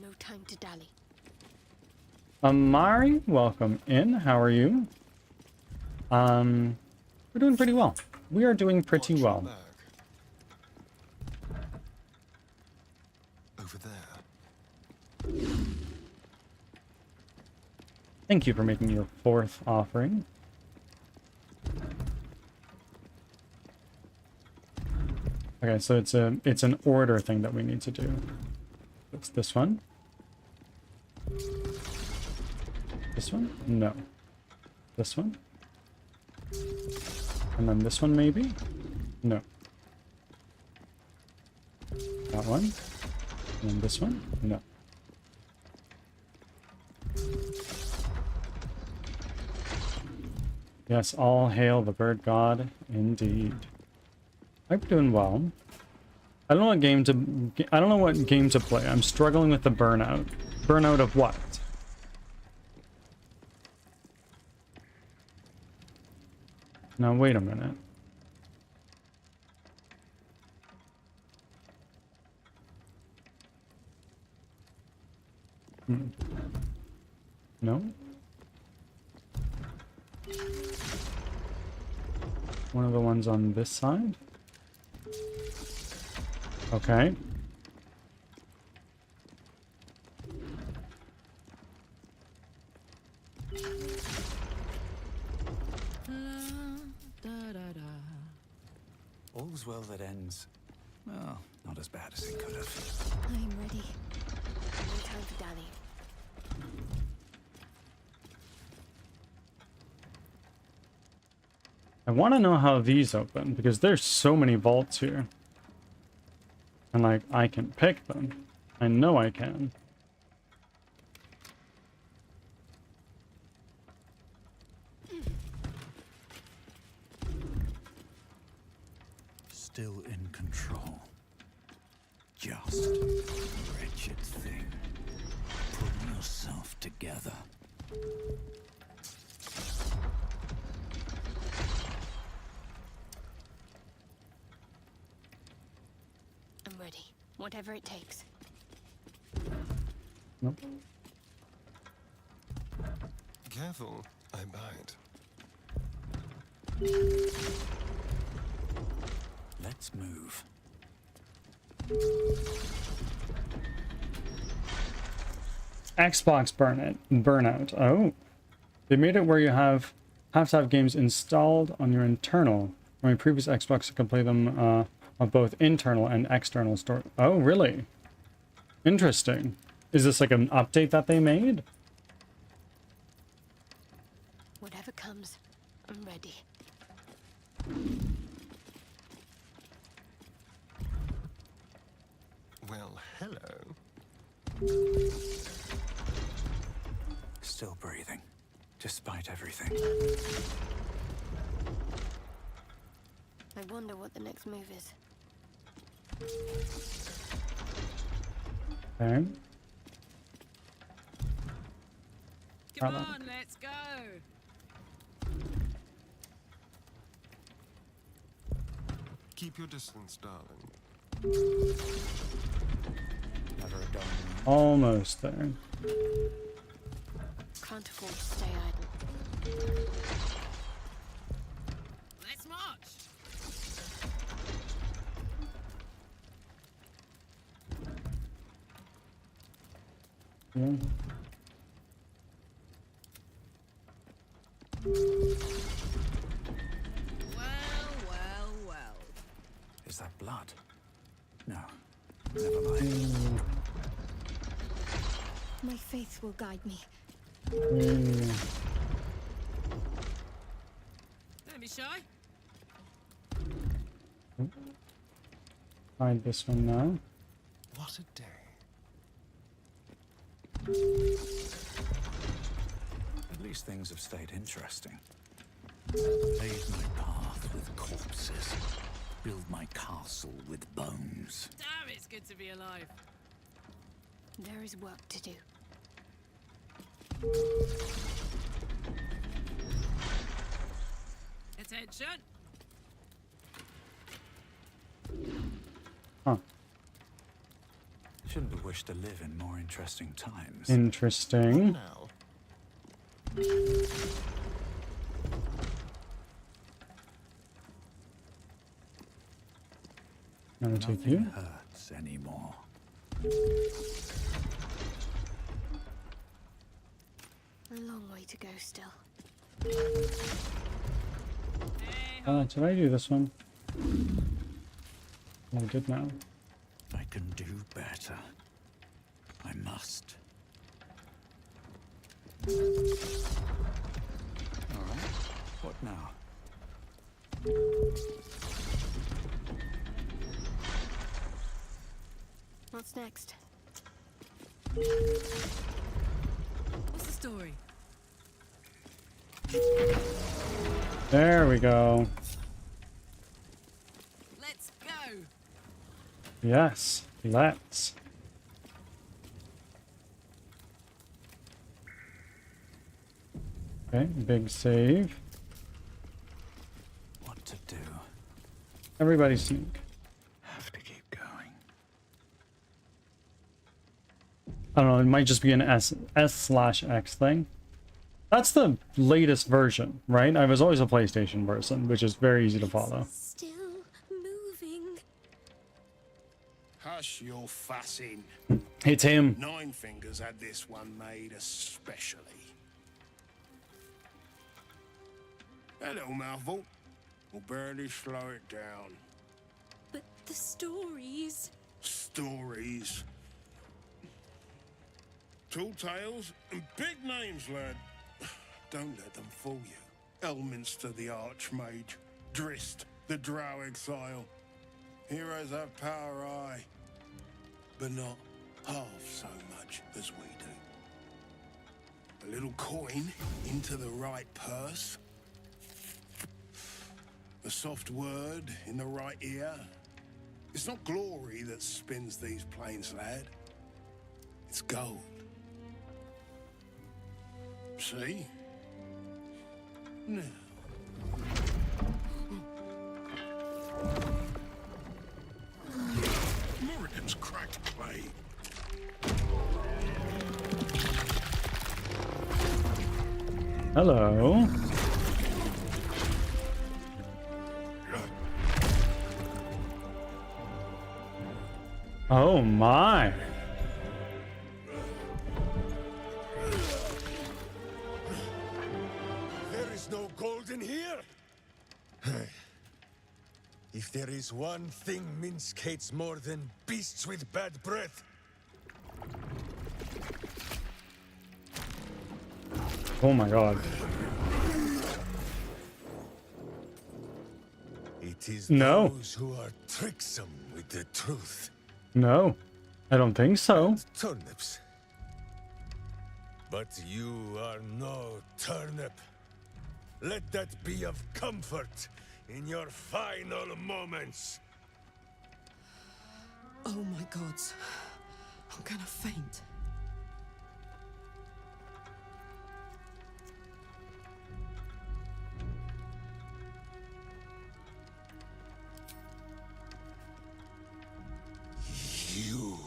No time to dally. Amari, welcome in. How are you? We're doing pretty well. We are doing pretty well. Over there. Thank you for making your 4th offering. Okay, so it's an order thing that we need to do. It's this one. This one? No. This one? And then this one maybe? No. That one? And then this one? No. Yes, all hail the bird god, indeed. I'm doing well. I don't know what game to play. I'm struggling with the burnout. Burnout of what? Now wait a minute. No? One of the ones on this side? Okay. All's well that ends. Well, not as bad as it could have. I'm ready. No time for dally. I want to know how these open, because there's so many vaults here. And, like, I can pick them. I know I can. Still in control. Just wretched thing. Pull yourself together. I'm ready. Whatever it takes. Nope. Careful, I bite. Let's move. Xbox burnout. Oh, they made it where you have to have games installed on your internal. On your previous Xbox, you can play them on both internal and external store. Oh, really? Interesting. Is this like an update that they made? Whatever comes, I'm ready. Well, hello. Still breathing, despite everything. I wonder what the next move is. Okay. Come on, let's go. Keep your distance, darling. Never a done. Almost there. Can't afford to stay idle. Let's march. Yeah. Well. Is that blood? No. Never mind. My faith will guide me. Don't be shy. Hide this one now. What a day. At least things have stayed interesting. Pave my path with corpses. Build my castle with bones. Damn, it's good to be alive. There is work to do. Attention. Huh. Shouldn't have wished to live in more interesting times. Interesting. Now. Gonna take Nothing you. hurts anymore. A long way to go still. Did I do this one? I did now. I can do better. I must. Alright, what now? What's next? What's the story? There we go. Let's go. Yes, let's. Okay, big save. What to do? Everybody sneak. Have to keep going. I don't know, it might just be an S/X thing. That's the latest version, right? I was always a PlayStation person, which is very easy to follow. Still moving. Hush your fussing. It's him. Nine Fingers had this one made especially. That little mouthful will barely slow it down. But the stories... Stories. Tall tales and big names, lad. Don't let them fool you. Elminster the Archmage, Drist the Drow Exile. Heroes have power, aye, but not half so much as we do. A little coin into the right purse. A soft word in the right ear. It's not glory that spins these plains, lad. It's gold. See? Now. Morrigan's cracked clay. Hello. Oh my. There is no gold in here. If there is one thing Minsk hates more than beasts with bad breath. Oh my god. It is No. those who are tricksome with the truth. No. I don't think so. Turnips. But you are no turnip. Let that be of comfort in your final moments. Oh my gods. I'm gonna faint. You.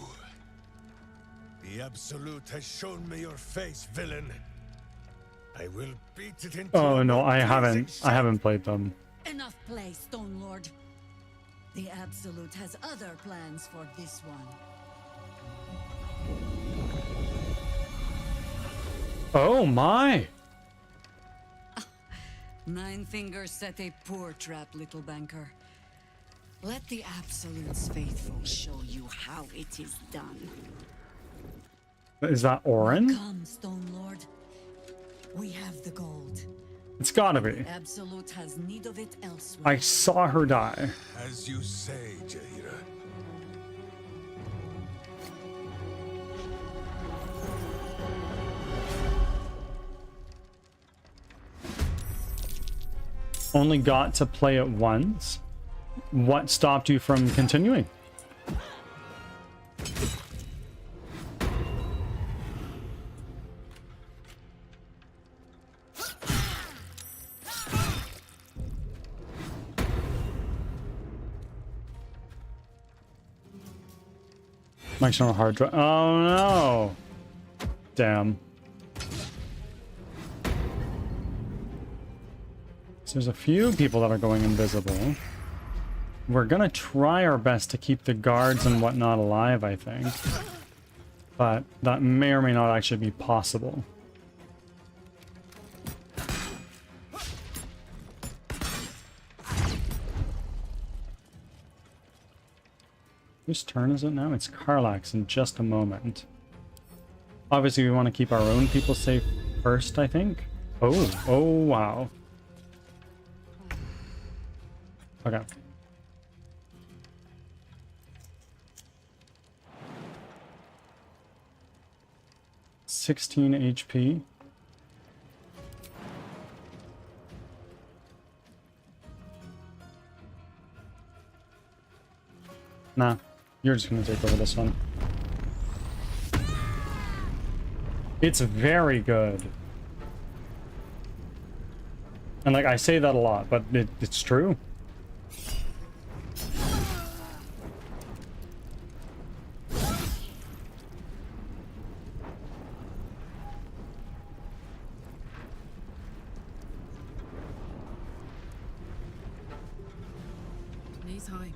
The Absolute has shown me your face, villain. I will beat it into Oh a no, more I pleasing haven't played them. Enough play, Stone Lord. The Absolute has other plans for this one. Oh my. Nine Fingers set a poor trap, little banker. Let the Absolute's faithful show you how it is done. Is that Orin? Come, Stone Lord. We have the gold. It's gotta be. The Absolute has need of it elsewhere. I saw her die. As you say, Jaheira. Only got to play it once. What stopped you from continuing? Mike's on a hard drive. Oh no! Damn. So there's a few people that are going invisible. We're gonna try our best to keep the guards and whatnot alive, I think. But that may or may not actually be possible. Whose turn is it now? It's Karlach's in just a moment. Obviously, we want to keep our own people safe first, I think. Oh wow. Okay. $16 HP. Nah, you're just gonna take over this one. It's very good. And like, I say that a lot, but it's true. Knees high.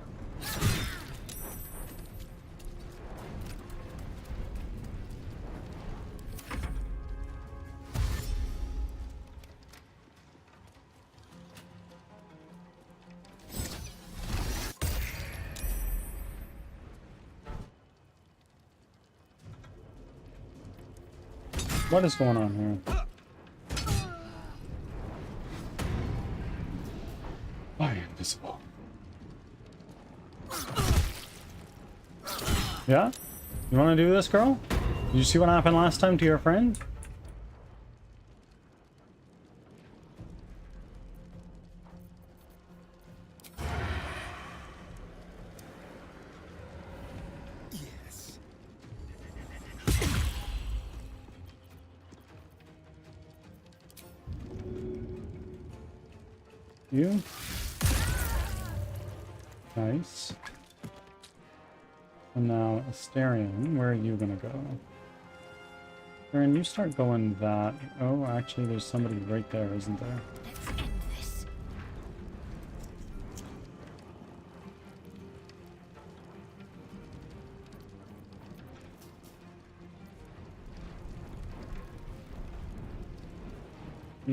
What is going on here? I am invisible. Yeah? You want to do this, girl? Did you see what happened last time to your friend? Yes. You? Nice. And now, Asterion, where are you gonna go? Aaron, you start going that. Oh, actually, there's somebody right there, isn't there? Let's end this.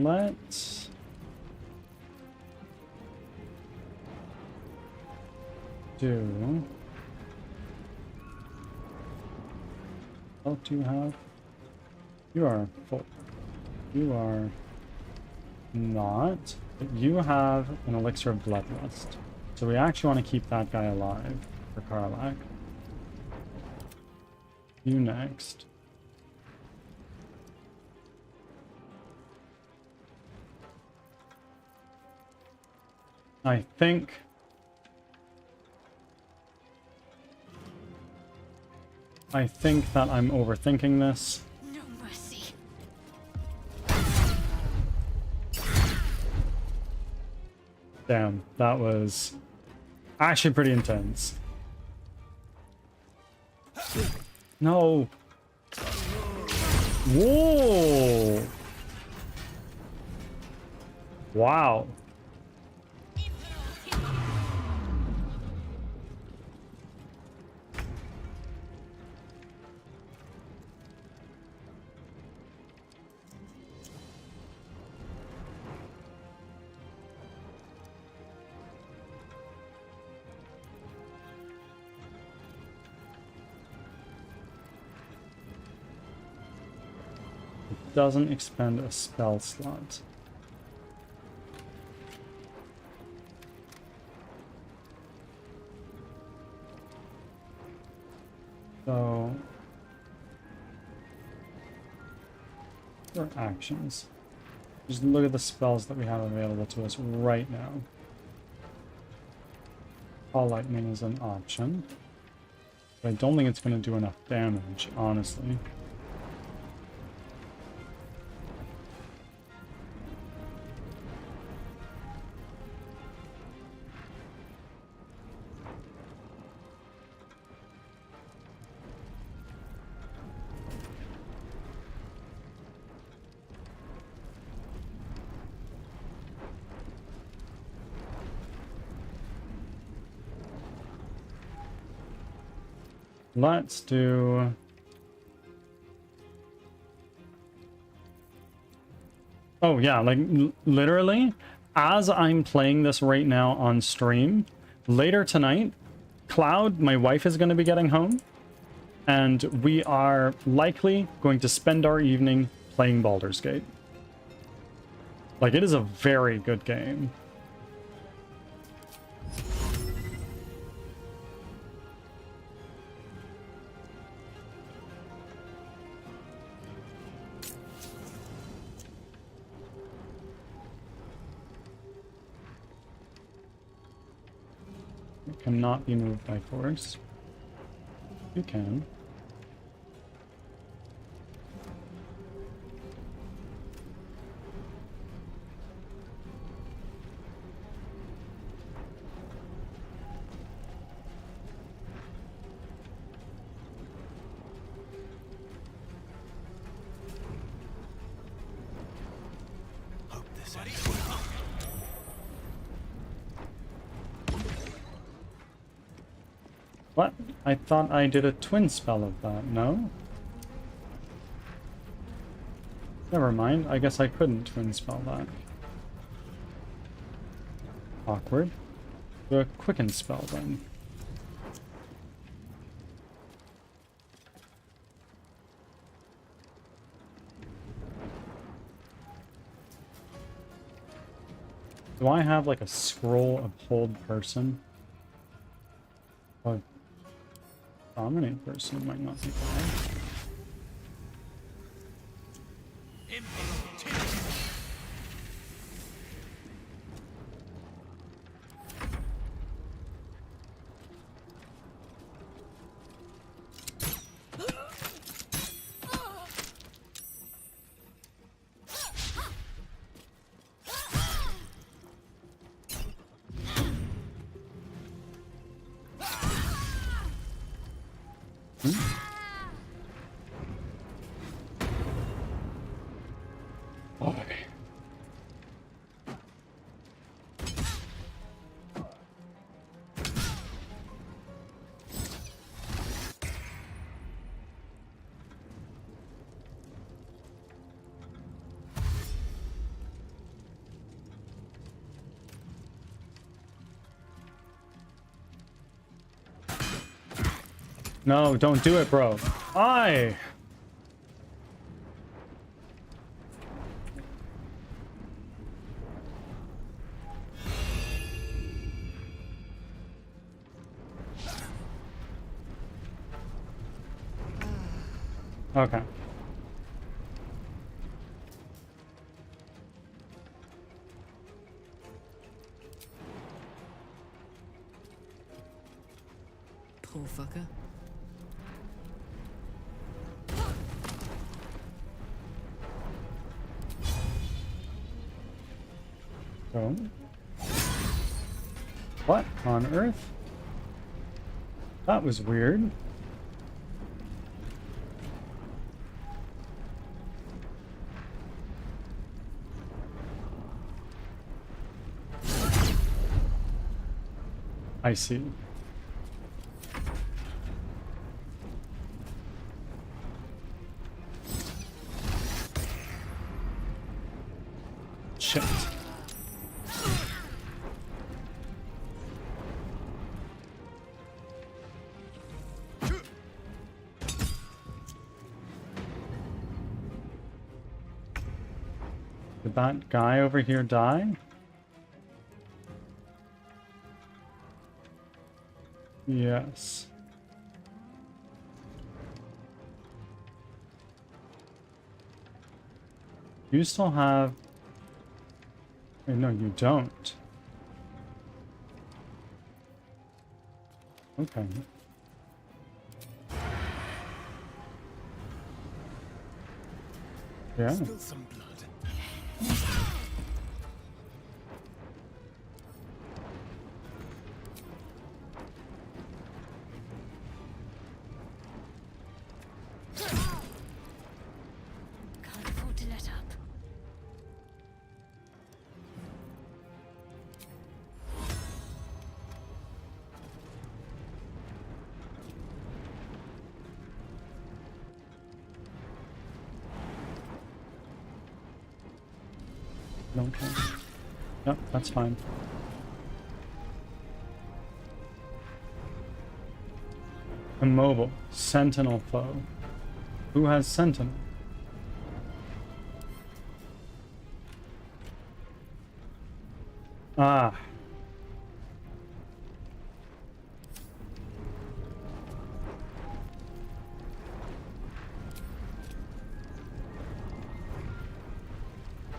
let's do... What do you have? You are full. You are not. But you have an elixir of bloodlust. So we actually want to keep that guy alive for Karlak. You next. I think that I'm overthinking this. No mercy. Damn, that was actually pretty intense. No. Whoa. Wow. Doesn't expend a spell slot. So, for actions, just look at the spells that we have available to us right now. Call Lightning is an option, but I don't think it's going to do enough damage, honestly. Let's do... Oh yeah, like literally, as I'm playing this right now on stream, later tonight, Cloud, my wife, is going to be getting home, and we are likely going to spend our evening playing Baldur's Gate. Like, it is a very good game. It cannot be moved by force. You can. What? I thought I did a twin spell of that, no? Never mind, I guess I couldn't twin spell that. Awkward. Do a quicken spell then. Do I have like a scroll of hold person? Oh. Dominate person might not be bad. No, don't do it, bro. Aye. Okay. Poor fucker. So, what on earth? That was weird. I see. Shit. Did that guy over here die? Yes. You still have... Wait, no, you don't. Okay. Yeah. Spill some blood. Can't afford to let up. Okay. Yep, that's fine. Immobile. Sentinel foe. Who has Sentinel? Ah.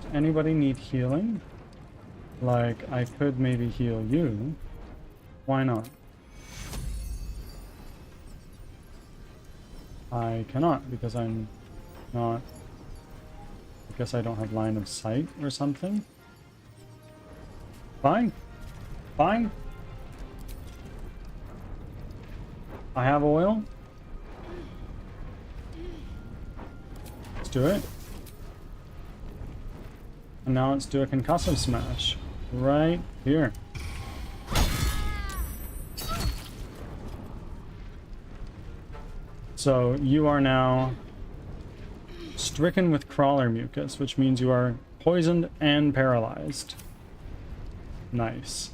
Does anybody need healing? Like, I could maybe heal you. Why not? I cannot because I'm not... I guess I don't have line of sight or something. Fine. Fine. I have oil. Let's do it. And now let's do a concussive smash. Right here. So you are now stricken with crawler mucus, which means you are poisoned and paralyzed. Nice.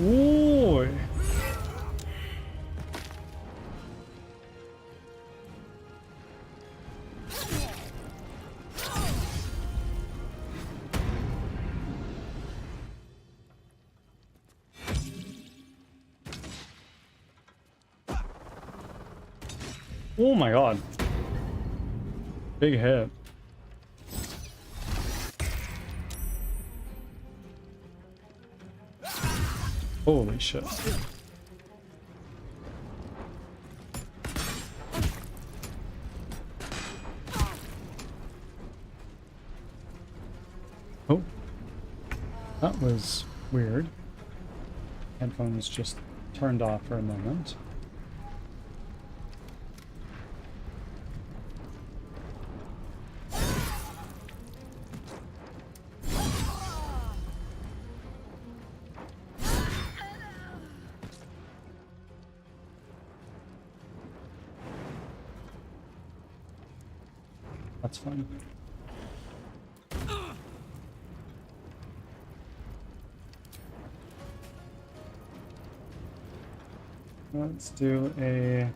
Ooh. Oh my god. Big hit. Holy shit. Oh. That was weird. Headphones just turned off for a moment. That's fine. Let's do a...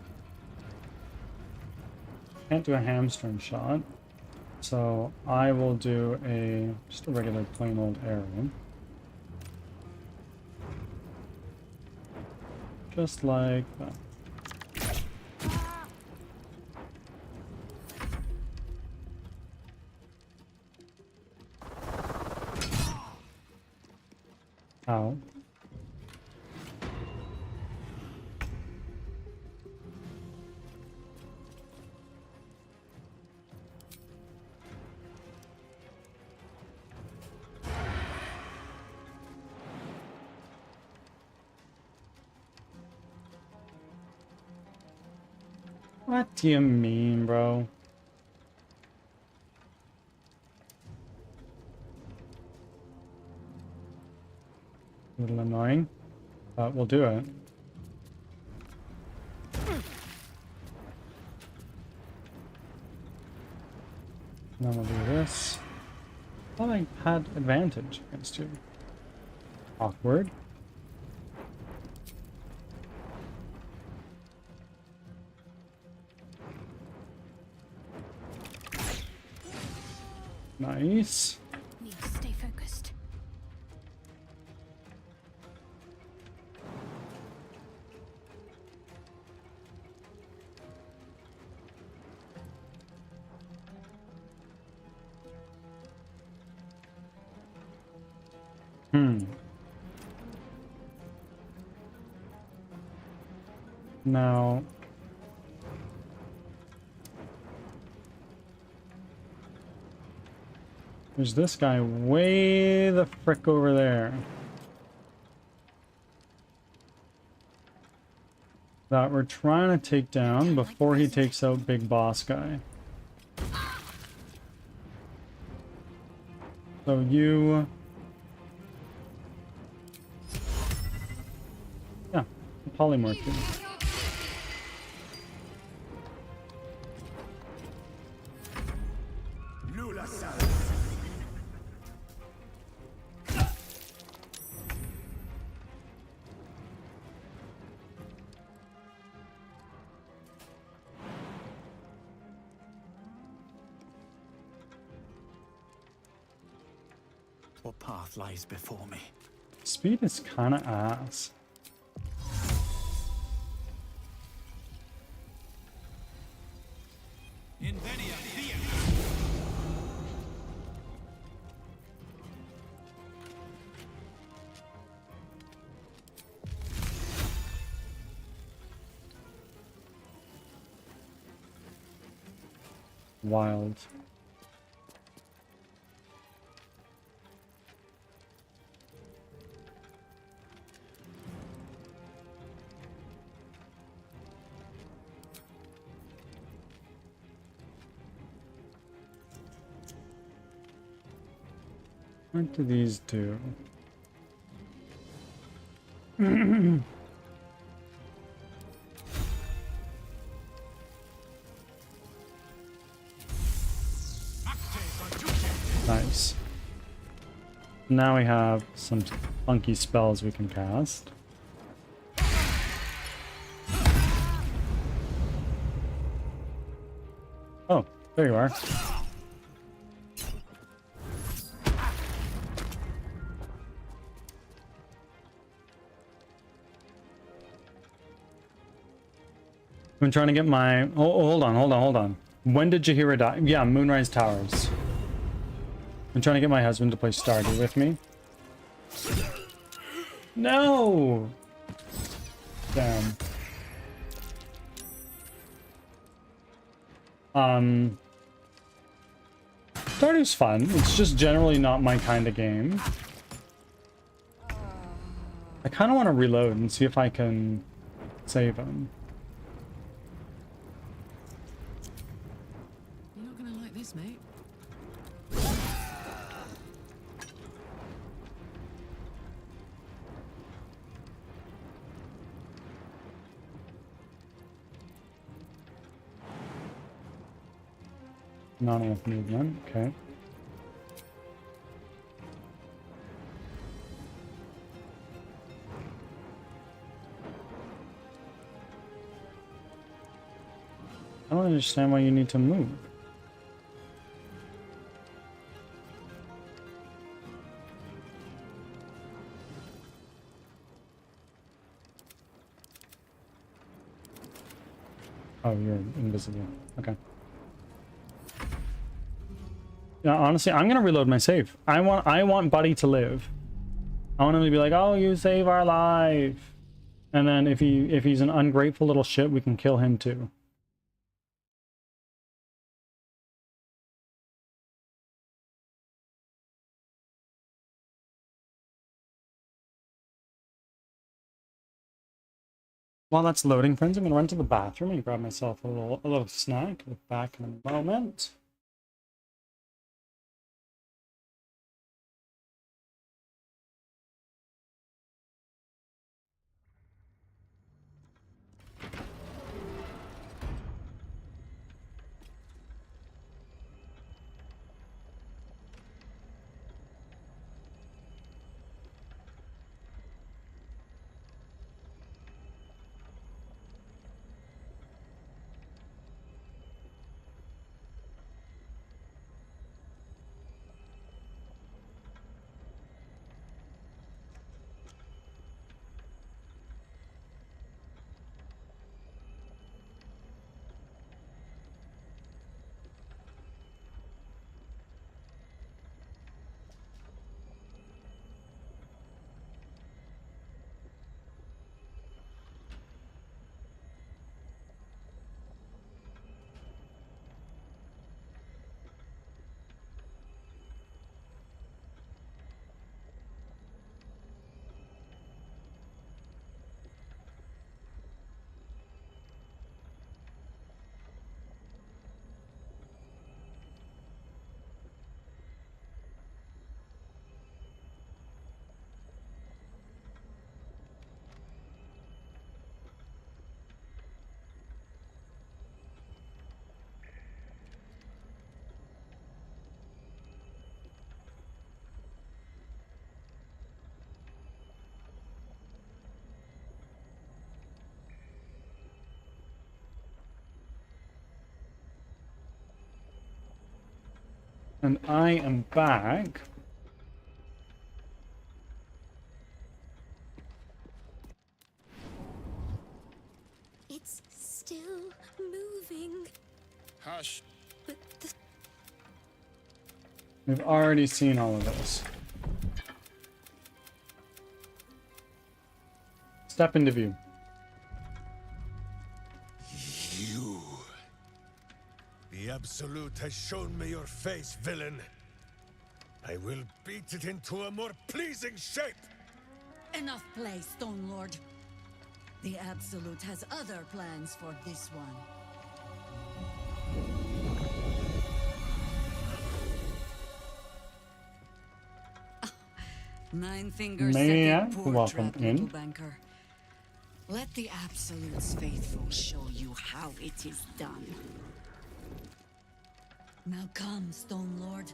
Can't do a hamstring shot. So I will do just a regular plain old arrow. Just like that. Ow. What do you mean, bro? A little annoying, but we'll do it. And then we'll do this. I thought I had advantage against you. Awkward. Nice. Need to stay focused. Now... There's this guy way the frick over there. That we're trying to take down before he takes out Big Boss Guy. So you... Yeah, polymorph you. What path lies before me? Speed is kind of ass. Wild. What do these do? Nice. Now we have some funky spells we can cast. Oh, there you are. I'm trying to get my... Oh, hold on. When did Jahira die? Yeah, Moonrise Towers. I'm trying to get my husband to play Stardew with me. No! Damn. Stardew's fun. It's just generally not my kind of game. I kind of want to reload and see if I can save him. You're not gonna like this, mate. Not enough movement. Okay. I don't understand why you need to move. Oh, you're invisible. Okay. Yeah, honestly, I'm gonna reload my save. I want Buddy to live. I want him to be like, "Oh, you save our life," and then if he's an ungrateful little shit, we can kill him too. While that's loading, friends, I'm gonna run to the bathroom and grab myself a little snack. I'll be back in a moment. And I am back. It's still moving. Hush. But the We've already seen all of this. Step into view. You. The Absolute has shown me your face, villain. I will beat it into a more pleasing shape. Enough play, Stone Lord. The Absolute has other plans for this one. Nine fingers set a poor welcome trap, in. little banker. Let the Absolute's faithful show you how it is done. Now come, Stone Lord.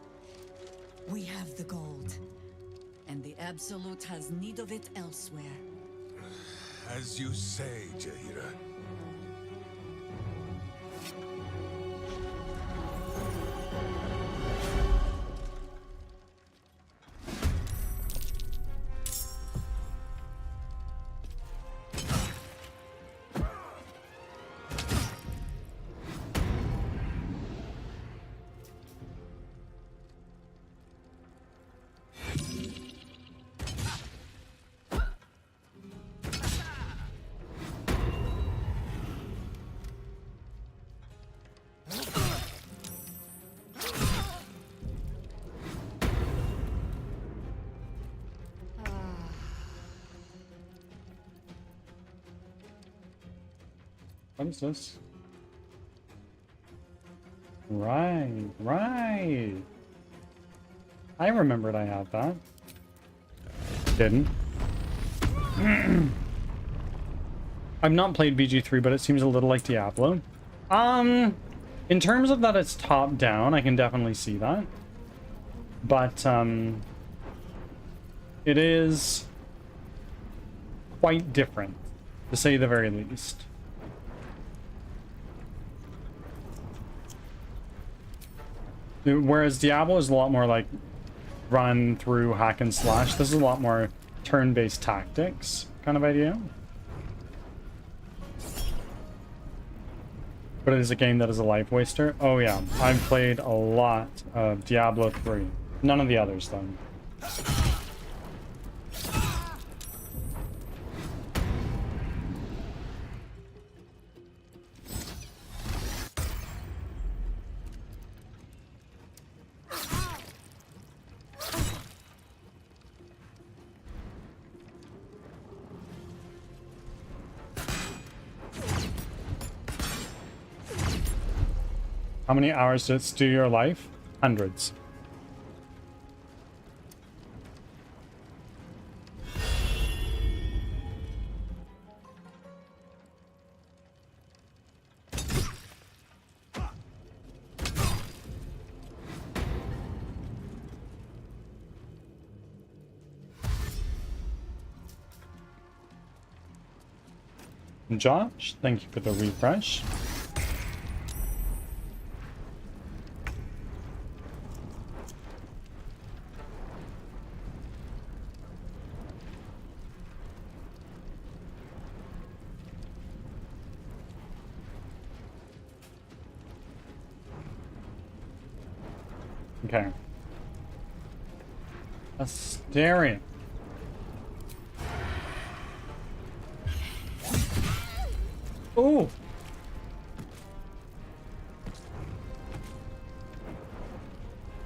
We have the gold, and the Absolute has need of it elsewhere. As you say, Jaheira. What is this? Right. I remembered I had that. Didn't. I've not played BG3, but it seems a little like Diablo. In terms of that it's top down, I can definitely see that. But it is quite different, to say the very least. Whereas Diablo is a lot more like run through hack and slash. This is a lot more turn-based tactics kind of idea. But it is a game that is a life waster. Oh yeah, I've played a lot of Diablo 3. None of the others though. How many hours does it steal your life? Hundreds. Josh, thank you for the refresh. Okay. Astarion. Ooh.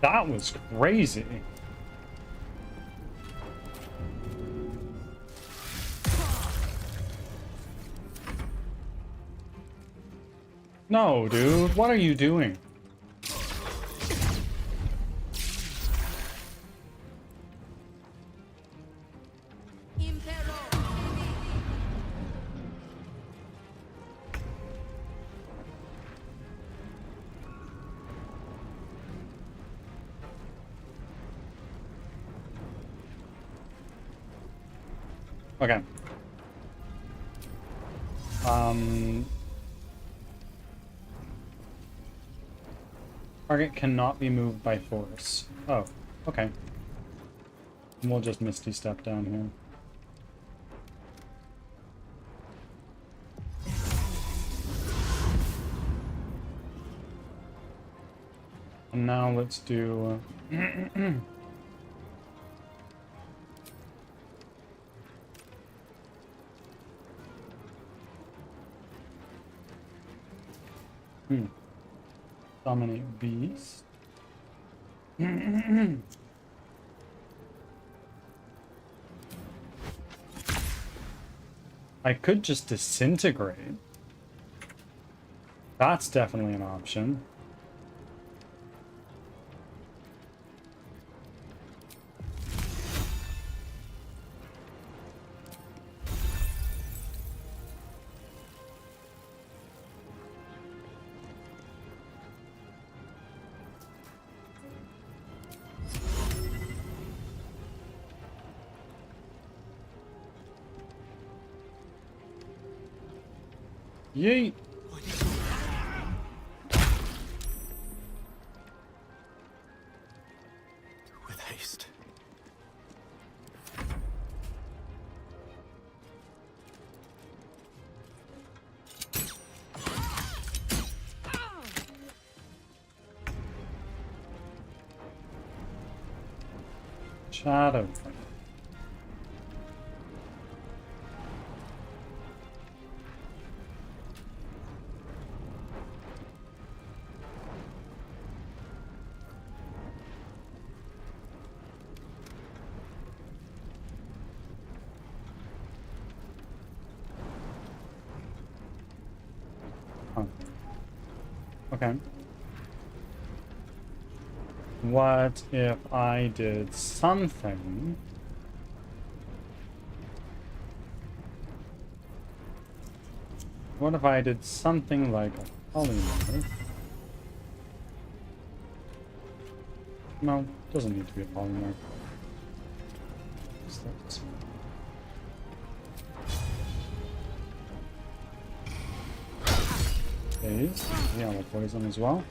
That was crazy. No, dude. What are you doing? Okay. Target cannot be moved by force. Oh, okay. We'll just Misty Step down here. And now let's do... Dominate beast. I could just disintegrate. That's definitely an option. Yeet. With haste. Shadow. Okay. What if I did something? What if I did something like a polymorph? No, doesn't need to be a polymorph. Phase. Yeah, we'll poison as well.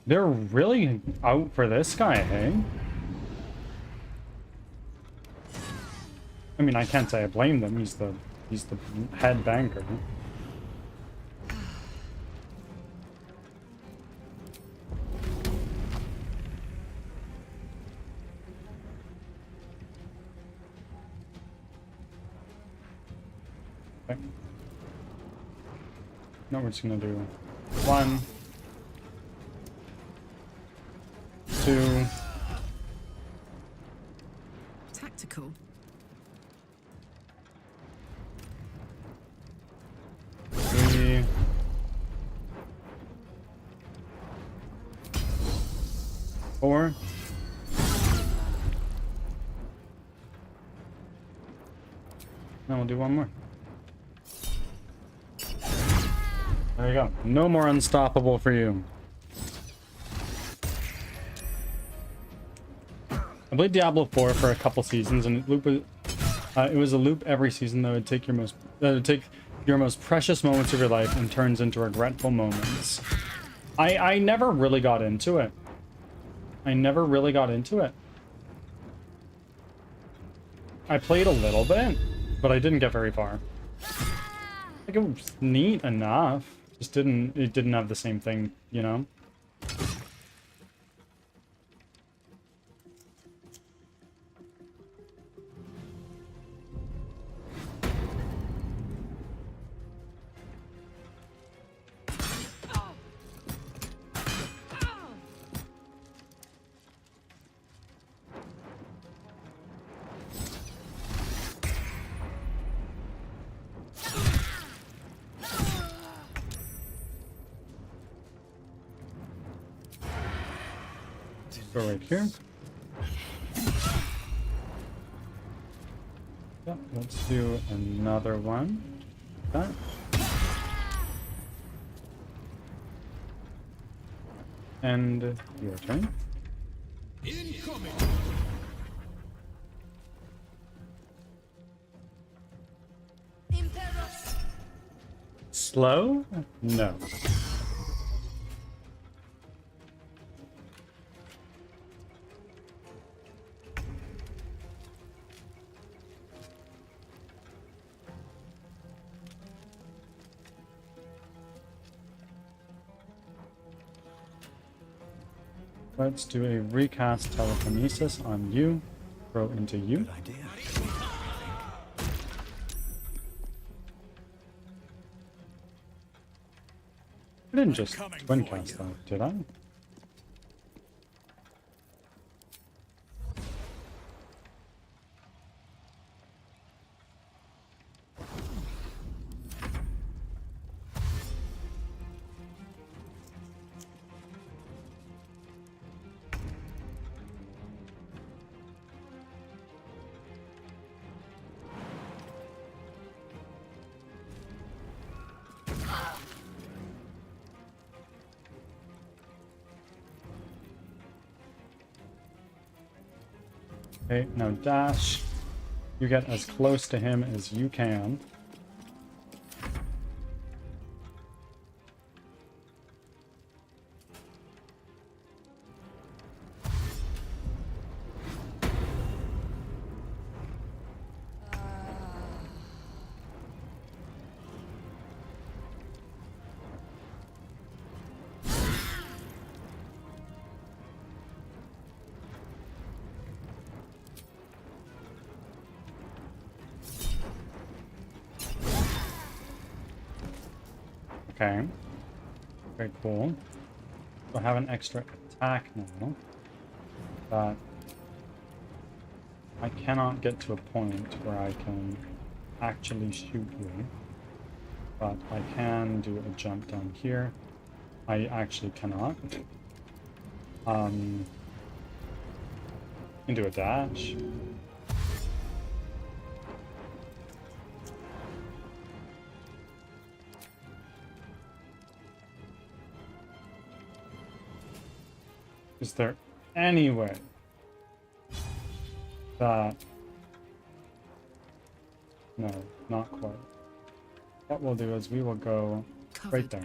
They're really out for this guy, hey? I mean, I can't say I blame them. He's the head banker. Okay. No, we're just gonna do 1, 2. Tactical. 3. 4. Now we'll do one more. There you go. No more unstoppable for you. I played Diablo 4 for a couple seasons, and it was a loop every season that would take your most precious moments of your life and turns into regretful moments. I never really got into it. I played a little bit, but I didn't get very far. Like, it was neat enough. Just it didn't have the same thing, you know? Go right here. Yeah, let's do another one. That. And your turn. Incoming. Slow? No. Let's do a recast telekinesis on you. Throw into you. Good idea. I didn't just twin cast that, did I? Okay, now dash. You get as close to him as you can. Okay. Very cool. So I have an extra attack now. But I cannot get to a point where I can actually shoot you. But I can do a jump down here. I actually cannot. Can do a dash. Is there any way that... No, not quite. What we'll do is we will go right there.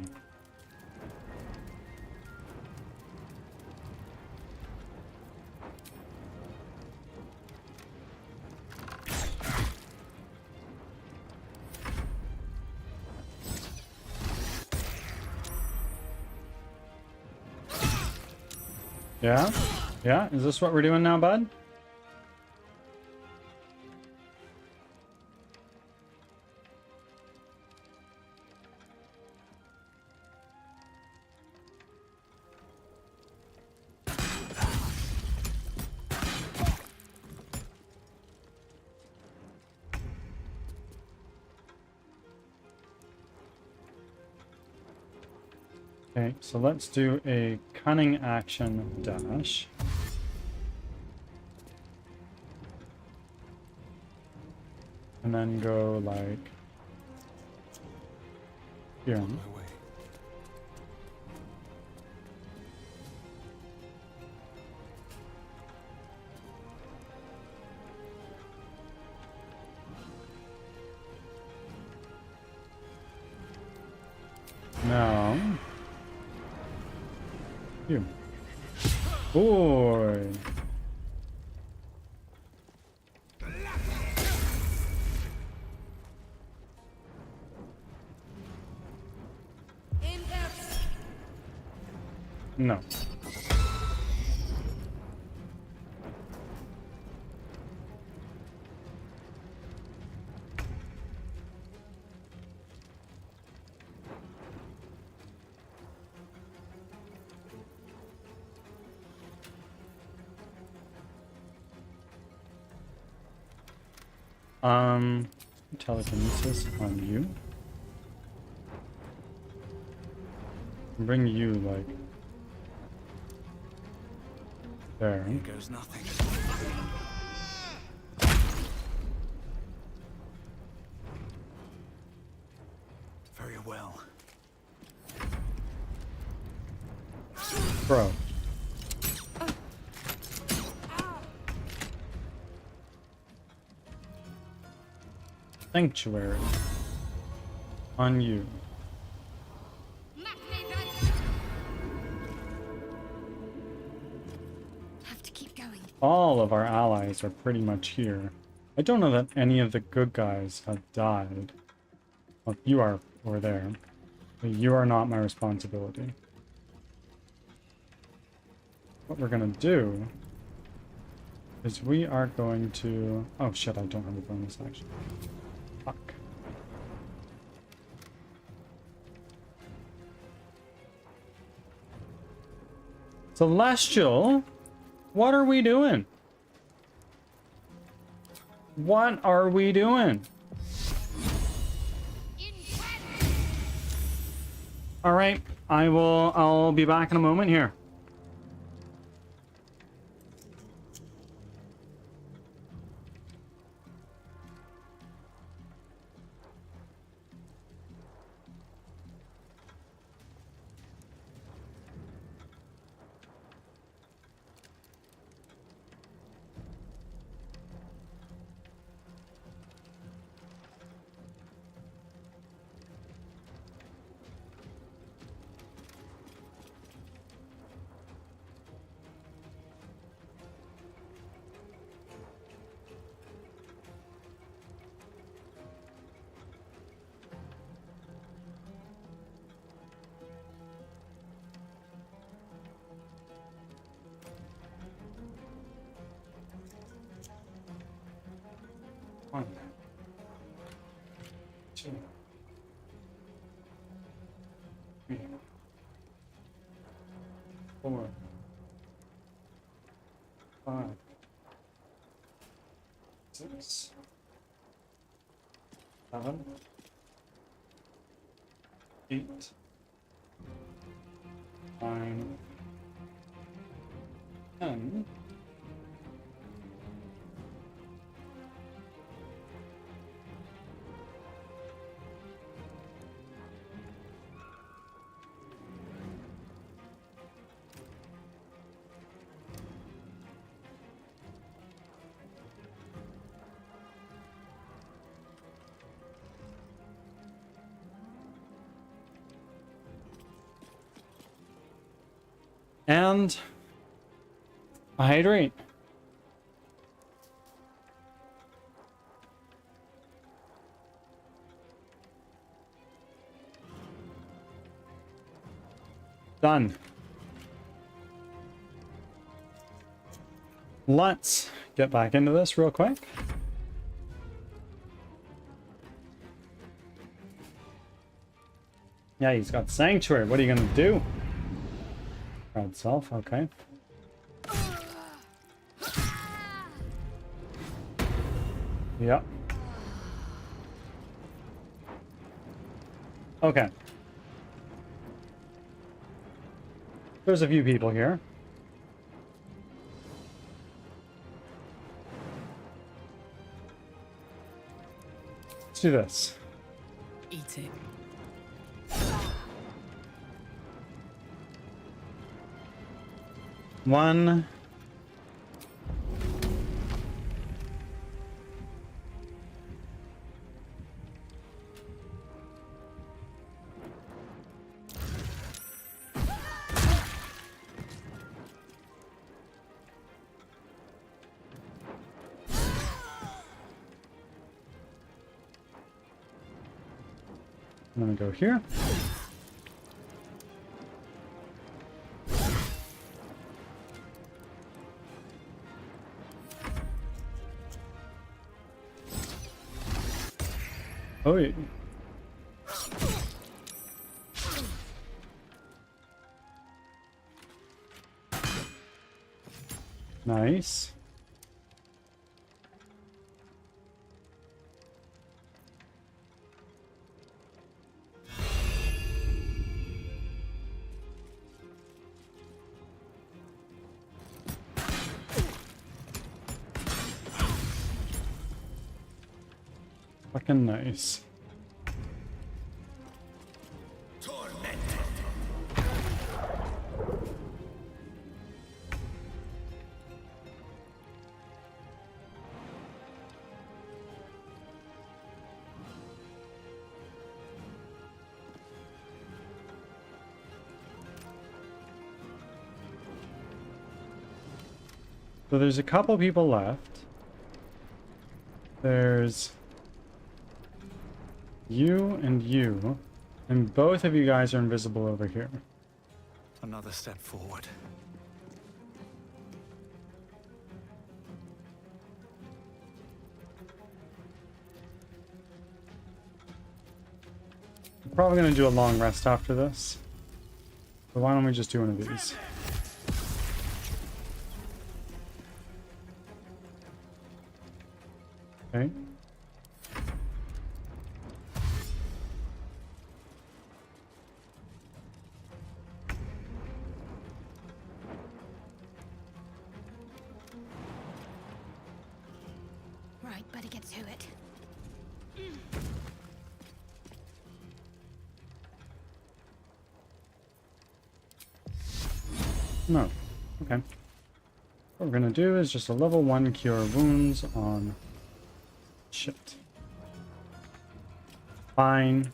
Yeah? Yeah? Is this what we're doing now, bud? Okay, so let's do a cunning action dash. And then go like here. Now you. Boy. No. Telekinesis on you. Bring you like there. Here goes nothing. Very well. Bro. Sanctuary on you. Have to keep going. All of our allies are pretty much here. I don't know that any of the good guys have died. Well, you are over there. But you are not my responsibility. What we're gonna do is we are going to... Oh shit, I don't have a bonus action. Fuck. Celestial? What are we doing? What are we doing? Alright, I'll be back in a moment here. One, two, three, 4, 5, 6, 7, 8, 9, 10. And a hydrate. Done. Let's get back into this real quick. Yeah, he's got Sanctuary. What are you gonna do? Proud self, okay. Yep. Okay. There's a few people here. Let's do this. Eat it. One. I'm gonna go here. Oh, yeah. Nice. Fucking nice. So there's a couple people left. There's you, and both of you guys are invisible over here. Another step forward. I'm probably gonna do a long rest after this. So why don't we just do one of these? Okay. Right, better get to it. No. Okay. What we're gonna do is just a level 1 cure wounds on... Shit. Fine.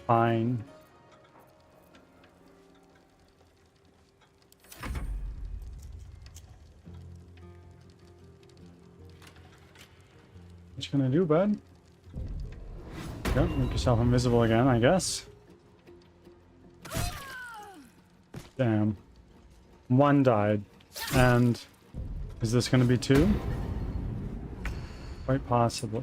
Fine. What you gonna do, bud? Yep, make yourself invisible again, I guess. Damn. One died. And is this gonna be 2? Quite possibly.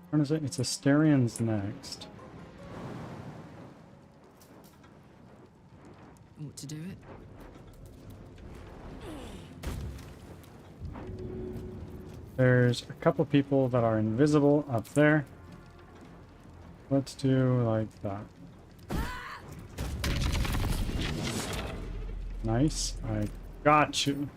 What is it? It's Asterian's next. Ought to do it. There's a couple people that are invisible up there. Let's do like that. Nice. I got you.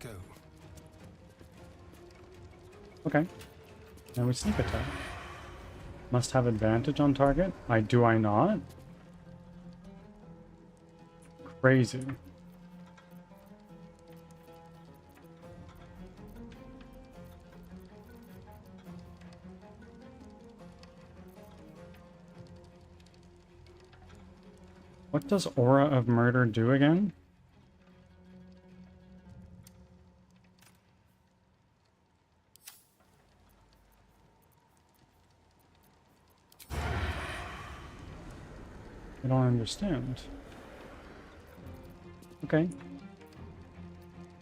go. Okay. Now we sneak attack. Must have advantage on target. Do I not? Crazy. What does Aura of Murder do again? I don't understand. Okay.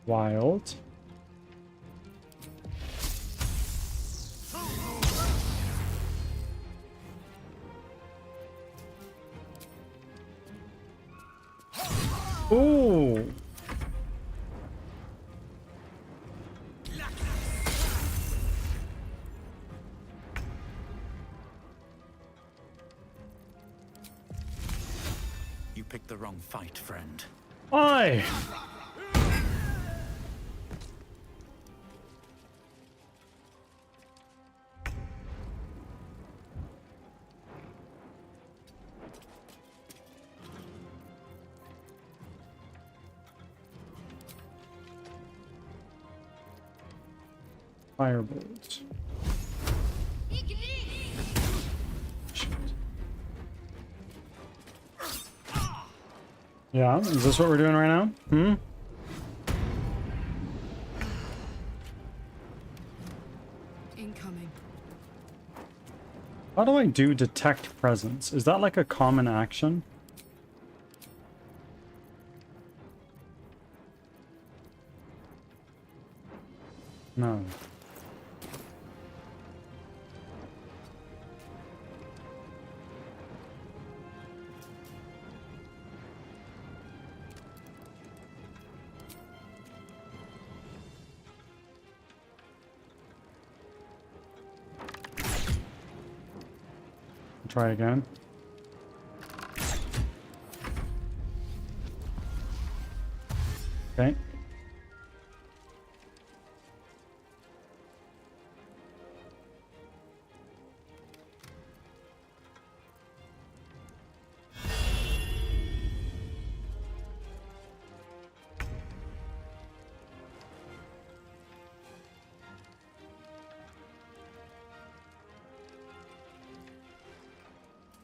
Wild. Ooh. You picked the wrong fight, friend. Oi! Firebolt. Shit. Yeah, is this what we're doing right now? Hmm? Incoming. How do I do detect presence? Is that like a common action? No. Try again. Okay.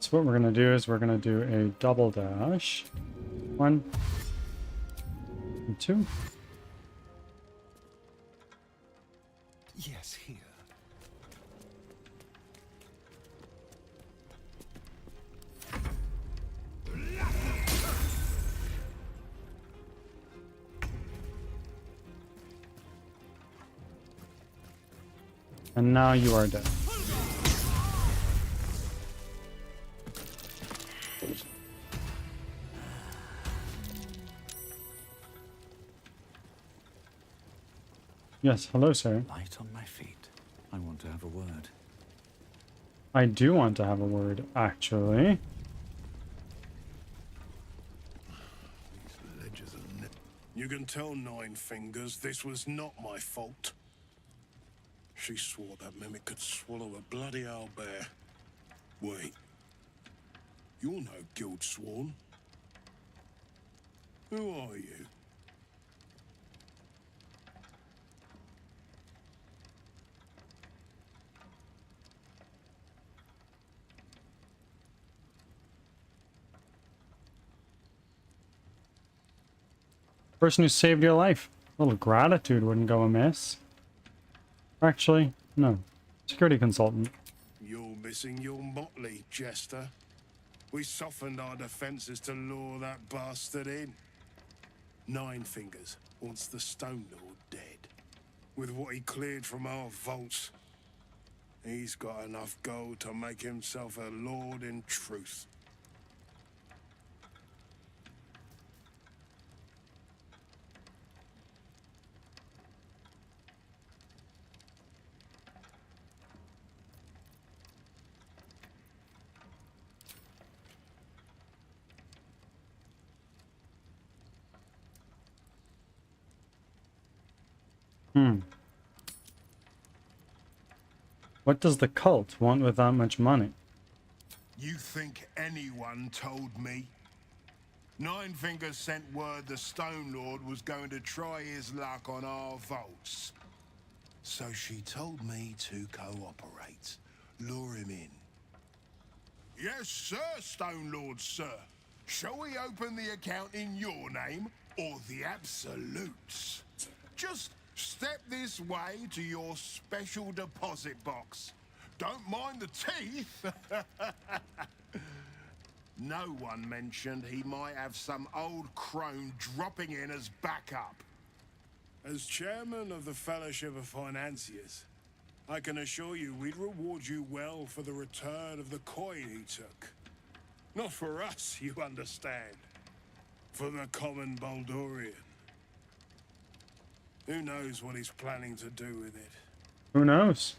So what we're going to do is we're going to do a double dash. 1 and 2. Yes, here. And now you are dead. Yes, hello, sir. Light on my feet. I want to have a word. I do want to have a word, actually. You can tell Nine Fingers this was not my fault. She swore that mimic could swallow a bloody owlbear. Wait. You're no guild sworn. Who are you? Person who saved your life. A little gratitude wouldn't go amiss. Actually, no. Security consultant. You're missing your motley, Jester. We softened our defenses to lure that bastard in. Nine Fingers wants the Stone Lord dead. With what he cleared from our vaults, he's got enough gold to make himself a lord in truth. Hmm. What does the cult want with that much money? You think anyone told me? Nine Fingers sent word the Stone Lord was going to try his luck on our vaults. So she told me to cooperate. Lure him in. Yes, sir, Stone Lord, sir. Shall we open the account in your name or the Absolute's? Just step this way to your special deposit box. Don't mind the teeth. No one mentioned he might have some old crone dropping in as backup. As chairman of the Fellowship of Financiers, I can assure you we'd reward you well for the return of the coin he took. Not for us, you understand. For the common Baldurian. Who knows what he's planning to do with it? Who knows?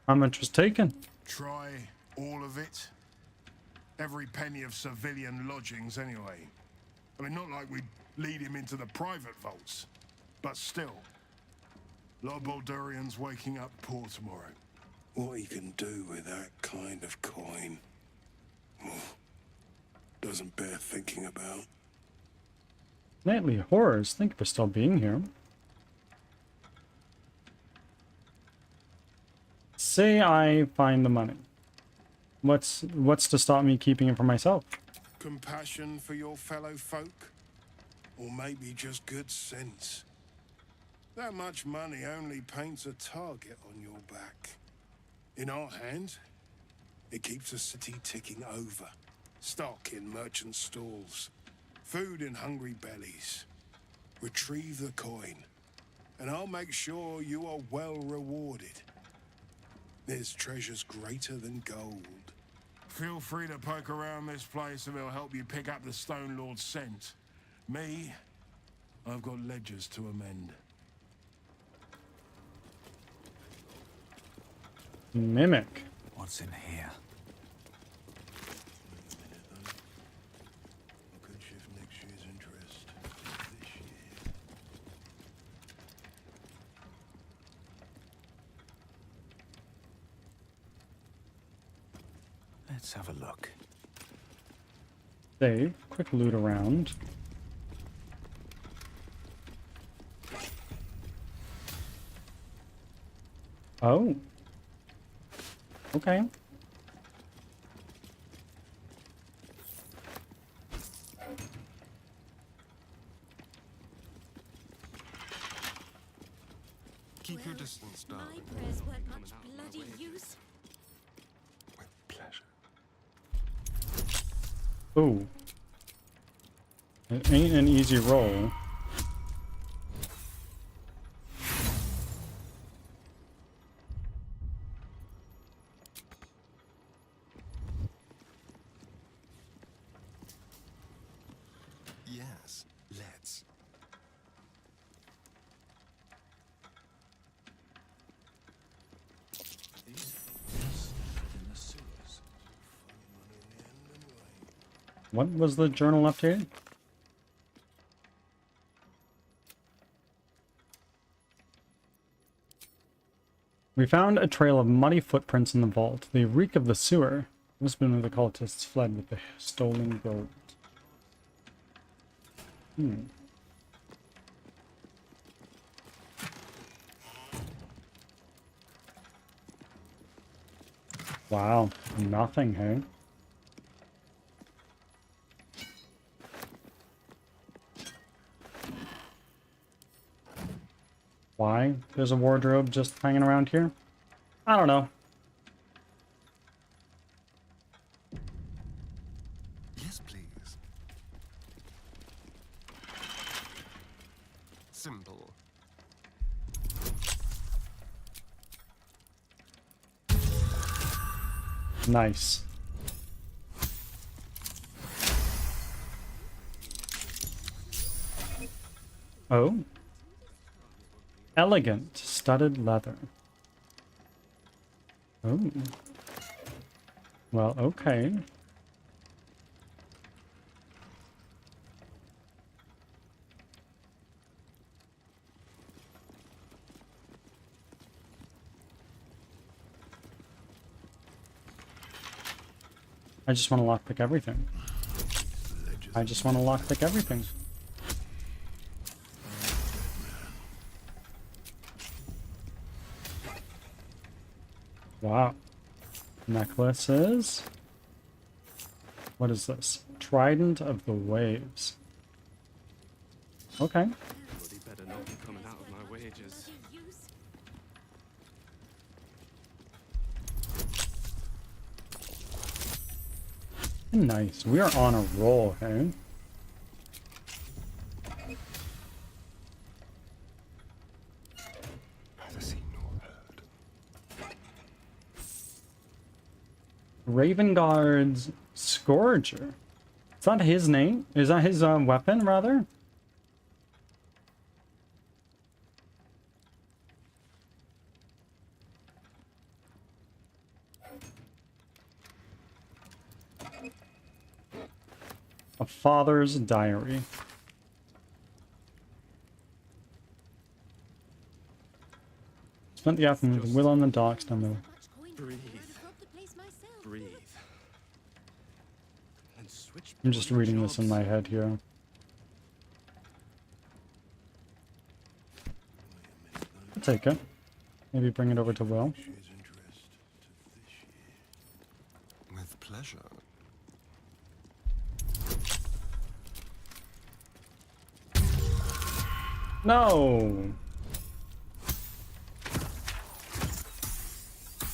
How much was taken? Try all of it? Every penny of civilian lodgings, anyway. I mean, not like we'd lead him into the private vaults. But still. A lot of Baldurians waking up poor tomorrow. What he can do with that kind of coin... doesn't bear thinking about. Nightly horrors. Thank you for still being here. Say I find the money. What's to stop me keeping it for myself? Compassion for your fellow folk? Or maybe just good sense? That much money only paints a target on your back. In our hands, it keeps the city ticking over. Stock in merchant stalls. Food in hungry bellies. Retrieve the coin. And I'll make sure you are well rewarded. There's treasures greater than gold. Feel free to poke around this place and it'll help you pick up the Stone Lord's scent. Me, I've got ledgers to amend. Mimic. What's in here? Could shift next year's interest this year. Let's have a look. Save. Quick loot around. Oh. Okay. Keep your distance, darling. My prayers weren't much bloody use. With pleasure. Ooh. It ain't an easy roll. Yes, let's. What was the journal updated? We found a trail of muddy footprints in the vault. They reek of the sewer. Must have been where the cultists fled with the stolen gold. Wow, nothing, hey? Why there's a wardrobe just hanging around here? I don't know. Yes, please. Simple. Nice. Oh. Elegant studded leather. Oh. Well, okay. I just want to lockpick everything. I just want to lockpick everything. Wow. Necklaces. What is this? Trident of the Waves. Okay. Bloody better not be coming out of my wages. Nice. We are on a roll, hey? Ravenguard's Scourger. Is that his name? Is that his weapon, rather? A Father's Diary. Spent the afternoon with Will on the docks down there. Breathe. Breathe. And switch. I'm just reading this in my head here. I'll take it. Maybe bring it over to Will. With pleasure. No!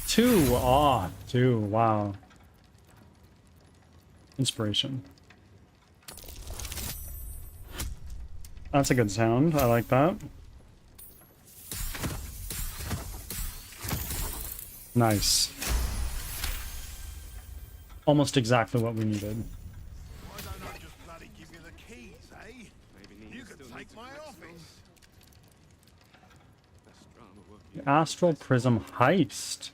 2 off. 2. Wow. Inspiration. That's a good sound. I like that. Nice. Almost exactly what we needed. Why don't I just bloody give you the keys, eh? Maybe You could take my office. The Astral Prism Heist.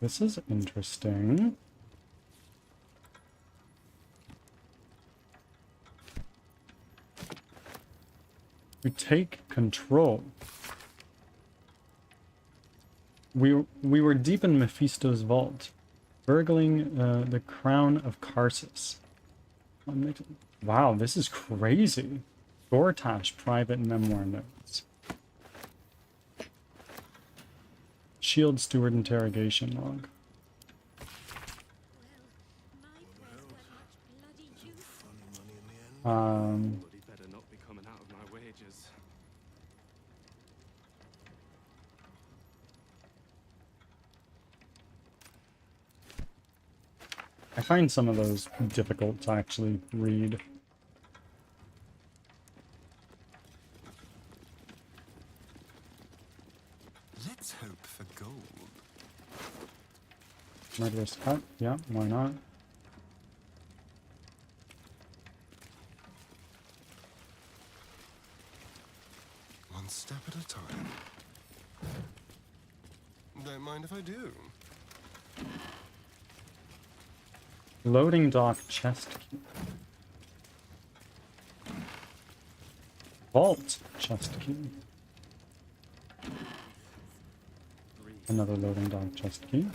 This is interesting. We take control. We were deep in Mephisto's vault, burgling the crown of Karsus. Wow, this is crazy. Gortash private memoir notes. Shield Steward interrogation log. Bloody better not be coming out of my wages. I find some of those difficult to actually read. Let's hope for gold. Murderous cut, yeah, why not? One step at a time. Don't mind if I do. Loading dock chest key. Vault chest key. Another loading dock chest key.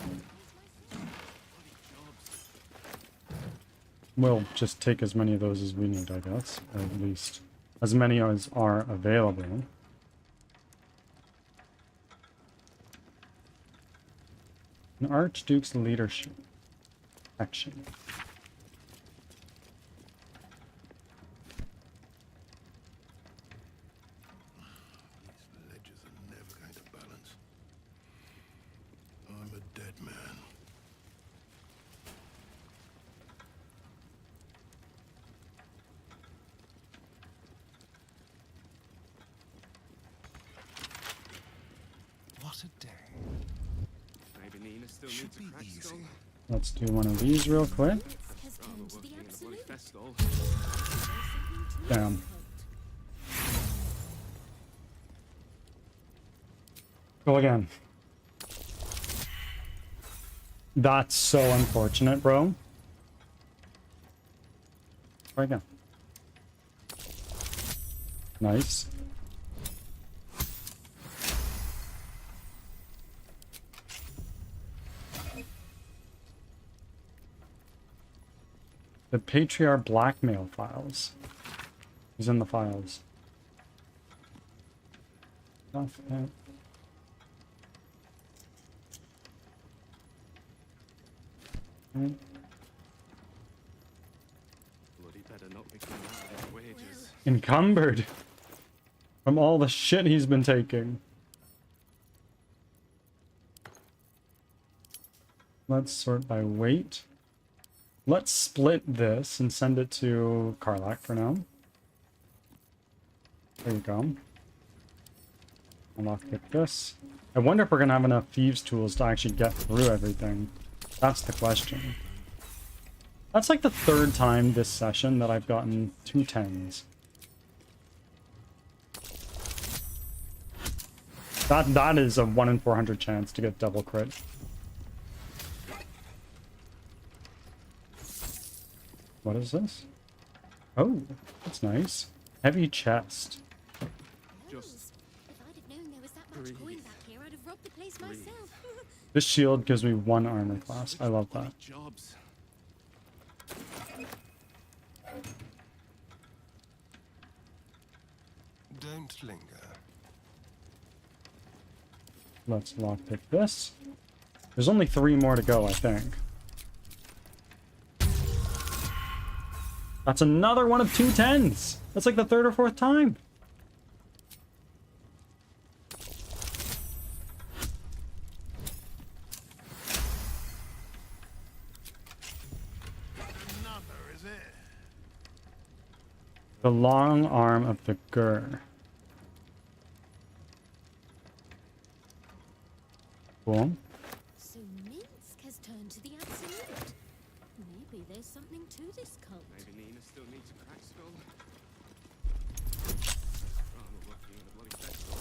We'll just take as many of those as we need, I guess. Or at least as many as are available. An Archduke's leadership action. These ledgers are never going to balance. I'm a dead man. What a day. Maybe Nina still Should needs a be crack easy. skull. Let's do one of these real quick. Damn. Go again. That's so unfortunate, bro. Try again. Nice. The Patriarch blackmail files. He's in the files. Stuff out. Bloody better not be coming out of his wages. Encumbered from all the shit he's been taking. Let's sort by weight. Let's split this and send it to Karlak for now. There you go. I'll lockpick this. I wonder if we're gonna have enough thieves tools to actually get through everything. That's the question. That's like the third time this session that I've gotten 2 10s. That is a 1 in 400 chance to get double crit. What is this? Oh, that's nice. Heavy chest. Just If I'd have known there was that much coin back here, I'd have robbed the place myself. This shield gives me 1 armor class. I love that. jobs. Don't linger. Let's lockpick this. There's only 3 more to go, I think. That's another one of 2 10s. That's like the 3rd or 4th time. The long arm of the Gur. Cool. So Minsk has turned to the absolute. Maybe there's something to this cult. Maybe Nina still needs a crack skull. Rather working in a bloody festival.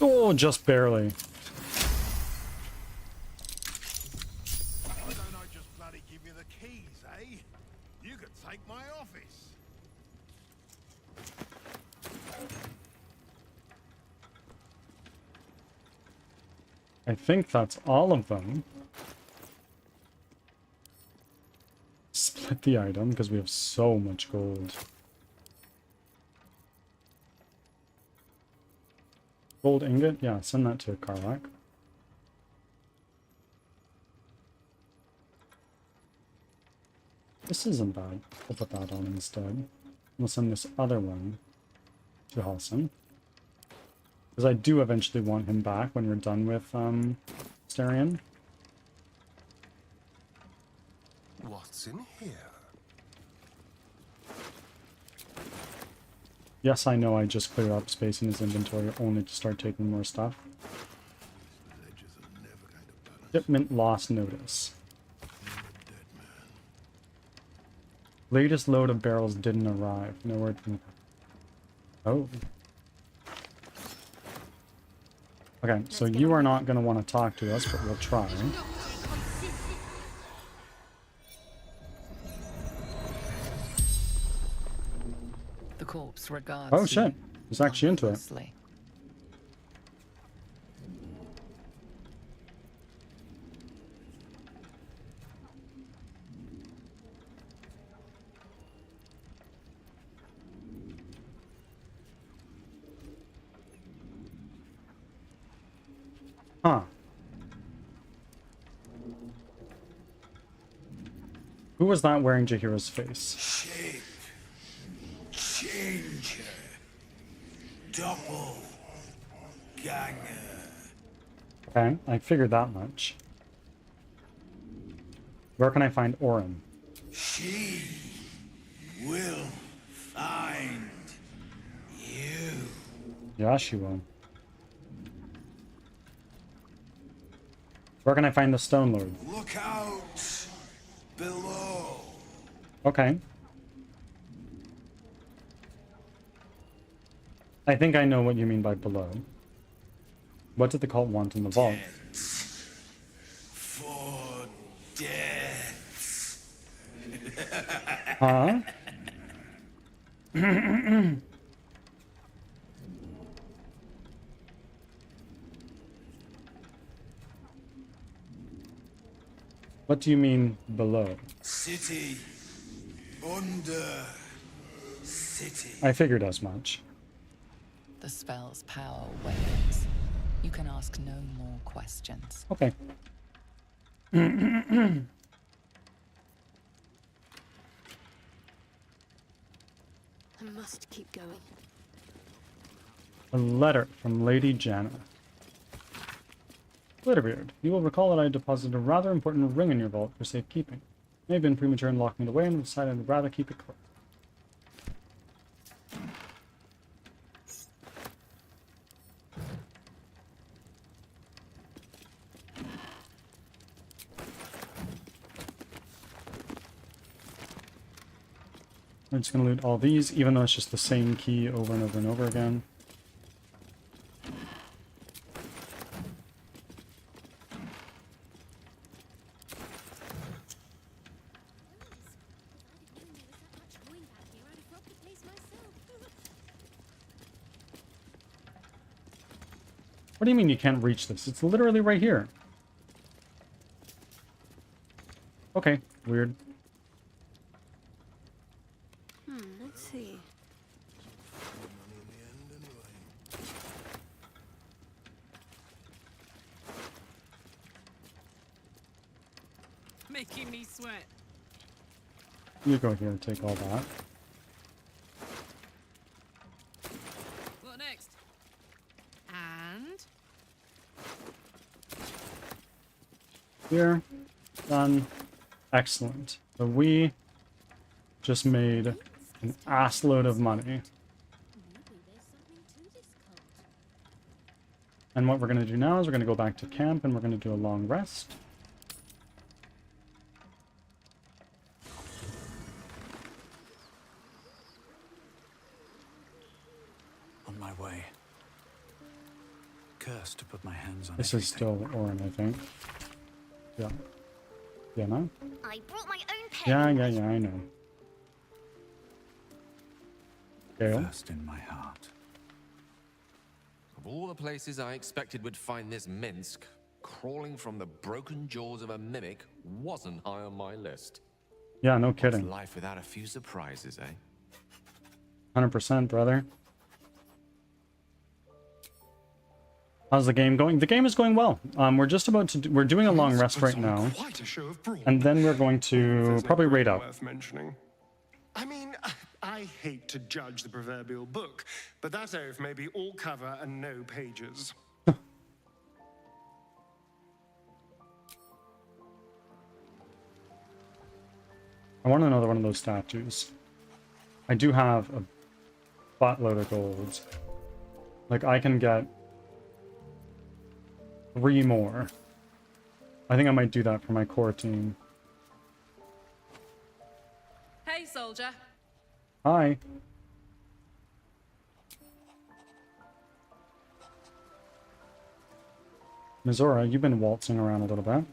Oh, just barely. Why don't I just bloody give you the keys, eh? You could take my office. I think that's all of them. Split the item because we have so much gold. Gold ingot? Yeah, send that to Karlak. This isn't bad. We'll put that on instead. We'll send this other one to Halson. Because I do eventually want him back when we're done with Starion. What's in here? Yes, I know I just cleared up space in his inventory only to start taking more stuff. Shipment lost notice. Latest load of barrels didn't arrive. No word from... Oh. Okay, so you are not going to want to talk to us, but we'll try. The corpse regards Oh shit, he's actually into it. Huh. Who was that wearing Jaheira's face? Shape. Changer. Double. Ganger. Okay, I figured that much. Where can I find Orin? She will find you. Yeah, she will. Where can I find the Stone Lord? Look out below. Okay. I think I know what you mean by below. What did the cult want in the vault? For death. Huh? What do you mean below? City. Under. City. I figured as much. The spell's power wanes. You can ask no more questions. Okay. I must keep going. A letter from Lady Janna. Glitterbeard, you will recall that I deposited a rather important ring in your vault for safekeeping. I may have been premature in locking it away and decided I'd rather keep it closed. We're just going to loot all these, even though it's just the same key over and over and over again. What do you mean you can't reach this? It's literally right here. Okay, weird. Let's see. Making me sweat. You go here and take all that. What next? And Here. Done. Excellent. So we just made an assload of money. And what we're going to do now is we're going to go back to camp and we're going to do a long rest. On my way. Cursed to put my hands on This anything. is still Orin, I think. Yeah. Yeah, no? I brought my own pen. Yeah, I know. Gale? First in my heart. Of all the places I expected would find this Minsk, crawling from the broken jaws of a mimic wasn't high on my list. Yeah, no What's kidding. life without a few surprises, eh? 100%, brother. How's the game going? The game is going well. We're just about to we're doing a long rest right now. Quite a show of brawn. And then we're going to probably raid up. Worth mentioning. I mean, I hate to judge the proverbial book, but that oaf may be all cover and no pages. I want another one of those statues. I do have a buttload of gold. Like, I can get 3 more. I think I might do that for my core team. hey, soldier. Hi. Mizora, you've been waltzing around a little bit.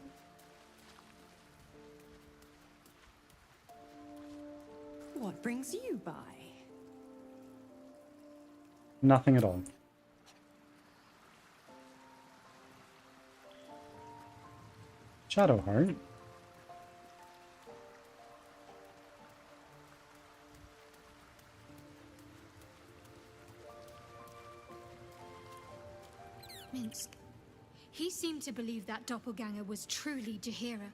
What brings you by? Nothing at all. Shadowheart. Minsk. He seemed to believe that doppelganger was truly Jaheira.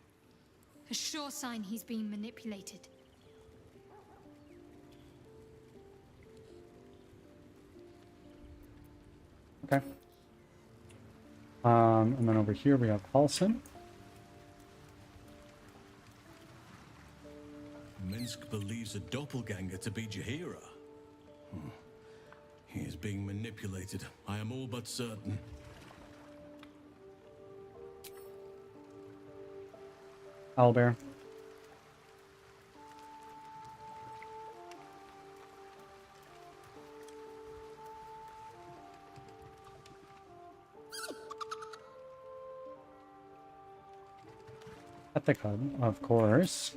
A sure sign he's being manipulated. Okay. And then over here we have Halson. Minsk believes a doppelganger to be Jaheira. He is being manipulated. I am all but certain. Owlbear. Ethical, of course.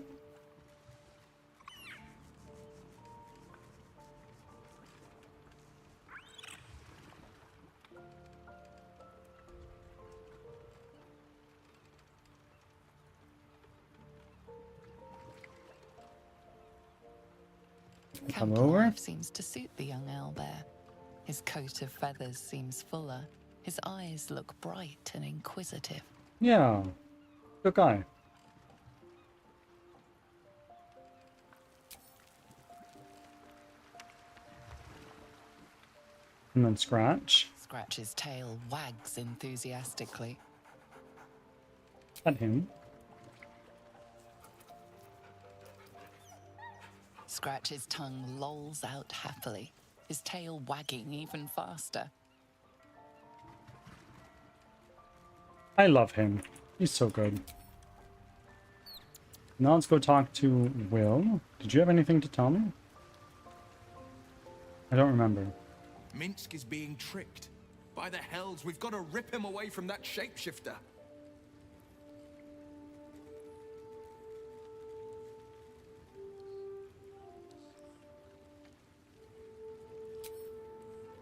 Come Camp over. life seems to suit the young owlbear. His coat of feathers seems fuller. His eyes look bright and inquisitive. Yeah, good guy. And then Scratch. Scratch's tail wags enthusiastically. At him. Scratch's tongue lolls out happily, his tail wagging even faster. I love him. He's so good. Now let's go talk to Will. Did you have anything to tell me? I don't remember. Minsk is being tricked. By the hells, we've got to rip him away from that shapeshifter.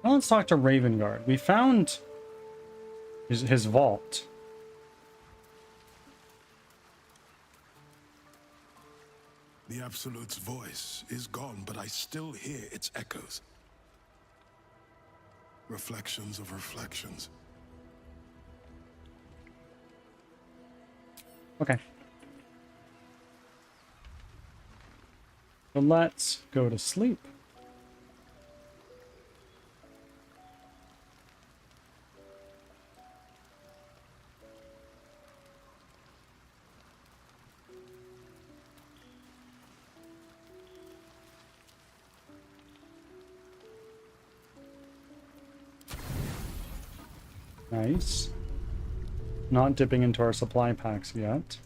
Now let's talk to Ravengard. We found his vault. The Absolute's voice is gone, but I still hear its echoes. Reflections of reflections. Okay. So let's go to sleep. Nice. Not dipping into our supply packs yet.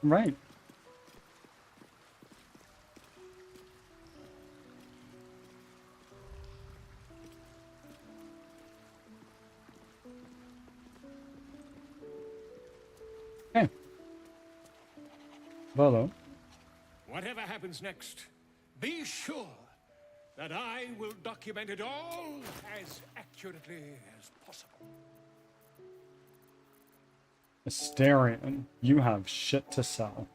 Right. Okay. Volo. Whatever happens next, be sure that I will document it all as accurately as possible. Asterion, you have shit to sell.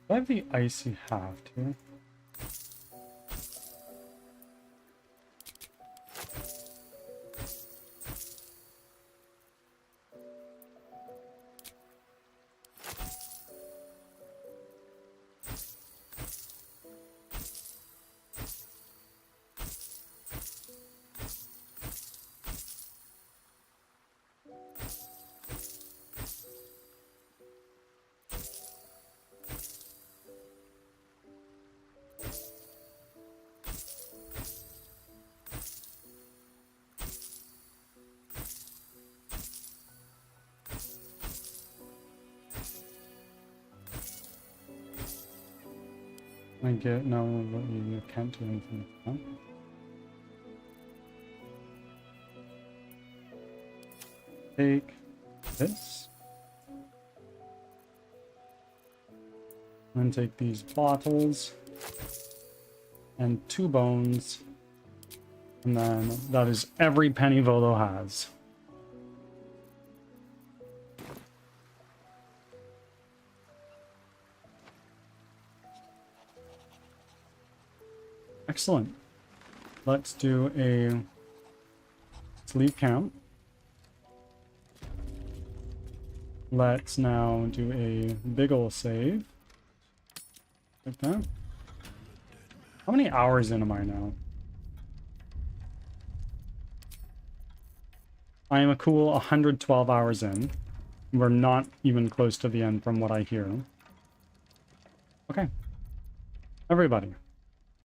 Do I have the icy haft here? I get no, you can't do anything with that. Take this. And take these bottles. And 2 bones. And then that is every penny Volo has. Excellent. Let's do a sleep count. Let's now do a big ol' save. Like that. How many hours in am I now? I am a cool 112 hours in. We're not even close to the end from what I hear. Okay. Everybody,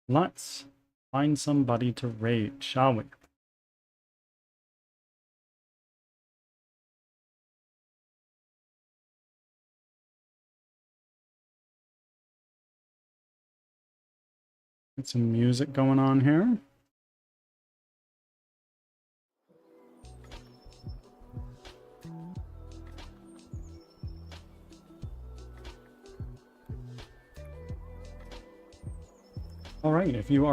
let's find somebody to raid, shall we? Get some music going on here. All right, if you are